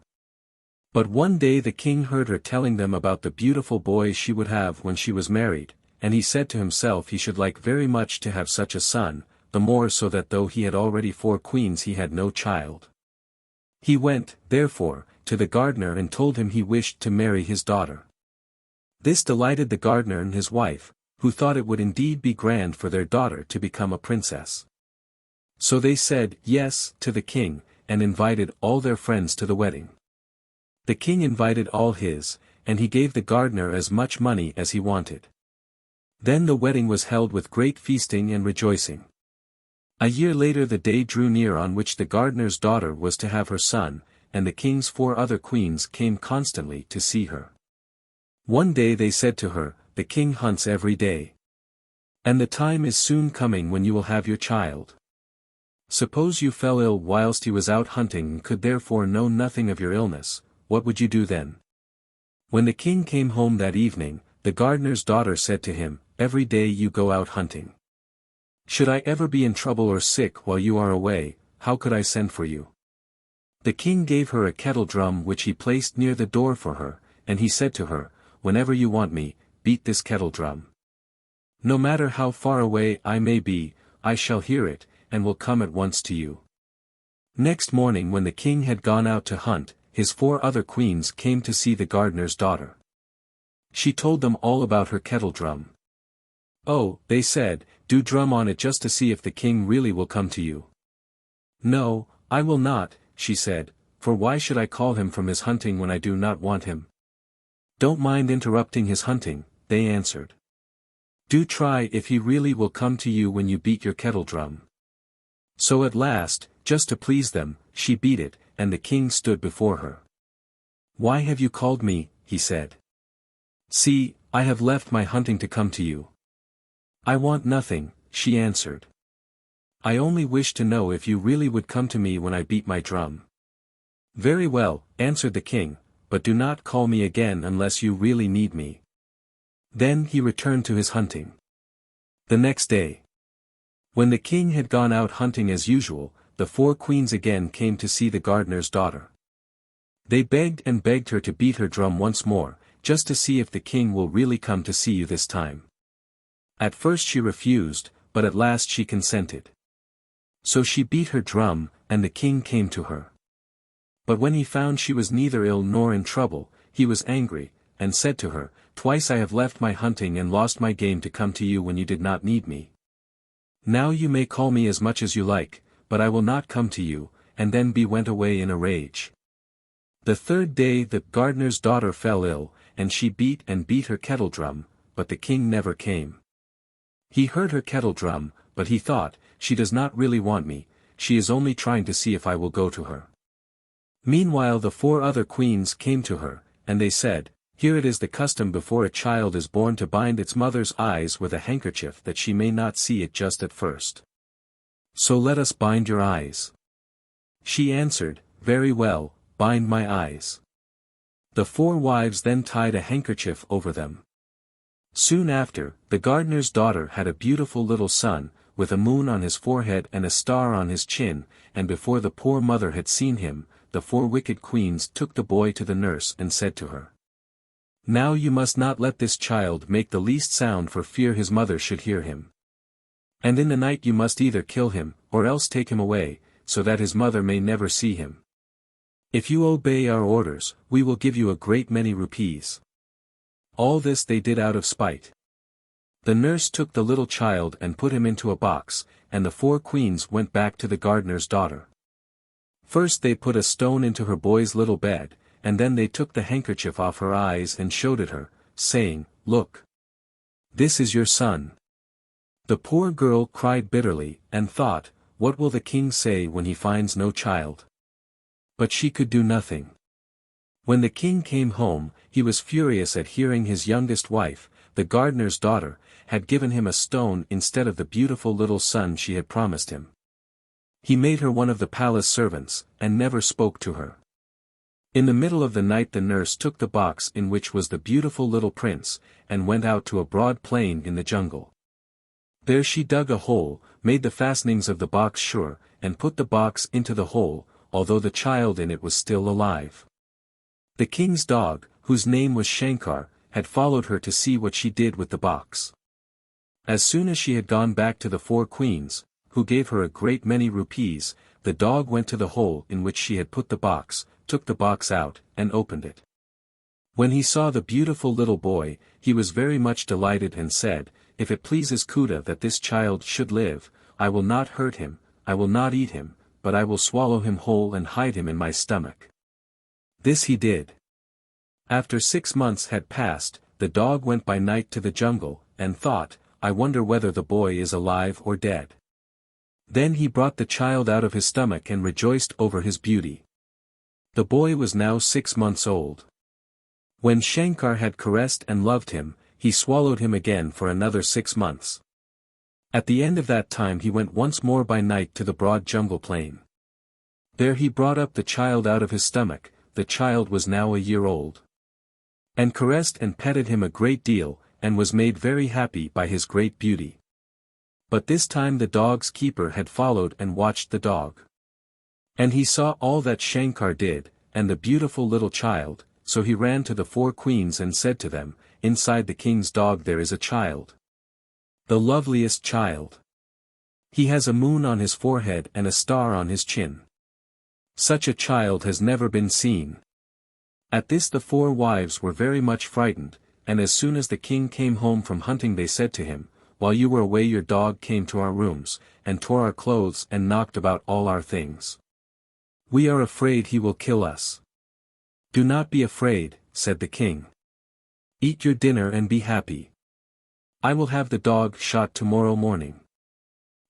[SPEAKER 1] But one day the king heard her telling them about the beautiful boy she would have when she was married, and he said to himself he should like very much to have such a son, the more so that though he had already 4 queens he had no child. He went, therefore, to the gardener and told him he wished to marry his daughter. This delighted the gardener and his wife, who thought it would indeed be grand for their daughter to become a princess. So they said yes to the king, and invited all their friends to the wedding. The king invited all his, and he gave the gardener as much money as he wanted. Then the wedding was held with great feasting and rejoicing. A year later the day drew near on which the gardener's daughter was to have her son, and the king's 4 other queens came constantly to see her. One day they said to her, "The king hunts every day. And the time is soon coming when you will have your child. Suppose you fell ill whilst he was out hunting and could therefore know nothing of your illness, what would you do then?" When the king came home that evening, the gardener's daughter said to him, "Every day you go out hunting. Should I ever be in trouble or sick while you are away, how could I send for you?" The king gave her a kettle drum which he placed near the door for her, and he said to her, "Whenever you want me, beat this kettle drum. No matter how far away I may be, I shall hear it, and will come at once to you." Next morning when the king had gone out to hunt, his 4 other queens came to see the gardener's daughter. She told them all about her kettle drum. "Oh," they said, "do drum on it just to see if the king really will come to you." "No, I will not," she said, "for why should I call him from his hunting when I do not want him?" "Don't mind interrupting his hunting," they answered. "Do try if he really will come to you when you beat your kettle drum." So at last, just to please them, she beat it, and the king stood before her. "Why have you called me?" he said. "See, I have left my hunting to come to you." "I want nothing," she answered. "I only wish to know if you really would come to me when I beat my drum." "Very well," answered the king, "but do not call me again unless you really need me." Then he returned to his hunting. The next day, when the king had gone out hunting as usual, the 4 queens again came to see the gardener's daughter. They begged and begged her to beat her drum once more, just to see if the king will really come to see you this time. At first she refused, but at last she consented. So she beat her drum, and the king came to her. But when he found she was neither ill nor in trouble, he was angry, and said to her, "Twice I have left my hunting and lost my game to come to you when you did not need me. Now you may call me as much as you like, but I will not come to you," and then went away in a rage. The third day the gardener's daughter fell ill, and she beat and beat her kettle drum, but the king never came. He heard her kettle drum, but he thought, she does not really want me, she is only trying to see if I will go to her. Meanwhile the 4 other queens came to her, and they said, Here it is the custom before a child is born to bind its mother's eyes with a handkerchief that she may not see it just at first. So let us bind your eyes. She answered, Very well, bind my eyes. The 4 wives then tied a handkerchief over them. Soon after, the gardener's daughter had a beautiful little son, with a moon on his forehead and a star on his chin, and before the poor mother had seen him, the 4 wicked queens took the boy to the nurse and said to her, Now you must not let this child make the least sound for fear his mother should hear him. And in the night you must either kill him, or else take him away, so that his mother may never see him. If you obey our orders, we will give you a great many rupees. All this they did out of spite. The nurse took the little child and put him into a box, and the 4 queens went back to the gardener's daughter. First they put a stone into her boy's little bed, and then they took the handkerchief off her eyes and showed it her, saying, Look. This is your son. The poor girl cried bitterly, and thought, What will the king say when he finds no child? But she could do nothing. When the king came home, he was furious at hearing his youngest wife, the gardener's daughter, had given him a stone instead of the beautiful little son she had promised him. He made her one of the palace servants, and never spoke to her. In the middle of the night the nurse took the box in which was the beautiful little prince, and went out to a broad plain in the jungle. There she dug a hole, made the fastenings of the box sure, and put the box into the hole, although the child in it was still alive. The king's dog, whose name was Shankar, had followed her to see what she did with the box. As soon as she had gone back to the 4 queens, who gave her a great many rupees, the dog went to the hole in which she had put the box, took the box out, and opened it. When he saw the beautiful little boy, he was very much delighted and said, If it pleases Kuda that this child should live, I will not hurt him, I will not eat him, but I will swallow him whole and hide him in my stomach. This he did. After 6 months had passed, the dog went by night to the jungle, and thought, I wonder whether the boy is alive or dead. Then he brought the child out of his stomach and rejoiced over his beauty. The boy was now 6 months old. When Shankar had caressed and loved him, he swallowed him again for another 6 months. At the end of that time he went once more by night to the broad jungle plain. There he brought up the child out of his stomach, the child was now a year old. And caressed and petted him a great deal, and was made very happy by his great beauty. But this time the dog's keeper had followed and watched the dog. And he saw all that Shankar did, and the beautiful little child, so he ran to the 4 queens and said to them, Inside the king's dog there is a child. The loveliest child. He has a moon on his forehead and a star on his chin. Such a child has never been seen. At this the 4 wives were very much frightened, and as soon as the king came home from hunting they said to him, While you were away your dog came to our rooms, and tore our clothes and knocked about all our things. We are afraid he will kill us. Do not be afraid, said the king. Eat your dinner and be happy. I will have the dog shot tomorrow morning.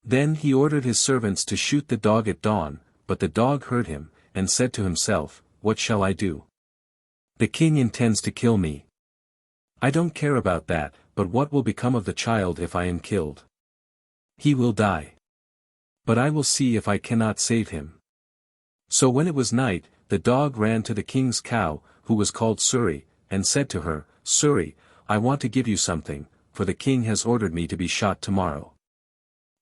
[SPEAKER 1] Then he ordered his servants to shoot the dog at dawn, but the dog heard him, and said to himself, What shall I do? The king intends to kill me. I don't care about that, but what will become of the child if I am killed? He will die. But I will see if I cannot save him. So when it was night, the dog ran to the king's cow, who was called Suri, and said to her, Suri, I want to give you something, for the king has ordered me to be shot tomorrow.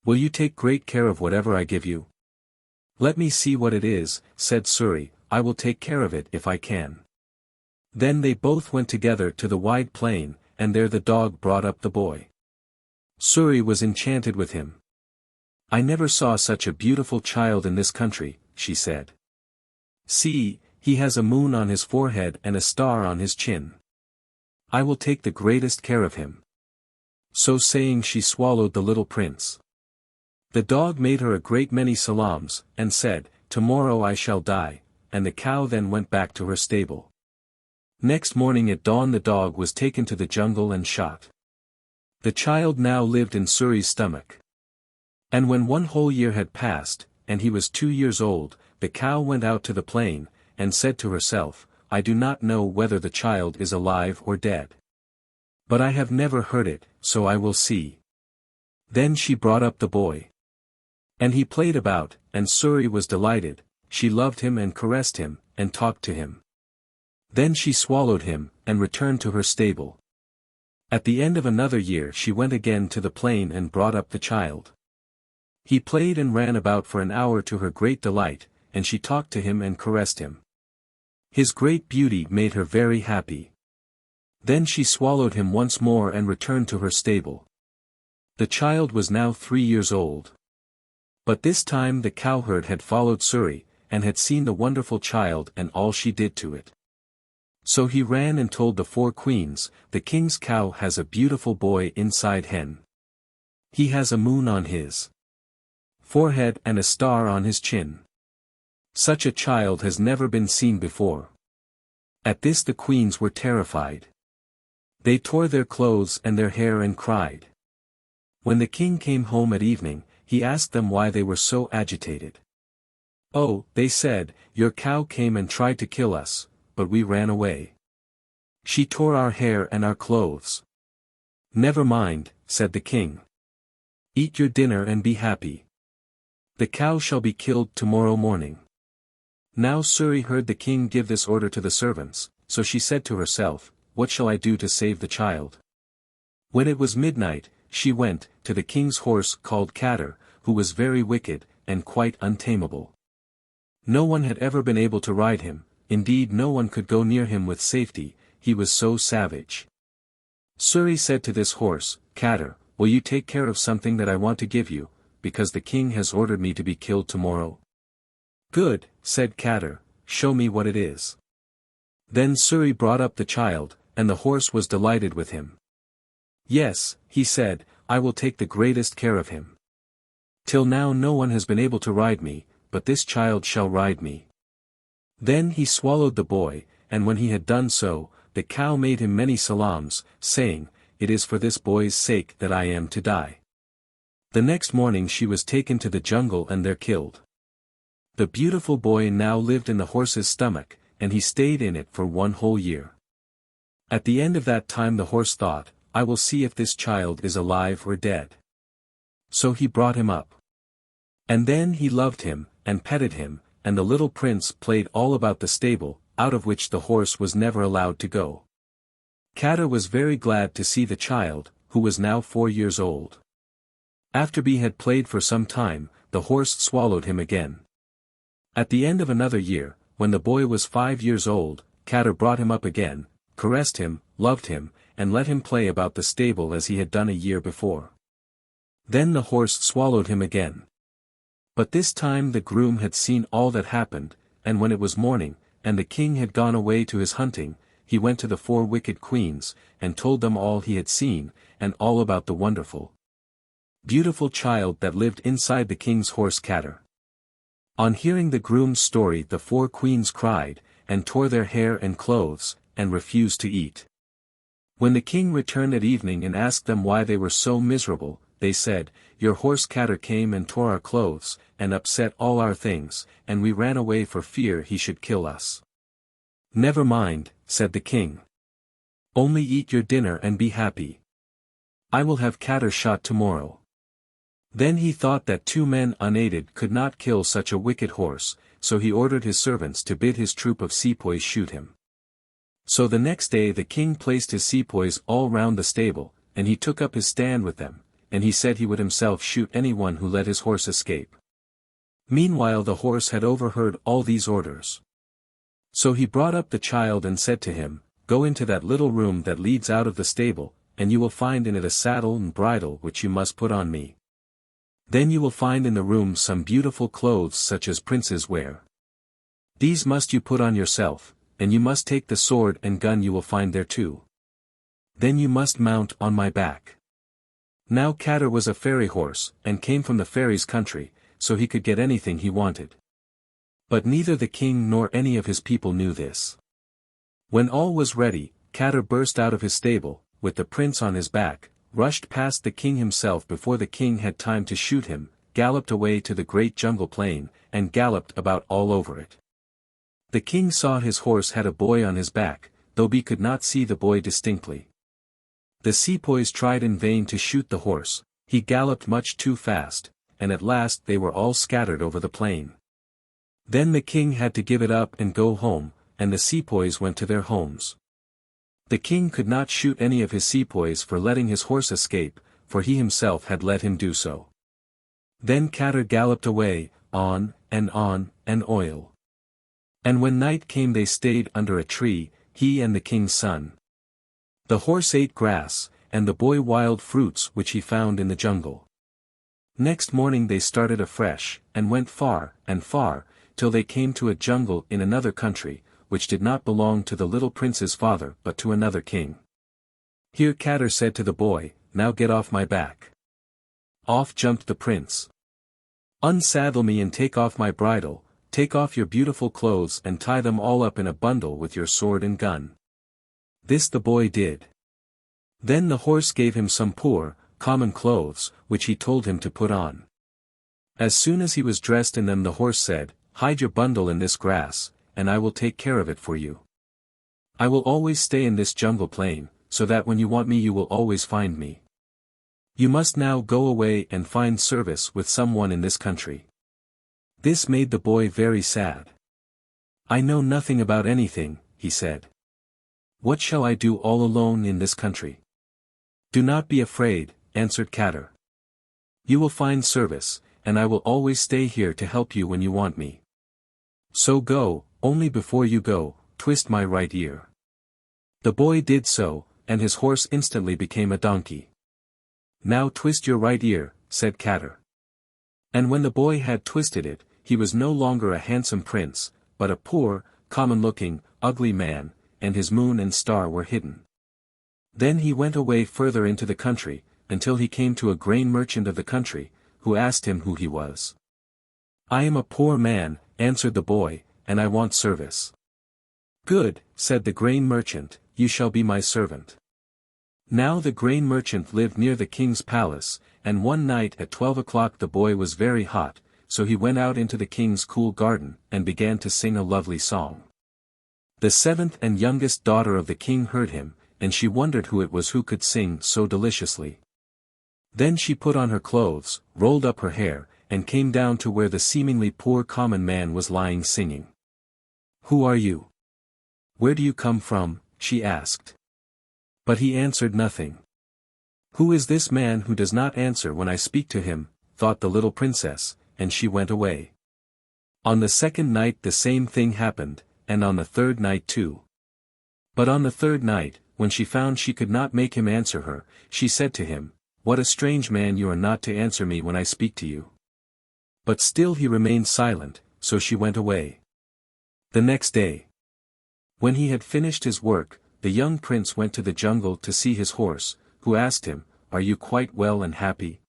[SPEAKER 1] Will you take great care of whatever I give you? Let me see what it is, said Suri, I will take care of it if I can. Then they both went together to the wide plain, and there the dog brought up the boy. Suri was enchanted with him. I never saw such a beautiful child in this country, she said. See, he has a moon on his forehead and a star on his chin. I will take the greatest care of him. So saying she swallowed the little prince. The dog made her a great many salams, and said, Tomorrow I shall die, and the cow then went back to her stable. Next morning at dawn the dog was taken to the jungle and shot. The child now lived in Suri's stomach. And when 1 whole year had passed, and he was 2 years old, the cow went out to the plain, and said to herself, I do not know whether the child is alive or dead. But I have never heard it, so I will see. Then she brought up the boy. And he played about, and Suri was delighted, she loved him and caressed him, and talked to him. Then she swallowed him, and returned to her stable. At the end of another year she went again to the plain and brought up the child. He played and ran about for an hour to her great delight, and she talked to him and caressed him. His great beauty made her very happy. Then she swallowed him once more and returned to her stable. The child was now 3 years old. But this time the cowherd had followed Suri, and had seen the wonderful child and all she did to it. So he ran and told the 4 queens, the king's cow has a beautiful boy inside hen. He has a moon on his forehead and a star on his chin. Such a child has never been seen before. At this the queens were terrified. They tore their clothes and their hair and cried. When the king came home at evening, he asked them why they were so agitated. Oh, they said, your cow came and tried to kill us, but we ran away. She tore our hair and our clothes. Never mind, said the king. Eat your dinner and be happy. The cow shall be killed tomorrow morning. Now Suri heard the king give this order to the servants, so she said to herself, what shall I do to save the child? When it was midnight, she went to the king's horse called Katter, who was very wicked, and quite untamable. No one had ever been able to ride him, indeed no one could go near him with safety, he was so savage. Suri said to this horse, Katter, will you take care of something that I want to give you, because the king has ordered me to be killed tomorrow? Good, said Katter, show me what it is. Then Suri brought up the child, and the horse was delighted with him. Yes, he said, I will take the greatest care of him. Till now no one has been able to ride me, but this child shall ride me. Then he swallowed the boy, and when he had done so, the cow made him many salams, saying, it is for this boy's sake that I am to die. The next morning she was taken to the jungle and there killed. The beautiful boy now lived in the horse's stomach, and he stayed in it for 1 whole year. At the end of that time the horse thought, I will see if this child is alive or dead. So he brought him up. And then he loved him, and petted him, and the little prince played all about the stable, out of which the horse was never allowed to go. Katter was very glad to see the child, who was now 4 years old. After he had played for some time, the horse swallowed him again. At the end of another year, when the boy was 5 years old, Katter brought him up again, caressed him, loved him, and let him play about the stable as he had done a year before. Then the horse swallowed him again. But this time the groom had seen all that happened, and when it was morning, and the king had gone away to his hunting, he went to the 4 wicked queens, and told them all he had seen, and all about the wonderful, beautiful child that lived inside the king's horse Katter. On hearing the groom's story the 4 queens cried, and tore their hair and clothes, and refused to eat. When the king returned at evening and asked them why they were so miserable, they said, your horse Katter came and tore our clothes, and upset all our things, and we ran away for fear he should kill us. Never mind, said the king. Only eat your dinner and be happy. I will have Katter shot tomorrow. Then he thought that 2 men unaided could not kill such a wicked horse, so he ordered his servants to bid his troop of sepoys shoot him. So the next day the king placed his sepoys all round the stable, and he took up his stand with them, and he said he would himself shoot anyone who let his horse escape. Meanwhile the horse had overheard all these orders. So he brought up the child and said to him, go into that little room that leads out of the stable, and you will find in it a saddle and bridle which you must put on me. Then you will find in the room some beautiful clothes such as princes wear. These must you put on yourself, and you must take the sword and gun you will find there too. Then you must mount on my back. Now Katter was a fairy horse, and came from the fairies' country, so he could get anything he wanted. But neither the king nor any of his people knew this. When all was ready, Katter burst out of his stable, with the prince on his back, rushed past the king himself before the king had time to shoot him, galloped away to the great jungle plain, and galloped about all over it. The king saw his horse had a boy on his back, though he could not see the boy distinctly. The sepoys tried in vain to shoot the horse, he galloped much too fast, and at last they were all scattered over the plain. Then the king had to give it up and go home, and the sepoys went to their homes. The king could not shoot any of his sepoys for letting his horse escape, for he himself had let him do so. Then Katter galloped away, on, and oil. And when night came they stayed under a tree, he and the king's son. The horse ate grass, and the boy wild fruits which he found in the jungle. Next morning they started afresh, and went far, till they came to a jungle in another country, which did not belong to the little prince's father but to another king. Here Katter said to the boy, "Now get off my back." Off jumped the prince. "Unsaddle me and take off my bridle, take off your beautiful clothes and tie them all up in a bundle with your sword and gun." This the boy did. Then the horse gave him some poor, common clothes, which he told him to put on. As soon as he was dressed in them the horse said, "Hide your bundle in this grass, and I will take care of it for you. I will always stay in this jungle plain, so that when you want me you will always find me. You must now go away and find service with someone in this country." This made the boy very sad. "I know nothing about anything," he said. "What shall I do all alone in this country?" "Do not be afraid," answered Katter. "You will find service, and I will always stay here to help you when you want me. So go, only before you go, twist my right ear." The boy did so, and his horse instantly became a donkey. "Now twist your right ear," said Katter. And when the boy had twisted it, he was no longer a handsome prince, but a poor, common-looking, ugly man, and his moon and star were hidden. Then he went away further into the country, until he came to a grain merchant of the country, who asked him who he was. "I am a poor man," answered the boy, "and I want service." "Good," said the grain merchant, "you shall be my servant." Now the grain merchant lived near the king's palace, and one night at 12 o'clock the boy was very hot, so he went out into the king's cool garden, and began to sing a lovely song. The seventh and youngest daughter of the king heard him, and she wondered who it was who could sing so deliciously. Then she put on her clothes, rolled up her hair, and came down to where the seemingly poor common man was lying singing. "Who are you? Where do you come from?" she asked. But he answered nothing. "Who is this man who does not answer when I speak to him?" thought the little princess, and she went away. On the second night the same thing happened, and on the third night too. But on the third night, when she found she could not make him answer her, she said to him, "What a strange man you are not to answer me when I speak to you." But still he remained silent, so she went away. The next day, when he had finished his work, the young prince went to the jungle to see his horse, who asked him, "Are you quite well and happy?"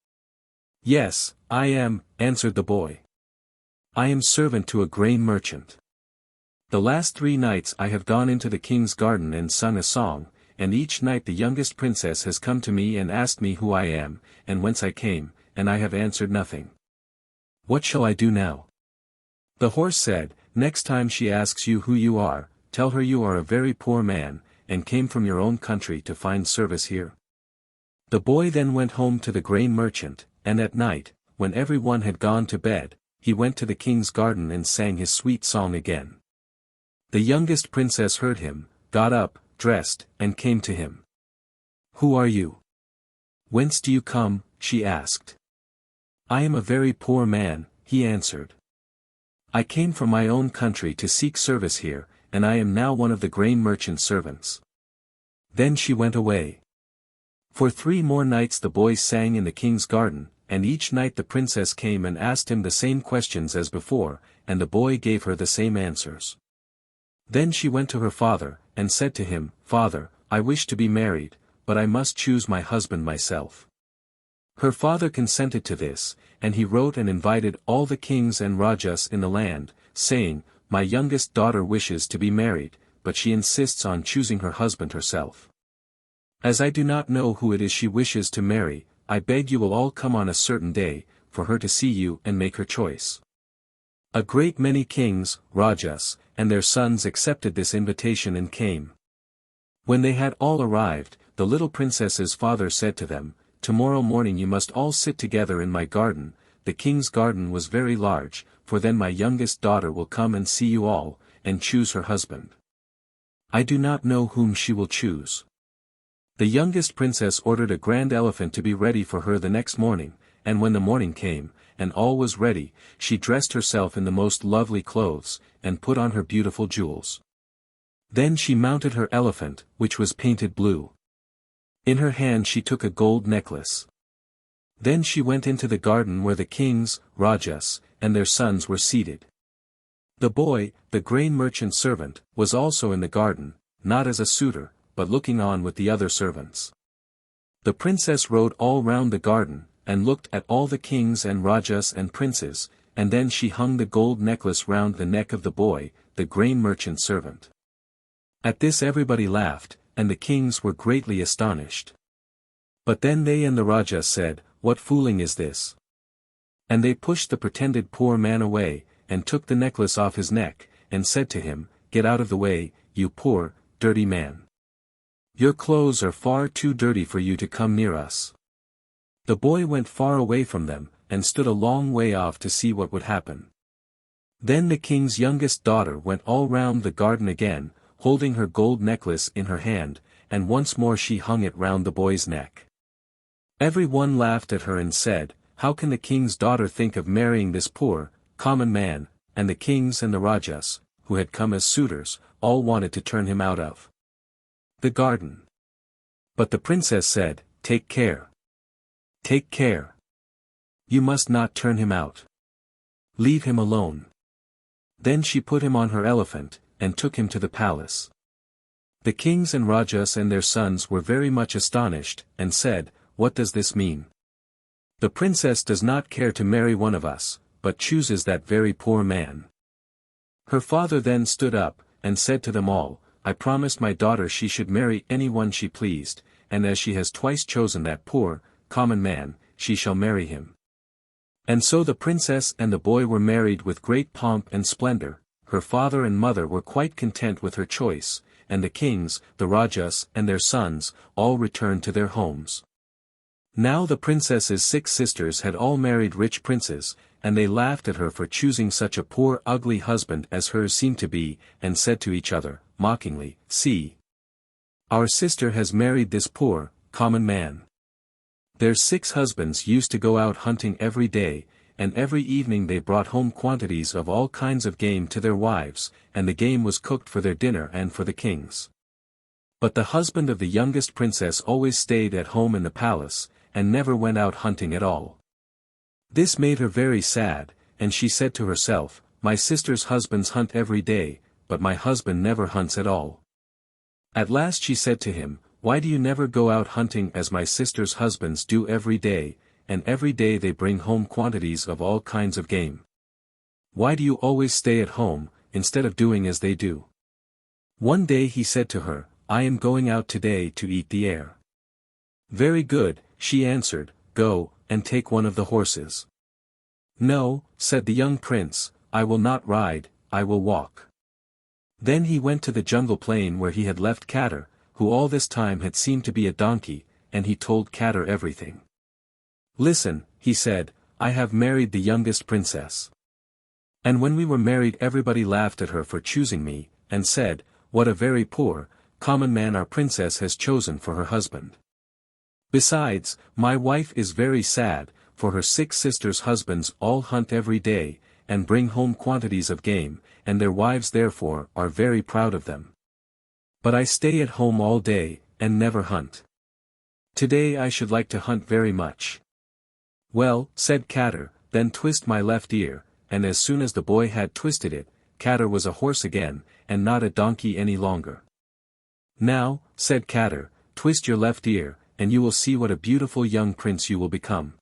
[SPEAKER 1] "Yes, I am," answered the boy. "I am servant to a grain merchant. The last 3 nights I have gone into the king's garden and sung a song, and each night the youngest princess has come to me and asked me who I am, and whence I came, and I have answered nothing. What shall I do now?" The horse said, "Next time she asks you who you are, tell her you are a very poor man, and came from your own country to find service here." The boy then went home to the grain merchant, and at night, when every one had gone to bed, he went to the king's garden and sang his sweet song again. The youngest princess heard him, got up, dressed, and came to him. "Who are you? Whence do you come?" she asked. "I am a very poor man," he answered. "I came from my own country to seek service here, and I am now one of the grain merchant's servants." Then she went away. For 3 more nights the boy sang in the king's garden, and each night the princess came and asked him the same questions as before, and the boy gave her the same answers. Then she went to her father, and said to him, "Father, I wish to be married, but I must choose my husband myself." Her father consented to this, and he wrote and invited all the kings and rajas in the land, saying, "My youngest daughter wishes to be married, but she insists on choosing her husband herself. As I do not know who it is she wishes to marry, I beg you will all come on a certain day, for her to see you and make her choice." A great many kings, rajas, and their sons accepted this invitation and came. When they had all arrived, the little princess's father said to them, "Tomorrow morning you must all sit together in my garden." The king's garden was very large, for then my youngest daughter will come and see you all, and choose her husband. I do not know whom she will choose. The youngest princess ordered a grand elephant to be ready for her the next morning, and when the morning came, and all was ready, she dressed herself in the most lovely clothes, and put on her beautiful jewels. Then she mounted her elephant, which was painted blue. In her hand she took a gold necklace. Then she went into the garden where the kings, rajas, and their sons were seated. The boy, the grain merchant's servant, was also in the garden, not as a suitor, but looking on with the other servants. The princess rode all round the garden, and looked at all the kings and rajas and princes, and then she hung the gold necklace round the neck of the boy, the grain merchant's servant. At this everybody laughed, and the kings were greatly astonished. But then they and the rajas said, "What fooling is this?" And they pushed the pretended poor man away, and took the necklace off his neck, and said to him, "Get out of the way, you poor, dirty man. Your clothes are far too dirty for you to come near us." The boy went far away from them, and stood a long way off to see what would happen. Then the king's youngest daughter went all round the garden again, holding her gold necklace in her hand, and once more she hung it round the boy's neck. Every one laughed at her and said, "How can the king's daughter think of marrying this poor, common man?" And the kings and the rajas, who had come as suitors, all wanted to turn him out of the garden. But the princess said, "Take care. Take care. You must not turn him out. Leave him alone." Then she put him on her elephant, and took him to the palace. The kings and rajas and their sons were very much astonished, and said, "What does this mean? The princess does not care to marry one of us, but chooses that very poor man." Her father then stood up, and said to them all, "I promised my daughter she should marry anyone she pleased, and as she has twice chosen that poor, common man, she shall marry him." And so the princess and the boy were married with great pomp and splendor. Her father and mother were quite content with her choice, and the kings, the rajas and their sons, all returned to their homes. Now the princess's 6 sisters had all married rich princes, and they laughed at her for choosing such a poor ugly husband as hers seemed to be, and said to each other, mockingly, "See! Our sister has married this poor, common man." Their 6 husbands used to go out hunting every day, and every evening they brought home quantities of all kinds of game to their wives, and the game was cooked for their dinner and for the kings. But the husband of the youngest princess always stayed at home in the palace, and never went out hunting at all. This made her very sad, and she said to herself, "My sister's husbands hunt every day, but my husband never hunts at all." At last she said to him, "Why do you never go out hunting as my sister's husbands do every day, and every day they bring home quantities of all kinds of game? Why do you always stay at home, instead of doing as they do?" One day he said to her, "I am going out today to eat the air." "Very good," she answered, "go, and take one of the horses." "No," said the young prince, "I will not ride, I will walk." Then he went to the jungle plain where he had left Katter, who all this time had seemed to be a donkey, and he told Katter everything. "Listen," he said, "I have married the youngest princess. And when we were married everybody laughed at her for choosing me, and said, 'What a very poor, common man our princess has chosen for her husband.' Besides, my wife is very sad, for her 6 sisters' husbands all hunt every day, and bring home quantities of game, and their wives therefore are very proud of them. But I stay at home all day, and never hunt. Today I should like to hunt very much." "Well," said Katter, "then twist my left ear," and as soon as the boy had twisted it, Katter was a horse again, and not a donkey any longer. "Now," said Katter, "twist your left ear, and you will see what a beautiful young prince you will become."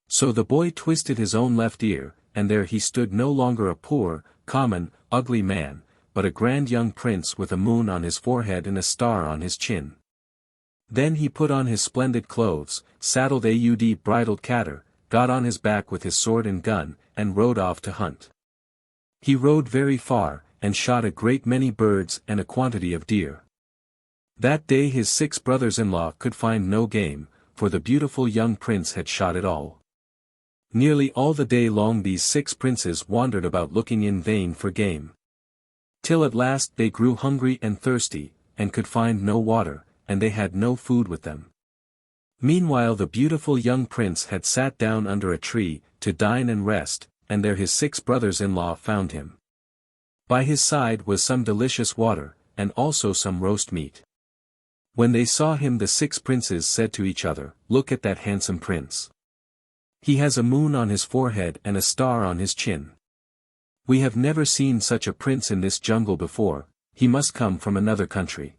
[SPEAKER 1] So the boy twisted his own left ear, and there he stood no longer a poor, common, ugly man, but a grand young prince with a moon on his forehead and a star on his chin. Then he put on his splendid clothes, saddled a bridled cater, got on his back with his sword and gun, and rode off to hunt. He rode very far, and shot a great many birds and a quantity of deer. That day his 6 brothers-in-law could find no game, for the beautiful young prince had shot it all. Nearly all the day long these 6 princes wandered about looking in vain for game. Till at last they grew hungry and thirsty, and could find no water, and they had no food with them. Meanwhile the beautiful young prince had sat down under a tree, to dine and rest, and there his 6 brothers-in-law found him. By his side was some delicious water, and also some roast meat. When they saw him the 6 princes said to each other, "Look at that handsome prince. He has a moon on his forehead and a star on his chin. We have never seen such a prince in this jungle before, he must come from another country."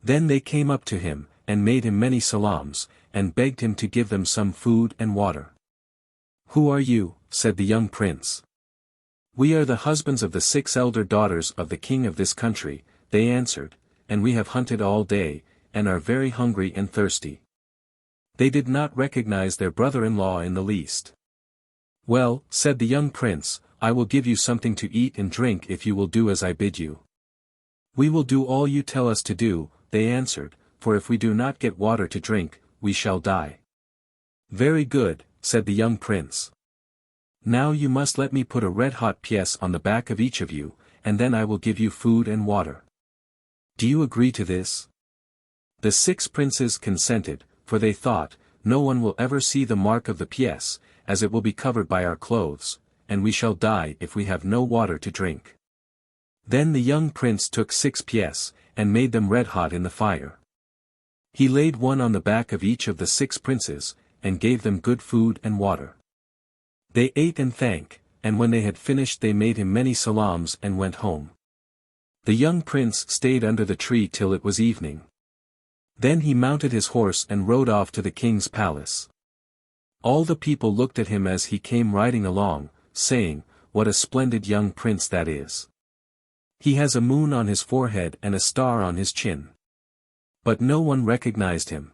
[SPEAKER 1] Then they came up to him, and made him many salams, and begged him to give them some food and water. "Who are you?" said the young prince. "We are the husbands of the 6 elder daughters of the king of this country," they answered, "and we have hunted all day, and are very hungry and thirsty." They did not recognize their brother-in-law in the least. "Well," said the young prince, "I will give you something to eat and drink if you will do as I bid you." "We will do all you tell us to do," they answered, "for if we do not get water to drink, we shall die." "Very good," said the young prince. "Now you must let me put a red-hot piece on the back of each of you, and then I will give you food and water. Do you agree to this?" The 6 princes consented, for they thought, "No one will ever see the mark of the piece, as it will be covered by our clothes, and we shall die if we have no water to drink." Then the young prince took 6 pièces, and made them red-hot in the fire. He laid one on the back of each of the 6 princes, and gave them good food and water. They ate and thanked, and when they had finished they made him many salams and went home. The young prince stayed under the tree till it was evening. Then he mounted his horse and rode off to the king's palace. All the people looked at him as he came riding along, saying, "What a splendid young prince that is! He has a moon on his forehead and a star on his chin." But no one recognized him.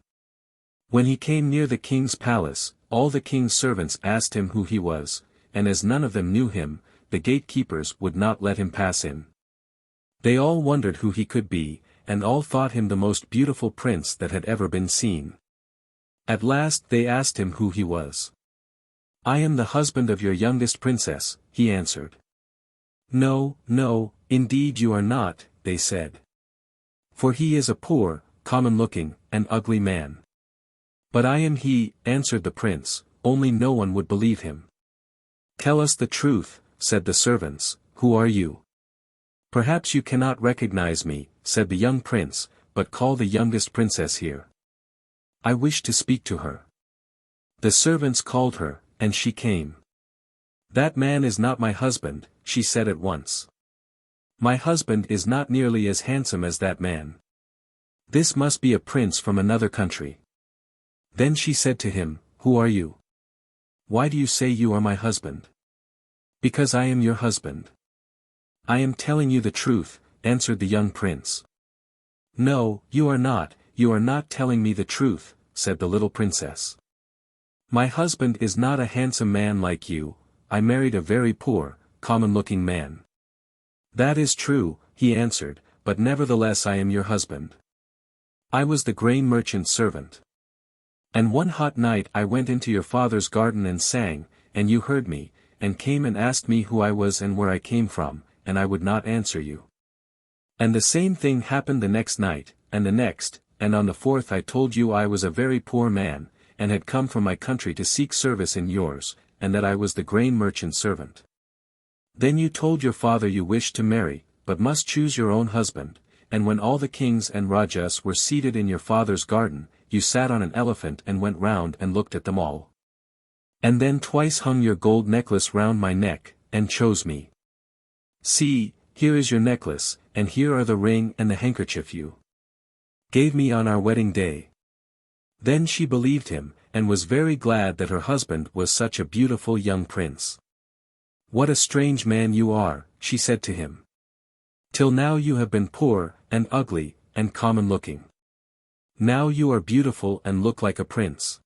[SPEAKER 1] When he came near the king's palace, all the king's servants asked him who he was, and as none of them knew him, the gatekeepers would not let him pass in. They all wondered who he could be, and all thought him the most beautiful prince that had ever been seen. At last they asked him who he was. "I am the husband of your youngest princess," he answered. "No, no, indeed you are not," they said. "For he is a poor, common-looking, and ugly man." "But I am he," answered the prince, only no one would believe him. "Tell us the truth," said the servants, "who are you?" "Perhaps you cannot recognize me," said the young prince, "but call the youngest princess here. I wish to speak to her." The servants called her, and she came. "That man is not my husband," she said at once. "My husband is not nearly as handsome as that man. This must be a prince from another country." Then she said to him, "Who are you? Why do you say you are my husband?" "Because I am your husband." "I am telling you the truth," answered the young prince. "No, you are not telling me the truth," said the little princess. "My husband is not a handsome man like you, I married a very poor, common-looking man." "That is true," he answered, "but nevertheless I am your husband. I was the grain merchant's servant. And one hot night I went into your father's garden and sang, and you heard me, and came and asked me who I was and where I came from, and I would not answer you. And the same thing happened the next night, and the next, and on the 4th I told you I was a very poor man, and had come from my country to seek service in yours, and that I was the grain merchant's servant. Then you told your father you wished to marry, but must choose your own husband, and when all the kings and rajas were seated in your father's garden, you sat on an elephant and went round and looked at them all. And then twice hung your gold necklace round my neck, and chose me. See, here is your necklace, and here are the ring and the handkerchief you gave me on our wedding day." Then she believed him, and was very glad that her husband was such a beautiful young prince. "What a strange man you are," she said to him. "Till now you have been poor, and ugly, and common-looking. Now you are beautiful and look like a prince.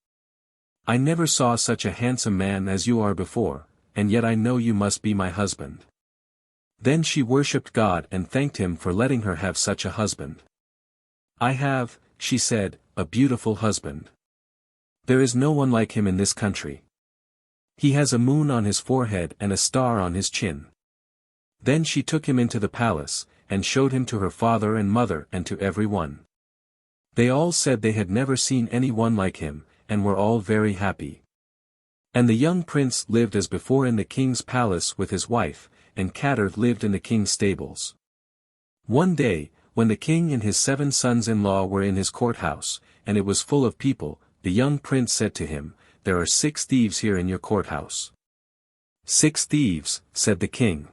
[SPEAKER 1] I never saw such a handsome man as you are before, and yet I know you must be my husband." Then she worshipped God and thanked him for letting her have such a husband. "I have," she said, "a beautiful husband. There is no one like him in this country. He has a moon on his forehead and a star on his chin." Then she took him into the palace, and showed him to her father and mother and to every one. They all said they had never seen any one like him, and were all very happy. And the young prince lived as before in the king's palace with his wife, and Katar lived in the king's stables. One day, when the king and his 7 sons-in-law were in his courthouse, and it was full of people, the young prince said to him, "There are 6 thieves here in your courthouse." "6 thieves," said the king.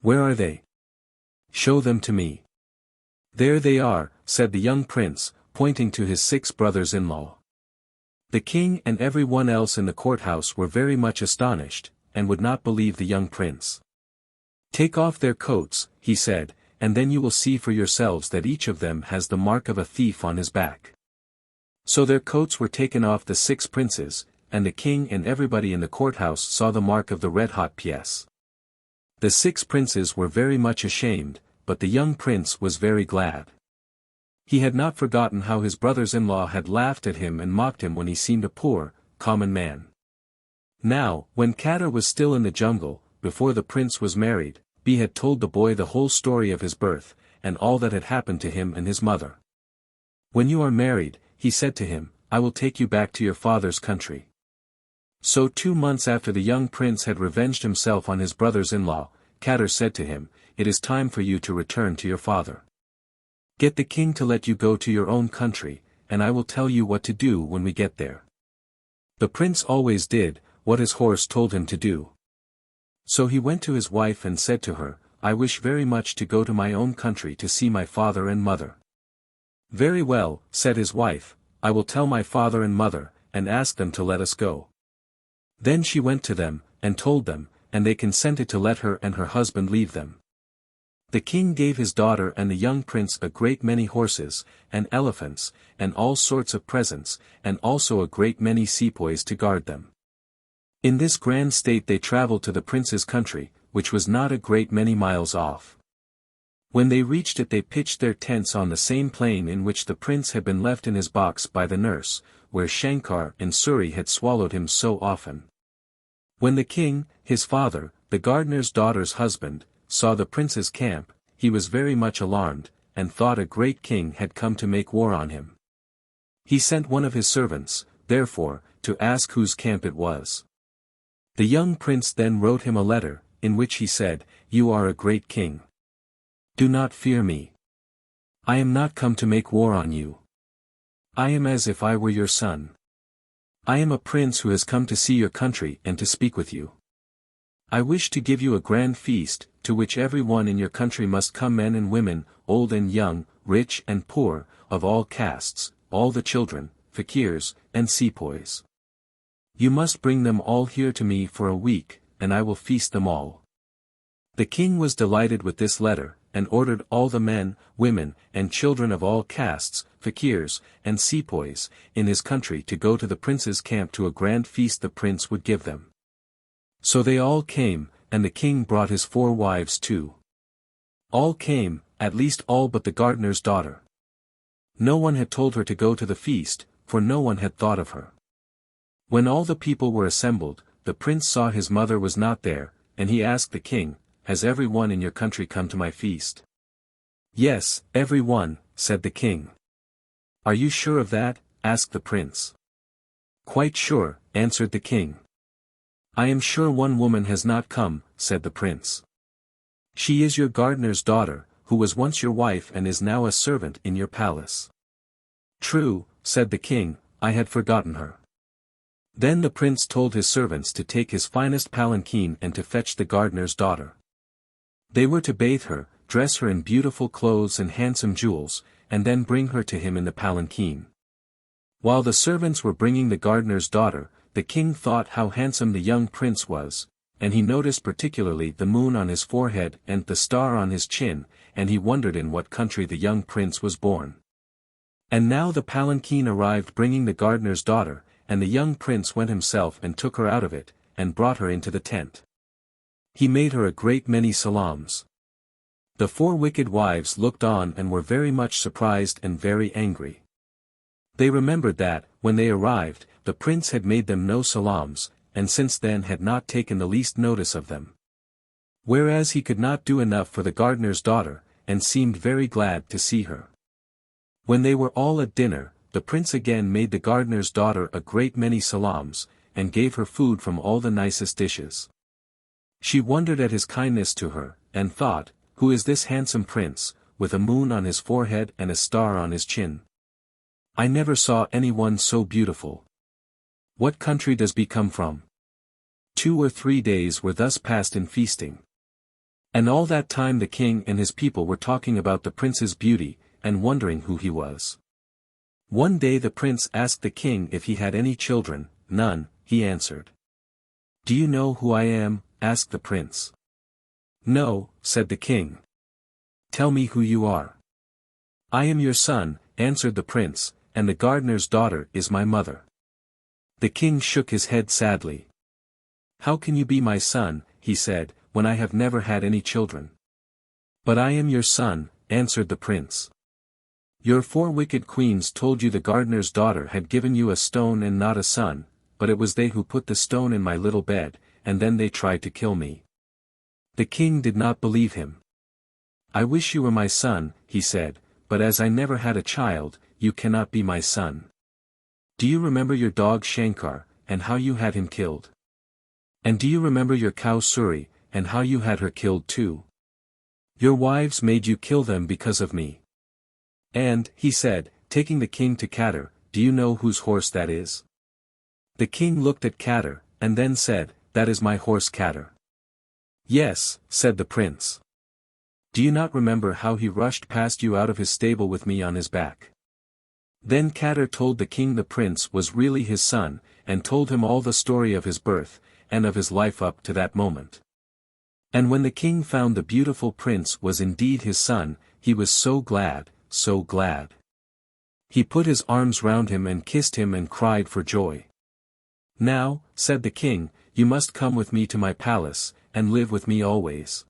[SPEAKER 1] "Where are they? Show them to me." "There they are," said the young prince, pointing to his 6 brothers-in-law. The king and every one else in the courthouse were very much astonished, and would not believe the young prince. "Take off their coats," he said, "and then you will see for yourselves that each of them has the mark of a thief on his back." So their coats were taken off the 6 princes, and the king and everybody in the courthouse saw the mark of the red-hot pièce. The 6 princes were very much ashamed, but the young prince was very glad. He had not forgotten how his brothers-in-law had laughed at him and mocked him when he seemed a poor, common man. Now, when Katar was still in the jungle, before the prince was married, B had told the boy the whole story of his birth, and all that had happened to him and his mother. "When you are married," he said to him, "I will take you back to your father's country." So 2 months after the young prince had revenged himself on his brothers-in-law, Katar said to him, "It is time for you to return to your father. Get the king to let you go to your own country, and I will tell you what to do when we get there." The prince always did what his horse told him to do. So he went to his wife and said to her, "I wish very much to go to my own country to see my father and mother." "Very well," said his wife, "I will tell my father and mother, and ask them to let us go." Then she went to them, and told them, and they consented to let her and her husband leave them. The king gave his daughter and the young prince a great many horses, and elephants, and all sorts of presents, and also a great many sepoys to guard them. In this grand state they travelled to the prince's country, which was not a great many miles off. When they reached it they pitched their tents on the same plain in which the prince had been left in his box by the nurse, where Shankar and Suri had swallowed him so often. When the king, his father, the gardener's daughter's husband, saw the prince's camp, he was very much alarmed, and thought a great king had come to make war on him. He sent one of his servants, therefore, to ask whose camp it was. The young prince then wrote him a letter, in which he said, "You are a great king. Do not fear me. I am not come to make war on you. I am as if I were your son. I am a prince who has come to see your country and to speak with you. I wish to give you a grand feast, to which every one in your country must come, men and women, old and young, rich and poor, of all castes, all the children, fakirs, and sepoys. You must bring them all here to me for a week, and I will feast them all." The king was delighted with this letter, and ordered all the men, women, and children of all castes, fakirs, and sepoys, in his country to go to the prince's camp to a grand feast the prince would give them. So they all came, and the king brought his 4 wives too. All came, at least all but the gardener's daughter. No one had told her to go to the feast, for no one had thought of her. When all the people were assembled, the prince saw his mother was not there, and he asked the king, "Has every one in your country come to my feast?" "Yes, every one," said the king. "Are you sure of that?" asked the prince. "Quite sure," answered the king. "I am sure one woman has not come," said the prince. "She is your gardener's daughter, who was once your wife and is now a servant in your palace." "True," said the king, "I had forgotten her." Then the prince told his servants to take his finest palanquin and to fetch the gardener's daughter. They were to bathe her, dress her in beautiful clothes and handsome jewels, and then bring her to him in the palanquin. While the servants were bringing the gardener's daughter, the king thought how handsome the young prince was, and he noticed particularly the moon on his forehead and the star on his chin, and he wondered in what country the young prince was born. And now the palanquin arrived bringing the gardener's daughter, and the young prince went himself and took her out of it, and brought her into the tent. He made her a great many salams. The 4 wicked wives looked on and were very much surprised and very angry. They remembered that, when they arrived, the prince had made them no salams, and since then had not taken the least notice of them. Whereas he could not do enough for the gardener's daughter, and seemed very glad to see her. When they were all at dinner, the prince again made the gardener's daughter a great many salams, and gave her food from all the nicest dishes. She wondered at his kindness to her, and thought, "Who is this handsome prince, with a moon on his forehead and a star on his chin? I never saw anyone so beautiful. What country does he come from?" 2 or 3 days were thus passed in feasting. And all that time the king and his people were talking about the prince's beauty, and wondering who he was. One day the prince asked the king if he had any children. "None," he answered. "Do you know who I am?" asked the prince. "No," said the king. "Tell me who you are." "I am your son," answered the prince, "and the gardener's daughter is my mother." The king shook his head sadly. "How can you be my son," he said, "when I have never had any children?" "But I am your son," answered the prince. "Your 4 wicked queens told you the gardener's daughter had given you a stone and not a son, but it was they who put the stone in my little bed, and then they tried to kill me." The king did not believe him. "I wish you were my son," he said, "but as I never had a child, you cannot be my son. Do you remember your dog Shankar, and how you had him killed? And do you remember your cow Suri, and how you had her killed too? Your wives made you kill them because of me. And," he said, taking the king to Katar, "do you know whose horse that is?" The king looked at Katar, and then said, "That is my horse Katar." "Yes," said the prince. "Do you not remember how he rushed past you out of his stable with me on his back?" Then Katar told the king the prince was really his son, and told him all the story of his birth, and of his life up to that moment. And when the king found the beautiful prince was indeed his son, he was so glad, so glad. He put his arms round him and kissed him and cried for joy. "Now," said the king, "you must come with me to my palace, and live with me always."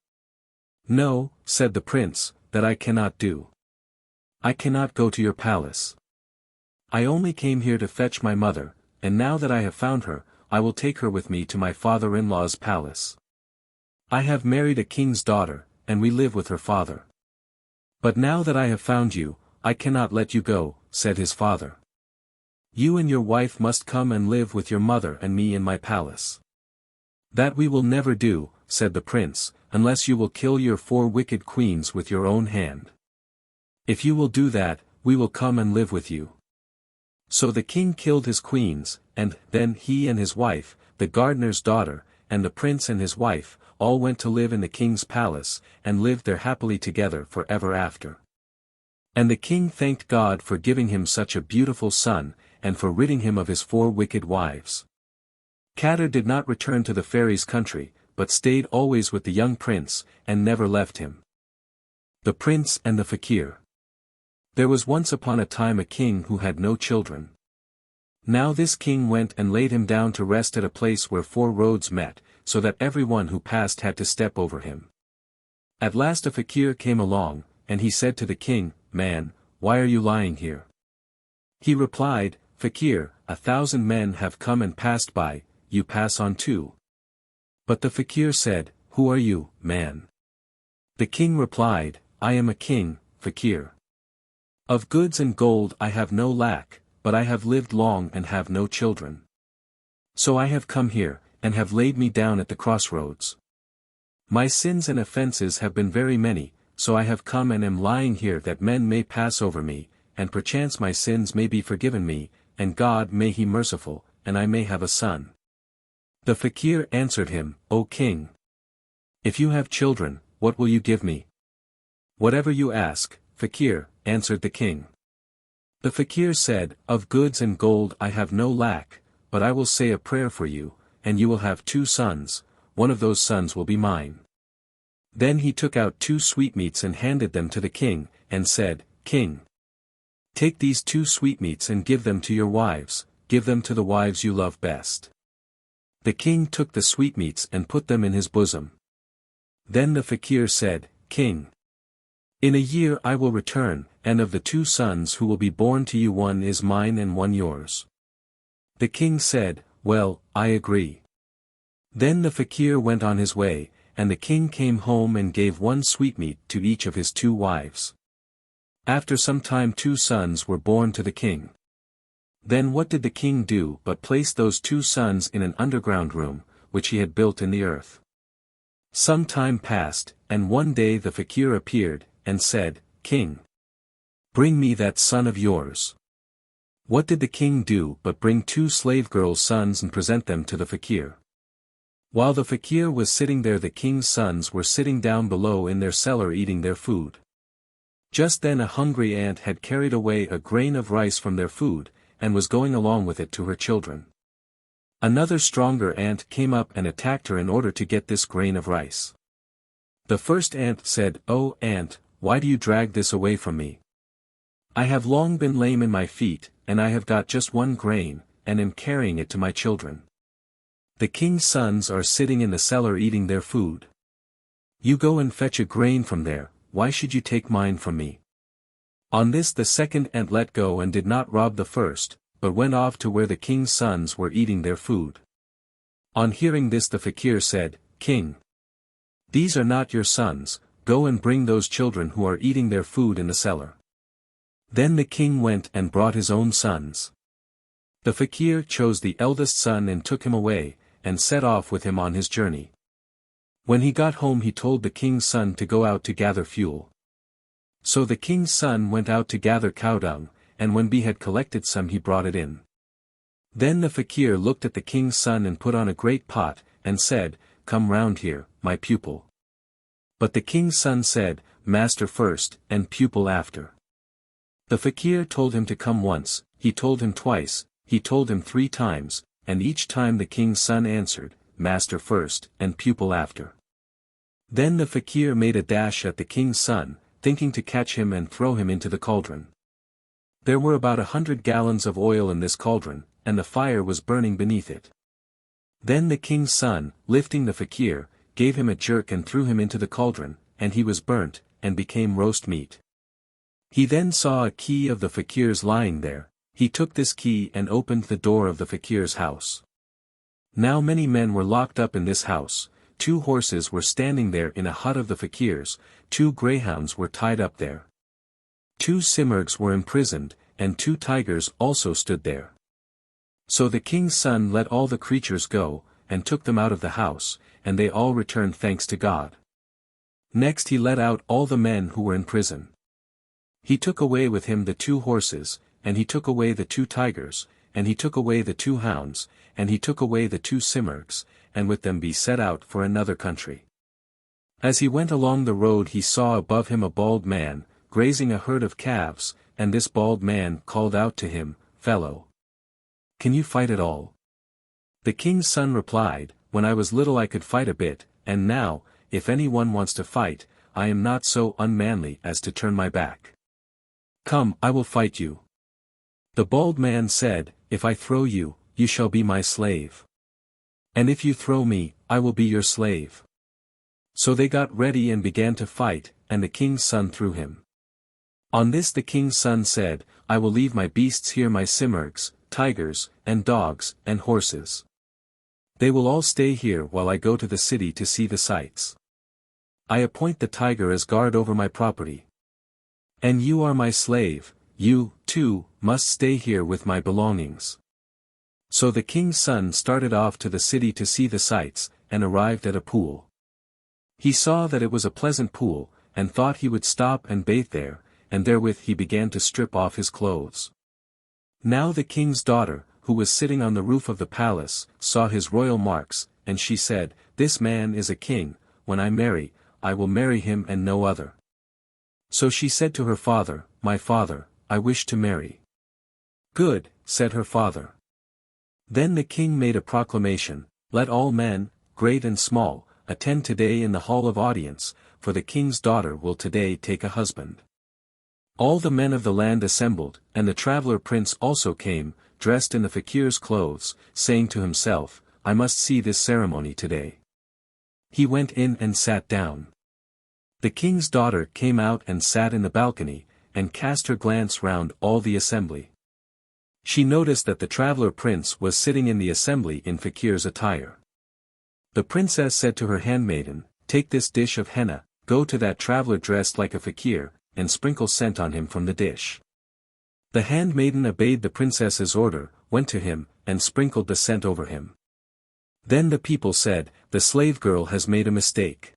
[SPEAKER 1] "No," said the prince, "that I cannot do. I cannot go to your palace. I only came here to fetch my mother, and now that I have found her, I will take her with me to my father-in-law's palace. I have married a king's daughter, and we live with her father. But now that I have found you, I cannot let you go," said his father. "You and your wife must come and live with your mother and me in my palace." "That we will never do," said the prince, "unless you will kill your 4 wicked queens with your own hand. If you will do that, we will come and live with you." So the king killed his queens, and then he and his wife, the gardener's daughter, and the prince and his wife, all went to live in the king's palace, and lived there happily together for ever after. And the king thanked God for giving him such a beautiful son, and for ridding him of his 4 wicked wives. Katar did not return to the fairies' country, but stayed always with the young prince, and never left him. The Prince and the Fakir. There was once upon a time a king who had no children. Now this king went and laid him down to rest at a place where 4 roads met, so that everyone who passed had to step over him. At last a fakir came along, and he said to the king, "Man, why are you lying here?" He replied, "Fakir, 1,000 men have come and passed by, you pass on too." But the fakir said, "Who are you, man?" The king replied, "I am a king, fakir. Of goods and gold I have no lack, but I have lived long and have no children. So I have come here, and have laid me down at the crossroads. My sins and offences have been very many, so I have come and am lying here that men may pass over me, and perchance my sins may be forgiven me, and God may he merciful, and I may have a son." The fakir answered him, "O king! If you have children, what will you give me?" "Whatever you ask, fakir," answered the king. The fakir said, "Of goods and gold I have no lack, but I will say a prayer for you, and you will have 2 sons, one of those sons will be mine. Then he took out 2 sweetmeats and handed them to the king, and said, King, take these 2 sweetmeats and give them to your wives, give them to the wives you love best. The king took the sweetmeats and put them in his bosom. Then the fakir said, King, in a year I will return, and of the 2 sons who will be born to you one is mine and one yours. The king said, Well, I agree. Then the fakir went on his way, and the king came home and gave 1 sweetmeat to each of his 2 wives. After some time 2 sons were born to the king. Then what did the king do but place those 2 sons in an underground room, which he had built in the earth. Some time passed, and one day the fakir appeared, and said, King, bring me that son of yours. What did the king do but bring 2 slave girls' sons and present them to the fakir. While the fakir was sitting there, the king's sons were sitting down below in their cellar eating their food. Just then a hungry ant had carried away a grain of rice from their food, and was going along with it to her children. Another stronger ant came up and attacked her in order to get this grain of rice. The first ant said, Oh, ant, why do you drag this away from me? I have long been lame in my feet, and I have got just 1 grain, and am carrying it to my children. The king's sons are sitting in the cellar eating their food. You go and fetch a grain from there, why should you take mine from me? On this the second ant let go and did not rob the first, but went off to where the king's sons were eating their food. On hearing this the fakir said, King, these are not your sons, go and bring those children who are eating their food in the cellar. Then the king went and brought his own sons. The fakir chose the eldest son and took him away, and set off with him on his journey. When he got home he told the king's son to go out to gather fuel. So the king's son went out to gather cow dung, and when he had collected some he brought it in. Then the fakir looked at the king's son and put on a great pot, and said, Come round here, my pupil. But the king's son said, Master first, and pupil after. The fakir told him to come once, he told him twice, he told him 3 times, and each time the king's son answered, Master first, and pupil after. Then the fakir made a dash at the king's son, thinking to catch him and throw him into the cauldron. There were about 100 gallons of oil in this cauldron, and the fire was burning beneath it. Then the king's son, lifting the fakir, gave him a jerk and threw him into the cauldron, and he was burnt, and became roast meat. He then saw a key of the fakir's lying there, he took this key and opened the door of the fakir's house. Now many men were locked up in this house, 2 horses were standing there in a hut of the fakir's, 2 greyhounds were tied up there. 2 simurgs were imprisoned, and 2 tigers also stood there. So the king's son let all the creatures go, and took them out of the house, and they all returned thanks to God. Next he let out all the men who were in prison. He took away with him the 2 horses, and he took away the 2 tigers, and he took away the 2 hounds, and he took away the 2 simurgs, and with them he set out for another country. As he went along the road he saw above him a bald man, grazing a herd of calves, and this bald man called out to him, Fellow, can you fight at all? The king's son replied, When I was little I could fight a bit, and now, if anyone wants to fight, I am not so unmanly as to turn my back. Come, I will fight you. The bald man said, If I throw you, you shall be my slave. And if you throw me, I will be your slave. So they got ready and began to fight, and the king's son threw him. On this the king's son said, I will leave my beasts here, my simurgs, tigers, and dogs, and horses. They will all stay here while I go to the city to see the sights. I appoint the tiger as guard over my property. And you are my slave, you, too, must stay here with my belongings. So the king's son started off to the city to see the sights, and arrived at a pool. He saw that it was a pleasant pool, and thought he would stop and bathe there, and therewith he began to strip off his clothes. Now the king's daughter, who was sitting on the roof of the palace, saw his royal marks, and she said, This man is a king, when I marry, I will marry him and no other. So she said to her father, My father, I wish to marry. Good, said her father. Then the king made a proclamation, Let all men, great and small, attend today in the hall of audience, for the king's daughter will today take a husband. All the men of the land assembled, and the traveller prince also came, dressed in the fakir's clothes, saying to himself, I must see this ceremony today. He went in and sat down. The king's daughter came out and sat in the balcony, and cast her glance round all the assembly. She noticed that the traveller prince was sitting in the assembly in fakir's attire. The princess said to her handmaiden, Take this dish of henna, go to that traveller dressed like a fakir, and sprinkle scent on him from the dish. The handmaiden obeyed the princess's order, went to him, and sprinkled the scent over him. Then the people said, The slave girl has made a mistake.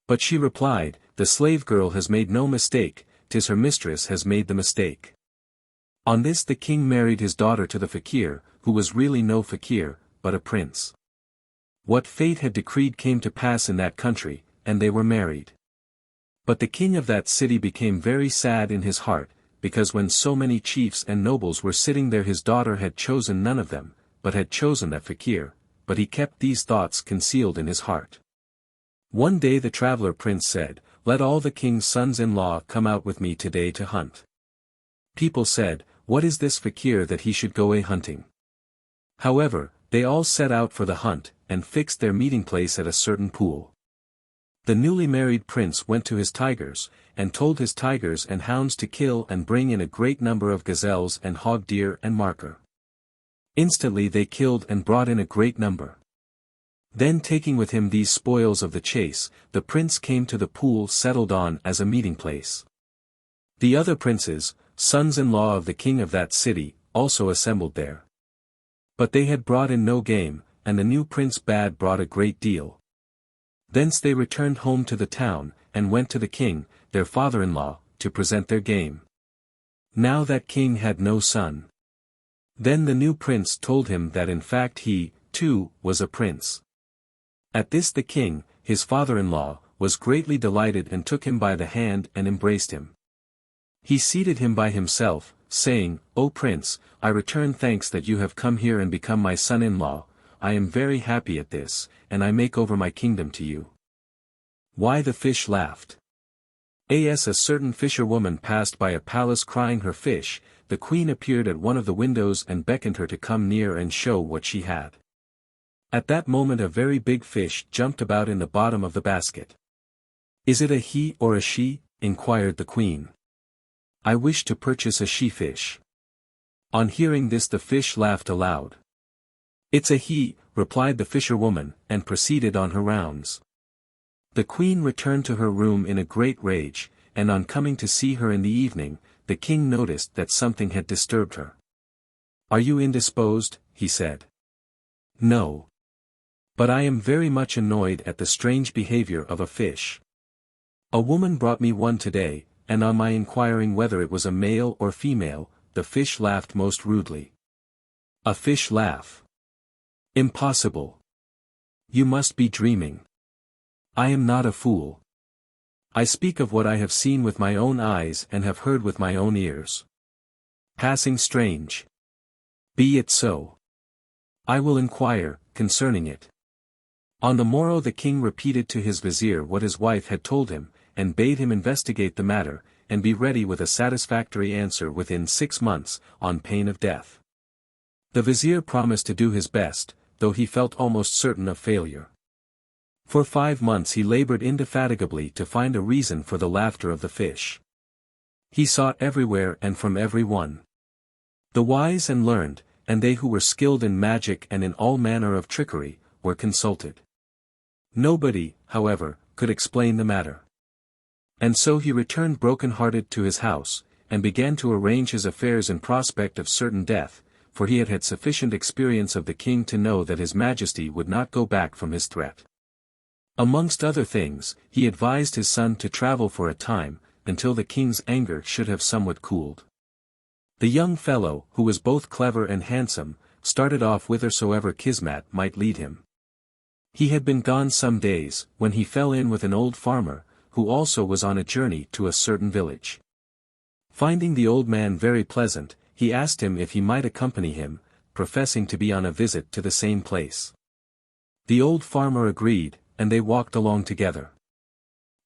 [SPEAKER 1] But she replied, The slave girl has made no mistake, 'tis her mistress has made the mistake. On this the king married his daughter to the fakir, who was really no fakir, but a prince. What fate had decreed came to pass in that country, and they were married. But the king of that city became very sad in his heart, because when so many chiefs and nobles were sitting there his daughter had chosen none of them, but had chosen that fakir, but he kept these thoughts concealed in his heart. One day the traveller prince said, Let all the king's sons-in-law come out with me today to hunt. People said, What is this fakir that he should go a-hunting? However, they all set out for the hunt, and fixed their meeting place at a certain pool. The newly married prince went to his tigers, and told his tigers and hounds to kill and bring in a great number of gazelles and hog deer and marker. Instantly they killed and brought in a great number. Then taking with him these spoils of the chase, the prince came to the pool settled on as a meeting place. The other princes, sons-in-law of the king of that city, also assembled there. But they had brought in no game, and the new prince bad brought a great deal. Thence they returned home to the town, and went to the king, their father-in-law, to present their game. Now that king had no son. Then the new prince told him that in fact he, too, was a prince. At this the king, his father-in-law, was greatly delighted and took him by the hand and embraced him. He seated him by himself, saying, O prince, I return thanks that you have come here and become my son-in-law, I am very happy at this, and I make over my kingdom to you. Why the fish laughed. As a certain fisherwoman passed by a palace crying her fish, the queen appeared at one of the windows and beckoned her to come near and show what she had. At that moment a very big fish jumped about in the bottom of the basket. Is it a he or a she? Inquired the queen. I wish to purchase a she-fish. On hearing this the fish laughed aloud. It's a he, replied the fisherwoman, and proceeded on her rounds. The queen returned to her room in a great rage, and on coming to see her in the evening, the king noticed that something had disturbed her. Are you indisposed? He said. No. But I am very much annoyed at the strange behavior of a fish. A woman brought me one today, and on my inquiring whether it was a male or female, the fish laughed most rudely. A fish laugh. Impossible. You must be dreaming. I am not a fool. I speak of what I have seen with my own eyes and have heard with my own ears. Passing strange. Be it so. I will inquire, concerning it. On the morrow the king repeated to his vizier what his wife had told him, and bade him investigate the matter, and be ready with a satisfactory answer within 6 months, on pain of death. The vizier promised to do his best, though he felt almost certain of failure. For 5 months he labored indefatigably to find a reason for the laughter of the fish. He sought everywhere and from every one. The wise and learned, and they who were skilled in magic and in all manner of trickery, were consulted. Nobody, however, could explain the matter. And so he returned broken-hearted to his house, and began to arrange his affairs in prospect of certain death, for he had had sufficient experience of the king to know that his majesty would not go back from his threat. Amongst other things, he advised his son to travel for a time, until the king's anger should have somewhat cooled. The young fellow, who was both clever and handsome, started off whithersoever Kismet might lead him. He had been gone some days, when he fell in with an old farmer, who also was on a journey to a certain village. Finding the old man very pleasant, he asked him if he might accompany him, professing to be on a visit to the same place. The old farmer agreed, and they walked along together.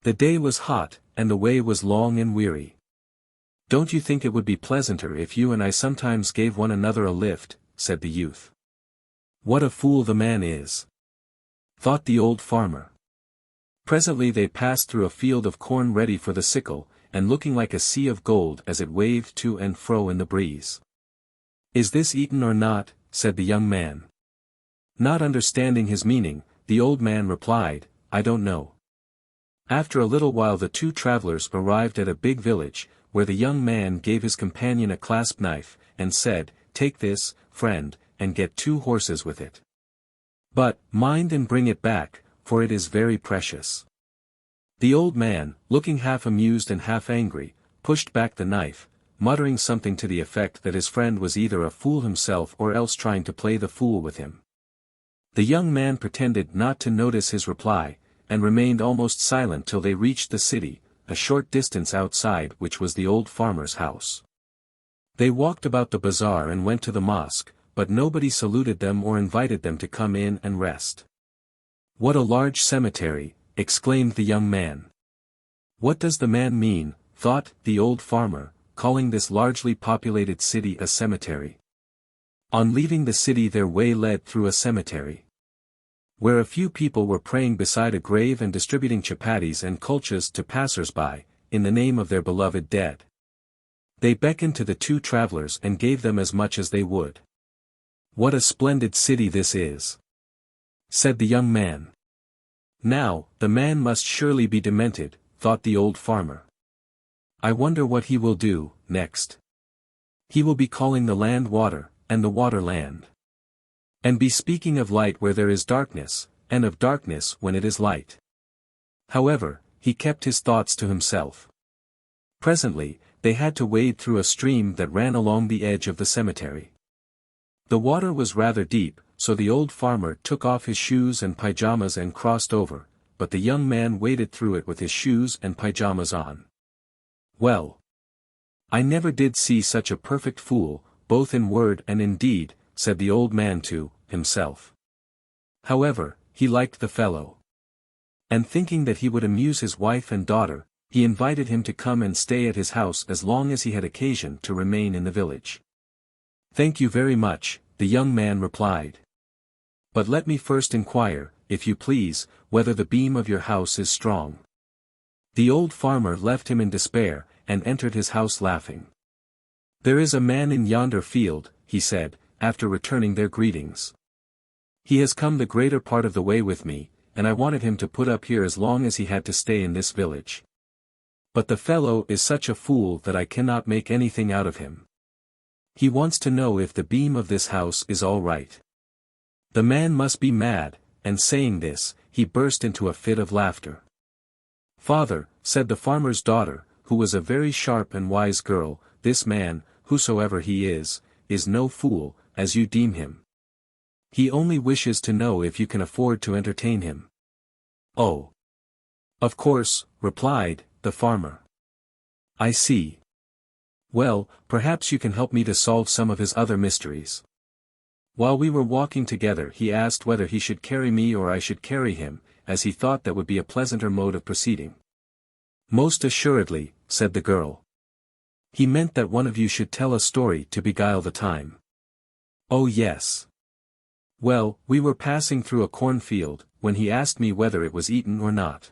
[SPEAKER 1] The day was hot, and the way was long and weary. "Don't you think it would be pleasanter if you and I sometimes gave one another a lift?" said the youth. "What a fool the man is!" thought the old farmer. Presently they passed through a field of corn ready for the sickle, and looking like a sea of gold as it waved to and fro in the breeze. "Is this eaten or not?" said the young man. Not understanding his meaning, the old man replied, "I don't know." After a little while the two travelers arrived at a big village, where the young man gave his companion a clasp knife, and said, "Take this, friend, and get 2 horses with it. But, mind and bring it back, for it is very precious." The old man, looking half amused and half angry, pushed back the knife, muttering something to the effect that his friend was either a fool himself or else trying to play the fool with him. The young man pretended not to notice his reply, and remained almost silent till they reached the city, a short distance outside which was the old farmer's house. They walked about the bazaar and went to the mosque, but nobody saluted them or invited them to come in and rest. "What a large cemetery!" exclaimed the young man. "What does the man mean?" thought the old farmer, calling this largely populated city a cemetery. On leaving the city their way led through a cemetery, where a few people were praying beside a grave and distributing chapatis and kulchas to passers-by, in the name of their beloved dead. They beckoned to the two travelers and gave them as much as they would. "What a splendid city this is!" said the young man. "Now, the man must surely be demented," thought the old farmer. "I wonder what he will do, next. He will be calling the land water, and the water land. And be speaking of light where there is darkness, and of darkness when it is light." However, he kept his thoughts to himself. Presently, they had to wade through a stream that ran along the edge of the cemetery. The water was rather deep, so the old farmer took off his shoes and pyjamas and crossed over, but the young man waded through it with his shoes and pyjamas on. "Well, I never did see such a perfect fool, both in word and in deed," said the old man to himself. However, he liked the fellow. And thinking that he would amuse his wife and daughter, he invited him to come and stay at his house as long as he had occasion to remain in the village. "Thank you very much," the young man replied. "But let me first inquire, if you please, whether the beam of your house is strong." The old farmer left him in despair, and entered his house laughing. "There is a man in yonder field," he said, after returning their greetings. "He has come the greater part of the way with me, and I wanted him to put up here as long as he had to stay in this village. But the fellow is such a fool that I cannot make anything out of him. He wants to know if the beam of this house is all right. The man must be mad," and saying this, he burst into a fit of laughter. "Father," said the farmer's daughter, who was a very sharp and wise girl, "this man, whosoever he is no fool, as you deem him. He only wishes to know if you can afford to entertain him." "Oh, of course," replied the farmer. "I see. Well, perhaps you can help me to solve some of his other mysteries." While we were walking together he asked whether he should carry me or I should carry him, as he thought that would be a pleasanter mode of proceeding. "Most assuredly," said the girl. "He meant that one of you should tell a story to beguile the time." "Oh yes. Well, we were passing through a cornfield, when he asked me whether it was eaten or not."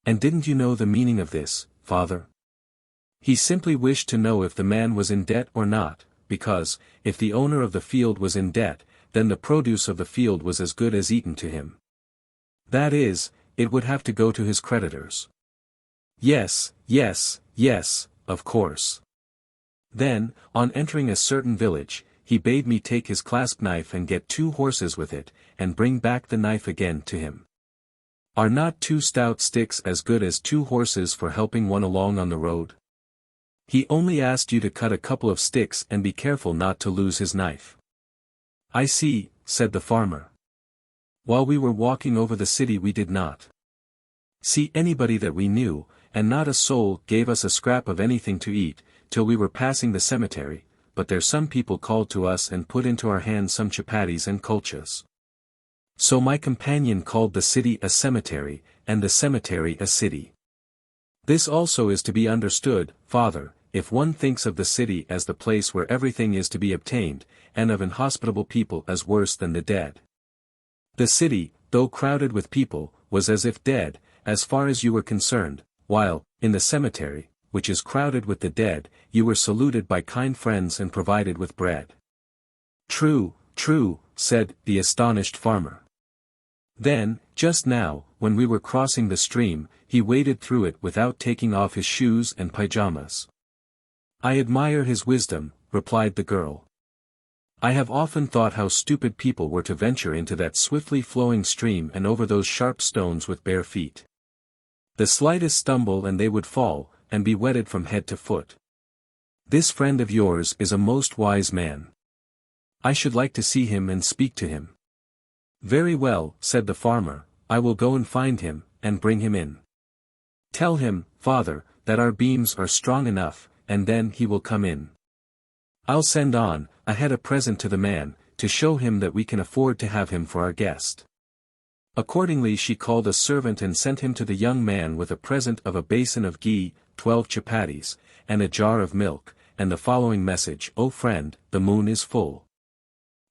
[SPEAKER 1] "And didn't you know the meaning of this, father?" "He simply wished to know if the man was in debt or not, because, if the owner of the field was in debt, then the produce of the field was as good as eaten to him. That is, it would have to go to his creditors." "Yes, yes, yes, of course." Then, on entering a certain village, he bade me take his clasp knife and get 2 horses with it, and bring back the knife again to him. Are not 2 stout sticks as good as 2 horses for helping one along on the road? He only asked you to cut a couple of sticks and be careful not to lose his knife." "I see," said the farmer. "While we were walking over the city we did not see anybody that we knew, and not a soul gave us a scrap of anything to eat, till we were passing the cemetery, but there some people called to us and put into our hands some chapatis and kulchas. So my companion called the city a cemetery, and the cemetery a city. This also is to be understood, father, if one thinks of the city as the place where everything is to be obtained, and of inhospitable people as worse than the dead. The city, though crowded with people, was as if dead, as far as you were concerned, while, in the cemetery, which is crowded with the dead, you were saluted by kind friends and provided with bread. True, true, said the astonished farmer. Then, just now, when we were crossing the stream, he waded through it without taking off his shoes and pyjamas. I admire his wisdom, replied the girl. I have often thought how stupid people were to venture into that swiftly flowing stream and over those sharp stones with bare feet. The slightest stumble and they would fall, and be wetted from head to foot. This friend of yours is a most wise man. I should like to see him and speak to him. Very well, said the farmer, I will go and find him, and bring him in. Tell him, father, that our beams are strong enough, and then he will come in. I'll send on, ahead a present to the man, to show him that we can afford to have him for our guest. Accordingly she called a servant and sent him to the young man with a present of a basin of ghee, 12 chapatis, and a jar of milk, and the following message: O friend, the moon is full.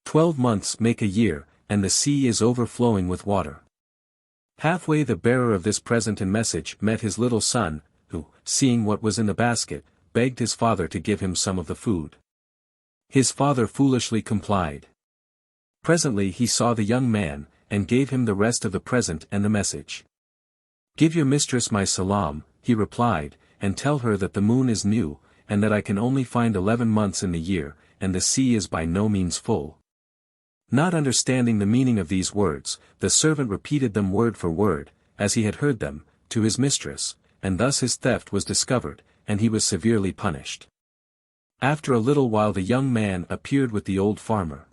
[SPEAKER 1] 12 months make a year, and the sea is overflowing with water. Halfway the bearer of this present and message met his little son, who, seeing what was in the basket, begged his father to give him some of the food. His father foolishly complied. Presently he saw the young man, and gave him the rest of the present and the message. Give your mistress my salam, he replied, and tell her that the moon is new, and that I can only find 11 months in the year, and the sea is by no means full. Not understanding the meaning of these words, the servant repeated them word for word, as he had heard them, to his mistress, and thus his theft was discovered, and he was severely punished. After a little while the young man appeared with the old farmer.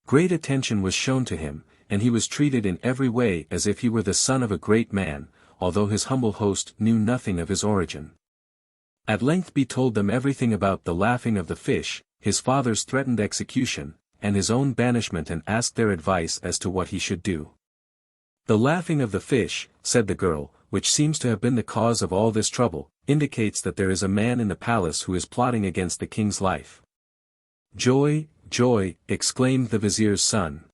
[SPEAKER 1] Great attention was shown to him, and he was treated in every way as if he were the son of a great man, although his humble host knew nothing of his origin. At length he told them everything about the laughing of the fish, his father's threatened execution, and his own banishment, and asked their advice as to what he should do. The laughing of the fish, said the girl, which seems to have been the cause of all this trouble, indicates that there is a man in the palace who is plotting against the king's life. Joy, joy, exclaimed the vizier's son.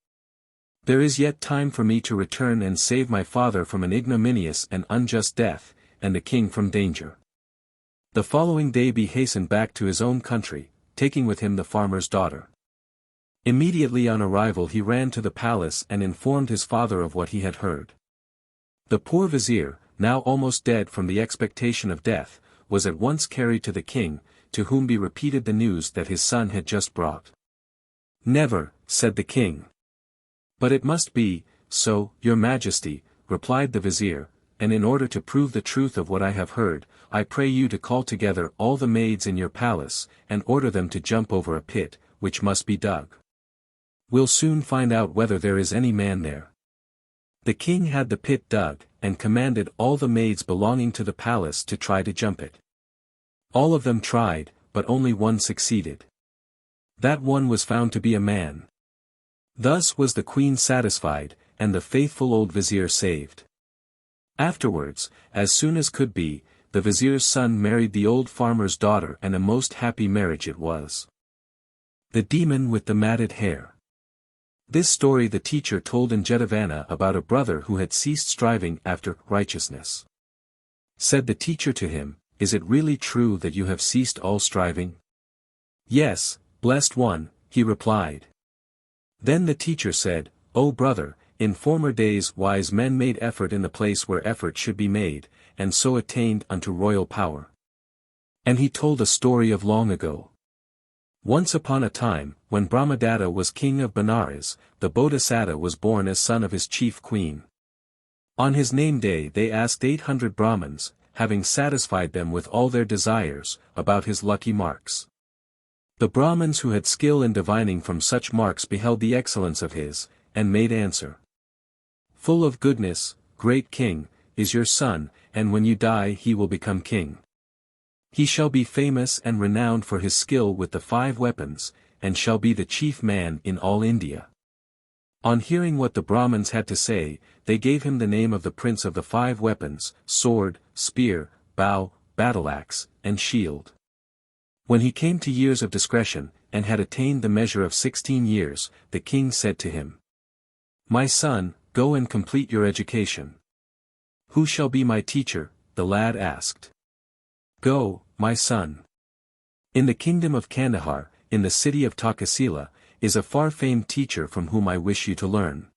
[SPEAKER 1] There is yet time for me to return and save my father from an ignominious and unjust death, and the king from danger. The following day he hastened back to his own country, taking with him the farmer's daughter. Immediately on arrival he ran to the palace and informed his father of what he had heard. The poor vizier, now almost dead from the expectation of death, was at once carried to the king, to whom he repeated the news that his son had just brought. Never, said the king. But it must be, so, your majesty, replied the vizier, and in order to prove the truth of what I have heard, I pray you to call together all the maids in your palace, and order them to jump over a pit, which must be dug. We'll soon find out whether there is any man there. The king had the pit dug, and commanded all the maids belonging to the palace to try to jump it. All of them tried, but only one succeeded. That one was found to be a man. Thus was the queen satisfied, and the faithful old vizier saved. Afterwards, as soon as could be, the vizier's son married the old farmer's daughter, and a most happy marriage it was. The demon with the matted hair. This story the teacher told in Jetavana about a brother who had ceased striving after righteousness. Said the teacher to him, Is it really true that you have ceased all striving? Yes, blessed one, he replied. Then the teacher said, O brother, in former days wise men made effort in the place where effort should be made, and so attained unto royal power. And he told a story of long ago. Once upon a time, when Brahmadatta was king of Benares, the Bodhisattva was born as son of his chief queen. On his name day they asked 800 Brahmins, having satisfied them with all their desires, about his lucky marks. The Brahmins who had skill in divining from such marks beheld the excellence of his, and made answer. Full of goodness, great king, is your son, and when you die he will become king. He shall be famous and renowned for his skill with the 5 weapons, and shall be the chief man in all India. On hearing what the Brahmins had to say, they gave him the name of the prince of the 5 weapons, sword, spear, bow, battle-axe, and shield. When he came to years of discretion, and had attained the measure of 16 years, the king said to him, "My son, go and complete your education." "Who shall be my teacher?" the lad asked. "Go, my son. In the kingdom of Kandahar, in the city of Takasila, is a far-famed teacher from whom I wish you to learn.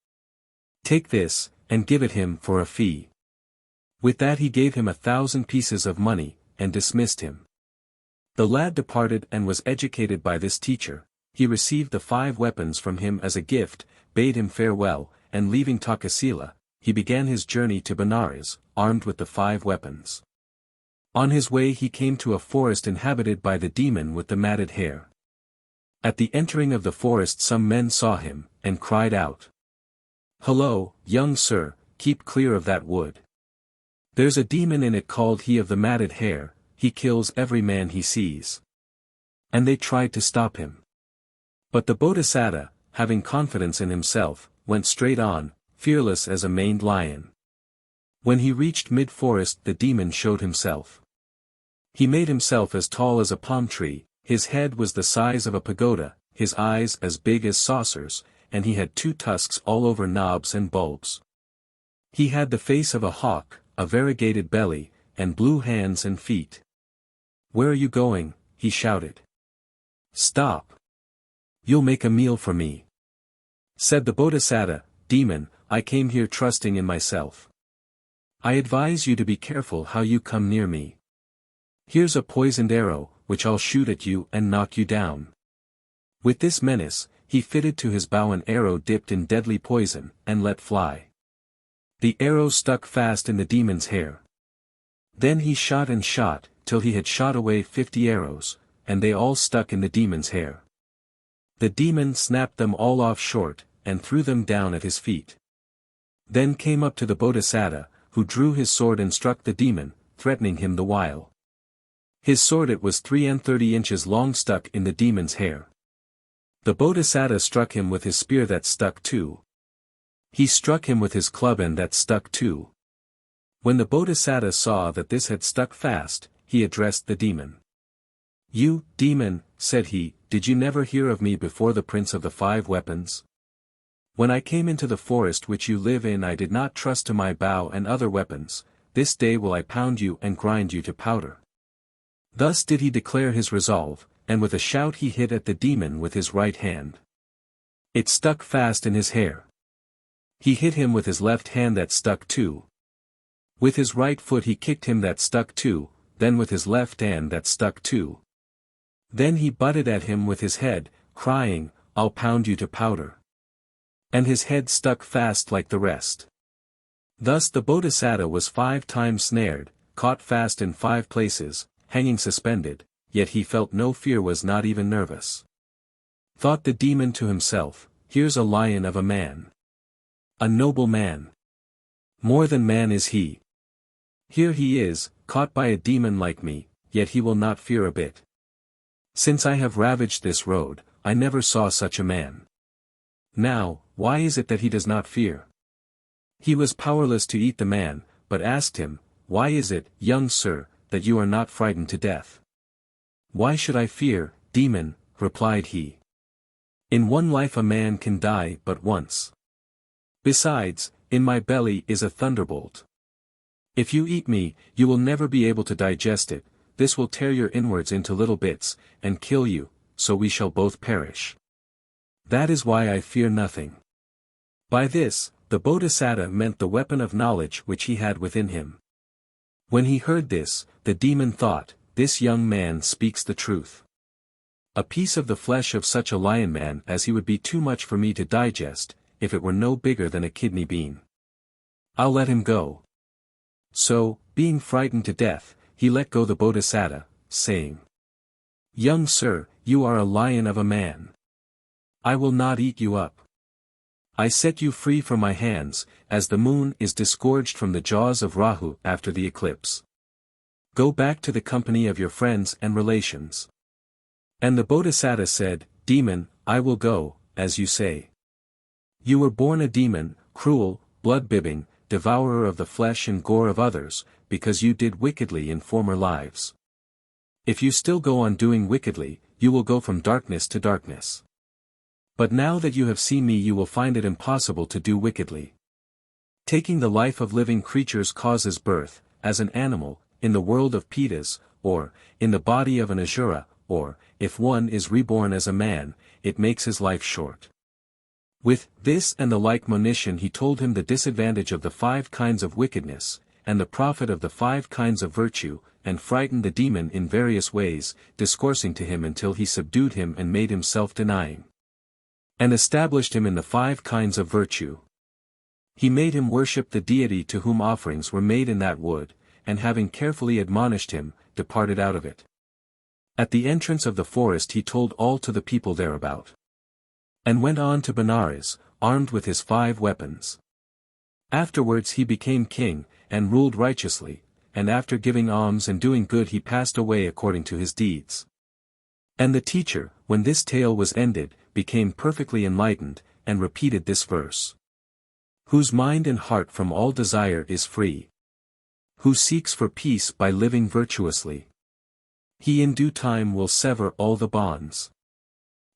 [SPEAKER 1] Take this, and give it him for a fee." With that he gave him 1,000 pieces of money, and dismissed him. The lad departed and was educated by this teacher. He received the 5 weapons from him as a gift, bade him farewell, and leaving Takasila, he began his journey to Benares, armed with the 5 weapons. On his way he came to a forest inhabited by the demon with the matted hair. At the entering of the forest some men saw him, and cried out, "Hello, young sir, keep clear of that wood. There's a demon in it called he of the matted hair, he kills every man he sees." And they tried to stop him. But the Bodhisattva, having confidence in himself, went straight on, fearless as a maned lion. When he reached mid-forest the demon showed himself. He made himself as tall as a palm tree, his head was the size of a pagoda, his eyes as big as saucers, and he had 2 tusks all over knobs and bulbs. He had the face of a hawk, a variegated belly, and blue hands and feet. "Where are you going?" he shouted. "Stop. You'll make a meal for me." Said the Bodhisattva, "Demon, I came here trusting in myself. I advise you to be careful how you come near me. Here's a poisoned arrow, which I'll shoot at you and knock you down." With this menace, he fitted to his bow an arrow dipped in deadly poison, and let fly. The arrow stuck fast in the demon's hair. Then he shot and shot, till he had shot away 50 arrows, and they all stuck in the demon's hair. The demon snapped them all off short, and threw them down at his feet. Then came up to the Bodhisattva, who drew his sword and struck the demon, threatening him the while. His sword it was 33 inches long stuck in the demon's hair. The Bodhisattva struck him with his spear that stuck too. He struck him with his club and that stuck too. When the Bodhisattva saw that this had stuck fast, he addressed the demon. "You, demon," said he, "did you never hear of me before the prince of the 5 weapons? When I came into the forest which you live in I did not trust to my bow and other weapons, this day will I pound you and grind you to powder." Thus did he declare his resolve, and with a shout he hit at the demon with his right hand. It stuck fast in his hair. He hit him with his left hand that stuck too. With his right foot he kicked him that stuck too, then with his left hand that stuck too. Then he butted at him with his head, crying, "I'll pound you to powder." And his head stuck fast like the rest. Thus the Bodhisattva was 5 times snared, caught fast in 5 places, hanging suspended, yet he felt no fear, was not even nervous. Thought the demon to himself, "Here's a lion of a man. A noble man. More than man is he. Here he is, caught by a demon like me, yet he will not fear a bit. Since I have ravaged this road, I never saw such a man. Now, why is it that he does not fear?" He was powerless to eat the man, but asked him, "Why is it, young sir, that you are not frightened to death?" "Why should I fear, demon?" replied he. "In one life a man can die but once. Besides, in my belly is a thunderbolt. If you eat me, you will never be able to digest it, this will tear your inwards into little bits, and kill you, so we shall both perish. That is why I fear nothing." By this, the Bodhisattva meant the weapon of knowledge which he had within him. When he heard this, the demon thought, "This young man speaks the truth. A piece of the flesh of such a lion man as he would be too much for me to digest, if it were no bigger than a kidney bean. I'll let him go." So, being frightened to death, he let go the Bodhisattva, saying, "Young sir, you are a lion of a man. I will not eat you up. I set you free from my hands, as the moon is disgorged from the jaws of Rahu after the eclipse. Go back to the company of your friends and relations." And the Bodhisattva said, "Demon, I will go, as you say. You were born a demon, cruel, blood-bibbing, devourer of the flesh and gore of others, because you did wickedly in former lives. If you still go on doing wickedly, you will go from darkness to darkness. But now that you have seen me, you will find it impossible to do wickedly. Taking the life of living creatures causes birth, as an animal, in the world of Pitas, or, in the body of an Asura, or, if one is reborn as a man, it makes his life short. With this and the like monition he told him the disadvantage of the 5 kinds of wickedness, and the profit of the 5 kinds of virtue, and frightened the demon in various ways, discoursing to him until he subdued him and made him self-denying. And established him in the 5 kinds of virtue. He made him worship the deity to whom offerings were made in that wood, and having carefully admonished him, departed out of it. At the entrance of the forest he told all to the people thereabout. And went on to Benares, armed with his 5 weapons. Afterwards he became king, and ruled righteously, and after giving alms and doing good he passed away according to his deeds. And the teacher, when this tale was ended, became perfectly enlightened, and repeated this verse. Whose mind and heart from all desire is free. Who seeks for peace by living virtuously. He in due time will sever all the bonds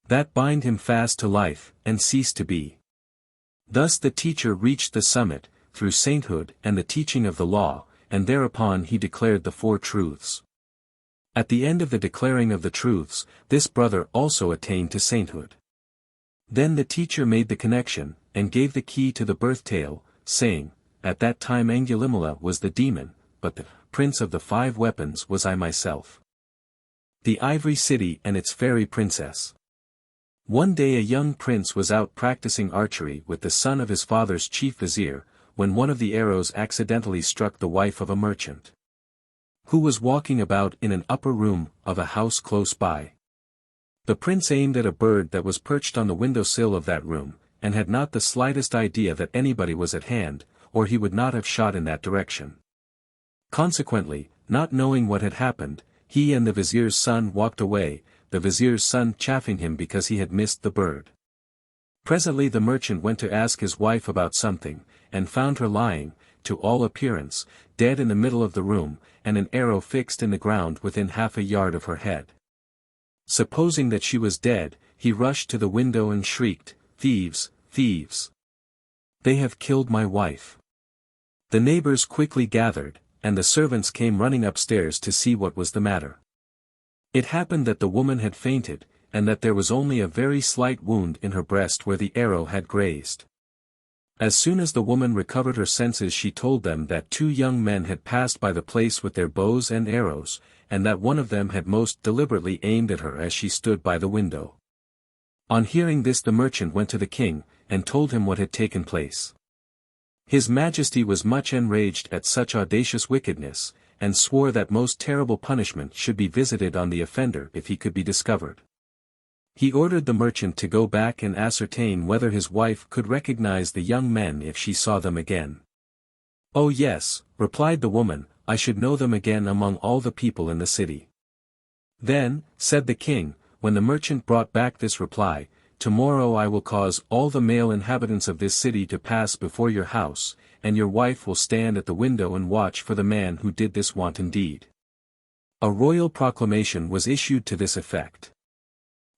[SPEAKER 1] that bind him fast to life, and cease to be. Thus the teacher reached the summit, through sainthood and the teaching of the law, and thereupon he declared the 4 truths. At the end of the declaring of the truths, this brother also attained to sainthood. Then the teacher made the connection, and gave the key to the birth tale, saying, At that time Angulimala was the demon, but the prince of the 5 weapons was I myself. The Ivory City and its fairy princess. One day a young prince was out practicing archery with the son of his father's chief vizier, when one of the arrows accidentally struck the wife of a merchant, who was walking about in an upper room of a house close by. The prince aimed at a bird that was perched on the windowsill of that room, and had not the slightest idea that anybody was at hand, or he would not have shot in that direction. Consequently, not knowing what had happened, he and the vizier's son walked away, the vizier's son chaffing him because he had missed the bird. Presently the merchant went to ask his wife about something, and found her lying, to all appearance, dead in the middle of the room, and an arrow fixed in the ground within half a yard of her head. Supposing that she was dead, he rushed to the window and shrieked, Thieves, thieves! They have killed my wife. The neighbors quickly gathered, and the servants came running upstairs to see what was the matter. It happened that the woman had fainted, and that there was only a very slight wound in her breast where the arrow had grazed. As soon as the woman recovered her senses she told them that 2 young men had passed by the place with their bows and arrows, and that one of them had most deliberately aimed at her as she stood by the window. On hearing this the merchant went to the king, and told him what had taken place. His Majesty was much enraged at such audacious wickedness, and swore that most terrible punishment should be visited on the offender if he could be discovered. He ordered the merchant to go back and ascertain whether his wife could recognize the young men if she saw them again. Oh yes, replied the woman, I should know them again among all the people in the city. Then, said the king, when the merchant brought back this reply, Tomorrow I will cause all the male inhabitants of this city to pass before your house, and your wife will stand at the window and watch for the man who did this wanton deed. A royal proclamation was issued to this effect.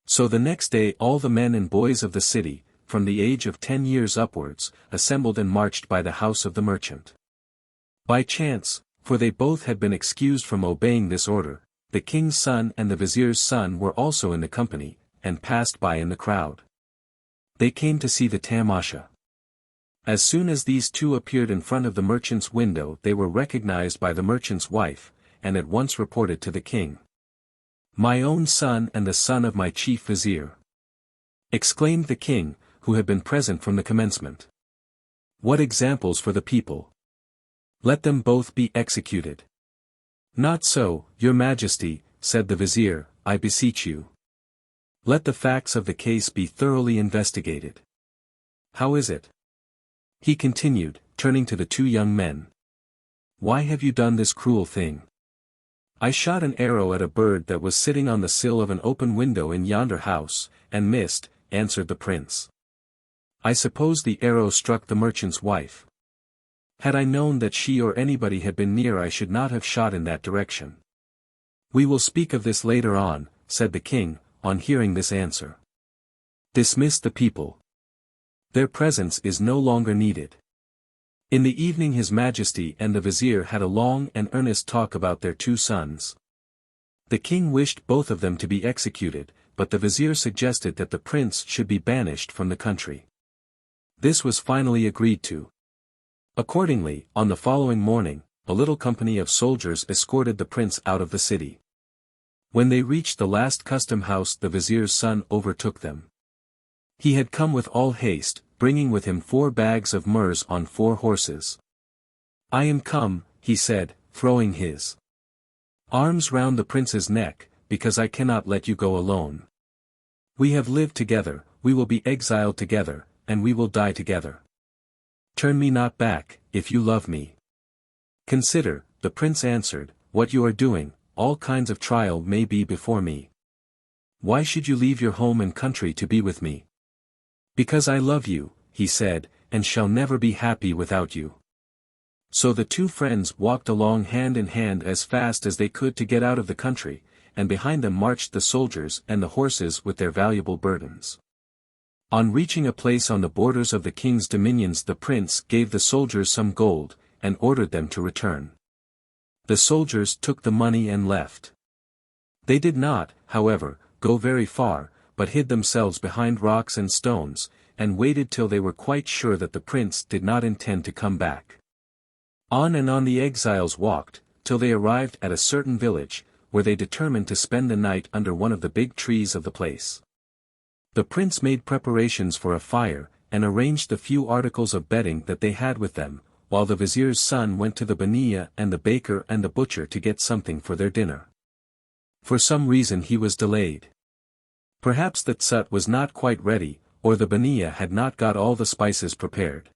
[SPEAKER 1] So the next day all the men and boys of the city, from the age of 10 years upwards, assembled and marched by the house of the merchant. By chance, for they both had been excused from obeying this order, the king's son and the vizier's son were also in the company, and passed by in the crowd. They came to see the tamasha. As soon as these 2 appeared in front of the merchant's window they were recognized by the merchant's wife, and at once reported to the king. My own son and the son of my chief vizier! Exclaimed the king, who had been present from the commencement. What examples for the people! Let them both be executed. Not so, your majesty, said the vizier, I beseech you. Let the facts of the case be thoroughly investigated. How is it? He continued, turning to the 2 young men. Why have you done this cruel thing? I shot an arrow at a bird that was sitting on the sill of an open window in yonder house, and missed, answered the prince. I suppose the arrow struck the merchant's wife. Had I known that she or anybody had been near, I should not have shot in that direction. We will speak of this later on, said the king, on hearing this answer. Dismiss the people. Their presence is no longer needed. In the evening His Majesty and the vizier had a long and earnest talk about their two sons. The king wished both of them to be executed, but the vizier suggested that the prince should be banished from the country. This was finally agreed to. Accordingly, on the following morning, a little company of soldiers escorted the prince out of the city. When they reached the last custom house, the vizier's son overtook them. He had come with all haste, bringing with him 4 bags of myrrhs on 4 horses. I am come, he said, throwing his arms round the prince's neck, because I cannot let you go alone. We have lived together, we will be exiled together, and we will die together. Turn me not back, if you love me. Consider, the prince answered, what you are doing. All kinds of trial may be before me. Why should you leave your home and country to be with me? Because I love you, he said, and shall never be happy without you. So the two friends walked along hand in hand as fast as they could to get out of the country, and behind them marched the soldiers and the horses with their valuable burdens. On reaching a place on the borders of the king's dominions, the prince gave the soldiers some gold, and ordered them to return. The soldiers took the money and left. They did not, however, go very far, but hid themselves behind rocks and stones, and waited till they were quite sure that the prince did not intend to come back. On and on the exiles walked, till they arrived at a certain village, where they determined to spend the night under one of the big trees of the place. The prince made preparations for a fire, and arranged the few articles of bedding that they had with them, while the vizier's son went to the baniya and the baker and the butcher to get something for their dinner. For some reason he was delayed. Perhaps the tsut was not quite ready, or the baniya had not got all the spices prepared.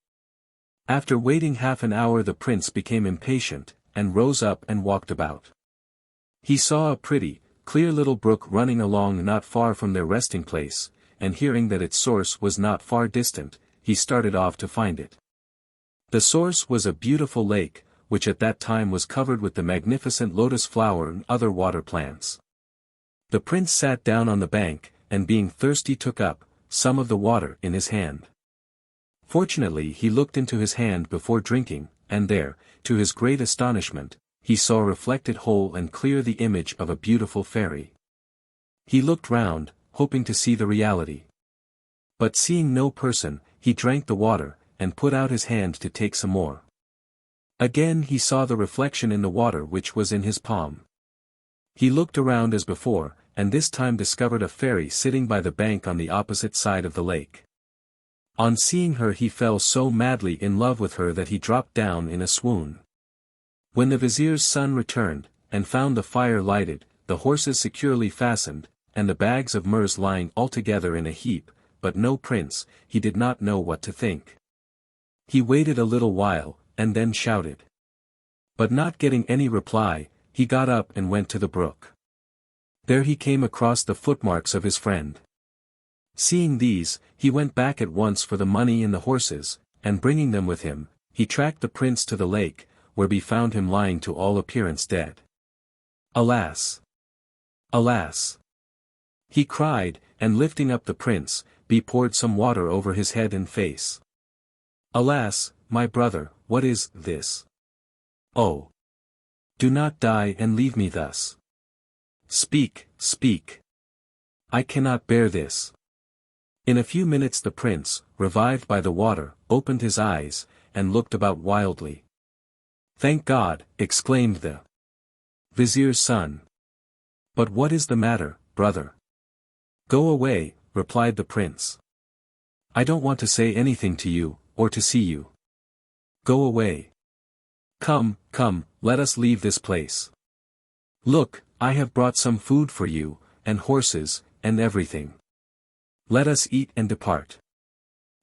[SPEAKER 1] After waiting half an hour the prince became impatient, and rose up and walked about. He saw a pretty, clear little brook running along not far from their resting place, and hearing that its source was not far distant, he started off to find it. The source was a beautiful lake, which at that time was covered with the magnificent lotus flower and other water plants. The prince sat down on the bank, and being thirsty took up some of the water in his hand. Fortunately he looked into his hand before drinking, and there, to his great astonishment, he saw reflected whole and clear the image of a beautiful fairy. He looked round, hoping to see the reality. But seeing no person, he drank the water, and put out his hand to take some more. Again he saw the reflection in the water which was in his palm. He looked around as before, and this time discovered a fairy sitting by the bank on the opposite side of the lake. On seeing her he fell so madly in love with her that he dropped down in a swoon. When the vizier's son returned, and found the fire lighted, the horses securely fastened, and the bags of myrrhs lying altogether in a heap, but no prince, he did not know what to think. He waited a little while, and then shouted. But not getting any reply, he got up and went to the brook. There he came across the footmarks of his friend. Seeing these, he went back at once for the money and the horses, and bringing them with him, he tracked the prince to the lake, where he found him lying to all appearance dead. Alas! Alas! He cried, and lifting up the prince, he poured some water over his head and face. Alas, my brother, what is this? Oh! Do not die and leave me thus. Speak, speak. I cannot bear this. In a few minutes the prince, revived by the water, opened his eyes, and looked about wildly. Thank God, exclaimed the vizier's son. But what is the matter, brother? Go away, replied the prince. I don't want to say anything to you, or to see you. Go away. Come, come, let us leave this place. Look, I have brought some food for you, and horses, and everything. Let us eat and depart.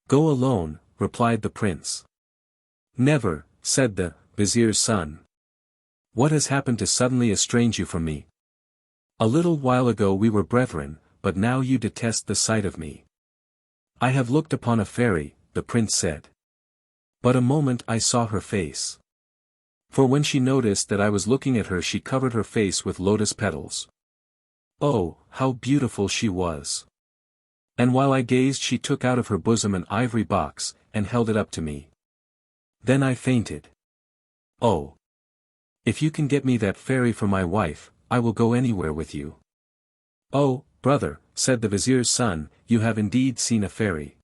[SPEAKER 1] Go alone, replied the prince. Never, said the vizier's son. What has happened to suddenly estrange you from me? A little while ago we were brethren, but now you detest the sight of me. "I have looked upon a fairy," the prince said. "But a moment I saw her face. For when she noticed that I was looking at her, she covered her face with lotus petals. Oh, how beautiful she was! And while I gazed, she took out of her bosom an ivory box, and held it up to me. Then I fainted. Oh! If you can get me that fairy for my wife, I will go anywhere with you." "Oh, brother," said the vizier's son, "you have indeed seen a fairy.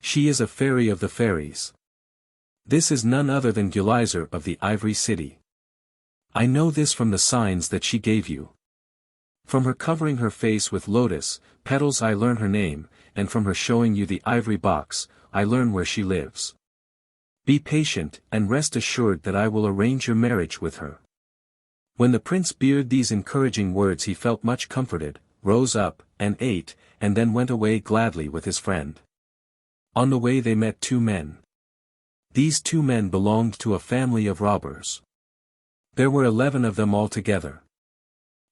[SPEAKER 1] She is a fairy of the fairies. This is none other than Gulizar of the Ivory City. I know this from the signs that she gave you. From her covering her face with lotus petals I learn her name, and from her showing you the ivory box, I learn where she lives. Be patient, and rest assured that I will arrange your marriage with her." When the prince heard these encouraging words, he felt much comforted, rose up, and ate, and then went away gladly with his friend. On the way they met two men. These two men belonged to a family of robbers. There were 11 of them altogether.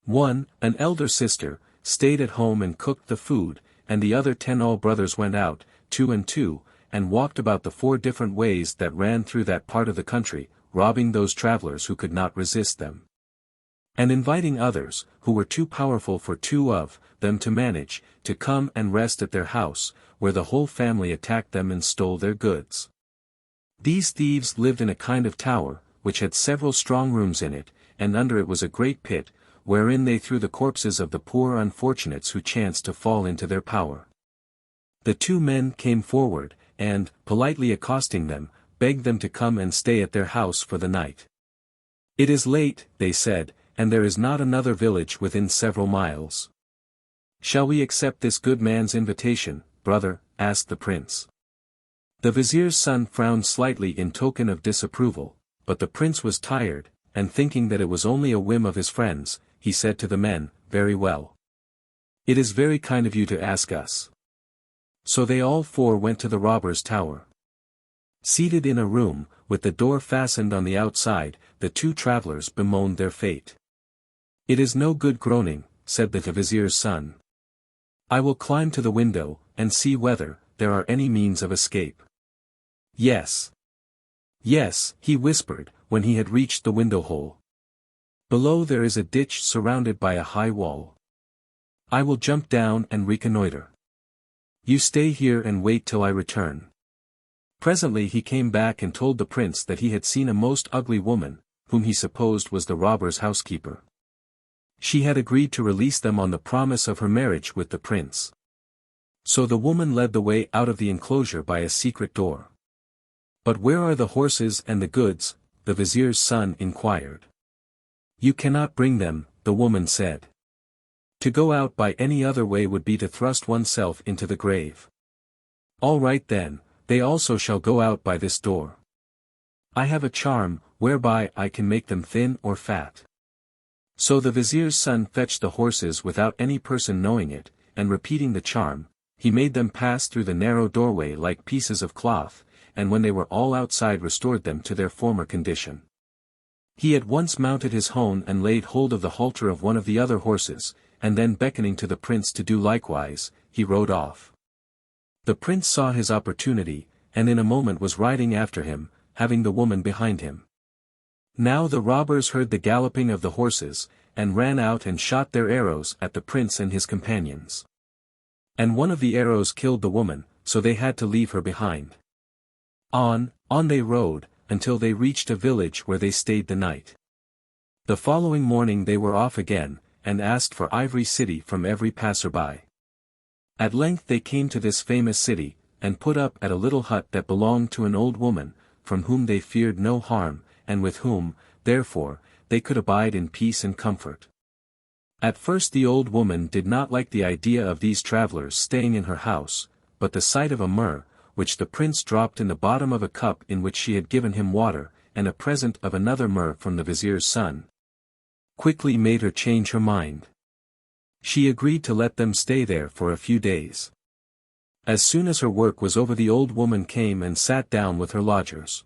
[SPEAKER 1] One, an elder sister, stayed at home and cooked the food, and the other 10 all brothers went out, 2 and 2, and walked about the 4 different ways that ran through that part of the country, robbing those travelers who could not resist them, and inviting others, who were too powerful for 2 of them to manage, to come and rest at their house, where the whole family attacked them and stole their goods. These thieves lived in a kind of tower, which had several strong rooms in it, and under it was a great pit, wherein they threw the corpses of the poor unfortunates who chanced to fall into their power. The 2 men came forward, and, politely accosting them, begged them to come and stay at their house for the night. "It is late," they said, "and there is not another village within several miles." "Shall we accept this good man's invitation, brother?" asked the prince. The vizier's son frowned slightly in token of disapproval, but the prince was tired, and thinking that it was only a whim of his friends, he said to the men, "Very well. It is very kind of you to ask us." So they all 4 went to the robber's tower. Seated in a room, with the door fastened on the outside, the 2 travelers bemoaned their fate. "It is no good groaning," said the vizier's son. "I will climb to the window, and see whether there are any means of escape." "Yes. Yes," he whispered, when he had reached the window hole. "Below there is a ditch surrounded by a high wall. I will jump down and reconnoiter. You stay here and wait till I return." Presently he came back and told the prince that he had seen a most ugly woman, whom he supposed was the robber's housekeeper. She had agreed to release them on the promise of her marriage with the prince. So the woman led the way out of the enclosure by a secret door. "But where are the horses and the goods?" the vizier's son inquired. "You cannot bring them," the woman said. "To go out by any other way would be to thrust oneself into the grave." "All right then, they also shall go out by this door. I have a charm, whereby I can make them thin or fat." So the vizier's son fetched the horses without any person knowing it, and repeating the charm, he made them pass through the narrow doorway like pieces of cloth, and when they were all outside restored them to their former condition. He at once mounted his hone and laid hold of the halter of one of the other horses, and then beckoning to the prince to do likewise, he rode off. The prince saw his opportunity, and in a moment was riding after him, having the woman behind him. Now the robbers heard the galloping of the horses, and ran out and shot their arrows at the prince and his companions. And one of the arrows killed the woman, so they had to leave her behind. On they rode, until they reached a village where they stayed the night. The following morning they were off again, and asked for Ivory City from every passer-by. At length they came to this famous city, and put up at a little hut that belonged to an old woman, from whom they feared no harm, and with whom, therefore, they could abide in peace and comfort. At first the old woman did not like the idea of these travelers staying in her house, but the sight of a myrrh, which the prince dropped in the bottom of a cup in which she had given him water, and a present of another myrrh from the vizier's son, quickly made her change her mind. She agreed to let them stay there for a few days. As soon as her work was over the old woman came and sat down with her lodgers.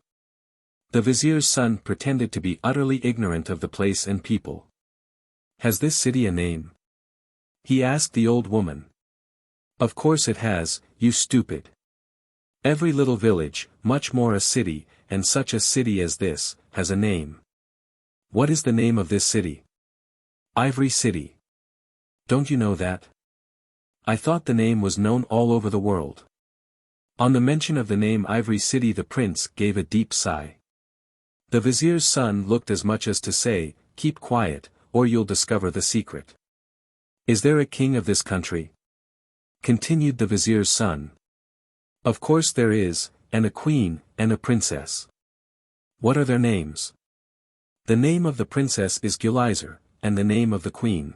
[SPEAKER 1] The vizier's son pretended to be utterly ignorant of the place and people. "Has this city a name?" he asked the old woman. Of course it has, you stupid. Every little village, much more a city, and such a city as this, has a name. What is the name of this city? Ivory City. Don't you know that? I thought the name was known all over the world. On the mention of the name Ivory City the prince gave a deep sigh. The vizier's son looked as much as to say, keep quiet, or you'll discover the secret. Is there a king of this country? Continued the vizier's son. Of course there is, and a queen, and a princess. What are their names? The name of the princess is Gulizar, and the name of the queen.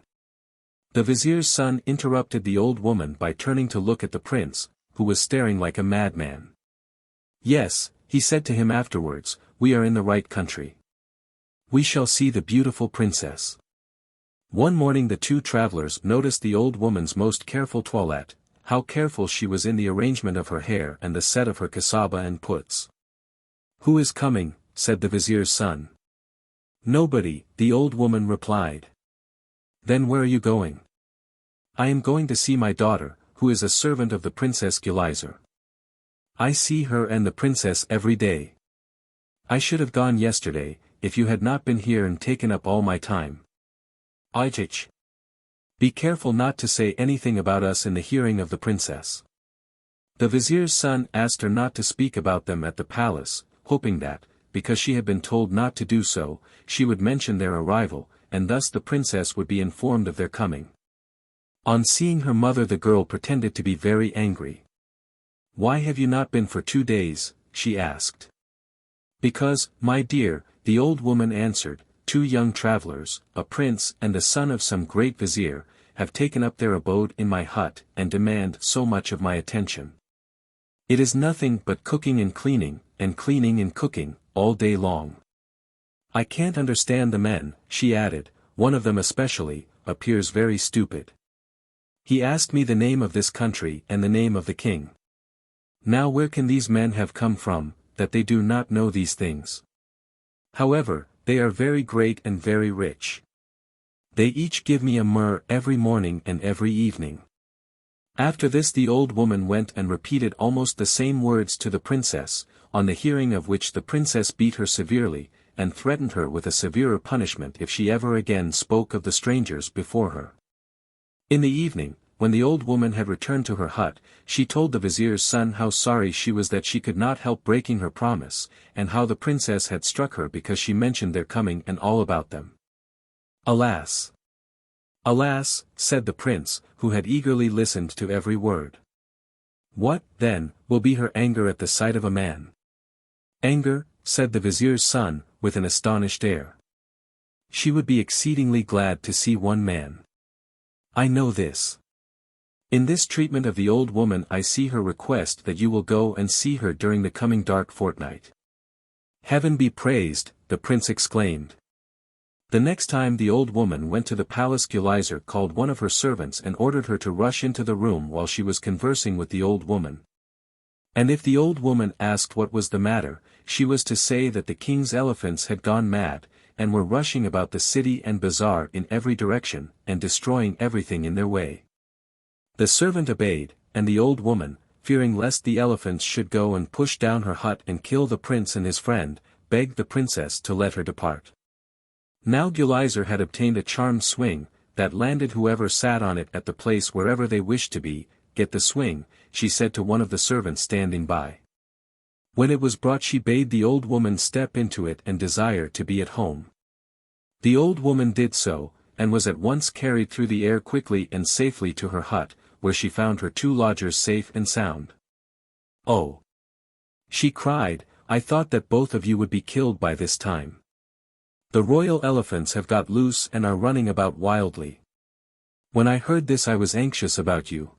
[SPEAKER 1] The vizier's son interrupted the old woman by turning to look at the prince, who was staring like a madman. Yes, he said to him afterwards, we are in the right country. We shall see the beautiful princess. One morning the two travelers noticed the old woman's most careful toilette, how careful she was in the arrangement of her hair and the set of her kasaba and puts. Who is coming? Said the vizier's son. Nobody, the old woman replied. Then where are you going? I am going to see my daughter, who is a servant of the Princess Gulizar. I see her and the princess every day. I should have gone yesterday, if you had not been here and taken up all my time. Ijich. Be careful not to say anything about us in the hearing of the princess. The vizier's son asked her not to speak about them at the palace, hoping that, because she had been told not to do so, she would mention their arrival, and thus the princess would be informed of their coming. On seeing her mother the girl pretended to be very angry. Why have you not been for 2 days? She asked. Because, my dear, the old woman answered, 2 young travelers, a prince and the son of some great vizier, have taken up their abode in my hut and demand so much of my attention. It is nothing but cooking and cleaning and cooking, all day long. I can't understand the men, she added, one of them especially, appears very stupid. He asked me the name of this country and the name of the king. Now where can these men have come from, that they do not know these things? However, they are very great and very rich. They each give me a myrrh every morning and every evening. After this the old woman went and repeated almost the same words to the princess, on the hearing of which the princess beat her severely, and threatened her with a severer punishment if she ever again spoke of the strangers before her. In the evening, when the old woman had returned to her hut, she told the vizier's son how sorry she was that she could not help breaking her promise, and how the princess had struck her because she mentioned their coming and all about them. Alas! Alas, said the prince, who had eagerly listened to every word. What, then, will be her anger at the sight of a man? Anger, said the vizier's son, with an astonished air. She would be exceedingly glad to see one man. I know this. In this treatment of the old woman I see her request that you will go and see her during the coming dark fortnight. Heaven be praised, the prince exclaimed. The next time the old woman went to the palace Gulizar called one of her servants and ordered her to rush into the room while she was conversing with the old woman. And if the old woman asked what was the matter, she was to say that the king's elephants had gone mad, and were rushing about the city and bazaar in every direction, and destroying everything in their way. The servant obeyed, and the old woman, fearing lest the elephants should go and push down her hut and kill the prince and his friend, begged the princess to let her depart. Now Gulizar had obtained a charmed swing, that landed whoever sat on it at the place wherever they wished to be. Get the swing, she said to one of the servants standing by. When it was brought she bade the old woman step into it and desire to be at home. The old woman did so, and was at once carried through the air quickly and safely to her hut, where she found her 2 lodgers safe and sound. Oh! She cried, I thought that both of you would be killed by this time. The royal elephants have got loose and are running about wildly. When I heard this I was anxious about you.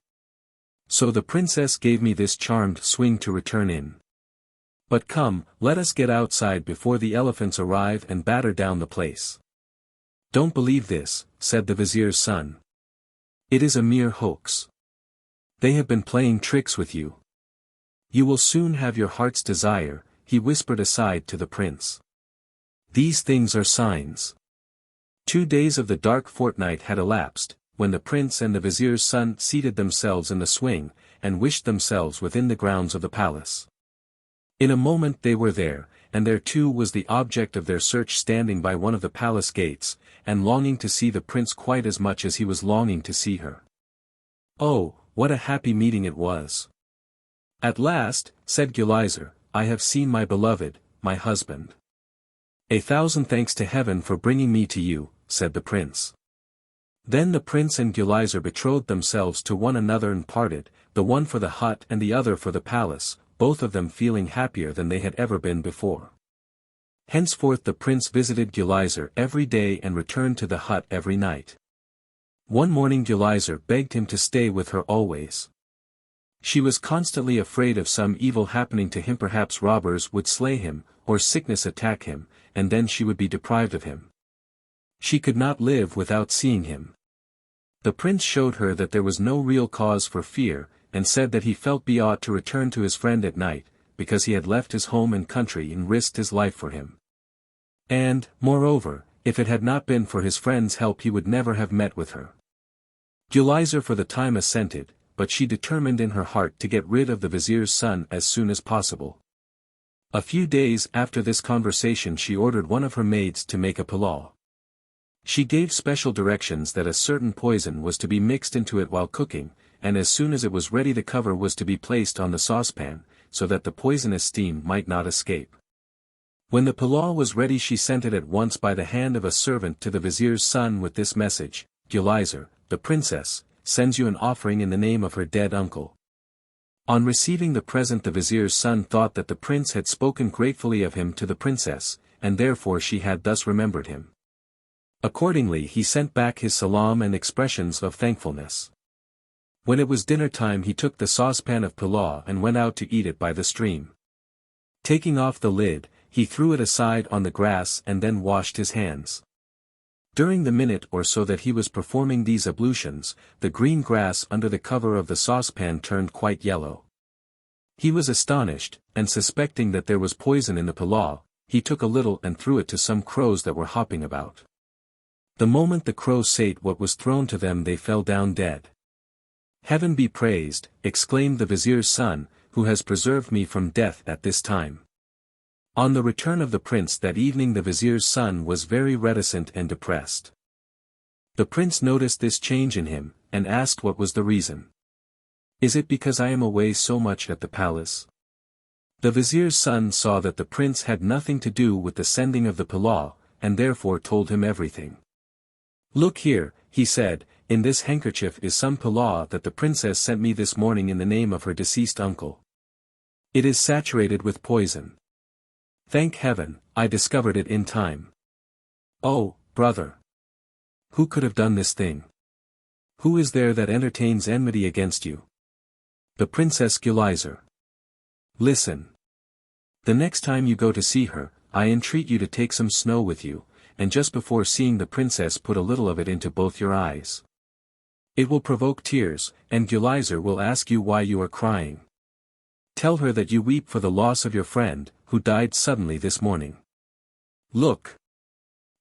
[SPEAKER 1] So the princess gave me this charmed swing to return in. But come, let us get outside before the elephants arrive and batter down the place. Don't believe this, said the vizier's son. It is a mere hoax. They have been playing tricks with you. You will soon have your heart's desire, he whispered aside to the prince. These things are signs. 2 days of the dark fortnight had elapsed, when the prince and the vizier's son seated themselves in the swing, and wished themselves within the grounds of the palace. In a moment they were there, and there too was the object of their search standing by one of the palace gates, and longing to see the prince quite as much as he was longing to see her. Oh, what a happy meeting it was! At last, said Gulizar, I have seen my beloved, my husband. 1,000 thanks to heaven for bringing me to you, said the prince. Then the prince and Gulizar betrothed themselves to one another and parted, the one for the hut and the other for the palace, both of them feeling happier than they had ever been before. Henceforth the prince visited Gulizar every day and returned to the hut every night. One morning Gulizar begged him to stay with her always. She was constantly afraid of some evil happening to him, perhaps robbers would slay him, or sickness attack him, and then she would be deprived of him. She could not live without seeing him. The prince showed her that there was no real cause for fear, and said that he felt he ought to return to his friend at night, because he had left his home and country and risked his life for him. And, moreover, if it had not been for his friend's help he would never have met with her. Gulizar for the time assented, but she determined in her heart to get rid of the vizier's son as soon as possible. A few days after this conversation she ordered one of her maids to make a pilau. She gave special directions that a certain poison was to be mixed into it while cooking, and as soon as it was ready the cover was to be placed on the saucepan, so that the poisonous steam might not escape. When the pilau was ready she sent it at once by the hand of a servant to the vizier's son with this message, Gulizar, the princess, sends you an offering in the name of her dead uncle. On receiving the present the vizier's son thought that the prince had spoken gratefully of him to the princess, and therefore she had thus remembered him. Accordingly he sent back his salam and expressions of thankfulness. When it was dinner time he took the saucepan of pilau and went out to eat it by the stream. Taking off the lid, he threw it aside on the grass and then washed his hands. During the minute or so that he was performing these ablutions, the green grass under the cover of the saucepan turned quite yellow. He was astonished, and suspecting that there was poison in the pilau, he took a little and threw it to some crows that were hopping about. The moment the crows sate what was thrown to them they fell down dead. Heaven be praised, exclaimed the vizier's son, who has preserved me from death at this time. On the return of the prince that evening the vizier's son was very reticent and depressed. The prince noticed this change in him, and asked what was the reason. Is it because I am away so much at the palace? The vizier's son saw that the prince had nothing to do with the sending of the pilau, and therefore told him everything. Look here, he said, in this handkerchief is some pilau that the princess sent me this morning in the name of her deceased uncle. It is saturated with poison. Thank heaven, I discovered it in time. Oh, brother! Who could have done this thing? Who is there that entertains enmity against you? The Princess Gulizar. Listen. The next time you go to see her, I entreat you to take some snow with you, and just before seeing the princess put a little of it into both your eyes. It will provoke tears, and Gulizar will ask you why you are crying. Tell her that you weep for the loss of your friend, who died suddenly this morning. Look.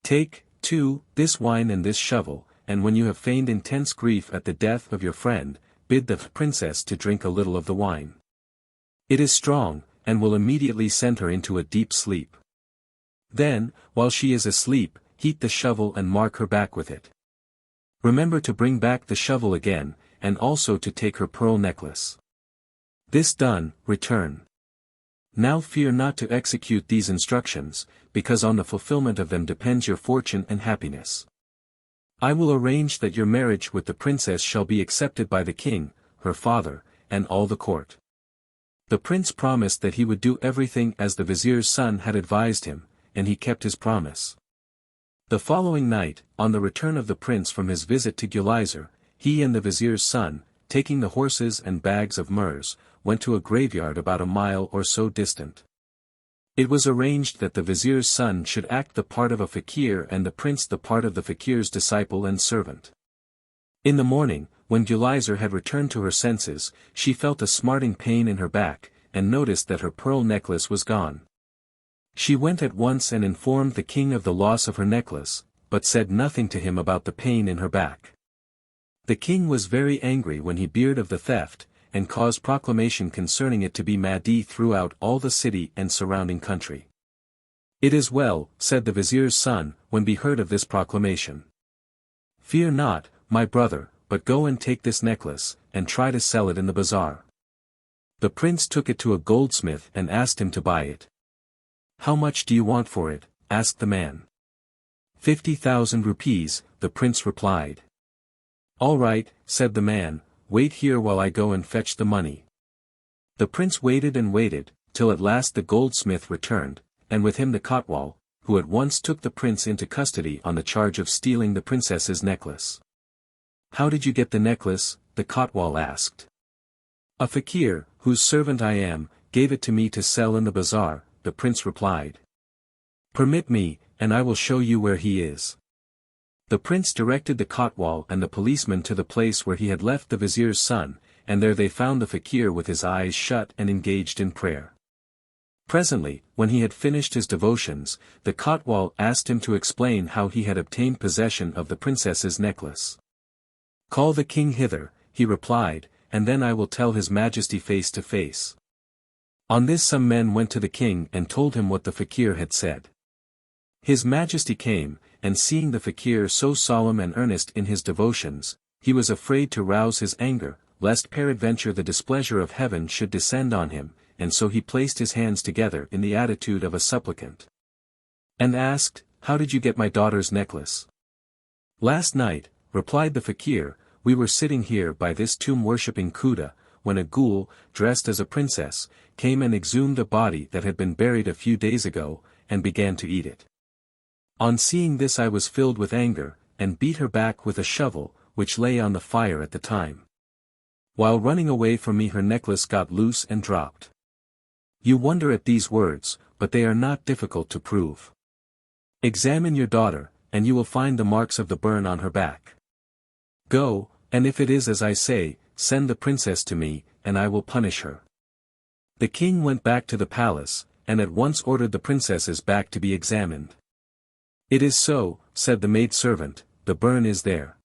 [SPEAKER 1] Take, too, this wine and this shovel, and when you have feigned intense grief at the death of your friend, bid the princess to drink a little of the wine. It is strong, and will immediately send her into a deep sleep. Then, while she is asleep, heat the shovel and mark her back with it. Remember to bring back the shovel again, and also to take her pearl necklace. This done, return. Now fear not to execute these instructions, because on the fulfillment of them depends your fortune and happiness. I will arrange that your marriage with the princess shall be accepted by the king, her father, and all the court. The prince promised that he would do everything as the vizier's son had advised him, and he kept his promise. The following night, on the return of the prince from his visit to Gulizar, he and the vizier's son, taking the horses and bags of myrrhs, went to a graveyard about a mile or so distant. It was arranged that the vizier's son should act the part of a fakir and the prince the part of the fakir's disciple and servant. In the morning, when Gulizar had returned to her senses, she felt a smarting pain in her back, and noticed that her pearl necklace was gone. She went at once and informed the king of the loss of her necklace, but said nothing to him about the pain in her back. The king was very angry when he heard of the theft, and caused proclamation concerning it to be made throughout all the city and surrounding country. "It is well," said the vizier's son, when he heard of this proclamation. "Fear not, my brother, but go and take this necklace, and try to sell it in the bazaar." The prince took it to a goldsmith and asked him to buy it. "How much do you want for it?" asked the man. 50,000 rupees, the prince replied. "All right," said the man, "wait here while I go and fetch the money." The prince waited and waited, till at last the goldsmith returned, and with him the kotwal, who at once took the prince into custody on the charge of stealing the princess's necklace. "How did you get the necklace?" the kotwal asked. "A fakir, whose servant I am, gave it to me to sell in the bazaar," the prince replied. "Permit me, and I will show you where he is." The prince directed the kotwal and the policeman to the place where he had left the vizier's son, and there they found the fakir with his eyes shut and engaged in prayer. Presently, when he had finished his devotions, the kotwal asked him to explain how he had obtained possession of the princess's necklace. "Call the king hither," he replied, "and then I will tell his majesty face to face." On this some men went to the king and told him what the fakir had said. His majesty came, and seeing the fakir so solemn and earnest in his devotions, he was afraid to rouse his anger, lest peradventure the displeasure of heaven should descend on him, and so he placed his hands together in the attitude of a supplicant. And asked, "How did you get my daughter's necklace?" "Last night," replied the fakir, "we were sitting here by this tomb worshipping Kuda, when a ghoul, dressed as a princess, came and exhumed a body that had been buried a few days ago, and began to eat it. On seeing this I was filled with anger, and beat her back with a shovel, which lay on the fire at the time. While running away from me her necklace got loose and dropped." You wonder at these words, but they are not difficult to prove. Examine your daughter, and you will find the marks of the burn on her back. Go, and if it is as I say, send the princess to me, and I will punish her. The king went back to the palace, and at once ordered the princesses back to be examined. "It is so," said the maidservant, "the burn is there."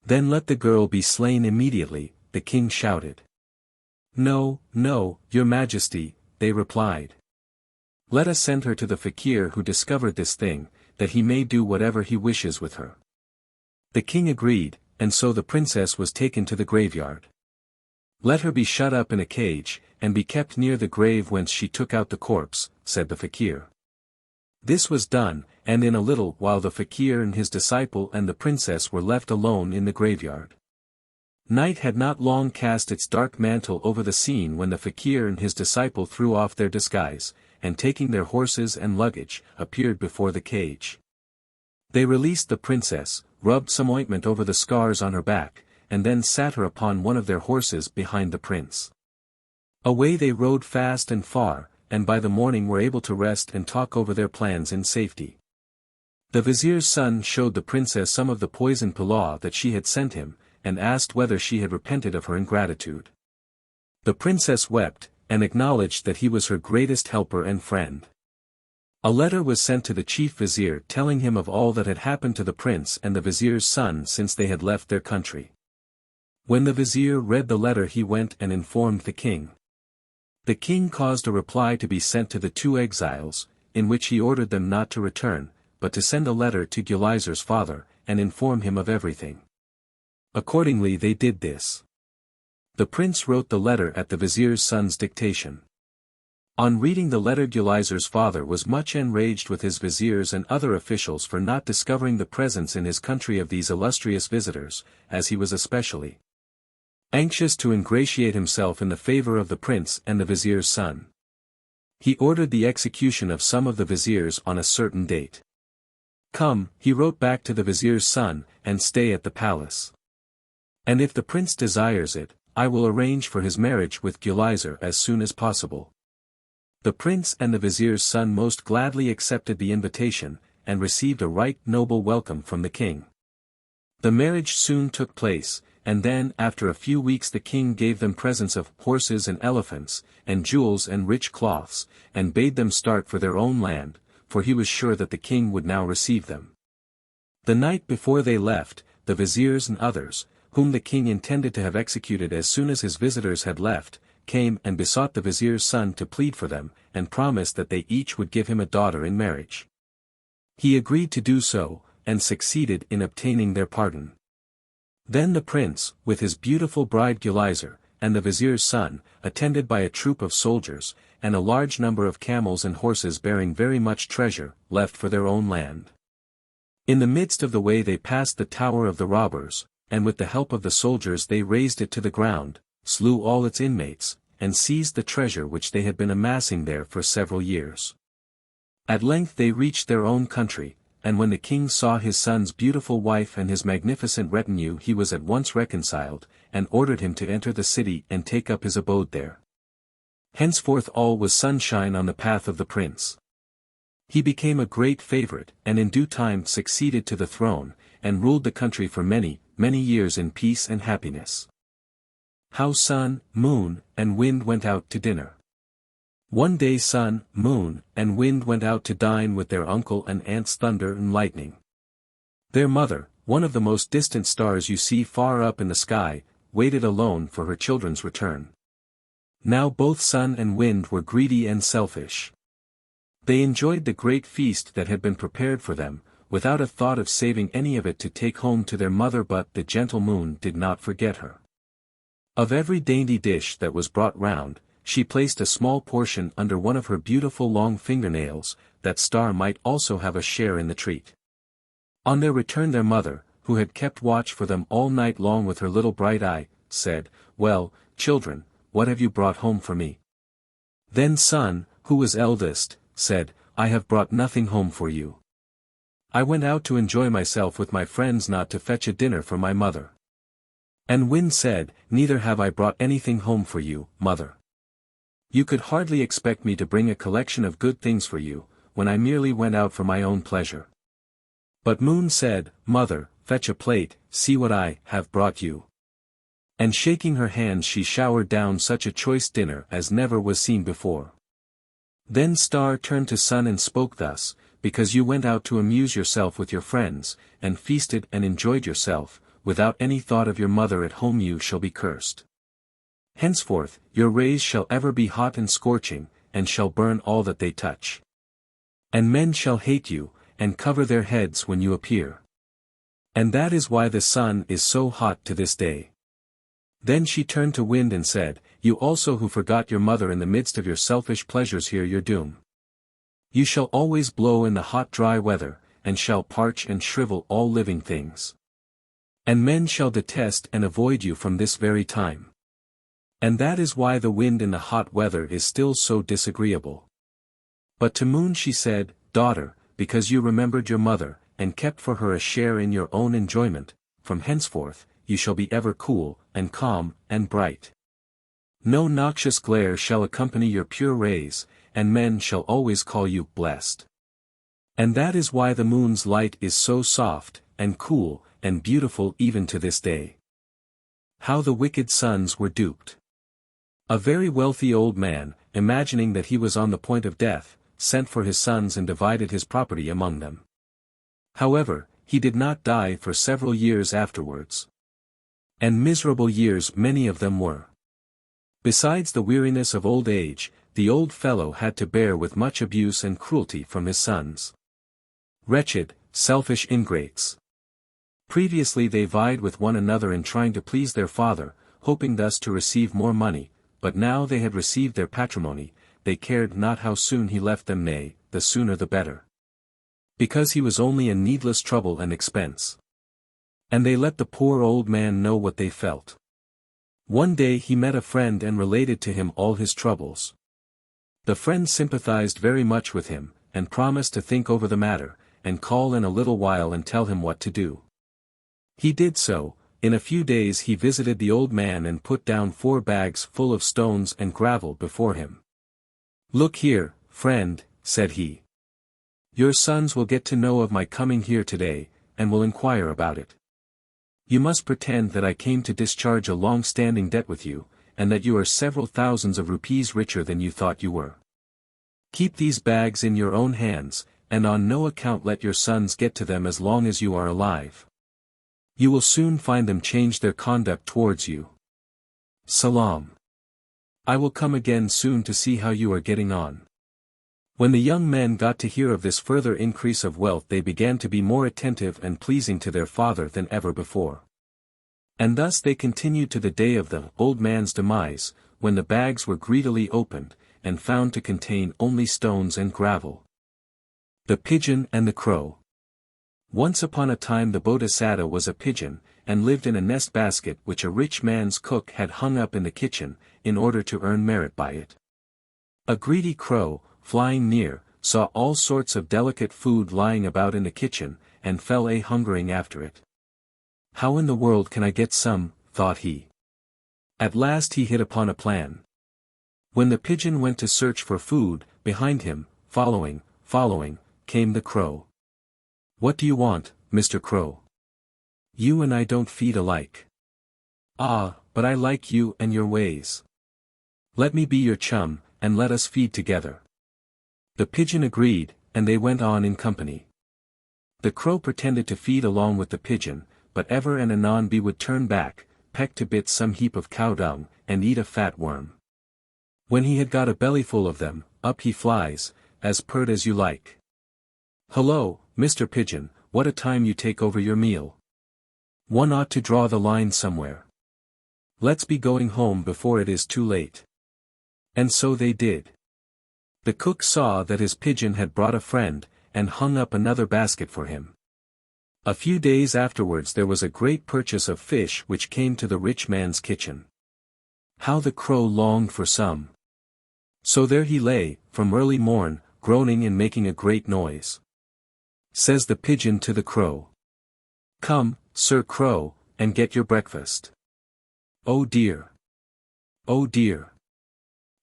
[SPEAKER 1] "Then let the girl be slain immediately," the king shouted. "No, no, your majesty," they replied. "Let us send her to the fakir who discovered this thing, that he may do whatever he wishes with her." The king agreed, and so the princess was taken to the graveyard. "Let her be shut up in a cage, and be kept near the grave whence she took out the corpse," said the fakir. This was done, and in a little while the fakir and his disciple and the princess were left alone in the graveyard. Night had not long cast its dark mantle over the scene when the fakir and his disciple threw off their disguise, and taking their horses and luggage, appeared before the cage. They released the princess, rubbed some ointment over the scars on her back, and then sat her upon one of their horses behind the prince. Away they rode fast and far, and by the morning were able to rest and talk over their plans in safety. The vizier's son showed the princess some of the poisoned pilaw that she had sent him, and asked whether she had repented of her ingratitude. The princess wept, and acknowledged that he was her greatest helper and friend. A letter was sent to the chief vizier telling him of all that had happened to the prince and the vizier's son since they had left their country. When the vizier read the letter he went and informed the king. The king caused a reply to be sent to the two exiles, in which he ordered them not to return, but to send a letter to Gulizar's father, and inform him of everything. Accordingly they did this. The prince wrote the letter at the vizier's son's dictation. On reading the letter Gulizar's father was much enraged with his viziers and other officials for not discovering the presence in his country of these illustrious visitors, as he was especially anxious to ingratiate himself in the favor of the prince and the vizier's son. He ordered the execution of some of the viziers on a certain date. "Come," he wrote back to the vizier's son, "and stay at the palace. And if the prince desires it, I will arrange for his marriage with Gulizar as soon as possible." The prince and the vizier's son most gladly accepted the invitation, and received a right noble welcome from the king. The marriage soon took place, and then after a few weeks the king gave them presents of horses and elephants, and jewels and rich cloths, and bade them start for their own land, for he was sure that the king would now receive them. The night before they left, the viziers and others, whom the king intended to have executed as soon as his visitors had left, came and besought the vizier's son to plead for them, and promised that they each would give him a daughter in marriage. He agreed to do so, and succeeded in obtaining their pardon. Then the prince, with his beautiful bride Gulizar, and the vizier's son, attended by a troop of soldiers, and a large number of camels and horses bearing very much treasure, left for their own land. In the midst of the way they passed the tower of the robbers, and with the help of the soldiers they razed it to the ground, slew all its inmates, and seized the treasure which they had been amassing there for several years. At length they reached their own country, and when the king saw his son's beautiful wife and his magnificent retinue he was at once reconciled, and ordered him to enter the city and take up his abode there. Henceforth all was sunshine on the path of the prince. He became a great favorite, and in due time succeeded to the throne, and ruled the country for many, many years in peace and happiness. How Sun, Moon, and Wind went out to dinner. One day Sun, Moon, and Wind went out to dine with their uncle and aunts Thunder and Lightning. Their mother, one of the most distant stars you see far up in the sky, waited alone for her children's return. Now both Sun and Wind were greedy and selfish. They enjoyed the great feast that had been prepared for them, without a thought of saving any of it to take home to their mother, but the gentle Moon did not forget her. Of every dainty dish that was brought round, she placed a small portion under one of her beautiful long fingernails, that Star might also have a share in the treat. On their return their mother, who had kept watch for them all night long with her little bright eye, said, "Well, children, what have you brought home for me?" Then Sun, who was eldest, said, "I have brought nothing home for you. I went out to enjoy myself with my friends, not to fetch a dinner for my mother." And Wind said, "Neither have I brought anything home for you, mother. You could hardly expect me to bring a collection of good things for you, when I merely went out for my own pleasure." But Moon said, "Mother, fetch a plate, see what I have brought you." And shaking her hands she showered down such a choice dinner as never was seen before. Then Star turned to Sun and spoke thus, "Because you went out to amuse yourself with your friends, and feasted and enjoyed yourself, without any thought of your mother at home, you shall be cursed. Henceforth, your rays shall ever be hot and scorching, and shall burn all that they touch. And men shall hate you, and cover their heads when you appear. And that is why the sun is so hot to this day." Then she turned to Wind and said, "You also who forgot your mother in the midst of your selfish pleasures, hear your doom. You shall always blow in the hot dry weather, and shall parch and shrivel all living things. And men shall detest and avoid you from this very time. And that is why the wind in the hot weather is still so disagreeable." But to Moon she said, "Daughter, because you remembered your mother, and kept for her a share in your own enjoyment, from henceforth, you shall be ever cool, and calm, and bright. No noxious glare shall accompany your pure rays, and men shall always call you blessed. And that is why the moon's light is so soft, and cool, and beautiful even to this day." How the wicked sons were duped. A very wealthy old man, imagining that he was on the point of death, sent for his sons and divided his property among them. However, he did not die for several years afterwards. And miserable years many of them were. Besides the weariness of old age, the old fellow had to bear with much abuse and cruelty from his sons. Wretched, selfish ingrates. Previously they vied with one another in trying to please their father, hoping thus to receive more money, but now they had received their patrimony, they cared not how soon he left them, nay, the sooner the better. Because he was only a needless trouble and expense. And they let the poor old man know what they felt. One day he met a friend and related to him all his troubles. The friend sympathized very much with him, and promised to think over the matter, and call in a little while and tell him what to do. He did so. In a few days he visited the old man and put down 4 bags full of stones and gravel before him. "Look here, friend," said he. "Your sons will get to know of my coming here today, and will inquire about it. You must pretend that I came to discharge a long-standing debt with you, and that you are several thousands of rupees richer than you thought you were. Keep these bags in your own hands, and on no account let your sons get to them as long as you are alive. You will soon find them change their conduct towards you. Salam. I will come again soon to see how you are getting on. When the young men got to hear of this further increase of wealth, they began to be more attentive and pleasing to their father than ever before. And thus they continued to the day of the old man's demise, when the bags were greedily opened, and found to contain only stones and gravel. The Pigeon and the Crow. Once upon a time the Bodhisattva was a pigeon, and lived in a nest basket which a rich man's cook had hung up in the kitchen, in order to earn merit by it. A greedy crow, flying near, saw all sorts of delicate food lying about in the kitchen, and fell a-hungering after it. How in the world can I get some, thought he. At last he hit upon a plan. When the pigeon went to search for food, behind him, following, came the crow. What do you want, Mr. Crow? You and I don't feed alike. Ah, but I like you and your ways. Let me be your chum, and let us feed together. The pigeon agreed, and they went on in company. The crow pretended to feed along with the pigeon, but ever and anon would turn back, peck to bits some heap of cow dung, and eat a fat worm. When he had got a bellyful of them, up he flies, as pert as you like. Hullo, Mr. Pigeon, what a time you take over your meal. One ought to draw the line somewhere. Let's be going home before it is too late. And so they did. The cook saw that his pigeon had brought a friend, and hung up another basket for him. A few days afterwards there was a great purchase of fish which came to the rich man's kitchen. How the crow longed for some! So there he lay, from early morn, groaning and making a great noise. Says the pigeon to the crow. Come, Sir Crow, and get your breakfast. Oh dear! Oh dear!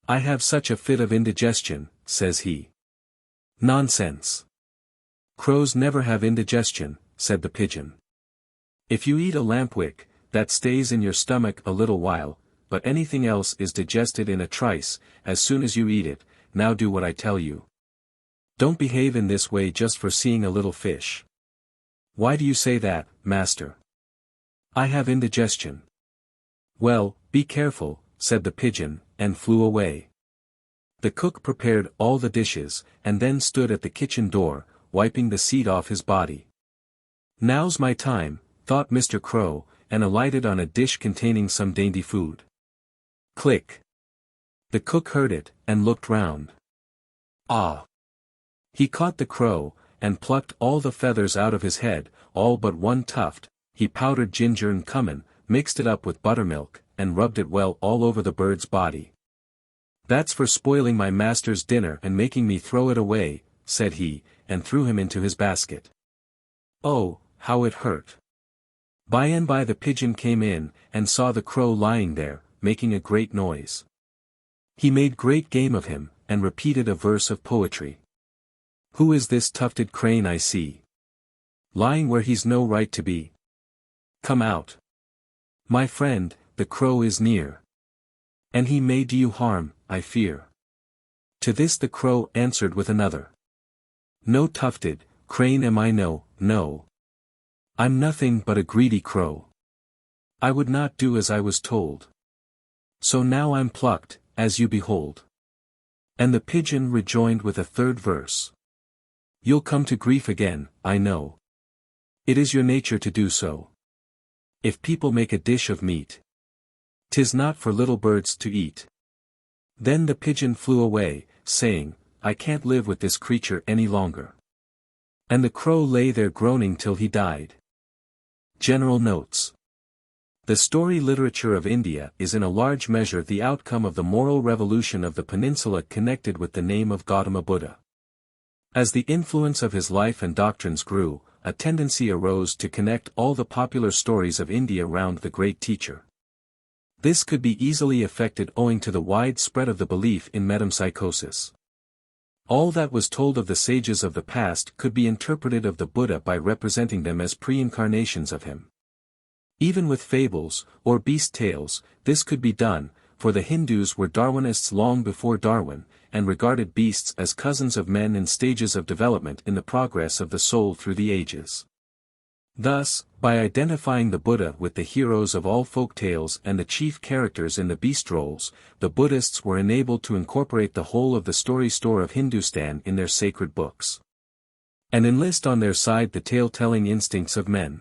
[SPEAKER 1] I have such a fit of indigestion, says he. Nonsense! Crows never have indigestion, said the pigeon. If you eat a lampwick, that stays in your stomach a little while, but anything else is digested in a trice, as soon as you eat it. Now do what I tell you. Don't behave in this way just for seeing a little fish. Why do you say that, master? I have indigestion. Well, be careful, said the pigeon, and flew away. The cook prepared all the dishes, and then stood at the kitchen door, wiping the seat off his body. Now's my time, thought Mr. Crow, and alighted on a dish containing some dainty food. Click! The cook heard it, and looked round. Ah! He caught the crow, and plucked all the feathers out of his head, all but one tuft. He powdered ginger and cummin, mixed it up with buttermilk, and rubbed it well all over the bird's body. That's for spoiling my master's dinner and making me throw it away, said he, and threw him into his basket. Oh, how it hurt! By and by the pigeon came in, and saw the crow lying there, making a great noise. He made great game of him, and repeated a verse of poetry. Who is this tufted crane I see? Lying where he's no right to be. Come out. My friend, the crow is near. And he may do you harm, I fear. To this the crow answered with another. No tufted crane am I, no, no. I'm nothing but a greedy crow. I would not do as I was told. So now I'm plucked, as you behold. And the pigeon rejoined with a third verse. You'll come to grief again, I know. It is your nature to do so. If people make a dish of meat, 'tis not for little birds to eat. Then the pigeon flew away, saying, I can't live with this creature any longer. And the crow lay there groaning till he died. General notes. The story literature of India is in a large measure the outcome of the moral revolution of the peninsula connected with the name of Gautama Buddha. As the influence of his life and doctrines grew, a tendency arose to connect all the popular stories of India round the great teacher. This could be easily effected owing to the wide spread of the belief in metempsychosis. All that was told of the sages of the past could be interpreted of the Buddha by representing them as pre-incarnations of him. Even with fables, or beast tales, this could be done, for the Hindus were Darwinists long before Darwin, and regarded beasts as cousins of men in stages of development in the progress of the soul through the ages. Thus, by identifying the Buddha with the heroes of all folk tales and the chief characters in the beast rolls, the Buddhists were enabled to incorporate the whole of the story store of Hindustan in their sacred books, and enlist on their side the tale-telling instincts of men.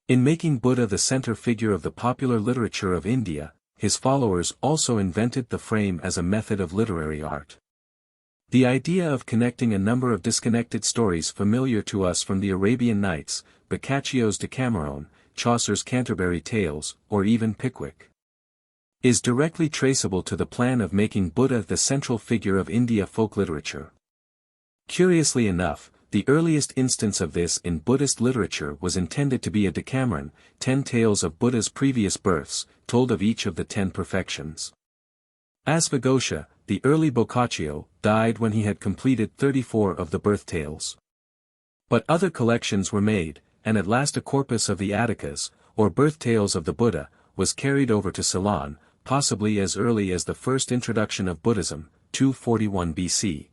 [SPEAKER 1] In making Buddha the center figure of the popular literature of India, his followers also invented the frame as a method of literary art. The idea of connecting a number of disconnected stories familiar to us from the Arabian Nights, Boccaccio's Decameron, Chaucer's Canterbury Tales, or even Pickwick, is directly traceable to the plan of making Buddha the central figure of India folk literature. Curiously enough, the earliest instance of this in Buddhist literature was intended to be a Decameron, 10 tales of Buddha's previous births, told of each of the 10 perfections. Asvaghosha, the early Boccaccio, died when he had completed 34 of the birth tales. But other collections were made, and at last a corpus of the Jatakas, or birth tales of the Buddha, was carried over to Ceylon, possibly as early as the first introduction of Buddhism, 241 BC.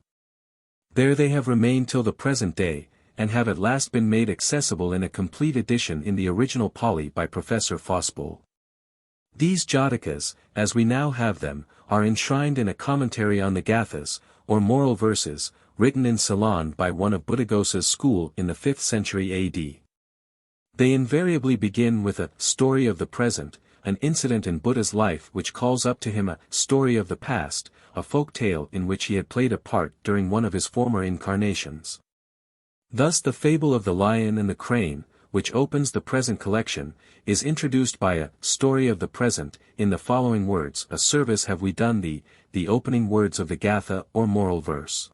[SPEAKER 1] There they have remained till the present day, and have at last been made accessible in a complete edition in the original Pali by Professor Fosbull. These Jatakas, as we now have them, are enshrined in a commentary on the Gathas, or moral verses, written in Ceylon by one of Buddhaghosa's school in the 5th century AD. They invariably begin with a story of the present, an incident in Buddha's life which calls up to him a story of the past, a folk tale in which he had played a part during one of his former incarnations. Thus the fable of the lion and the crane, which opens the present collection, is introduced by a story of the present, in the following words: "A service have we done thee," the opening words of the Gatha or moral verse.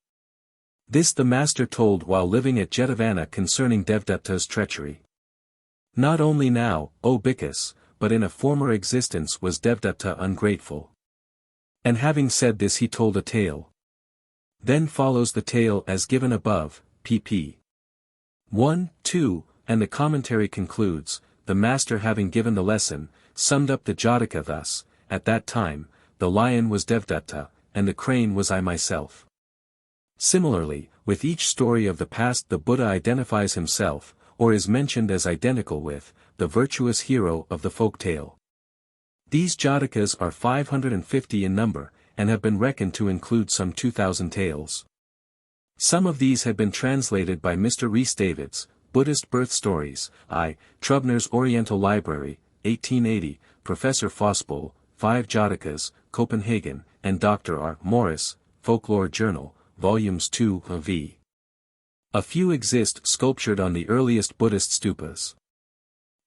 [SPEAKER 1] This the master told while living at Jetavana concerning Devdutta's treachery. Not only now, O Bhikkhus, but in a former existence was Devdutta ungrateful. And having said this he told a tale. Then follows the tale as given above, pp. 1, 2, and the commentary concludes, the master having given the lesson, summed up the Jataka thus: at that time, the lion was Devdutta, and the crane was I myself. Similarly, with each story of the past the Buddha identifies himself, or is mentioned as identical with, the virtuous hero of the folk tale. These Jatakas are 550 in number, and have been reckoned to include some 2,000 tales. Some of these had been translated by Mr. Rhys Davids, Buddhist Birth Stories, I. Trubner's Oriental Library, 1880, Professor Fosbull, 5 Jatakas, Copenhagen, and Dr. R. Morris, Folklore Journal, Volumes 2 v. A few exist sculptured on the earliest Buddhist stupas.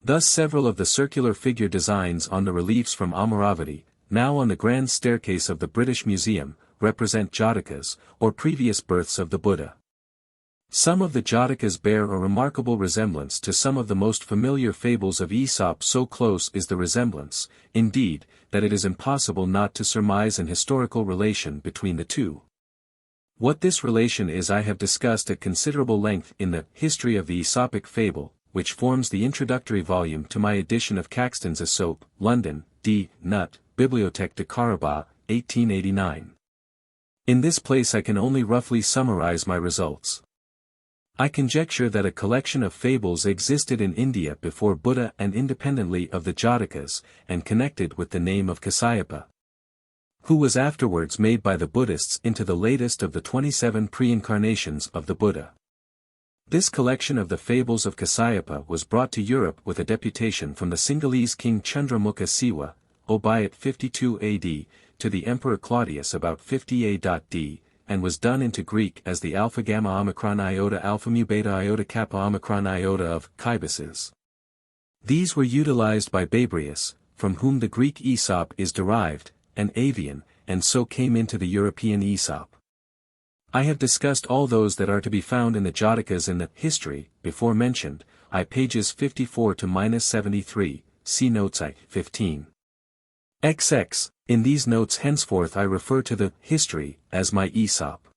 [SPEAKER 1] Thus several of the circular figure designs on the reliefs from Amaravati, now on the grand staircase of the British Museum, represent Jatakas, or previous births of the Buddha. Some of the Jatakas bear a remarkable resemblance to some of the most familiar fables of Aesop. So close is the resemblance, indeed, that it is impossible not to surmise an historical relation between the two. What this relation is I have discussed at considerable length in the History of the Aesopic Fable, which forms the introductory volume to my edition of Caxton's Aesop, London, D. Nutt, Bibliothèque de Caraba, 1889. In this place I can only roughly summarize my results. I conjecture that a collection of fables existed in India before Buddha and independently of the Jatakas, and connected with the name of Kasyapa, who was afterwards made by the Buddhists into the latest of the 27 pre-incarnations of the Buddha. This collection of the fables of Kasyapa was brought to Europe with a deputation from the Sinhalese king Chandramukha Siwa, Obiat 52 AD, to the Emperor Claudius about 50 AD, and was done into Greek as the Alpha Gamma Omicron Iota Alpha Mu Beta Iota Kappa Omicron Iota of Kybuses. These were utilized by Babrius, from whom the Greek Aesop is derived, and avian, and so came into the European Aesop. I have discussed all those that are to be found in the Jatakas in the History, before mentioned, I pages 54 to 73, see notes I, 15. XX, in these notes henceforth I refer to the History, as my Aesop.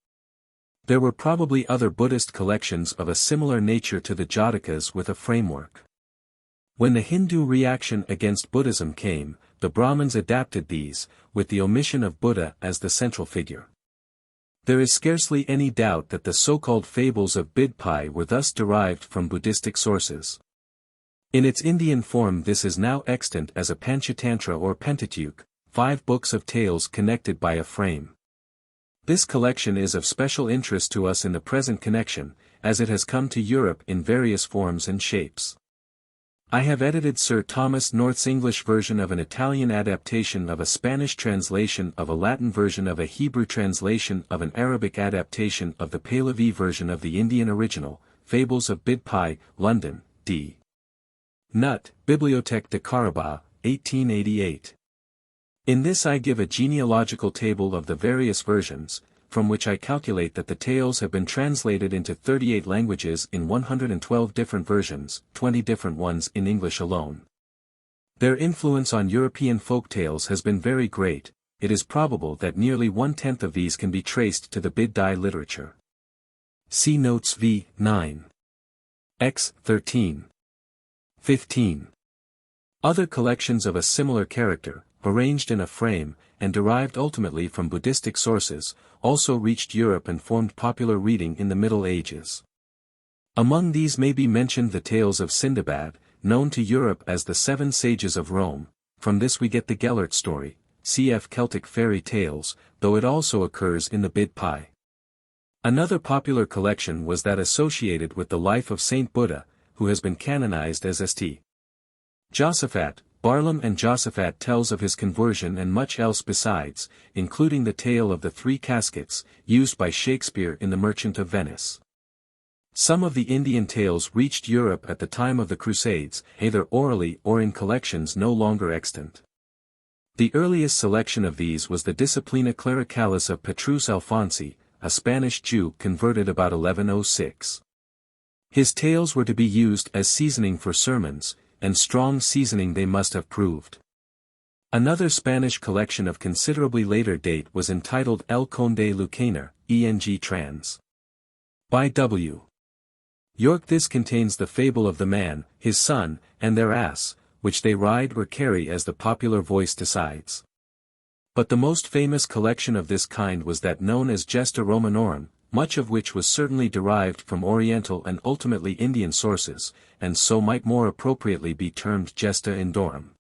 [SPEAKER 1] There were probably other Buddhist collections of a similar nature to the Jatakas with a framework. When the Hindu reaction against Buddhism came, the Brahmins adapted these, with the omission of Buddha as the central figure. There is scarcely any doubt that the so-called Fables of Bidpai were thus derived from Buddhistic sources. In its Indian form this is now extant as a Panchatantra or Pentateuch, 5 books of tales connected by a frame. This collection is of special interest to us in the present connection, as it has come to Europe in various forms and shapes. I have edited Sir Thomas North's English version of an Italian adaptation of a Spanish translation of a Latin version of a Hebrew translation of an Arabic adaptation of the Pahlavi version of the Indian original, Fables of Bidpai, London, D. Nutt, Bibliothèque de Carabas, 1888. In this I give a genealogical table of the various versions, from which I calculate that the tales have been translated into 38 languages in 112 different versions, 20 different ones in English alone. Their influence on European folk tales has been very great. It is probable that nearly 1/10 of these can be traced to the Bidpai literature. See notes v. 9. X. 13. 15. Other collections of a similar character, arranged in a frame, and derived ultimately from Buddhistic sources, also reached Europe and formed popular reading in the Middle Ages. Among these may be mentioned the tales of Sindbad, known to Europe as the Seven Sages of Rome. From this we get the Gellert story, cf. Celtic fairy tales, though it also occurs in the Bidpai. Another popular collection was that associated with the life of Saint Buddha, who has been canonized as St. Josaphat. Barlaam and Josaphat tells of his conversion and much else besides, including the tale of the 3 caskets, used by Shakespeare in The Merchant of Venice. Some of the Indian tales reached Europe at the time of the Crusades, either orally or in collections no longer extant. The earliest selection of these was the Disciplina Clericalis of Petrus Alfonsi, a Spanish Jew converted about 1106. His tales were to be used as seasoning for sermons, and strong seasoning they must have proved. Another Spanish collection of considerably later date was entitled El Conde Lucaner, eng trans. By W. York. This contains the fable of the man, his son, and their ass, which they ride or carry as the popular voice decides. But the most famous collection of this kind was that known as Gesta Romanorum, much of which was certainly derived from Oriental and ultimately Indian sources, and so might more appropriately be termed Gesta Indorum.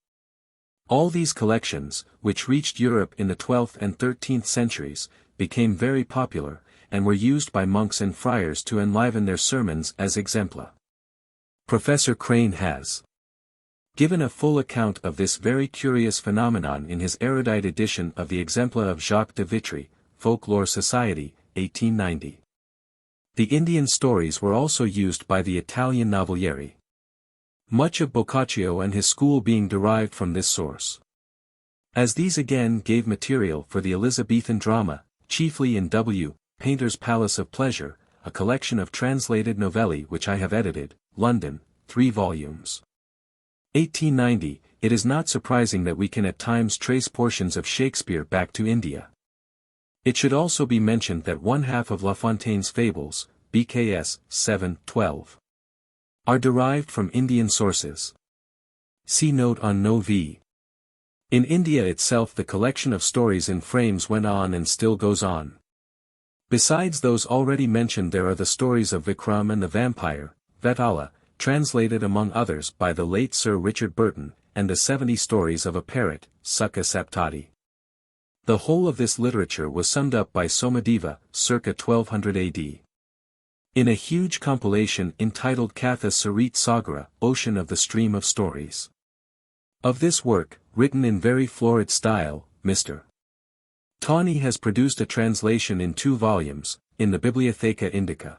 [SPEAKER 1] All these collections, which reached Europe in the 12th and 13th centuries, became very popular, and were used by monks and friars to enliven their sermons as exempla. Professor Crane has given a full account of this very curious phenomenon in his erudite edition of the Exempla of Jacques de Vitry, Folklore Society, 1890. The Indian stories were also used by the Italian Novelieri. Much of Boccaccio and his school being derived from this source. As these again gave material for the Elizabethan drama, chiefly in W. Painter's Palace of Pleasure, a collection of translated novelli which I have edited, London, 3 volumes. 1890, it is not surprising that we can at times trace portions of Shakespeare back to India. It should also be mentioned that 1/2 of La Fontaine's fables, BKS 7:12, are derived from Indian sources. See note on No. v. In India itself the collection of stories in frames went on and still goes on. Besides those already mentioned there are the stories of Vikram and the Vampire, Vetala, translated among others by the late Sir Richard Burton, and the 70 stories of a parrot, Sukha Saptati. The whole of this literature was summed up by Somadeva, circa 1200 AD. In a huge compilation entitled Katha Sarit Sagara, Ocean of the Stream of Stories. Of this work, written in very florid style, Mr. Tawney has produced a translation in 2 volumes, in the Bibliotheca Indica.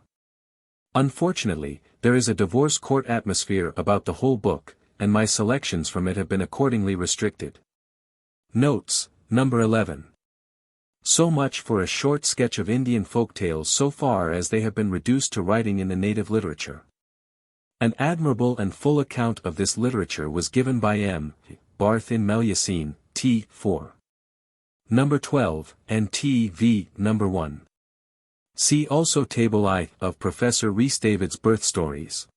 [SPEAKER 1] Unfortunately, there is a divorce court atmosphere about the whole book, and my selections from it have been accordingly restricted. Notes, Number 11. So much for a short sketch of Indian folk tales so far as they have been reduced to writing in the native literature. An admirable and full account of this literature was given by M. Barth in Melusine, T. 4. Number 12, and T. v. Number 1. See also Table I of Professor Rhys David's Birth Stories.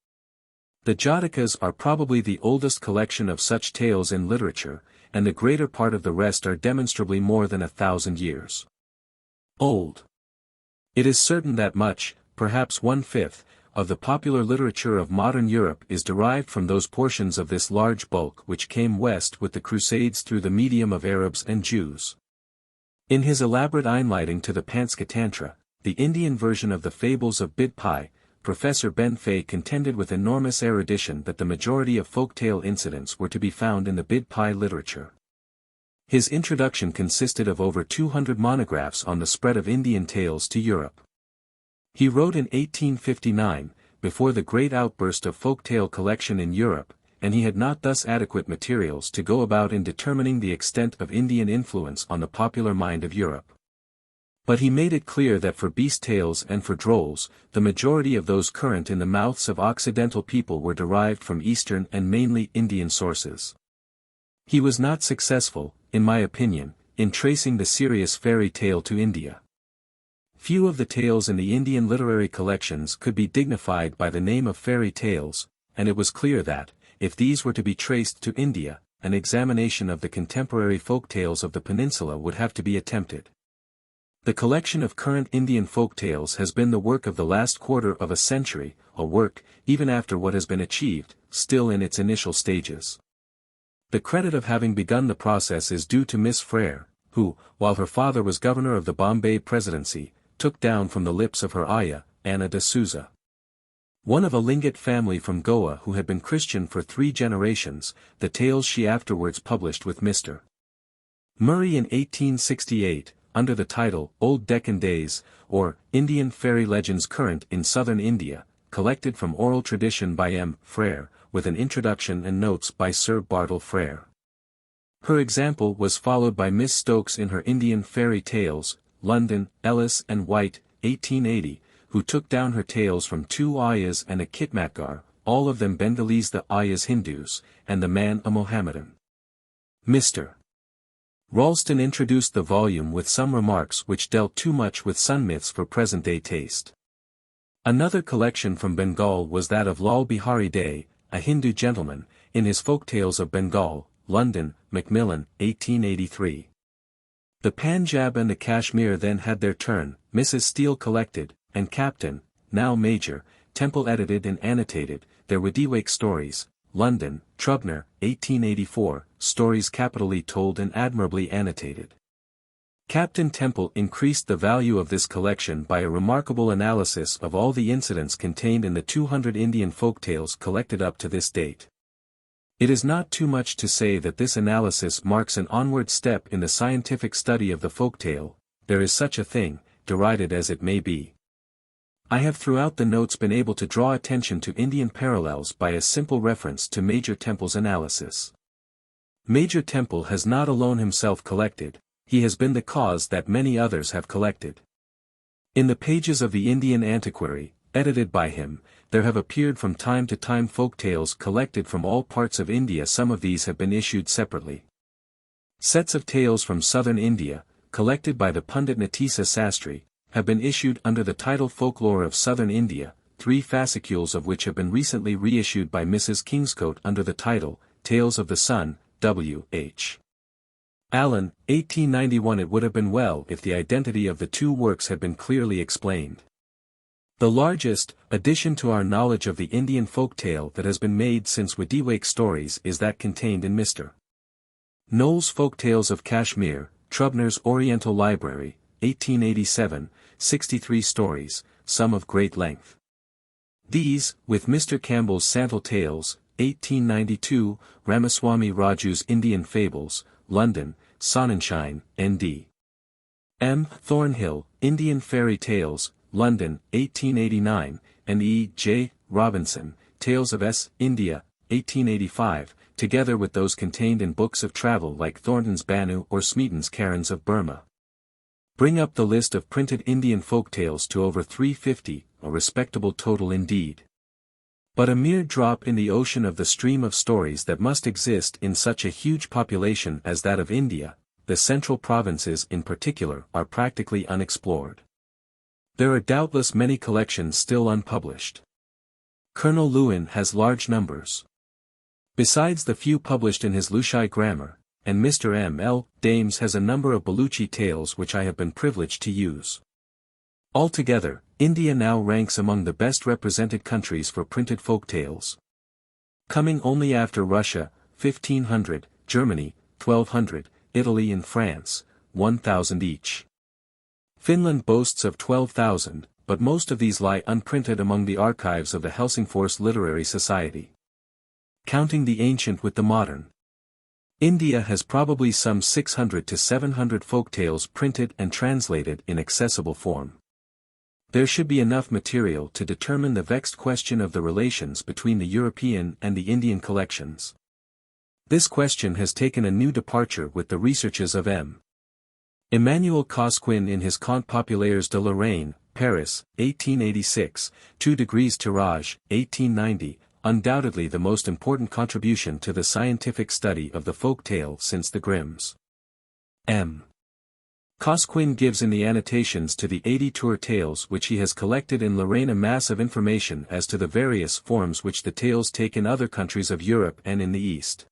[SPEAKER 1] The Jatakas are probably the oldest collection of such tales in literature, and the greater part of the rest are demonstrably more than 1,000 years old. It is certain that much, perhaps 1/5, of the popular literature of modern Europe is derived from those portions of this large bulk which came west with the Crusades through the medium of Arabs and Jews. In his elaborate einleitung to the Pantschatantra, the Indian version of the Fables of Bidpai, Professor Ben Fay contended with enormous erudition that the majority of folktale incidents were to be found in the Bidpai literature. His introduction consisted of over 200 monographs on the spread of Indian tales to Europe. He wrote in 1859, before the great outburst of folktale collection in Europe, and he had not thus adequate materials to go about in determining the extent of Indian influence on the popular mind of Europe. But he made it clear that for beast tales and for drolls, the majority of those current in the mouths of Occidental people were derived from Eastern and mainly Indian sources. He was not successful, in my opinion, in tracing the serious fairy tale to India. Few of the tales in the Indian literary collections could be dignified by the name of fairy tales, and it was clear that, if these were to be traced to India, an examination of the contemporary folk tales of the peninsula would have to be attempted. The collection of current Indian folk tales has been the work of the last quarter of a century, a work, even after what has been achieved, still in its initial stages. The credit of having begun the process is due to Miss Frere, who, while her father was governor of the Bombay Presidency, took down from the lips of her ayah, Anna de Souza, one of a Lingit family from Goa who had been Christian for 3 generations, the tales she afterwards published with Mr. Murray in 1868, under the title Old Deccan Days, or Indian Fairy Legends Current in Southern India, collected from oral tradition by M. Frere, with an introduction and notes by Sir Bartle Frere. Her example was followed by Miss Stokes in her Indian Fairy Tales, London, Ellis and White, 1880, who took down her tales from 2 ayahs and a Kitmatgar, all of them Bengalis, the ayahs Hindus, and the man a Mohammedan. Mr. Ralston introduced the volume with some remarks which dealt too much with sun myths for present-day taste. Another collection from Bengal was that of Lal Bihari Day, a Hindu gentleman, in his Folktales of Bengal, London, Macmillan, 1883. The Punjab and the Kashmir then had their turn, Mrs. Steele collected, and Captain, now Major, Temple edited and annotated, their Wediwake stories, London, Trubner, 1884, stories capitally told and admirably annotated. Captain Temple increased the value of this collection by a remarkable analysis of all the incidents contained in the 200 Indian folktales collected up to this date. It is not too much to say that this analysis marks an onward step in the scientific study of the folktale, there is such a thing, derided as it may be. I have throughout the notes been able to draw attention to Indian parallels by a simple reference to Major Temple's analysis. Major Temple has not alone himself collected, he has been the cause that many others have collected. In the pages of the Indian Antiquary, edited by him, there have appeared from time to time folk tales collected from all parts of India. Some of these have been issued separately. Sets of tales from southern India, collected by the Pundit Natisa Sastri, have been issued under the title Folklore of Southern India, 3 fascicules of which have been recently reissued by Mrs. Kingscote under the title, Tales of the Sun, W.H. Allen, 1891. It would have been well if the identity of the 2 works had been clearly explained. The largest addition to our knowledge of the Indian folk tale that has been made since Wediwake stories is that contained in Mr. Knowles' Folktales of Kashmir, Trubner's Oriental Library, 1887, 63 stories, some of great length. These, with Mr. Campbell's Santal Tales, 1892, Ramaswamy Raju's Indian Fables, London, Sonnenschein, N.D. M. Thornhill, Indian Fairy Tales, London, 1889, and E. J. Robinson, Tales of S. India, 1885, together with those contained in books of travel like Thornton's Banu or Smeaton's Cairns of Burma, bring up the list of printed Indian folk tales to over 350, a respectable total indeed. But a mere drop in the ocean of the stream of stories that must exist in such a huge population as that of India, the central provinces in particular are practically unexplored. There are doubtless many collections still unpublished. Colonel Lewin has large numbers. Besides the few published in his Lushai grammar, and Mr. M. L. Dames has a number of Baluchi tales which I have been privileged to use. Altogether, India now ranks among the best represented countries for printed folk tales. Coming only after Russia, 1500, Germany, 1200, Italy and France, 1000 each. Finland boasts of 12,000, but most of these lie unprinted among the archives of the Helsingfors Literary Society. Counting the ancient with the modern, India has probably some 600 to 700 folk tales printed and translated in accessible form. There should be enough material to determine the vexed question of the relations between the European and the Indian collections. This question has taken a new departure with the researches of M. Emmanuel Cosquin in his Contes populaires de Lorraine, Paris, 1886, 2 degrees tirage, 1890, undoubtedly the most important contribution to the scientific study of the folk tale since the Grimms. M. Cosquin gives in the annotations to the 80 tour tales which he has collected in Lorraine a mass of information as to the various forms which the tales take in other countries of Europe and in the East.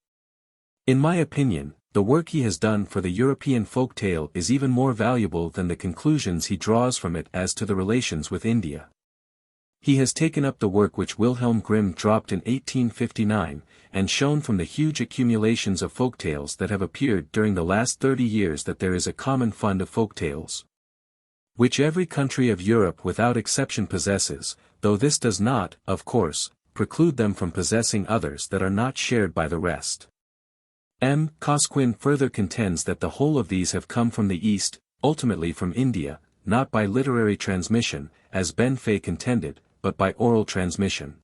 [SPEAKER 1] In my opinion, the work he has done for the European folk tale is even more valuable than the conclusions he draws from it as to the relations with India. He has taken up the work which Wilhelm Grimm dropped in 1859, and shown from the huge accumulations of folk tales that have appeared during the last 30 years that there is a common fund of folk tales, which every country of Europe without exception possesses, though this does not, of course, preclude them from possessing others that are not shared by the rest. M. Cosquin further contends that the whole of these have come from the East, ultimately from India, not by literary transmission, as Ben Fay contended, but by oral transmission.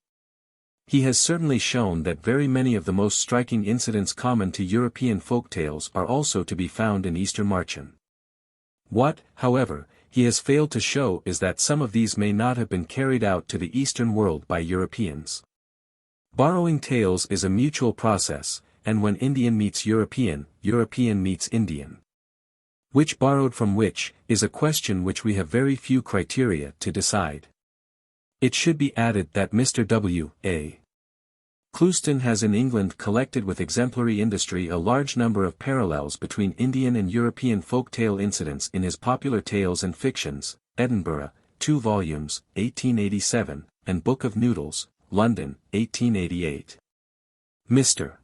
[SPEAKER 1] He has certainly shown that very many of the most striking incidents common to European folk tales are also to be found in Eastern Marchen. What, however, he has failed to show is that some of these may not have been carried out to the Eastern world by Europeans. Borrowing tales is a mutual process, and when Indian meets European, European meets Indian. Which borrowed from which, is a question which we have very few criteria to decide. It should be added that Mr. W. A. Clouston has in England collected with exemplary industry a large number of parallels between Indian and European folk tale incidents in his Popular Tales and Fictions, Edinburgh, 2 volumes, 1887, and Book of Noodles, London, 1888. Mr.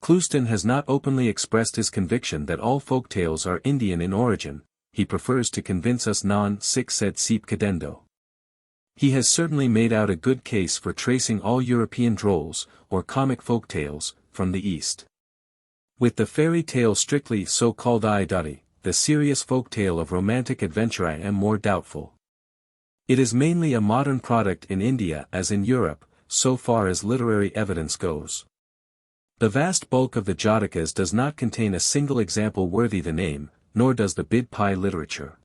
[SPEAKER 1] Clouston has not openly expressed his conviction that all folk tales are Indian in origin, he prefers to convince us non sic sed seep cadendo. He has certainly made out a good case for tracing all European drolls, or comic folk tales, from the East. With the fairy tale strictly so-called Ivory, the serious folk tale of romantic adventure I am more doubtful. It is mainly a modern product in India as in Europe, so far as literary evidence goes. The vast bulk of the Jatakas does not contain a single example worthy the name, nor does the Bidpai literature.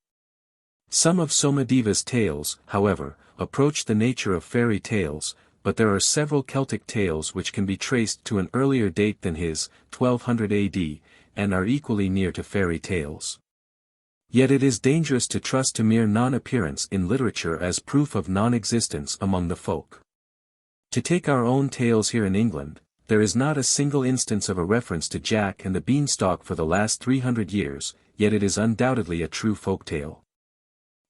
[SPEAKER 1] Some of Somadeva's tales, however, approach the nature of fairy tales, but there are several Celtic tales which can be traced to an earlier date than his, 1200 AD, and are equally near to fairy tales. Yet it is dangerous to trust to mere non-appearance in literature as proof of non-existence among the folk. To take our own tales here in England, there is not a single instance of a reference to Jack and the Beanstalk for the last 300 years, yet it is undoubtedly a true folk tale.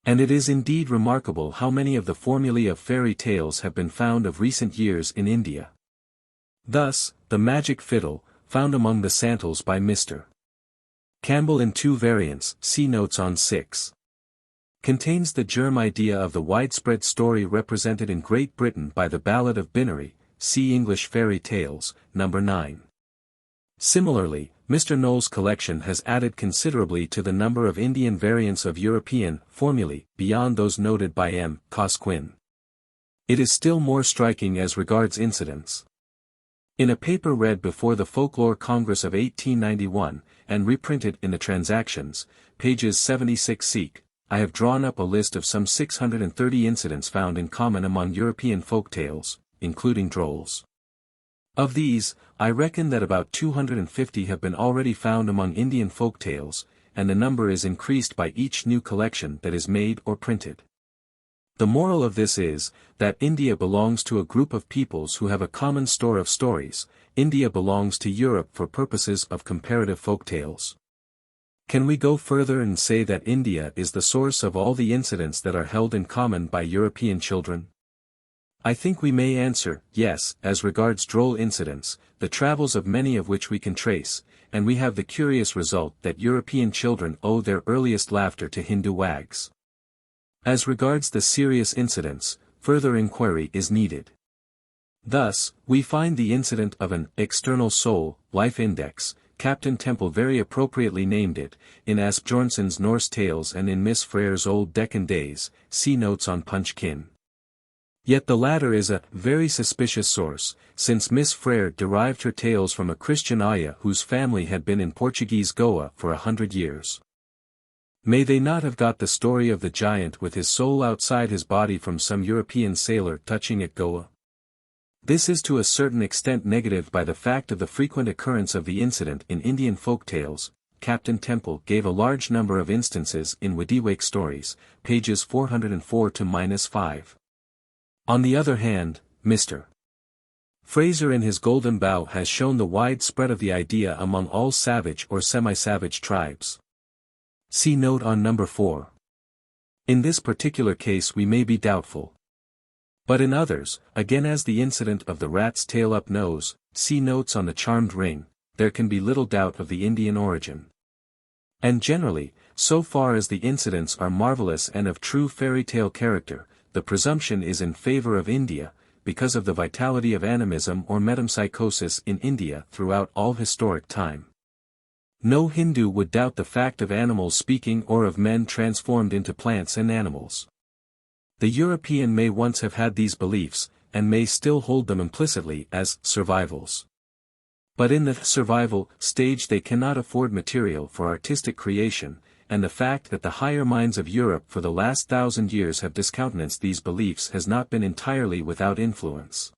[SPEAKER 1] And it is indeed remarkable how many of the formulae of fairy tales have been found of recent years in India. Thus, the Magic Fiddle, found among the Santals by Mr. Campbell in 2 variants, see notes on 6. Contains the germ idea of the widespread story represented in Great Britain by the Ballad of Binnery, see English Fairy Tales, No. 9. Similarly, Mr. Knowles' collection has added considerably to the number of Indian variants of European formulae, beyond those noted by M. Cosquin. It is still more striking as regards incidents. In a paper read before the Folklore Congress of 1891, and reprinted in the Transactions, pages 76 seq, I have drawn up a list of some 630 incidents found in common among European folk tales, including drolls. Of these, I reckon that about 250 have been already found among Indian folk tales, and the number is increased by each new collection that is made or printed. The moral of this is, that India belongs to a group of peoples who have a common store of stories. India belongs to Europe for purposes of comparative folk tales. Can we go further and say that India is the source of all the incidents that are held in common by European children? I think we may answer, yes, as regards droll incidents, the travels of many of which we can trace, and we have the curious result that European children owe their earliest laughter to Hindu wags. As regards the serious incidents, further inquiry is needed. Thus, we find the incident of an external soul, life index, Captain Temple very appropriately named it, in Asbjornson's Norse Tales and in Miss Frere's Old Deccan Days, see notes on Punchkin. Yet the latter is a very suspicious source, since Miss Frere derived her tales from a Christian ayah whose family had been in Portuguese Goa for 100 years. May they not have got the story of the giant with his soul outside his body from some European sailor touching at Goa? This is to a certain extent negatived by the fact of the frequent occurrence of the incident in Indian folk tales. Captain Temple gave a large number of instances in Wadiwake stories, pages 404 to -5. On the other hand, Mr. Fraser in his Golden Bough has shown the wide spread of the idea among all savage or semi-savage tribes. See note on number 4. In this particular case we may be doubtful. But in others, again as the incident of the rat's tail up nose, see notes on the charmed ring, there can be little doubt of the Indian origin. And generally, so far as the incidents are marvelous and of true fairy tale character, the presumption is in favor of India, because of the vitality of animism or metempsychosis in India throughout all historic time. No Hindu would doubt the fact of animals speaking or of men transformed into plants and animals. The European may once have had these beliefs, and may still hold them implicitly as survivals. But in the survival stage they cannot afford material for artistic creation, and the fact that the higher minds of Europe for the last 1,000 years have discountenanced these beliefs has not been entirely without influence.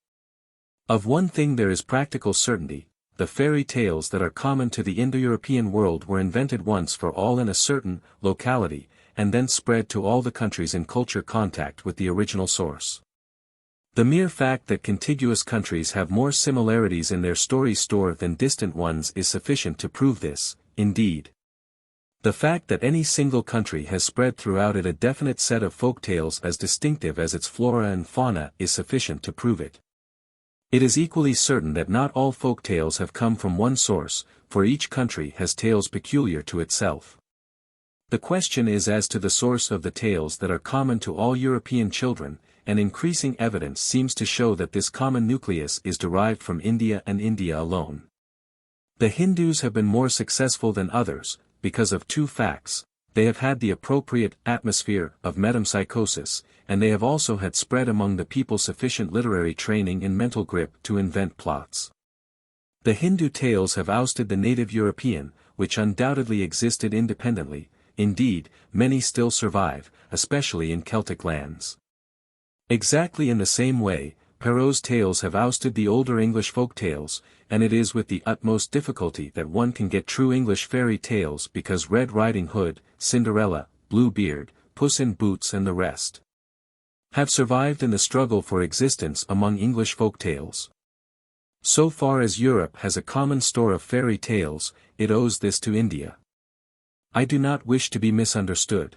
[SPEAKER 1] Of one thing there is practical certainty: the fairy tales that are common to the Indo-European world were invented once for all in a certain locality, and then spread to all the countries in culture contact with the original source. The mere fact that contiguous countries have more similarities in their story store than distant ones is sufficient to prove this. Indeed, the fact that any single country has spread throughout it a definite set of folk tales as distinctive as its flora and fauna is sufficient to prove it. It is equally certain that not all folk tales have come from one source, for each country has tales peculiar to itself. The question is as to the source of the tales that are common to all European children, and increasing evidence seems to show that this common nucleus is derived from India and India alone. The Hindus have been more successful than others, because of two facts: they have had the appropriate atmosphere of metempsychosis, and they have also had spread among the people sufficient literary training and mental grip to invent plots. The Hindu tales have ousted the native European, which undoubtedly existed independently. Indeed, many still survive, especially in Celtic lands. Exactly in the same way, Perrault's tales have ousted the older English folk tales, and it is with the utmost difficulty that one can get true English fairy tales because Red Riding Hood, Cinderella, Blue Beard, Puss in Boots and the rest have survived in the struggle for existence among English folk tales. So far as Europe has a common store of fairy tales, it owes this to India. I do not wish to be misunderstood.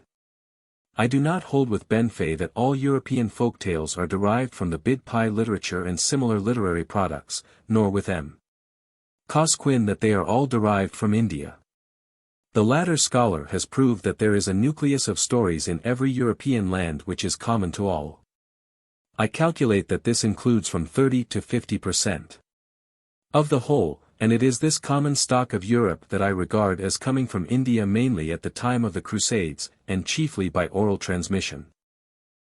[SPEAKER 1] I do not hold with Benfey that all European folk tales are derived from the Bidpai literature and similar literary products, nor with M. Cosquin that they are all derived from India. The latter scholar has proved that there is a nucleus of stories in every European land which is common to all. I calculate that this includes from 30 to 50% of the whole, and it is this common stock of Europe that I regard as coming from India mainly at the time of the Crusades, and chiefly by oral transmission.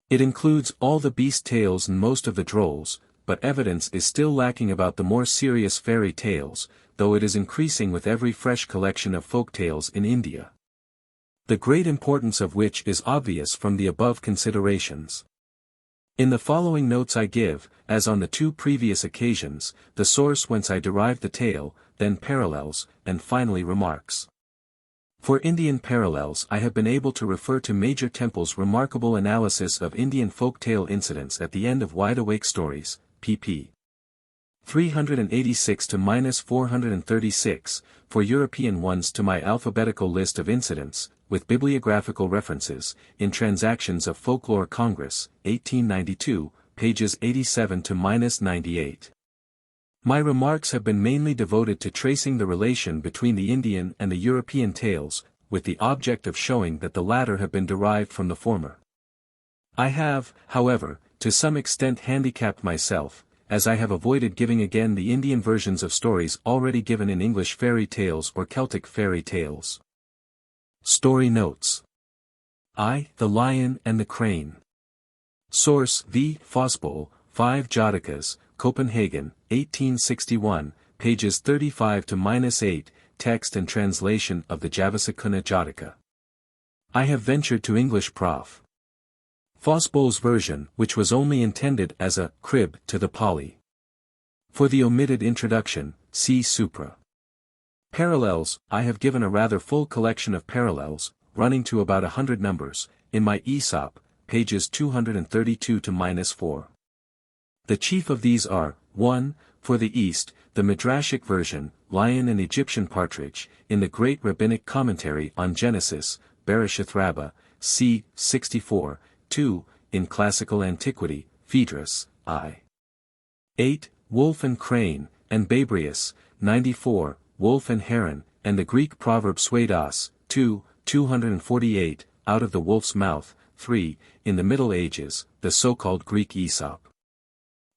[SPEAKER 1] It includes all the beast tales and most of the drolls, but evidence is still lacking about the more serious fairy tales, though it is increasing with every fresh collection of folk tales in India. The great importance of which is obvious from the above considerations. In the following notes I give, as on the two previous occasions, the source whence I derived the tale, then parallels, and finally remarks. For Indian parallels I have been able to refer to Major Temple's remarkable analysis of Indian folk tale incidents at the end of Wide Awake Stories, pp. 386 to -436, for European ones to my alphabetical list of incidents, with bibliographical references, in Transactions of Folklore Congress, 1892, pages 87 to -98. My remarks have been mainly devoted to tracing the relation between the Indian and the European tales, with the object of showing that the latter have been derived from the former. I have, however, to some extent handicapped myself, as I have avoided giving again the Indian versions of stories already given in English fairy tales or Celtic fairy tales. Story Notes. I, The Lion and the Crane. Source: V. Fosbull, 5 Jatakas, Copenhagen, 1861, pages 35 to -8, text and translation of the Javasakuna Jataka. I have ventured to English Prof. Fosbull's version, which was only intended as a crib to the Pali. For the omitted introduction, see Supra. Parallels. I have given a rather full collection of parallels, running to about 100 numbers, in my Aesop, pages 232 to -4. The chief of these are, 1, for the East, the Midrashic version, Lion and Egyptian Partridge, in the Great Rabbinic Commentary on Genesis, Bereshith Rabbah, c. 64, 2, in Classical Antiquity, Phaedrus, I. 8, Wolf and Crane, and Babrius, 94, Wolf and Heron, and the Greek proverb Suedas, 2, 248, Out of the Wolf's Mouth, 3, in the Middle Ages, the so-called Greek Aesop.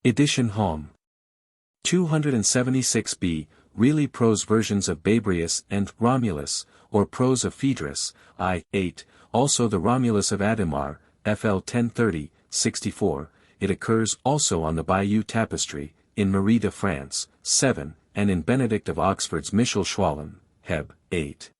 [SPEAKER 1] Edition Hom. 276b, really prose versions of Babrius and Romulus, or prose of Phaedrus, I. 8, also the Romulus of Adhemar, FL 1030, 64, it occurs also on the Bayeux Tapestry, in Marie de France, 7, and in Benedict of Oxford's Michel Schwalm, Heb. 8.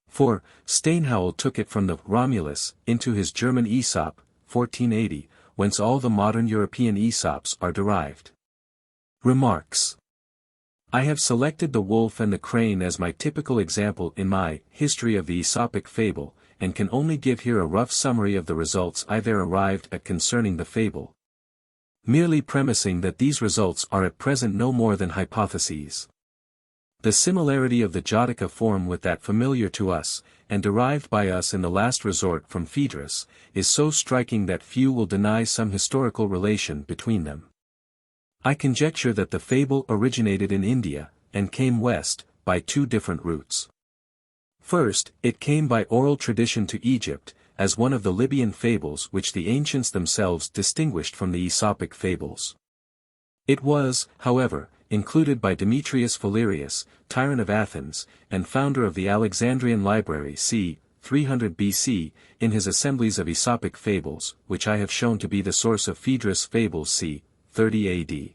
[SPEAKER 1] 4. Steinhowell took it from the Romulus into his German Aesop, 1480, whence all the modern European Aesops are derived. Remarks. I have selected the wolf and the crane as my typical example in my History of the Aesopic Fable, and can only give here a rough summary of the results I there arrived at concerning the fable, merely premising that these results are at present no more than hypotheses. The similarity of the Jataka form with that familiar to us, and derived by us in the last resort from Phaedrus, is so striking that few will deny some historical relation between them. I conjecture that the fable originated in India, and came west, by 2 different routes. First, it came by oral tradition to Egypt, as one of the Libyan fables which the ancients themselves distinguished from the Aesopic fables. It was, however, included by Demetrius Phalereus, tyrant of Athens, and founder of the Alexandrian Library c. 300 BC, in his Assemblies of Aesopic Fables, which I have shown to be the source of Phaedrus' Fables c. 30 AD.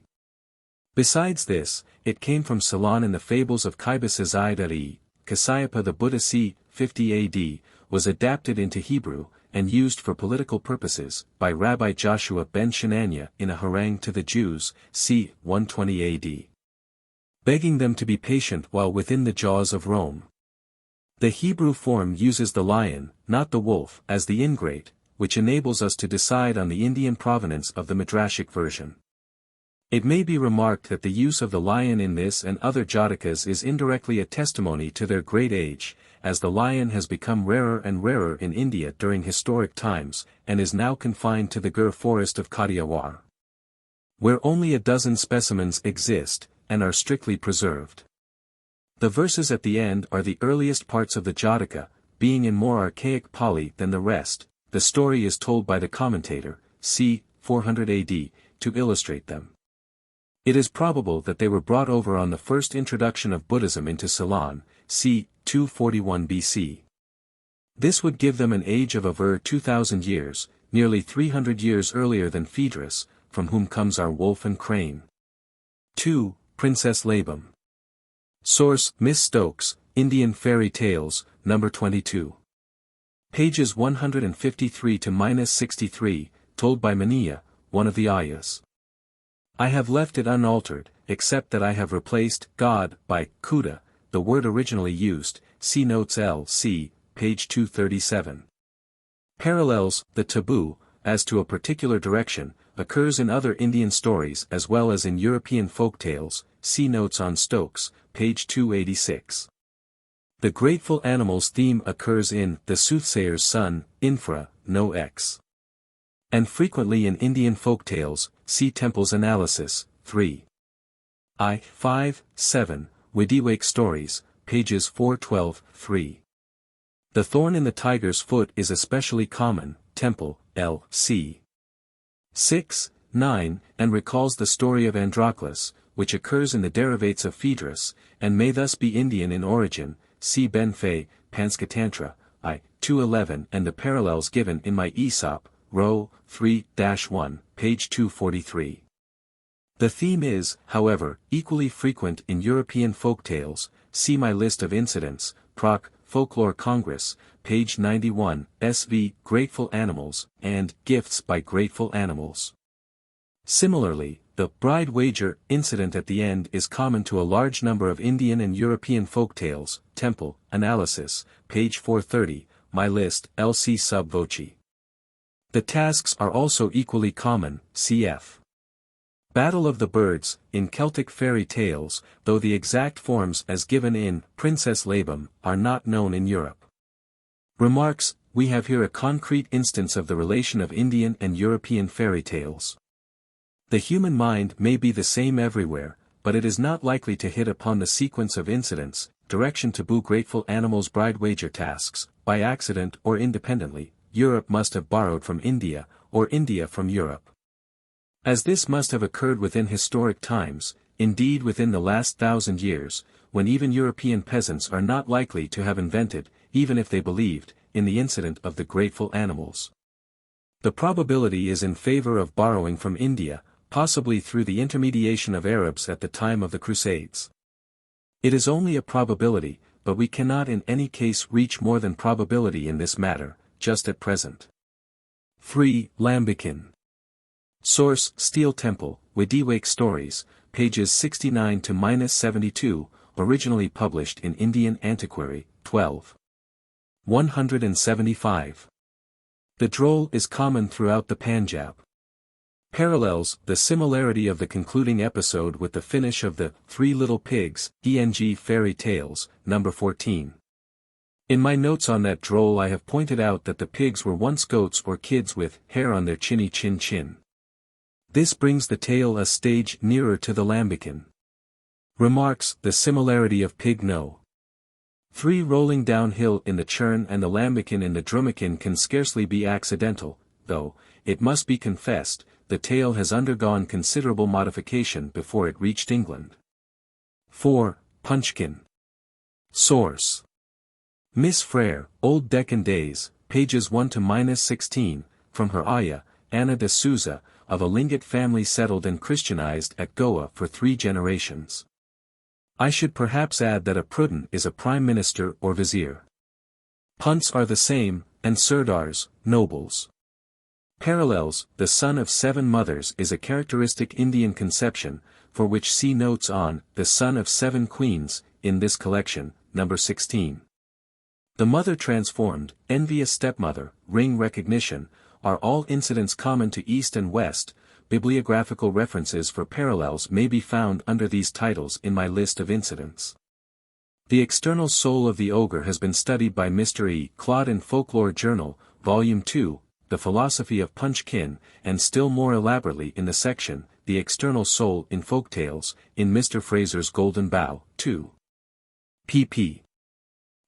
[SPEAKER 1] Besides this, it came from Ceylon in the Fables of Kibis-Izayat-e, Cassiopea the Buddha c. 50 AD, was adapted into Hebrew, and used for political purposes, by Rabbi Joshua ben Shenania in a harangue to the Jews, c. 120 AD. Begging them to be patient while within the jaws of Rome. The Hebrew form uses the lion, not the wolf, as the ingrate, which enables us to decide on the Indian provenance of the Midrashic version. It may be remarked that the use of the lion in this and other Jatakas is indirectly a testimony to their great age, as the lion has become rarer and rarer in India during historic times, and is now confined to the Gir forest of Kathiawar, where only a dozen specimens exist, and are strictly preserved. The verses at the end are the earliest parts of the Jataka, being in more archaic Pali than the rest. The story is told by the commentator, c. 400 AD, to illustrate them. It is probable that they were brought over on the first introduction of Buddhism into Ceylon, c. 241 BC. This would give them an age of over 2,000 years, nearly 300 years earlier than Phaedrus, from whom comes our wolf and crane. 2. Princess Labam. Source: Miss Stokes, Indian Fairy Tales, No. 22. Pages 153 to -63, told by Mania, one of the Ayas. I have left it unaltered, except that I have replaced God by Kuda, the word originally used, see notes L. C., page 237. Parallels. The taboo, as to a particular direction, occurs in other Indian stories as well as in European folk tales. See notes on Stokes, page 286. The grateful animals theme occurs in The Soothsayer's Son, Infra, No X. And frequently in Indian folk tales. See Temple's Analysis, 3. 5, 7, Wediwake Stories, pages 412, 3. The thorn in the tiger's foot is especially common. Temple, L.C. 6, 9, and recalls the story of Androclus, which occurs in the derivates of Phaedrus, and may thus be Indian in origin. See Ben Fay, Panskatantra, I. 211, and the parallels given in my Aesop, Row, 3-1, page 243. The theme is, however, equally frequent in European folk tales. See my list of incidents, Proc. Folklore Congress, page 91, SV, Grateful Animals, and Gifts by Grateful Animals. Similarly, the bride wager incident at the end is common to a large number of Indian and European folk tales. Temple, Analysis, page 430, my list, LC sub voce. The tasks are also equally common. Cf. Battle of the Birds, in Celtic fairy tales, though the exact forms as given in Princess Labam are not known in Europe. Remarks, we have here a concrete instance of the relation of Indian and European fairy tales. The human mind may be the same everywhere, but it is not likely to hit upon the sequence of incidents, direction to grateful animals bride wager tasks, by accident or independently. Europe must have borrowed from India, or India from Europe. As this must have occurred within historic times, indeed within the last 1,000 years, when even European peasants are not likely to have invented, even if they believed, in the incident of the grateful animals. The probability is in favor of borrowing from India, possibly through the intermediation of Arabs at the time of the Crusades. It is only a probability, but we cannot in any case reach more than probability in this matter, just at present. 3. Lambikin. Source, Steel Temple, Wediwake Stories, pages 69-72, originally published in Indian Antiquary, 12. 175. The droll is common throughout the Punjab. Parallels, the similarity of the concluding episode with the finish of the Three Little Pigs, ENG Fairy Tales, number 14. In my notes on that droll I have pointed out that the pigs were once goats or kids with hair on their chinny chin. This brings the tale a stage nearer to the Lambikin. Remarks, the similarity of pig no. 3 rolling downhill in the churn and the Lambikin in the Drumikin can scarcely be accidental, though, it must be confessed, the tale has undergone considerable modification before it reached England. 4. Punchkin. Source. Miss Frere, Old Deccan Days, pages 1-16, from her Aya, Anna de Souza, of a Lingit family settled and Christianized at Goa for 3 generations. I should perhaps add that a Prudhan is a prime minister or vizier. Punts are the same, and Sirdars, nobles. Parallels, the son of 7 mothers is a characteristic Indian conception, for which see notes on The Son of 7 Queens, in this collection, number 16. The mother transformed, envious stepmother, ring recognition, are all incidents common to East and West. Bibliographical references for parallels may be found under these titles in my list of incidents. The external soul of the ogre has been studied by Mr. E. Claude in Folklore Journal, Volume 2, The Philosophy of Punchkin, and still more elaborately in the section, The External Soul in Folktales, in Mr. Fraser's Golden Bough, 2. pp.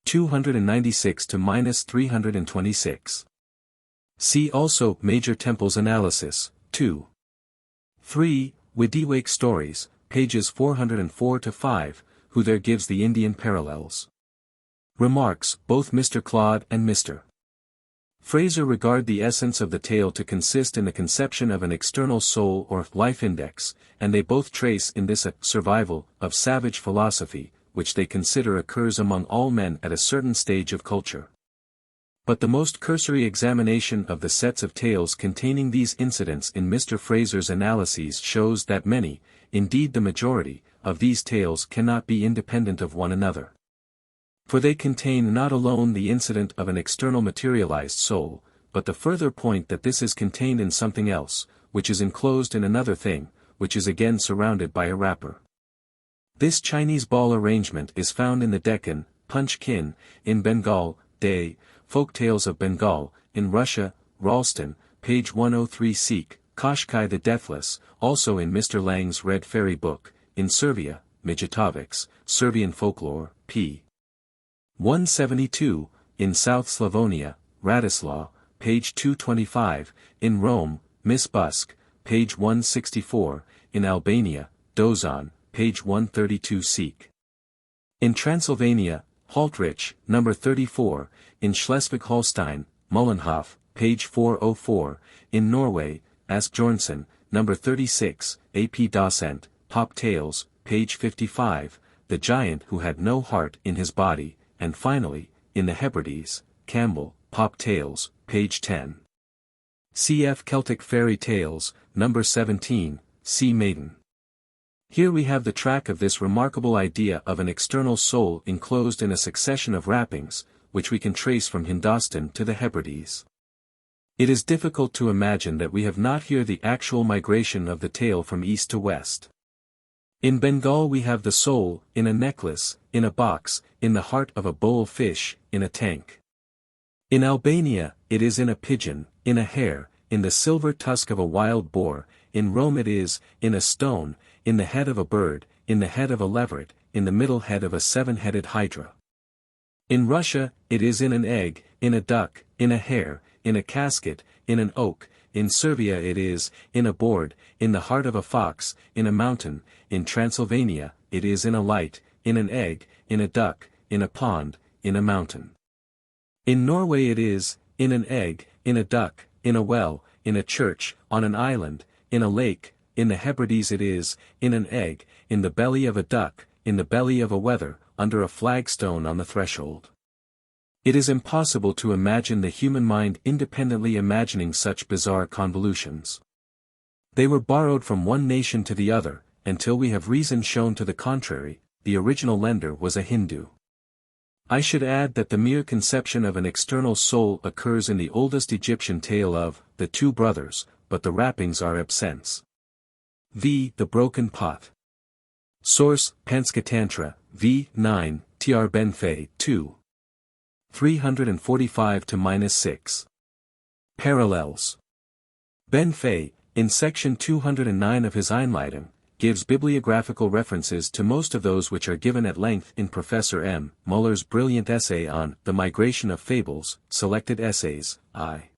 [SPEAKER 1] 296-326. See also Major Temple's Analysis, 2. 3. Wediwake Stories, pages 404-5, who there gives the Indian parallels. Remarks, both Mr. Claude and Mr. Fraser regard the essence of the tale to consist in the conception of an external soul or life index, and they both trace in this a survival of savage philosophy, which they consider occurs among all men at a certain stage of culture. But the most cursory examination of the sets of tales containing these incidents in Mr. Fraser's analyses shows that many, indeed the majority, of these tales cannot be independent of one another. For they contain not alone the incident of an external materialized soul, but the further point that this is contained in something else, which is enclosed in another thing, which is again surrounded by a wrapper. This Chinese ball arrangement is found in the Deccan, Punchkin, in Bengal, Day, Folktales of Bengal, in Russia, Ralston, page 103 Sikh, Kashkai the Deathless, also in Mr. Lang's Red Fairy Book, in Serbia, Mijatovics, Serbian Folklore, p. 172, in South Slavonia, Radislaw, page 225, in Rome, Miss Busk, page 164, in Albania, Dozan, page 132 Sikh. In Transylvania, Haltrich, number 34, in Schleswig-Holstein, Mullenhof, page 404, in Norway, Asbjornsen, number 36, A.P. Docent, Pop Tales, page 55, the giant who had no heart in his body, and finally, in the Hebrides, Campbell, Pop Tales, page 10. Cf. Celtic Fairy Tales, number 17, Sea Maiden. Here we have the track of this remarkable idea of an external soul enclosed in a succession of wrappings, which we can trace from Hindostan to the Hebrides. It is difficult to imagine that we have not here the actual migration of the tale from east to west. In Bengal we have the soul, in a necklace, in a box, in the heart of a bowl of fish, in a tank. In Albania, it is in a pigeon, in a hare, in the silver tusk of a wild boar, in Rome it is, in a stone, in the head of a bird, in the head of a leveret, in the middle head of a seven-headed hydra. In Russia, it is in an egg, in a duck, in a hare, in a casket, in an oak, in Serbia it is, in a board, in the heart of a fox, in a mountain, in Transylvania, it is in a light, in an egg, in a duck, in a pond, in a mountain. In Norway it is, in an egg, in a duck, in a well, in a church, on an island, in a lake, in the Hebrides it is, in an egg, in the belly of a duck, in the belly of a wether, under a flagstone on the threshold. It is impossible to imagine the human mind independently imagining such bizarre convolutions. They were borrowed from one nation to the other, until we have reason shown to the contrary, the original lender was a Hindu. I should add that the mere conception of an external soul occurs in the oldest Egyptian tale of the two brothers, but the wrappings are absent. V. The Broken Pot. Source, Panskatantra, v. 9, Tr. Benfei, 2. 345-6. Parallels. Benfei, in section 209 of his Einleitung, gives bibliographical references to most of those which are given at length in Professor M. Muller's brilliant essay on The Migration of Fables, Selected Essays, I.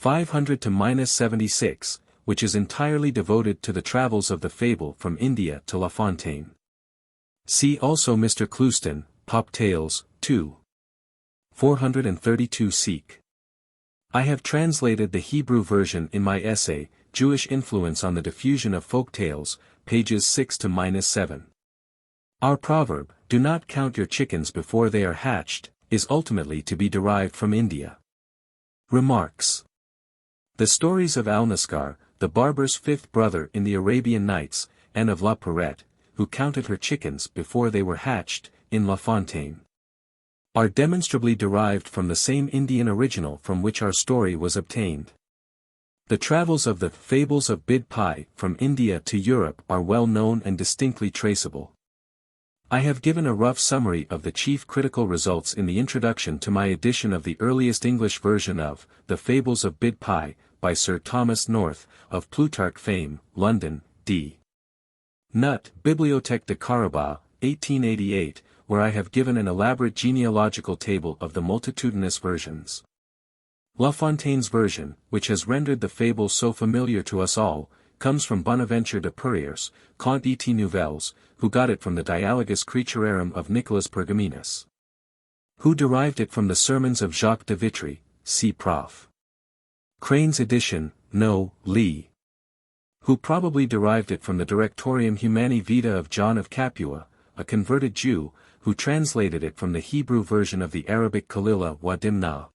[SPEAKER 1] 500-76, which is entirely devoted to the travels of the fable from India to La Fontaine. See also Mr. Clouston, Pop Tales, 2. 432 Sikh. I have translated the Hebrew version in my essay, Jewish Influence on the Diffusion of Folk Tales, pages 6-7. Our proverb, do not count your chickens before they are hatched, is ultimately to be derived from India. Remarks. The stories of Alnaschar, the barber's fifth brother in the Arabian Nights, and of La Perrette, who counted her chickens before they were hatched, in La Fontaine, are demonstrably derived from the same Indian original from which our story was obtained. The travels of the Fables of Bidpai from India to Europe are well known and distinctly traceable. I have given a rough summary of the chief critical results in the introduction to my edition of the earliest English version of The Fables of Bidpai, by Sir Thomas North, of Plutarch fame, London, D. Nutt, Bibliothèque de Carabas, 1888, where I have given an elaborate genealogical table of the multitudinous versions. La Fontaine's version, which has rendered the fable so familiar to us all, comes from Bonaventure de Perriers, Contes et Nouvelles, who got it from the Dialogus Creaturarum of Nicholas Pergamenus, who derived it from the sermons of Jacques de Vitry, see Prof. Crane's edition, No. Lee, who probably derived it from the Directorium Humani Vitae of John of Capua, a converted Jew, who translated it from the Hebrew version of the Arabic Kalila wa Dimna,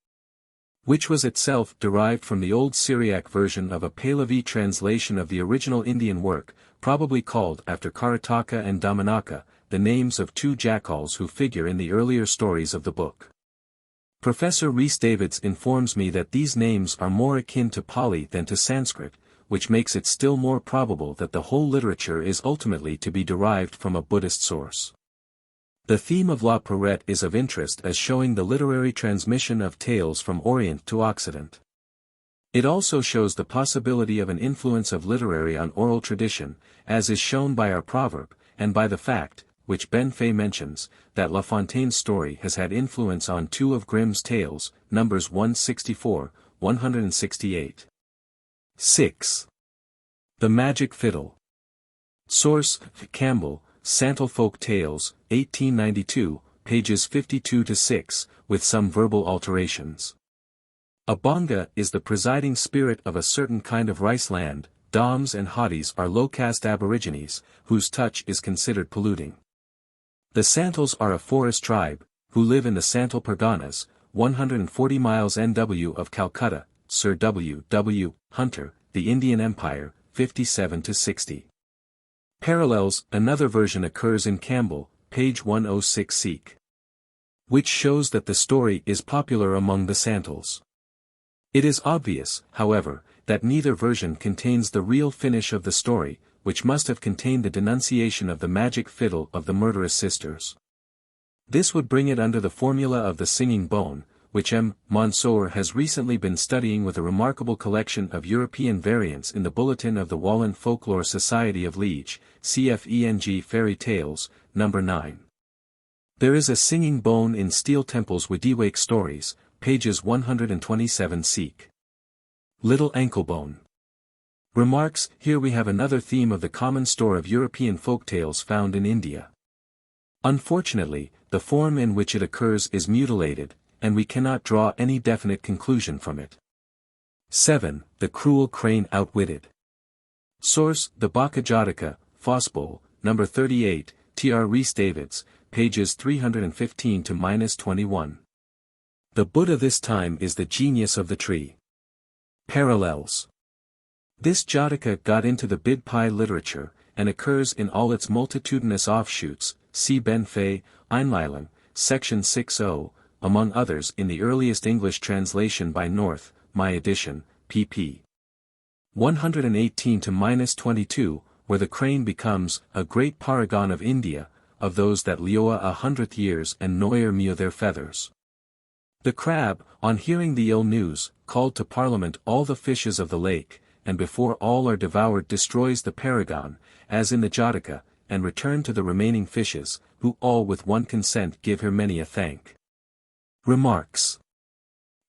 [SPEAKER 1] which was itself derived from the Old Syriac version of a Pahlavi translation of the original Indian work, probably called after Karataka and Damanaka, the names of two jackals who figure in the earlier stories of the book. Professor Rhys-Davids informs me that these names are more akin to Pali than to Sanskrit, which makes it still more probable that the whole literature is ultimately to be derived from a Buddhist source. The theme of La Pourrette is of interest as showing the literary transmission of tales from Orient to Occident. It also shows the possibility of an influence of literary on oral tradition, as is shown by our proverb, and by the fact, which Ben Fay mentions, that La Fontaine's story has had influence on two of Grimm's tales, numbers 164, 168. 6. The Magic Fiddle. Source: Campbell, Santal Folk Tales, 1892, pages 52-6, with some verbal alterations. A bonga is the presiding spirit of a certain kind of rice land. Doms and hotties are low-caste aborigines, whose touch is considered polluting. The Santals are a forest tribe, who live in the Santal Parganas, 140 miles NW of Calcutta. Sir W. W. Hunter, The Indian Empire, 57-60. Parallels. Another version occurs in Campbell, page 106 seek, which shows that the story is popular among the Santals. It is obvious, however, that neither version contains the real finish of the story, which must have contained the denunciation of the magic fiddle of the murderous sisters. This would bring it under the formula of the singing bone, which M. Monsour has recently been studying with a remarkable collection of European variants in the Bulletin of the Wallen Folklore Society of Liege, CFENG Fairy Tales, No. 9. There is a singing bone in Steel Temple's Wediwake Stories, pages 127 seek. Little Anklebone. Remarks. Here we have another theme of the common store of European folktales found in India. Unfortunately, the form in which it occurs is mutilated, and we cannot draw any definite conclusion from it. 7. The Cruel Crane Outwitted. Source: The Baka Jataka, Fosbull, No. 38, Tr. Rhys-Davids, pages 315-21. The Buddha this time is the genius of the tree. Parallels. This Jataka got into the Bidpai literature, and occurs in all its multitudinous offshoots, see Ben Fay, Einleitung, section 60, among others in the earliest English translation by North, my edition, pp. 118-22, where the crane becomes a great paragon of India, of those that Lioa 100th years and Noyer mew their feathers. The crab, on hearing the ill news, called to Parliament all the fishes of the lake, and before all are devoured destroys the paragon, as in the Jataka, and return to the remaining fishes, who all with one consent give her many a thank. Remarks.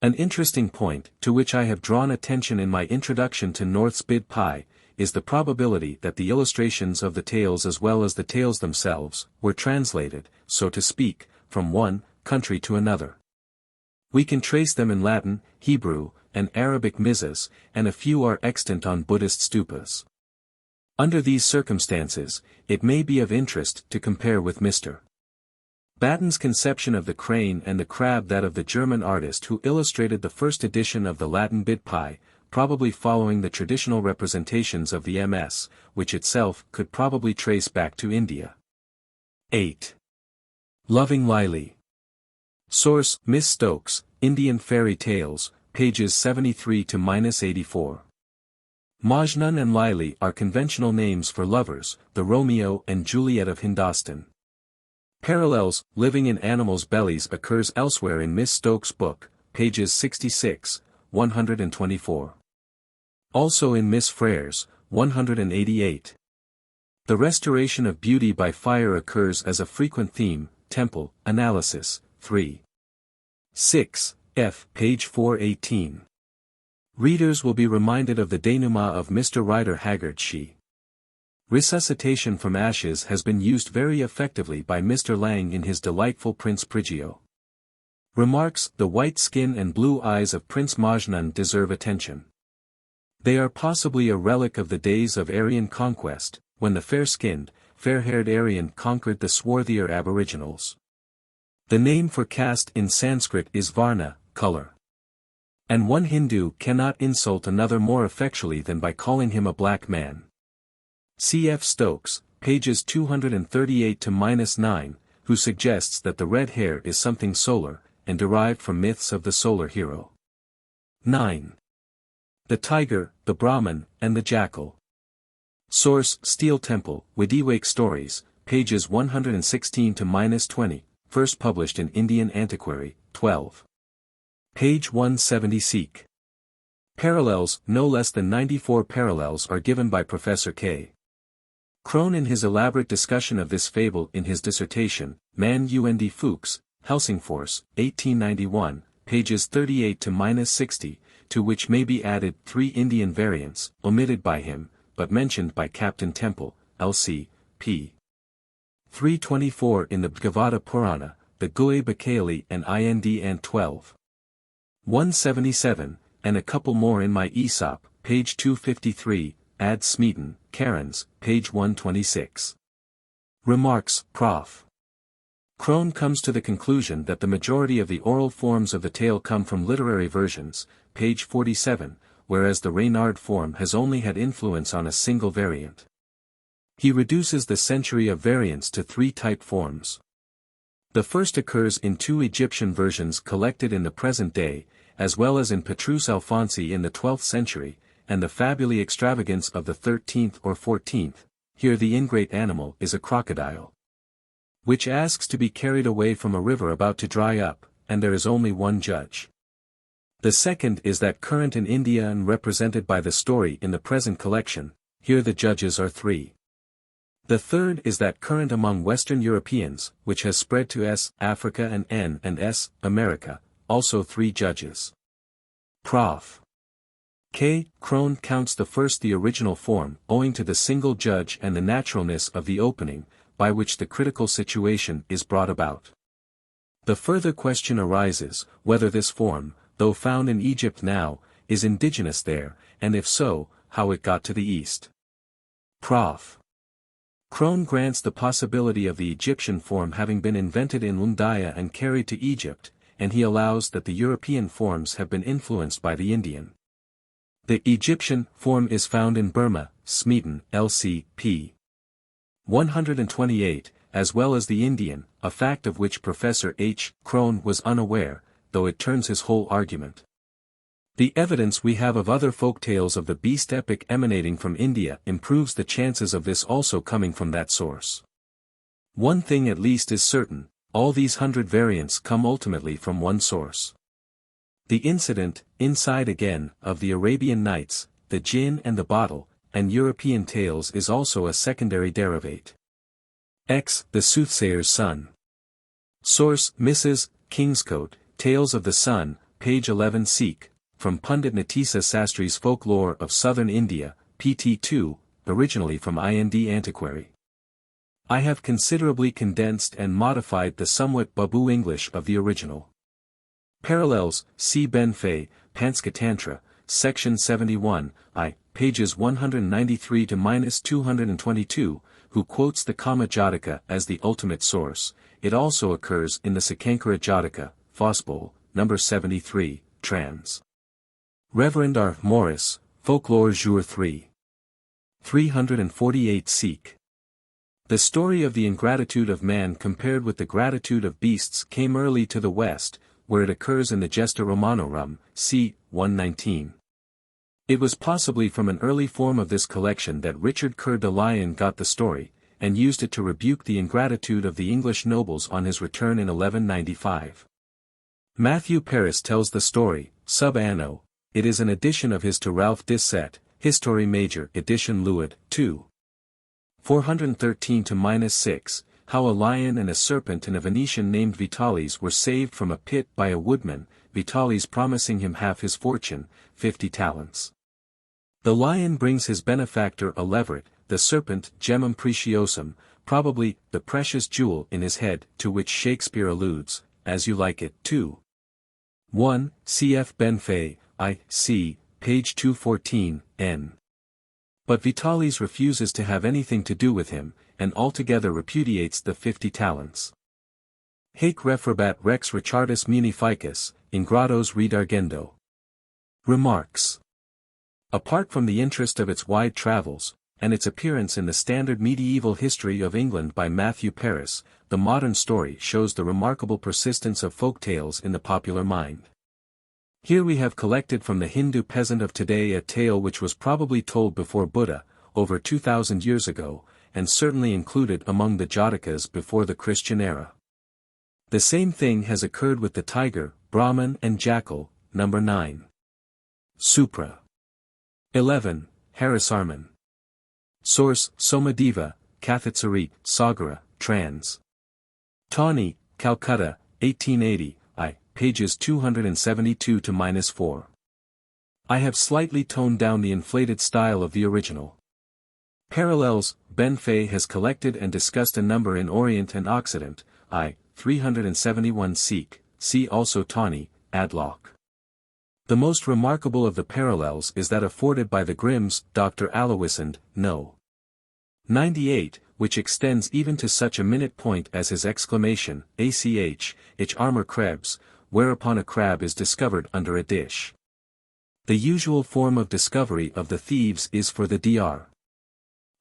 [SPEAKER 1] An interesting point, to which I have drawn attention in my introduction to North's Bidpai, is the probability that the illustrations of the tales as well as the tales themselves, were translated, so to speak, from one country to another. We can trace them in Latin, Hebrew, and Arabic mizas, and a few are extant on Buddhist stupas. Under these circumstances, it may be of interest to compare with Mr. Batten's conception of the crane and the crab that of the German artist who illustrated the first edition of the Latin Bidpai, probably following the traditional representations of the MS, which itself could probably trace back to India. 8. Loving Laili. Source: Miss Stokes, Indian Fairy Tales, pages 73-84. Majnun and Laili are conventional names for lovers, the Romeo and Juliet of Hindostan. Parallels. Living in animals' bellies occurs elsewhere in Miss Stokes' book, pages 66, 124. Also in Miss Frere's, 188. The restoration of beauty by fire occurs as a frequent theme. Temple, Analysis, 3. 6, f. page 418. Readers will be reminded of the denouement of Mr. Rider Haggard She. Resuscitation from ashes has been used very effectively by Mr. Lang in his delightful Prince Prigio. Remarks. The white skin and blue eyes of Prince Majnun deserve attention. They are possibly a relic of the days of Aryan conquest, when the fair-skinned, fair-haired Aryan conquered the swarthier aboriginals. The name for caste in Sanskrit is Varna, color. And one Hindu cannot insult another more effectually than by calling him a black man. C.F. Stokes, pages 238-9, who suggests that the red hair is something solar, and derived from myths of the solar hero. 9. The Tiger, the Brahman, and the Jackal. Source: Steel Temple, Wediwake Stories, pages 116-20, first published in Indian Antiquary, 12. Page 170. Seek. Parallels: no less than 94 parallels are given by Professor K. Krohn in his elaborate discussion of this fable in his dissertation, Man und Fuchs, Helsingfors, 1891, pages 38-60, to which may be added 3 Indian variants, omitted by him, but mentioned by Captain Temple, L.C., p. 324 in the Bhagavata Purana, the Goe Bakali and Ind 12. 177, and a couple more in my Aesop, page 253, Ad Smeaton, Cairns, page 126. Remarks: Prof. Krohn comes to the conclusion that the majority of the oral forms of the tale come from literary versions, page 47, whereas the Reynard form has only had influence on a single variant. He reduces the century of variants to 3 type forms. The first occurs in 2 Egyptian versions collected in the present day, as well as in Petrus Alfonsi in the 12th century, and the Fabulae Extravagants of the 13th or 14th. Here the ingrate animal is a crocodile, which asks to be carried away from a river about to dry up, and there is only one judge. The second is that current in India and represented by the story in the present collection. Here the judges are 3. The third is that current among Western Europeans, which has spread to S. Africa and N and S. America, also 3 judges. Prof. K. Krohn counts the first the original form, owing to the single judge and the naturalness of the opening, by which the critical situation is brought about. The further question arises, whether this form, though found in Egypt now, is indigenous there, and if so, how it got to the East. Prof. Krohn grants the possibility of the Egyptian form having been invented in Lundaya and carried to Egypt, and he allows that the European forms have been influenced by the Indian. The Egyptian form is found in Burma, Smeaton, L.C., p. 128, as well as the Indian, a fact of which Professor H. Krohn was unaware, though it turns his whole argument. The evidence we have of other folk tales of the beast epic emanating from India improves the chances of this also coming from that source. One thing at least is certain: all these 100 variants come ultimately from one source. The incident, inside again, of the Arabian Nights, the Jinn and the Bottle, and European tales is also a secondary derivate. X. The Soothsayer's Son. Source: Mrs. Kingscote, Tales of the Sun, page 11. Seek, from Pundit Natisa Sastri's Folklore of Southern India, pt. 2, originally from Ind Antiquary. I have considerably condensed and modified the somewhat Babu English of the original. Parallels: C. Ben Fay, Panskatantra, section 71, pages 193-222, who quotes the Kama Jataka as the ultimate source. It also occurs in the Sakankara Jataka, Fosbol, number 73, trans. Reverend R. Morris, Folklore Jour 3. 348. Seek. The story of the ingratitude of man compared with the gratitude of beasts came early to the West, where it occurs in the Gesta Romanorum, c. 119. It was possibly from an early form of this collection that Richard Coeur de Lion got the story, and used it to rebuke the ingratitude of the English nobles on his return in 1195. Matthew Paris tells the story, sub anno. It is an edition of his to Ralph Dissett, History Major edition Lewid, 2. 413-6, how a lion and a serpent and a Venetian named Vitalis were saved from a pit by a woodman, Vitalis promising him half his fortune, 50 talents. The lion brings his benefactor a leveret, the serpent gemum preciosum, probably the precious jewel in his head, to which Shakespeare alludes, as you like it, 2. 1. Cf. Ben Fay, I.C., page 214, n. But Vitalis refuses to have anything to do with him, and altogether repudiates the 50 talents. Haec refrabat rex Richardus munificus, ingratos redargendo. Remarks. Apart from the interest of its wide travels, and its appearance in the standard medieval history of England by Matthew Paris, the modern story shows the remarkable persistence of folk tales in the popular mind. Here we have collected from the Hindu peasant of today a tale which was probably told before Buddha, over 2,000 years ago, and certainly included among the Jatakas before the Christian era. The same thing has occurred with the tiger, Brahman and Jackal, number 9. Supra. 11. Harisarman. Source, Somadeva, Kathatsarit, Sagara, trans. Tawny, Calcutta, 1880, pages 272-4. I have slightly toned down the inflated style of the original. Parallels, Benfei has collected and discussed a number in Orient and Occident, 371 seek, see also Tawny, Adlock. The most remarkable of the parallels is that afforded by the Grimms, Dr. Aloisand, No. 98, which extends even to such a minute point as his exclamation, ich armor Krebs, whereupon a crab is discovered under a dish. The usual form of discovery of the thieves is for the Dr.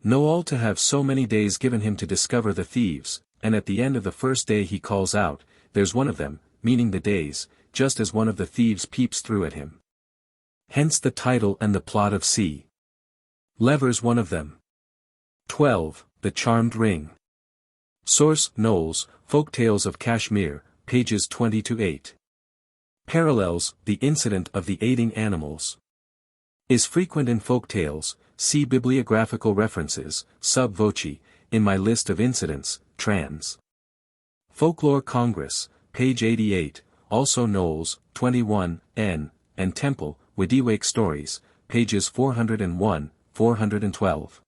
[SPEAKER 1] Know all to have so many days given him to discover the thieves, and at the end of the first day he calls out, there's one of them, meaning the days, just as one of the thieves peeps through at him. Hence the title and the plot of C. Lever's one of them. 12. The Charmed Ring. Source, Knowles, Folktales of Kashmir, pages 20-8. Parallels, the incident of the aiding animals. Is frequent in folktales, see bibliographical references, sub voce, in my list of incidents, trans. Folklore Congress, page 88, also Knowles, 21, N, and Temple, Wediwake Stories, pages 401, 412.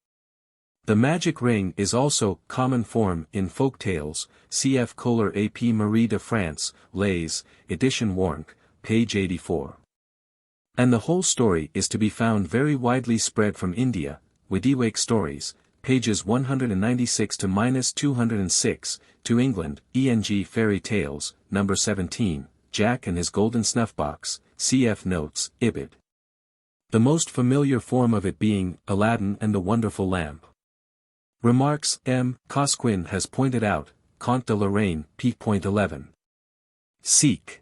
[SPEAKER 1] The magic ring is also common form in folk tales, cf. Kohler AP Marie de France, Lays, edition Warnk, page 84. And the whole story is to be found very widely spread from India, Wediwake Stories, pages 196-206, to England, ENG Fairy Tales, number 17, Jack and His Golden Snuffbox, cf. Notes, Ibid. The most familiar form of it being, Aladdin and the Wonderful Lamp. Remarks, M. Cosquin has pointed out, Conte de Lorraine, p.11. Seek.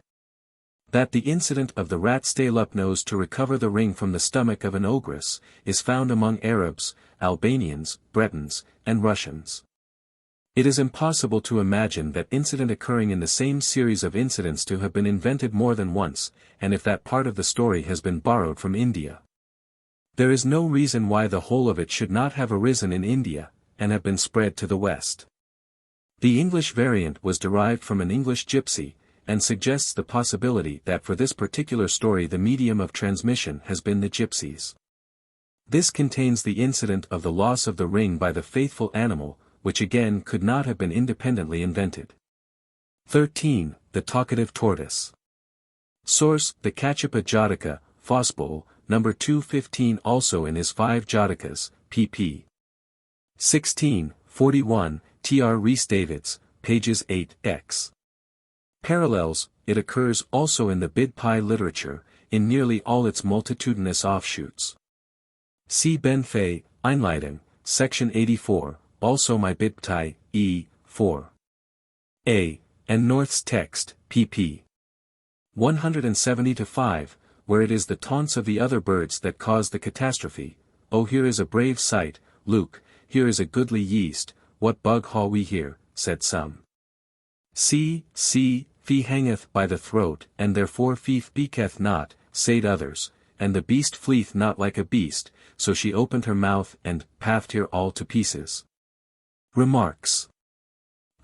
[SPEAKER 1] That the incident of the rat Stay-Up-Nose to recover the ring from the stomach of an ogress, is found among Arabs, Albanians, Bretons, and Russians. It is impossible to imagine that incident occurring in the same series of incidents to have been invented more than once, and if that part of the story has been borrowed from India. There is no reason why the whole of it should not have arisen in India, and have been spread to the West. The English variant was derived from an English gypsy, and suggests the possibility that for this particular story the medium of transmission has been the gypsies. This contains the incident of the loss of the ring by the faithful animal, which again could not have been independently invented. 13. The Talkative Tortoise. Source, the Kachipa Jataka, Fosbull, number 215 also in his 5 Jatakas, pp. 16, 41, Tr. Rhys-Davids, pages 8x. Parallels, it occurs also in the Bidpai literature, in nearly all its multitudinous offshoots. See Benfei, Einleitung, section 84, also my Bidpai, E. 4. A. and North's text, pp. 170-5, where it is the taunts of the other birds that cause the catastrophe. Oh, here is a brave sight, Luke, here is a goodly yeast, what bug haul we here, said some. See, fee hangeth by the throat, and therefore fee speaketh not, said others, and the beast fleeth not like a beast, so she opened her mouth and paffed her all to pieces. Remarks.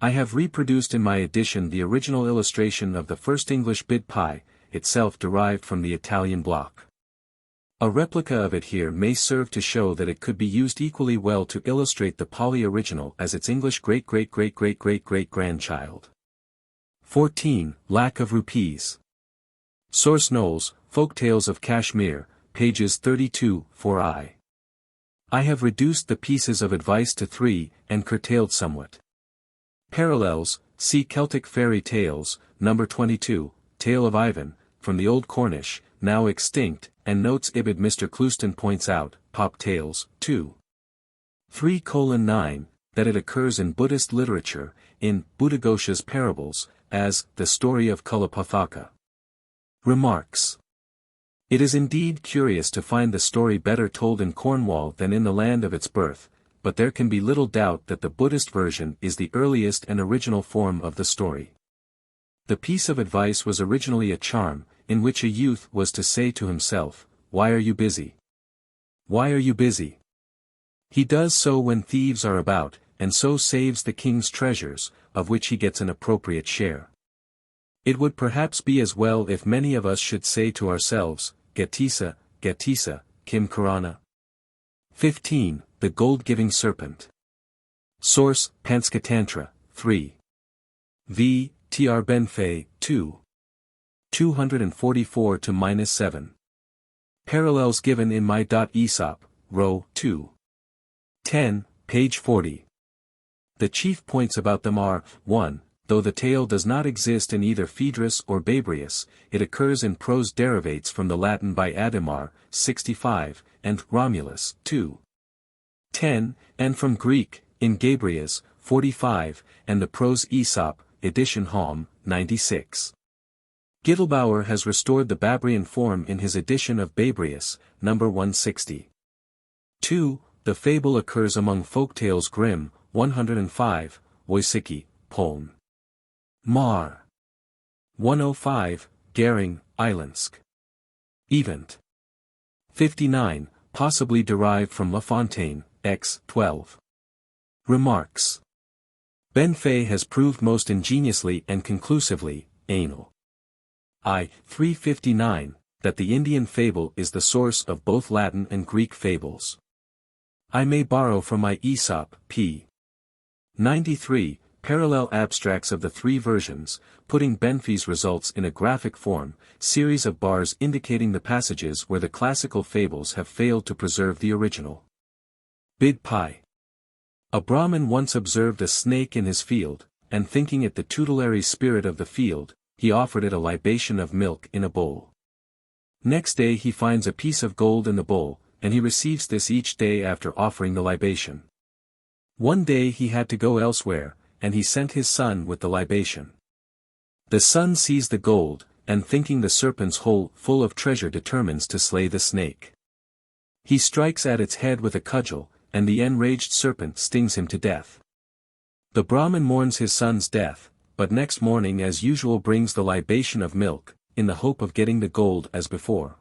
[SPEAKER 1] I have reproduced in my edition the original illustration of the first English Bidpai, itself derived from the Italian block. A replica of it here may serve to show that it could be used equally well to illustrate the Pali original as its English great-great-great-great-great-grandchild. 14. Lack of rupees. Source Knowles, Folktales of Kashmir, pages 32, 4i. I have reduced the pieces of advice to 3, and curtailed somewhat. Parallels, see Celtic Fairy Tales, number 22, Tale of Ivan, from the Old Cornish, now extinct, and notes Ibid. Mr. Clouston points out, Pop Tales, 2. 3:9, that it occurs in Buddhist literature, in Buddhaghosa's parables, as the story of Kulapathaka. Remarks. It is indeed curious to find the story better told in Cornwall than in the land of its birth, but there can be little doubt that the Buddhist version is the earliest and original form of the story. The piece of advice was originally a charm, in which a youth was to say to himself, "Why are you busy? Why are you busy?" He does so when thieves are about, and so saves the king's treasures, of which he gets an appropriate share. It would perhaps be as well if many of us should say to ourselves, Getisa, Getisa, Kim Karana. 15. The Gold-Giving Serpent. Source, Panskatantra, 3. V. Tr. Benfei, 2. 244-7. Parallels given in my.aesop, Row 2. 10, page 40. The chief points about them are, 1. Though the tale does not exist in either Phaedrus or Babrius, it occurs in prose derivates from the Latin by Adhemar, 65, and Romulus, 2. 10, and from Greek, in Gabrias, 45, and the prose Aesop, edition Halm, 96. Gittelbauer has restored the Babrian form in his edition of Babrius, number 160. 2. The fable occurs among Folktales Grimm, 105, Wojcicki, Poln. Mar. 105, Gering, Islandsk. Event. 59, possibly derived from La Fontaine, X. 12. Remarks. Benfei has proved most ingeniously and conclusively, anal. I. 359, that the Indian fable is the source of both Latin and Greek fables. I may borrow from my Aesop, p. 93, parallel abstracts of the three versions, putting Benfei's results in a graphic form, series of bars indicating the passages where the classical fables have failed to preserve the original. Bidpai. A Brahmin once observed a snake in his field, and thinking it the tutelary spirit of the field, he offered it a libation of milk in a bowl. Next day he finds a piece of gold in the bowl, and he receives this each day after offering the libation. One day he had to go elsewhere, and he sent his son with the libation. The son sees the gold, and thinking the serpent's hole full of treasure determines to slay the snake. He strikes at its head with a cudgel, and the enraged serpent stings him to death. The Brahmin mourns his son's death, but next morning as usual brings the libation of milk, in the hope of getting the gold as before.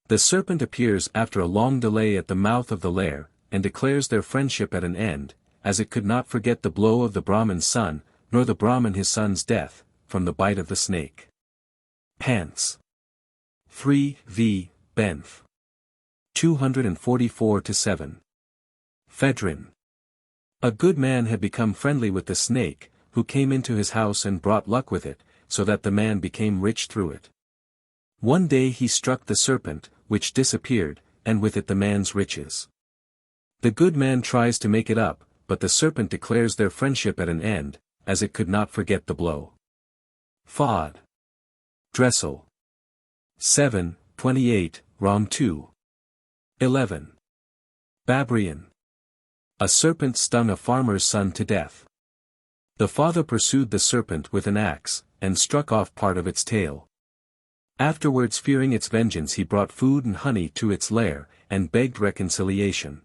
[SPEAKER 1] The serpent appears after a long delay at the mouth of the lair, and declares their friendship at an end, as it could not forget the blow of the Brahmin's son, nor the Brahmin his son's death, from the bite of the snake. Pants. 3 v. Benf. 244-7. Fedrin. A good man had become friendly with the snake, who came into his house and brought luck with it, so that the man became rich through it. One day he struck the serpent, which disappeared, and with it the man's riches. The good man tries to make it up, but the serpent declares their friendship at an end, as it could not forget the blow. Fod. Dressel. 7, 28, Rom 2. 11. Babrian. A serpent stung a farmer's son to death. The father pursued the serpent with an axe, and struck off part of its tail. Afterwards, fearing its vengeance, he brought food and honey to its lair, and begged reconciliation.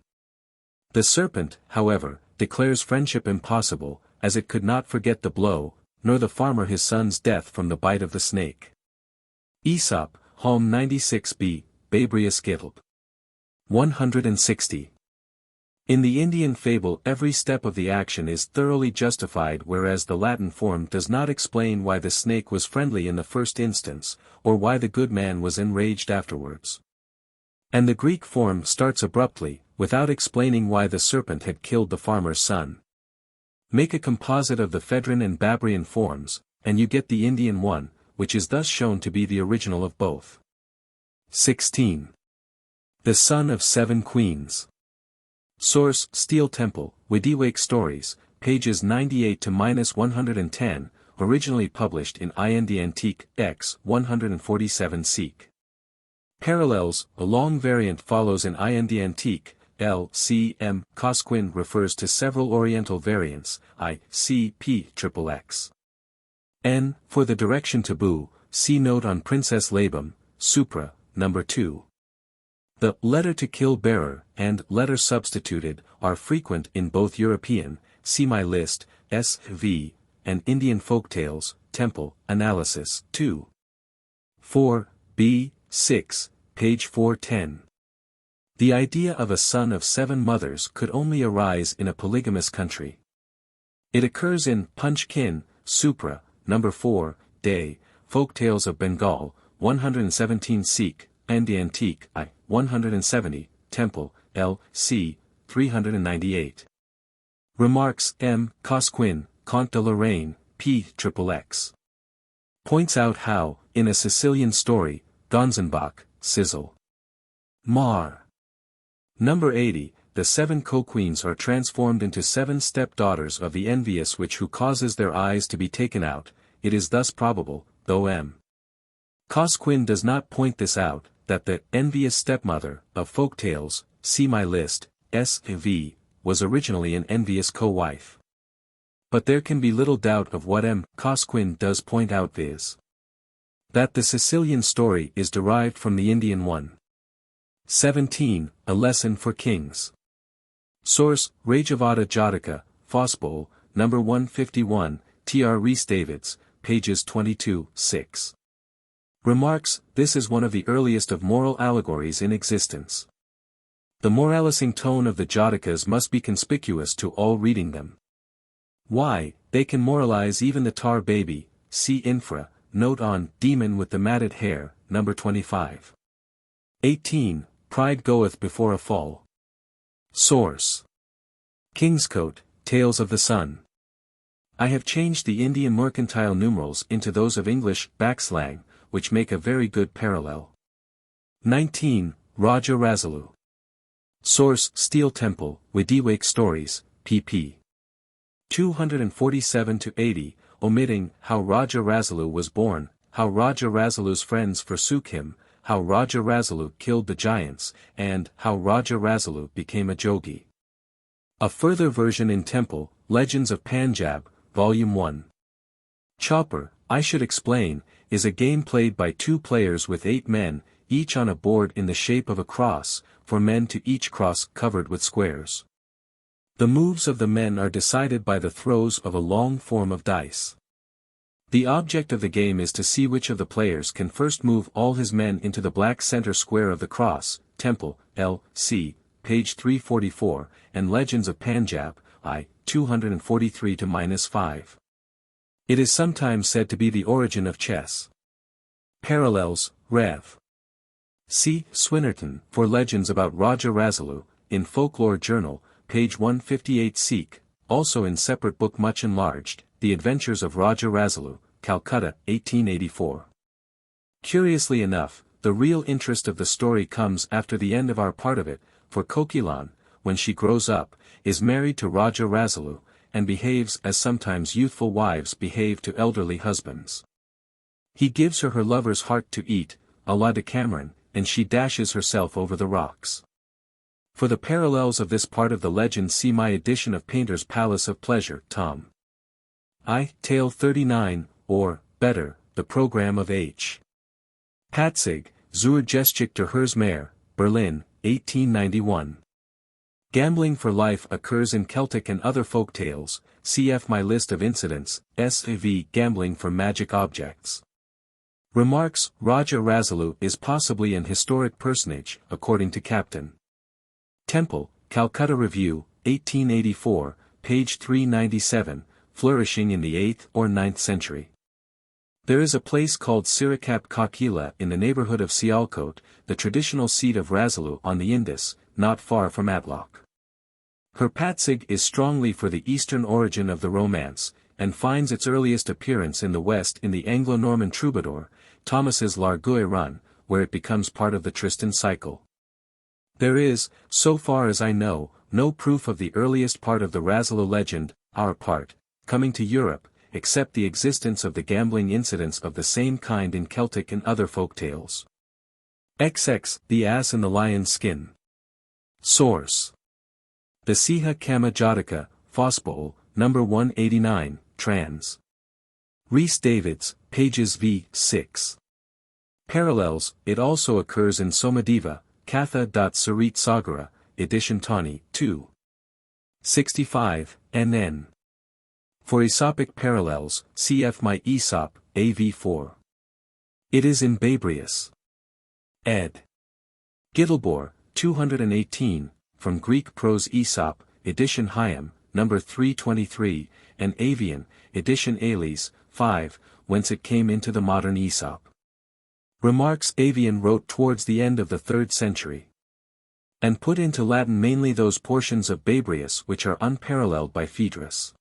[SPEAKER 1] The serpent, however, declares friendship impossible, as it could not forget the blow, nor the farmer his son's death from the bite of the snake. Aesop, Halm 96b, Babrius Gittelb. 160. In the Indian fable every step of the action is thoroughly justified, whereas the Latin form does not explain why the snake was friendly in the first instance, or why the good man was enraged afterwards. And the Greek form starts abruptly, without explaining why the serpent had killed the farmer's son. Make a composite of the Fedrin and Babrian forms, and you get the Indian one, which is thus shown to be the original of both. 16. The Son of Seven Queens. Source: Steel Temple, Widiwake Stories, pages 98-110, originally published in IND Antique, X, 147 seq. Parallels: a long variant follows in IND Antique, L, C, M. Cosquin refers to several Oriental variants, I, C, P, XXX. N, for the direction taboo, see note on Princess Labam, Supra, number 2. The letter to kill bearer and letter substituted are frequent in both European, see my list, S.V., and Indian folktales, temple, analysis, 2. 4, B, 6, page 410. The idea of a son of 7 mothers could only arise in a polygamous country. It occurs in Punchkin, Supra, number 4, Day, Folktales of Bengal, 117 Sikh, and the Antique, I, 170, Temple, L, C, 398. Remarks M. Cosquin, Comte de Lorraine, P. XXX. Points out how, in a Sicilian story, Gonzenbach, Sizzle. Mar. Number 80, the 7 co-queens are transformed into 7 step-daughters of the envious witch who causes their eyes to be taken out. It is thus probable, though M. Cosquin does not point this out, that the envious stepmother of folktales, see my list, S.V., was originally an envious co-wife. But there can be little doubt of what M. Cosquin does point out, viz. that the Sicilian story is derived from the Indian one. 17, A Lesson for Kings. Source, Rajavada Jataka, Fosbull, number 151, T.R. Rhys-Davids, pages 22, 6. Remarks, this is one of the earliest of moral allegories in existence. The moralizing tone of the Jatakas must be conspicuous to all reading them. Why, they can moralize even the tar baby, see infra, note on Demon with the Matted Hair, number 25. 18, Pride Goeth Before a Fall. Source. Kingscote, Tales of the Sun. I have changed the Indian mercantile numerals into those of English backslang, which make a very good parallel. 19, Raja Rasalu. Source, Steel Temple, Widiwake Stories, pp. 247-80, omitting how Raja Rasalu was born, how Raja Rasalu's friends forsook him, how Raja Rasalu killed the giants, and how Raja Rasalu became a jogi. A further version in Temple, Legends of Panjab, Volume 1. Chopper, I should explain, is a game played by 2 players with 8 men, each on a board in the shape of a cross, for men to each cross covered with squares. The moves of the men are decided by the throws of a long form of dice. The object of the game is to see which of the players can first move all his men into the black center square of the cross, Temple, L, C, page 344, and Legends of Panjab, I, 243-5. It is sometimes said to be the origin of chess. Parallels, Rev. C. Swinnerton, for legends about Raja Rasalu, in Folklore Journal, page 158 Sikh, also in separate book much enlarged, The Adventures of Raja Rasalu, Calcutta, 1884. Curiously enough, the real interest of the story comes after the end of our part of it, for Kokilan, when she grows up, is married to Raja Rasalu, and behaves as sometimes youthful wives behave to elderly husbands. He gives her lover's heart to eat, a la Decameron, and she dashes herself over the rocks. For the parallels of this part of the legend see my edition of Painter's Palace of Pleasure, Tom. I. Tale 39, or, better, the Program of H. Patzig, Zur Geschichte der Hersmare, Berlin, 1891. Gambling for life occurs in Celtic and other folk tales, cf. my list of incidents, S.V. Gambling for magic objects. Remarks, Raja Rasalu is possibly an historic personage, according to Captain. Temple, Calcutta Review, 1884, page 397, flourishing in the 8th or 9th century. There is a place called Sirikap Kakila in the neighborhood of Sialkot, the traditional seat of Rasalu on the Indus, not far from Atlock. Her Patsig is strongly for the eastern origin of the romance, and finds its earliest appearance in the West in the Anglo-Norman troubadour, Thomas's Largué Run, where it becomes part of the Tristan cycle. There is, so far as I know, no proof of the earliest part of the Rasalu legend, our part, coming to Europe, except the existence of the gambling incidents of the same kind in Celtic and other folk tales. XX, The Ass and the Lion's Skin. Source: The Siha Kama Jataka, Fospol, No. 189, trans. Rhys Davids, pages v. 6. Parallels: it also occurs in Somadeva, Katha.Sarit Sagara, edition Tawny, 2. 65, NN. For Aesopic parallels, cf. My Aesop, AV4. It is in Babrius. Ed. Giddlebore, 218, from Greek prose Aesop, edition Hyam, No. 323, and Avian, edition Aeles, 5, whence it came into the modern Aesop. Remarks: Avian wrote towards the end of the 3rd century, and put into Latin mainly those portions of Babrius which are unparalleled by Phaedrus.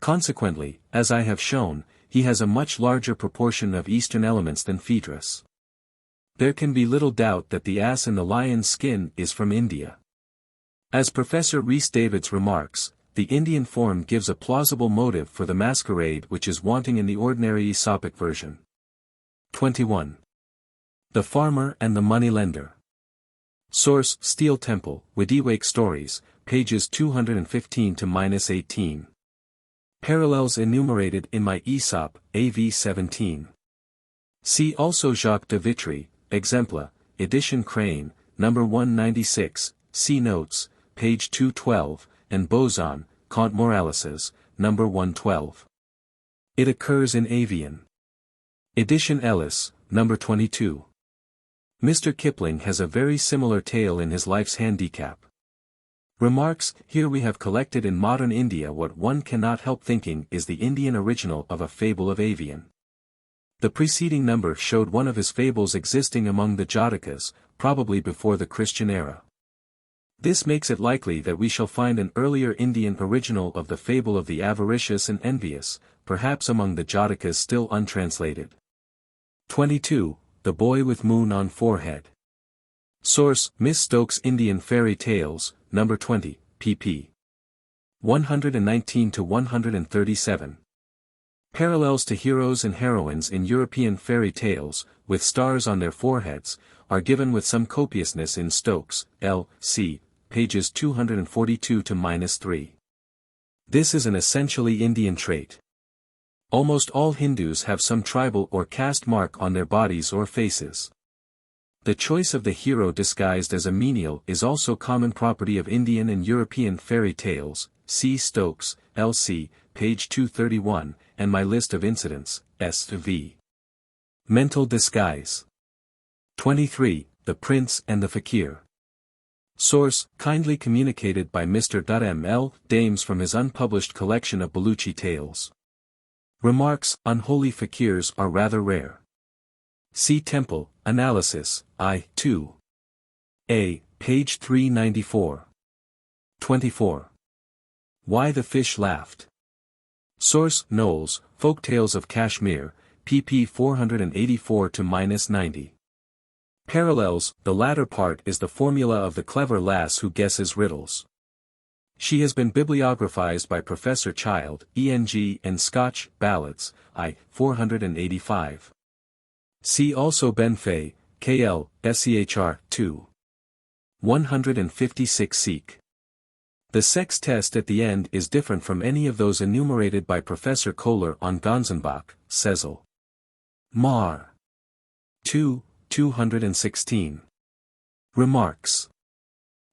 [SPEAKER 1] Consequently, as I have shown, he has a much larger proportion of Eastern elements than Phaedrus. There can be little doubt that the ass in the lion's skin is from India. As Professor Rhys Davids remarks, the Indian form gives a plausible motive for the masquerade which is wanting in the ordinary Aesopic version. 21. The Farmer and the Money-Lender. Source: Steel Temple, Wediwake Stories, pages 215-18. Parallels enumerated in My Aesop, AV 17. See also Jacques de Vitry, Exempla, edition Crane, No. 196, see notes, page 212, and Bozon, Conte Moralises, No. 112. It occurs in Avian. Edition Ellis, No. 22. Mr. Kipling has a very similar tale in his Life's Handicap. Remarks: here we have collected in modern India what one cannot help thinking is the Indian original of a fable of Avian. The preceding number showed one of his fables existing among the Jatakas, probably before the Christian era. This makes it likely that we shall find an earlier Indian original of the fable of the avaricious and envious, perhaps among the Jatakas still untranslated. 22. The Boy with Moon on Forehead. Source: Miss Stokes' Indian Fairy Tales, No. 20, pp. 119-137. Parallels to heroes and heroines in European fairy tales, with stars on their foreheads, are given with some copiousness in Stokes, L.C., pages 242-3. This is an essentially Indian trait. Almost all Hindus have some tribal or caste mark on their bodies or faces. The choice of the hero disguised as a menial is also common property of Indian and European fairy tales, see Stokes, L.C., page 231, and My List of Incidents, S.V. Mental Disguise. 23. The Prince and the Fakir. Source: kindly communicated by Mr. M.L. Dames from his unpublished collection of Baluchi tales. Remarks: unholy fakirs are rather rare. See Temple, Analysis, I. 2. A. page 394. 24. Why the Fish Laughed. Source: Knowles, Folktales of Kashmir, pp 484-90. Parallels: the latter part is the formula of the clever lass who guesses riddles. She has been bibliographized by Professor Child, ENG and Scotch Ballads, I. 485. See also Benfey, K.L., SEHR, 2. 156 Seek. The sex test at the end is different from any of those enumerated by Professor Kohler on Gonzenbach, Cecil. Mar. 2, 216. Remarks.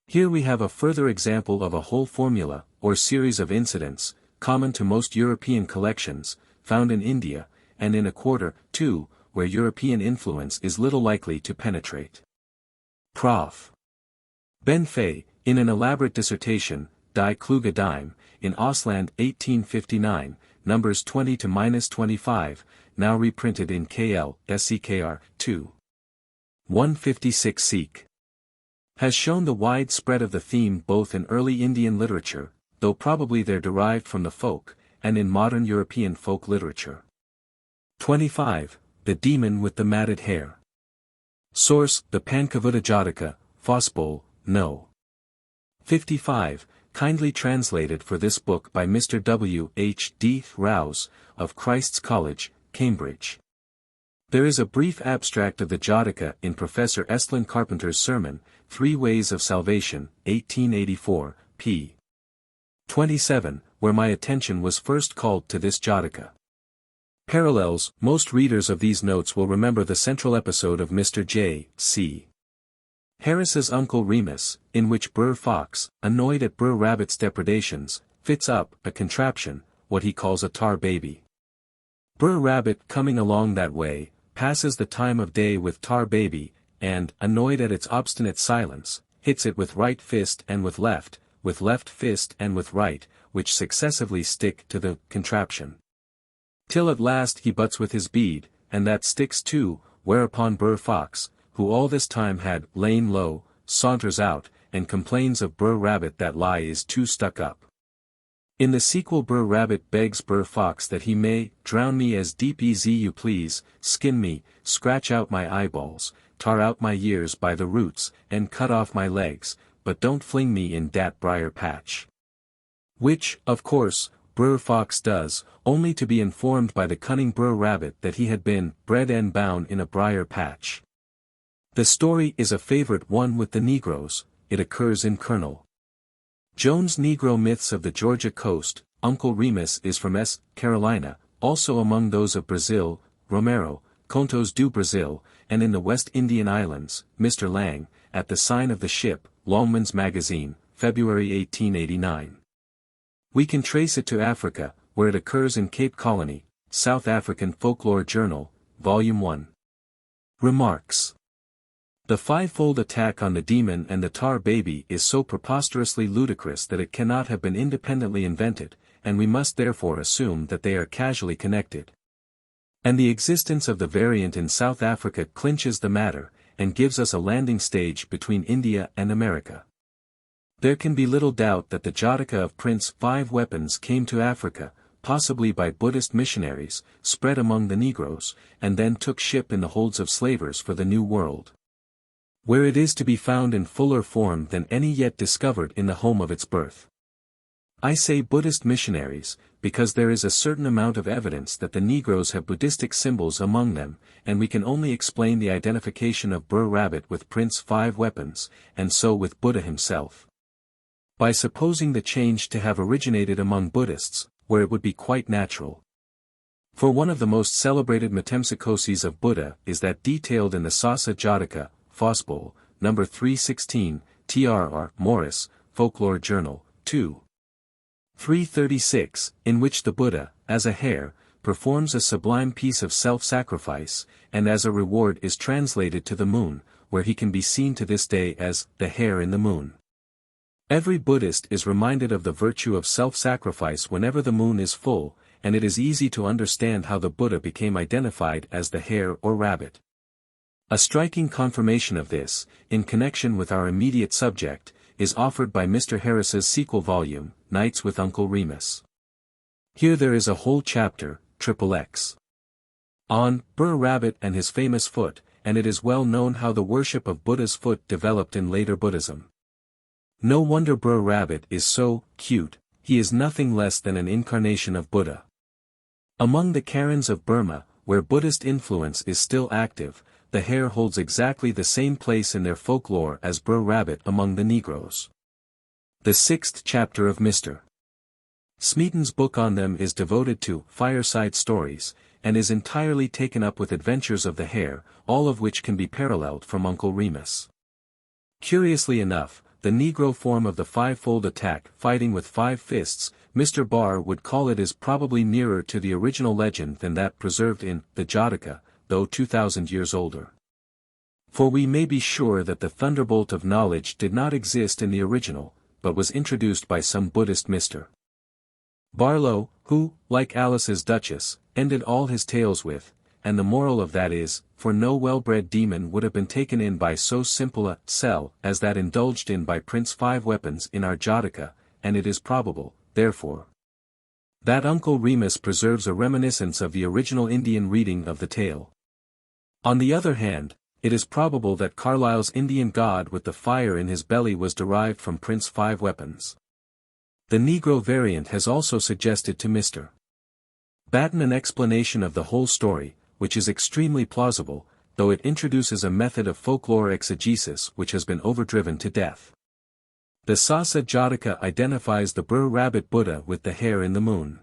[SPEAKER 1] Here we have a further example of a whole formula, or series of incidents, common to most European collections, found in India, and in a quarter, too, where European influence is little likely to penetrate. Prof. Benfey, in an elaborate dissertation, Die Kluge Dime, in Ausland 1859, numbers 20-25, now reprinted in KL, SEKR, 2. 156 Seek. Has shown the wide spread of the theme both in early Indian literature, though probably they're derived from the folk, and in modern European folk literature. 25. The Demon with the Matted Hair. Source: the Pankavutta Jataka, Fospol, No. 55, kindly translated for this book by Mr. W. H. D. Rouse, of Christ's College, Cambridge. There is a brief abstract of the Jataka in Professor Estlin Carpenter's sermon, 3 Ways of Salvation, 1884, p. 27, where my attention was first called to this Jataka. Parallels. Most readers of these notes will remember the central episode of Mr. J. C. Harris's Uncle Remus, in which Br'er Fox, annoyed at Br'er Rabbit's depredations, fits up a contraption, what he calls a tar baby. Br'er Rabbit, coming along that way, passes the time of day with tar baby, and, annoyed at its obstinate silence, hits it with right fist and with left fist and with right, which successively stick to the contraption. Till at last he butts with his bead, and that sticks too, whereupon Br'er Fox, who all this time had lain low, saunters out, and complains of Br'er Rabbit that lie is too stuck up. In the sequel Br'er Rabbit begs Br'er Fox that he may drown me as deep as you please, skin me, scratch out my eyeballs, tar out my ears by the roots, and cut off my legs, but don't fling me in dat briar patch. Which, of course, Br'er Fox does, only to be informed by the cunning Br'er Rabbit that he had been bred and bound in a briar patch. The story is a favorite one with the Negroes. It occurs in Colonel Jones' Negro Myths of the Georgia Coast. Uncle Remus is from S. Carolina, also among those of Brazil, Romero, Contos do Brasil, and in the West Indian Islands, Mr. Lang, at the Sign of the Ship, Longman's Magazine, February 1889. We can trace it to Africa, where it occurs in Cape Colony, South African Folklore Journal, Volume 1. Remarks. The fivefold attack on the demon and the tar baby is so preposterously ludicrous that it cannot have been independently invented, and we must therefore assume that they are causally connected. And the existence of the variant in South Africa clinches the matter, and gives us a landing stage between India and America. There can be little doubt that the Jataka of Prince Five Weapons came to Africa, possibly by Buddhist missionaries, spread among the Negroes, and then took ship in the holds of slavers for the New World, where it is to be found in fuller form than any yet discovered in the home of its birth. I say Buddhist missionaries, because there is a certain amount of evidence that the Negroes have Buddhistic symbols among them, and we can only explain the identification of Br'er Rabbit with Prince Five Weapons, and so with Buddha himself, by supposing the change to have originated among Buddhists, where it would be quite natural. For one of the most celebrated metempsychoses of Buddha is that detailed in the Sasa Jataka, Fosbol, No. 316, Tr.R. Morris, Folklore Journal, 2. 336, in which the Buddha, as a hare, performs a sublime piece of self-sacrifice, and as a reward is translated to the moon, where he can be seen to this day as the hare in the moon. Every Buddhist is reminded of the virtue of self-sacrifice whenever the moon is full, and it is easy to understand how the Buddha became identified as the hare or rabbit. A striking confirmation of this, in connection with our immediate subject, is offered by Mr. Harris's sequel volume, Nights with Uncle Remus. Here there is a whole chapter, XXX, on Br'er Rabbit and his famous foot, and it is well known how the worship of Buddha's foot developed in later Buddhism. No wonder Br'er Rabbit is so cute, he is nothing less than an incarnation of Buddha. Among the Karens of Burma, where Buddhist influence is still active, the hare holds exactly the same place in their folklore as Br'er Rabbit among the Negroes. The 6th chapter of Mr. Smeaton's book on them is devoted to fireside stories, and is entirely taken up with adventures of the hare, all of which can be paralleled from Uncle Remus. Curiously enough, the Negro form of the fivefold attack fighting with 5 fists, Mr. Barr would call it is probably nearer to the original legend than that preserved in the Jataka, though 2,000 years older. For we may be sure that the thunderbolt of knowledge did not exist in the original, but was introduced by some Buddhist Mr. Barlow, who, like Alice's Duchess, ended all his tales with, and the moral of that is, for no well-bred demon would have been taken in by so simple a cell as that indulged in by Prince Five Weapons in our Jataka, and it is probable, therefore, that Uncle Remus preserves a reminiscence of the original Indian reading of the tale. On the other hand, it is probable that Carlyle's Indian god with the fire in his belly was derived from Prince Five Weapons. The Negro variant has also suggested to Mr. Batten an explanation of the whole story, which is extremely plausible, though it introduces a method of folklore exegesis which has been overdriven to death. The Sasa Jataka identifies the Rabbit Buddha with the hare in the moon.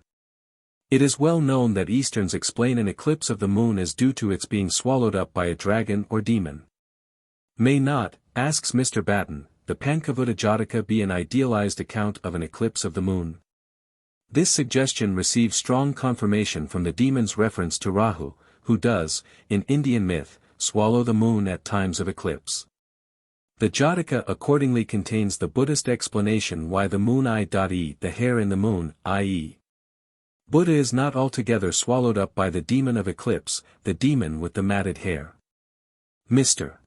[SPEAKER 1] It is well known that Easterns explain an eclipse of the moon as due to its being swallowed up by a dragon or demon. May not, asks Mr. Batten, the Pankavutta Jataka be an idealized account of an eclipse of the moon? This suggestion receives strong confirmation from the demon's reference to Rahu, who does, in Indian myth, swallow the moon at times of eclipse. The Jataka accordingly contains the Buddhist explanation why the moon I.e. the hare in the moon, i.e. Buddha is not altogether swallowed up by the demon of eclipse, the demon with the matted hair. Mr.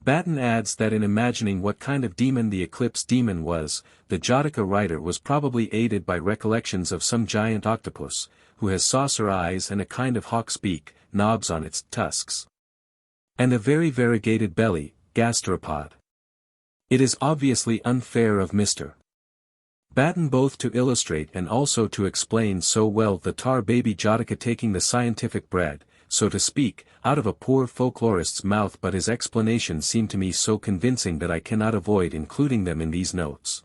[SPEAKER 1] Batten adds that in imagining what kind of demon the eclipse demon was, the Jataka writer was probably aided by recollections of some giant octopus, who has saucer eyes and a kind of hawk's beak, knobs on its tusks, and a very variegated belly, gastropod. It is obviously unfair of Mr. Batten both to illustrate and also to explain so well the tar baby Jataka taking the scientific bread, so to speak, out of a poor folklorist's mouth, but his explanations seem to me so convincing that I cannot avoid including them in these notes.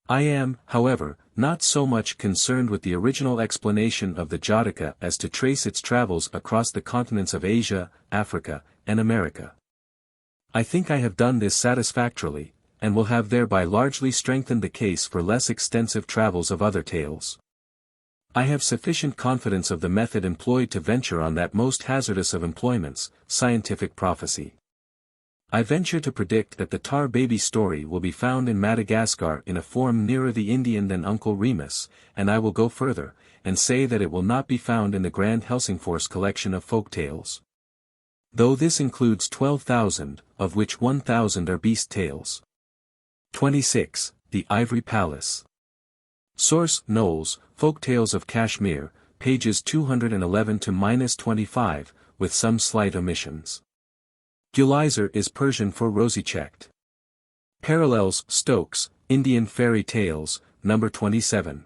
[SPEAKER 1] I am, however, not so much concerned with the original explanation of the Jataka as to trace its travels across the continents of Asia, Africa, and America. I think I have done this satisfactorily, and will have thereby largely strengthened the case for less extensive travels of other tales. I have sufficient confidence of the method employed to venture on that most hazardous of employments, scientific prophecy. I venture to predict that the tar baby story will be found in Madagascar in a form nearer the Indian than Uncle Remus, and I will go further, and say that it will not be found in the Grand Helsingfors collection of folk tales. Though this includes 12,000, of which 1,000 are beast tales. 26. The Ivory Palace. Source: Knowles, Folktales of Kashmir, pages 211-25, with some slight omissions. Gulizer is Persian for rosy-cheeked. Parallels: Stokes, Indian Fairy Tales, number 27.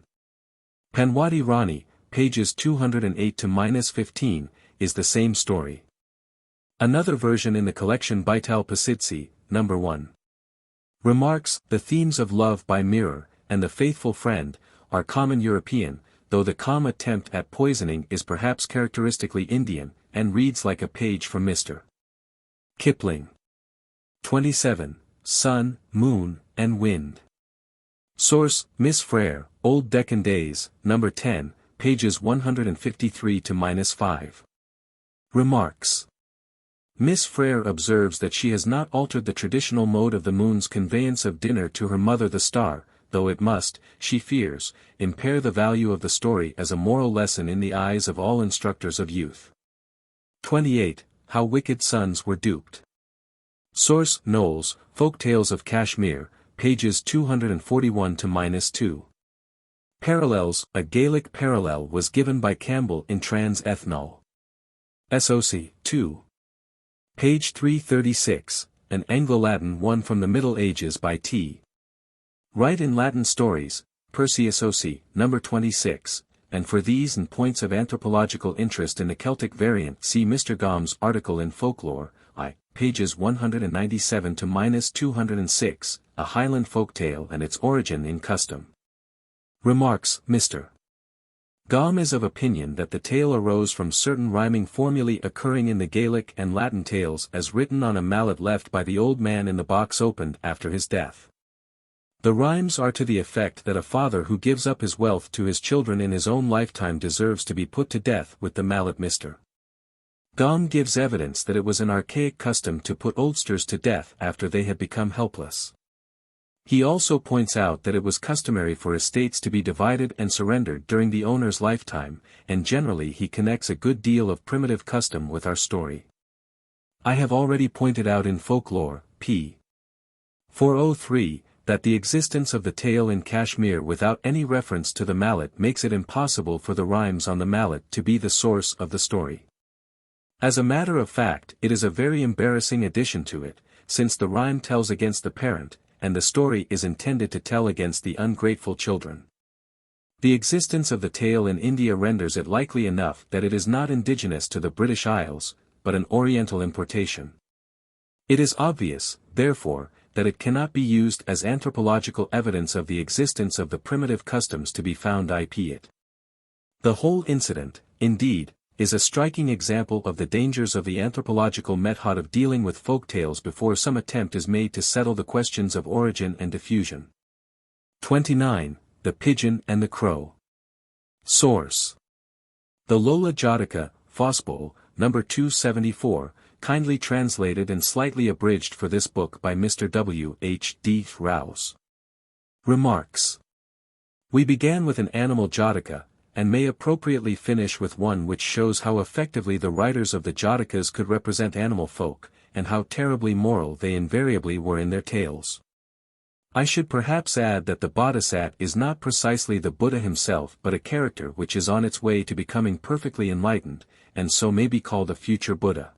[SPEAKER 1] Panwadi Rani, pages 208-15, is the same story. Another version in the collection Baital Pasidsi, number 1. Remarks: The themes of love by Mirror, and the faithful friend, are common European, though the calm attempt at poisoning is perhaps characteristically Indian, and reads like a page from Mr. Kipling. 27. Sun, Moon, and Wind. Source: Miss Frere, Old Deccan Days, number 10, pages 153-5. Remarks. Miss Frere observes that she has not altered the traditional mode of the moon's conveyance of dinner to her mother the star, though it must, she fears, impair the value of the story as a moral lesson in the eyes of all instructors of youth. 28. How Wicked Sons Were Duped. Source: Knowles, Folktales of Kashmir, pages 241-2. Parallels: A Gaelic parallel was given by Campbell in Trans Ethnol. SOC 2. Page 336, an Anglo-Latin one from the Middle Ages by T. Wright in Latin Stories, Perseus OC, number 26, and for these and points of anthropological interest in the Celtic variant see Mr. Gomm's article in Folklore, pages 197-206, a Highland folktale and its origin in custom. Remarks: Mr. Gomm is of opinion that the tale arose from certain rhyming formulae occurring in the Gaelic and Latin tales as written on a mallet left by the old man in the box opened after his death. The rhymes are to the effect that a father who gives up his wealth to his children in his own lifetime deserves to be put to death with the mallet. Mr. Gomm gives evidence that it was an archaic custom to put oldsters to death after they had become helpless. He also points out that it was customary for estates to be divided and surrendered during the owner's lifetime, and generally he connects a good deal of primitive custom with our story. I have already pointed out in Folklore, p. 403, that the existence of the tale in Kashmir without any reference to the mallet makes it impossible for the rhymes on the mallet to be the source of the story. As a matter of fact, it is a very embarrassing addition to it, since the rhyme tells against the parent, and the story is intended to tell against the ungrateful children. The existence of the tale in India renders it likely enough that it is not indigenous to the British Isles, but an Oriental importation. It is obvious, therefore, that it cannot be used as anthropological evidence of the existence of the primitive customs to be found it. The whole incident, indeed, is a striking example of the dangers of the anthropological method of dealing with folktales before some attempt is made to settle the questions of origin and diffusion. 29. The Pigeon and the Crow. Source: The Lola Jataka, Fossbol, No. 274, kindly translated and slightly abridged for this book by Mr. W. H. D. Rouse. Remarks: We began with an animal Jataka, and may appropriately finish with one which shows how effectively the writers of the Jatakas could represent animal folk, and how terribly moral they invariably were in their tales. I should perhaps add that the Bodhisat is not precisely the Buddha himself but a character which is on its way to becoming perfectly enlightened, and so may be called a future Buddha.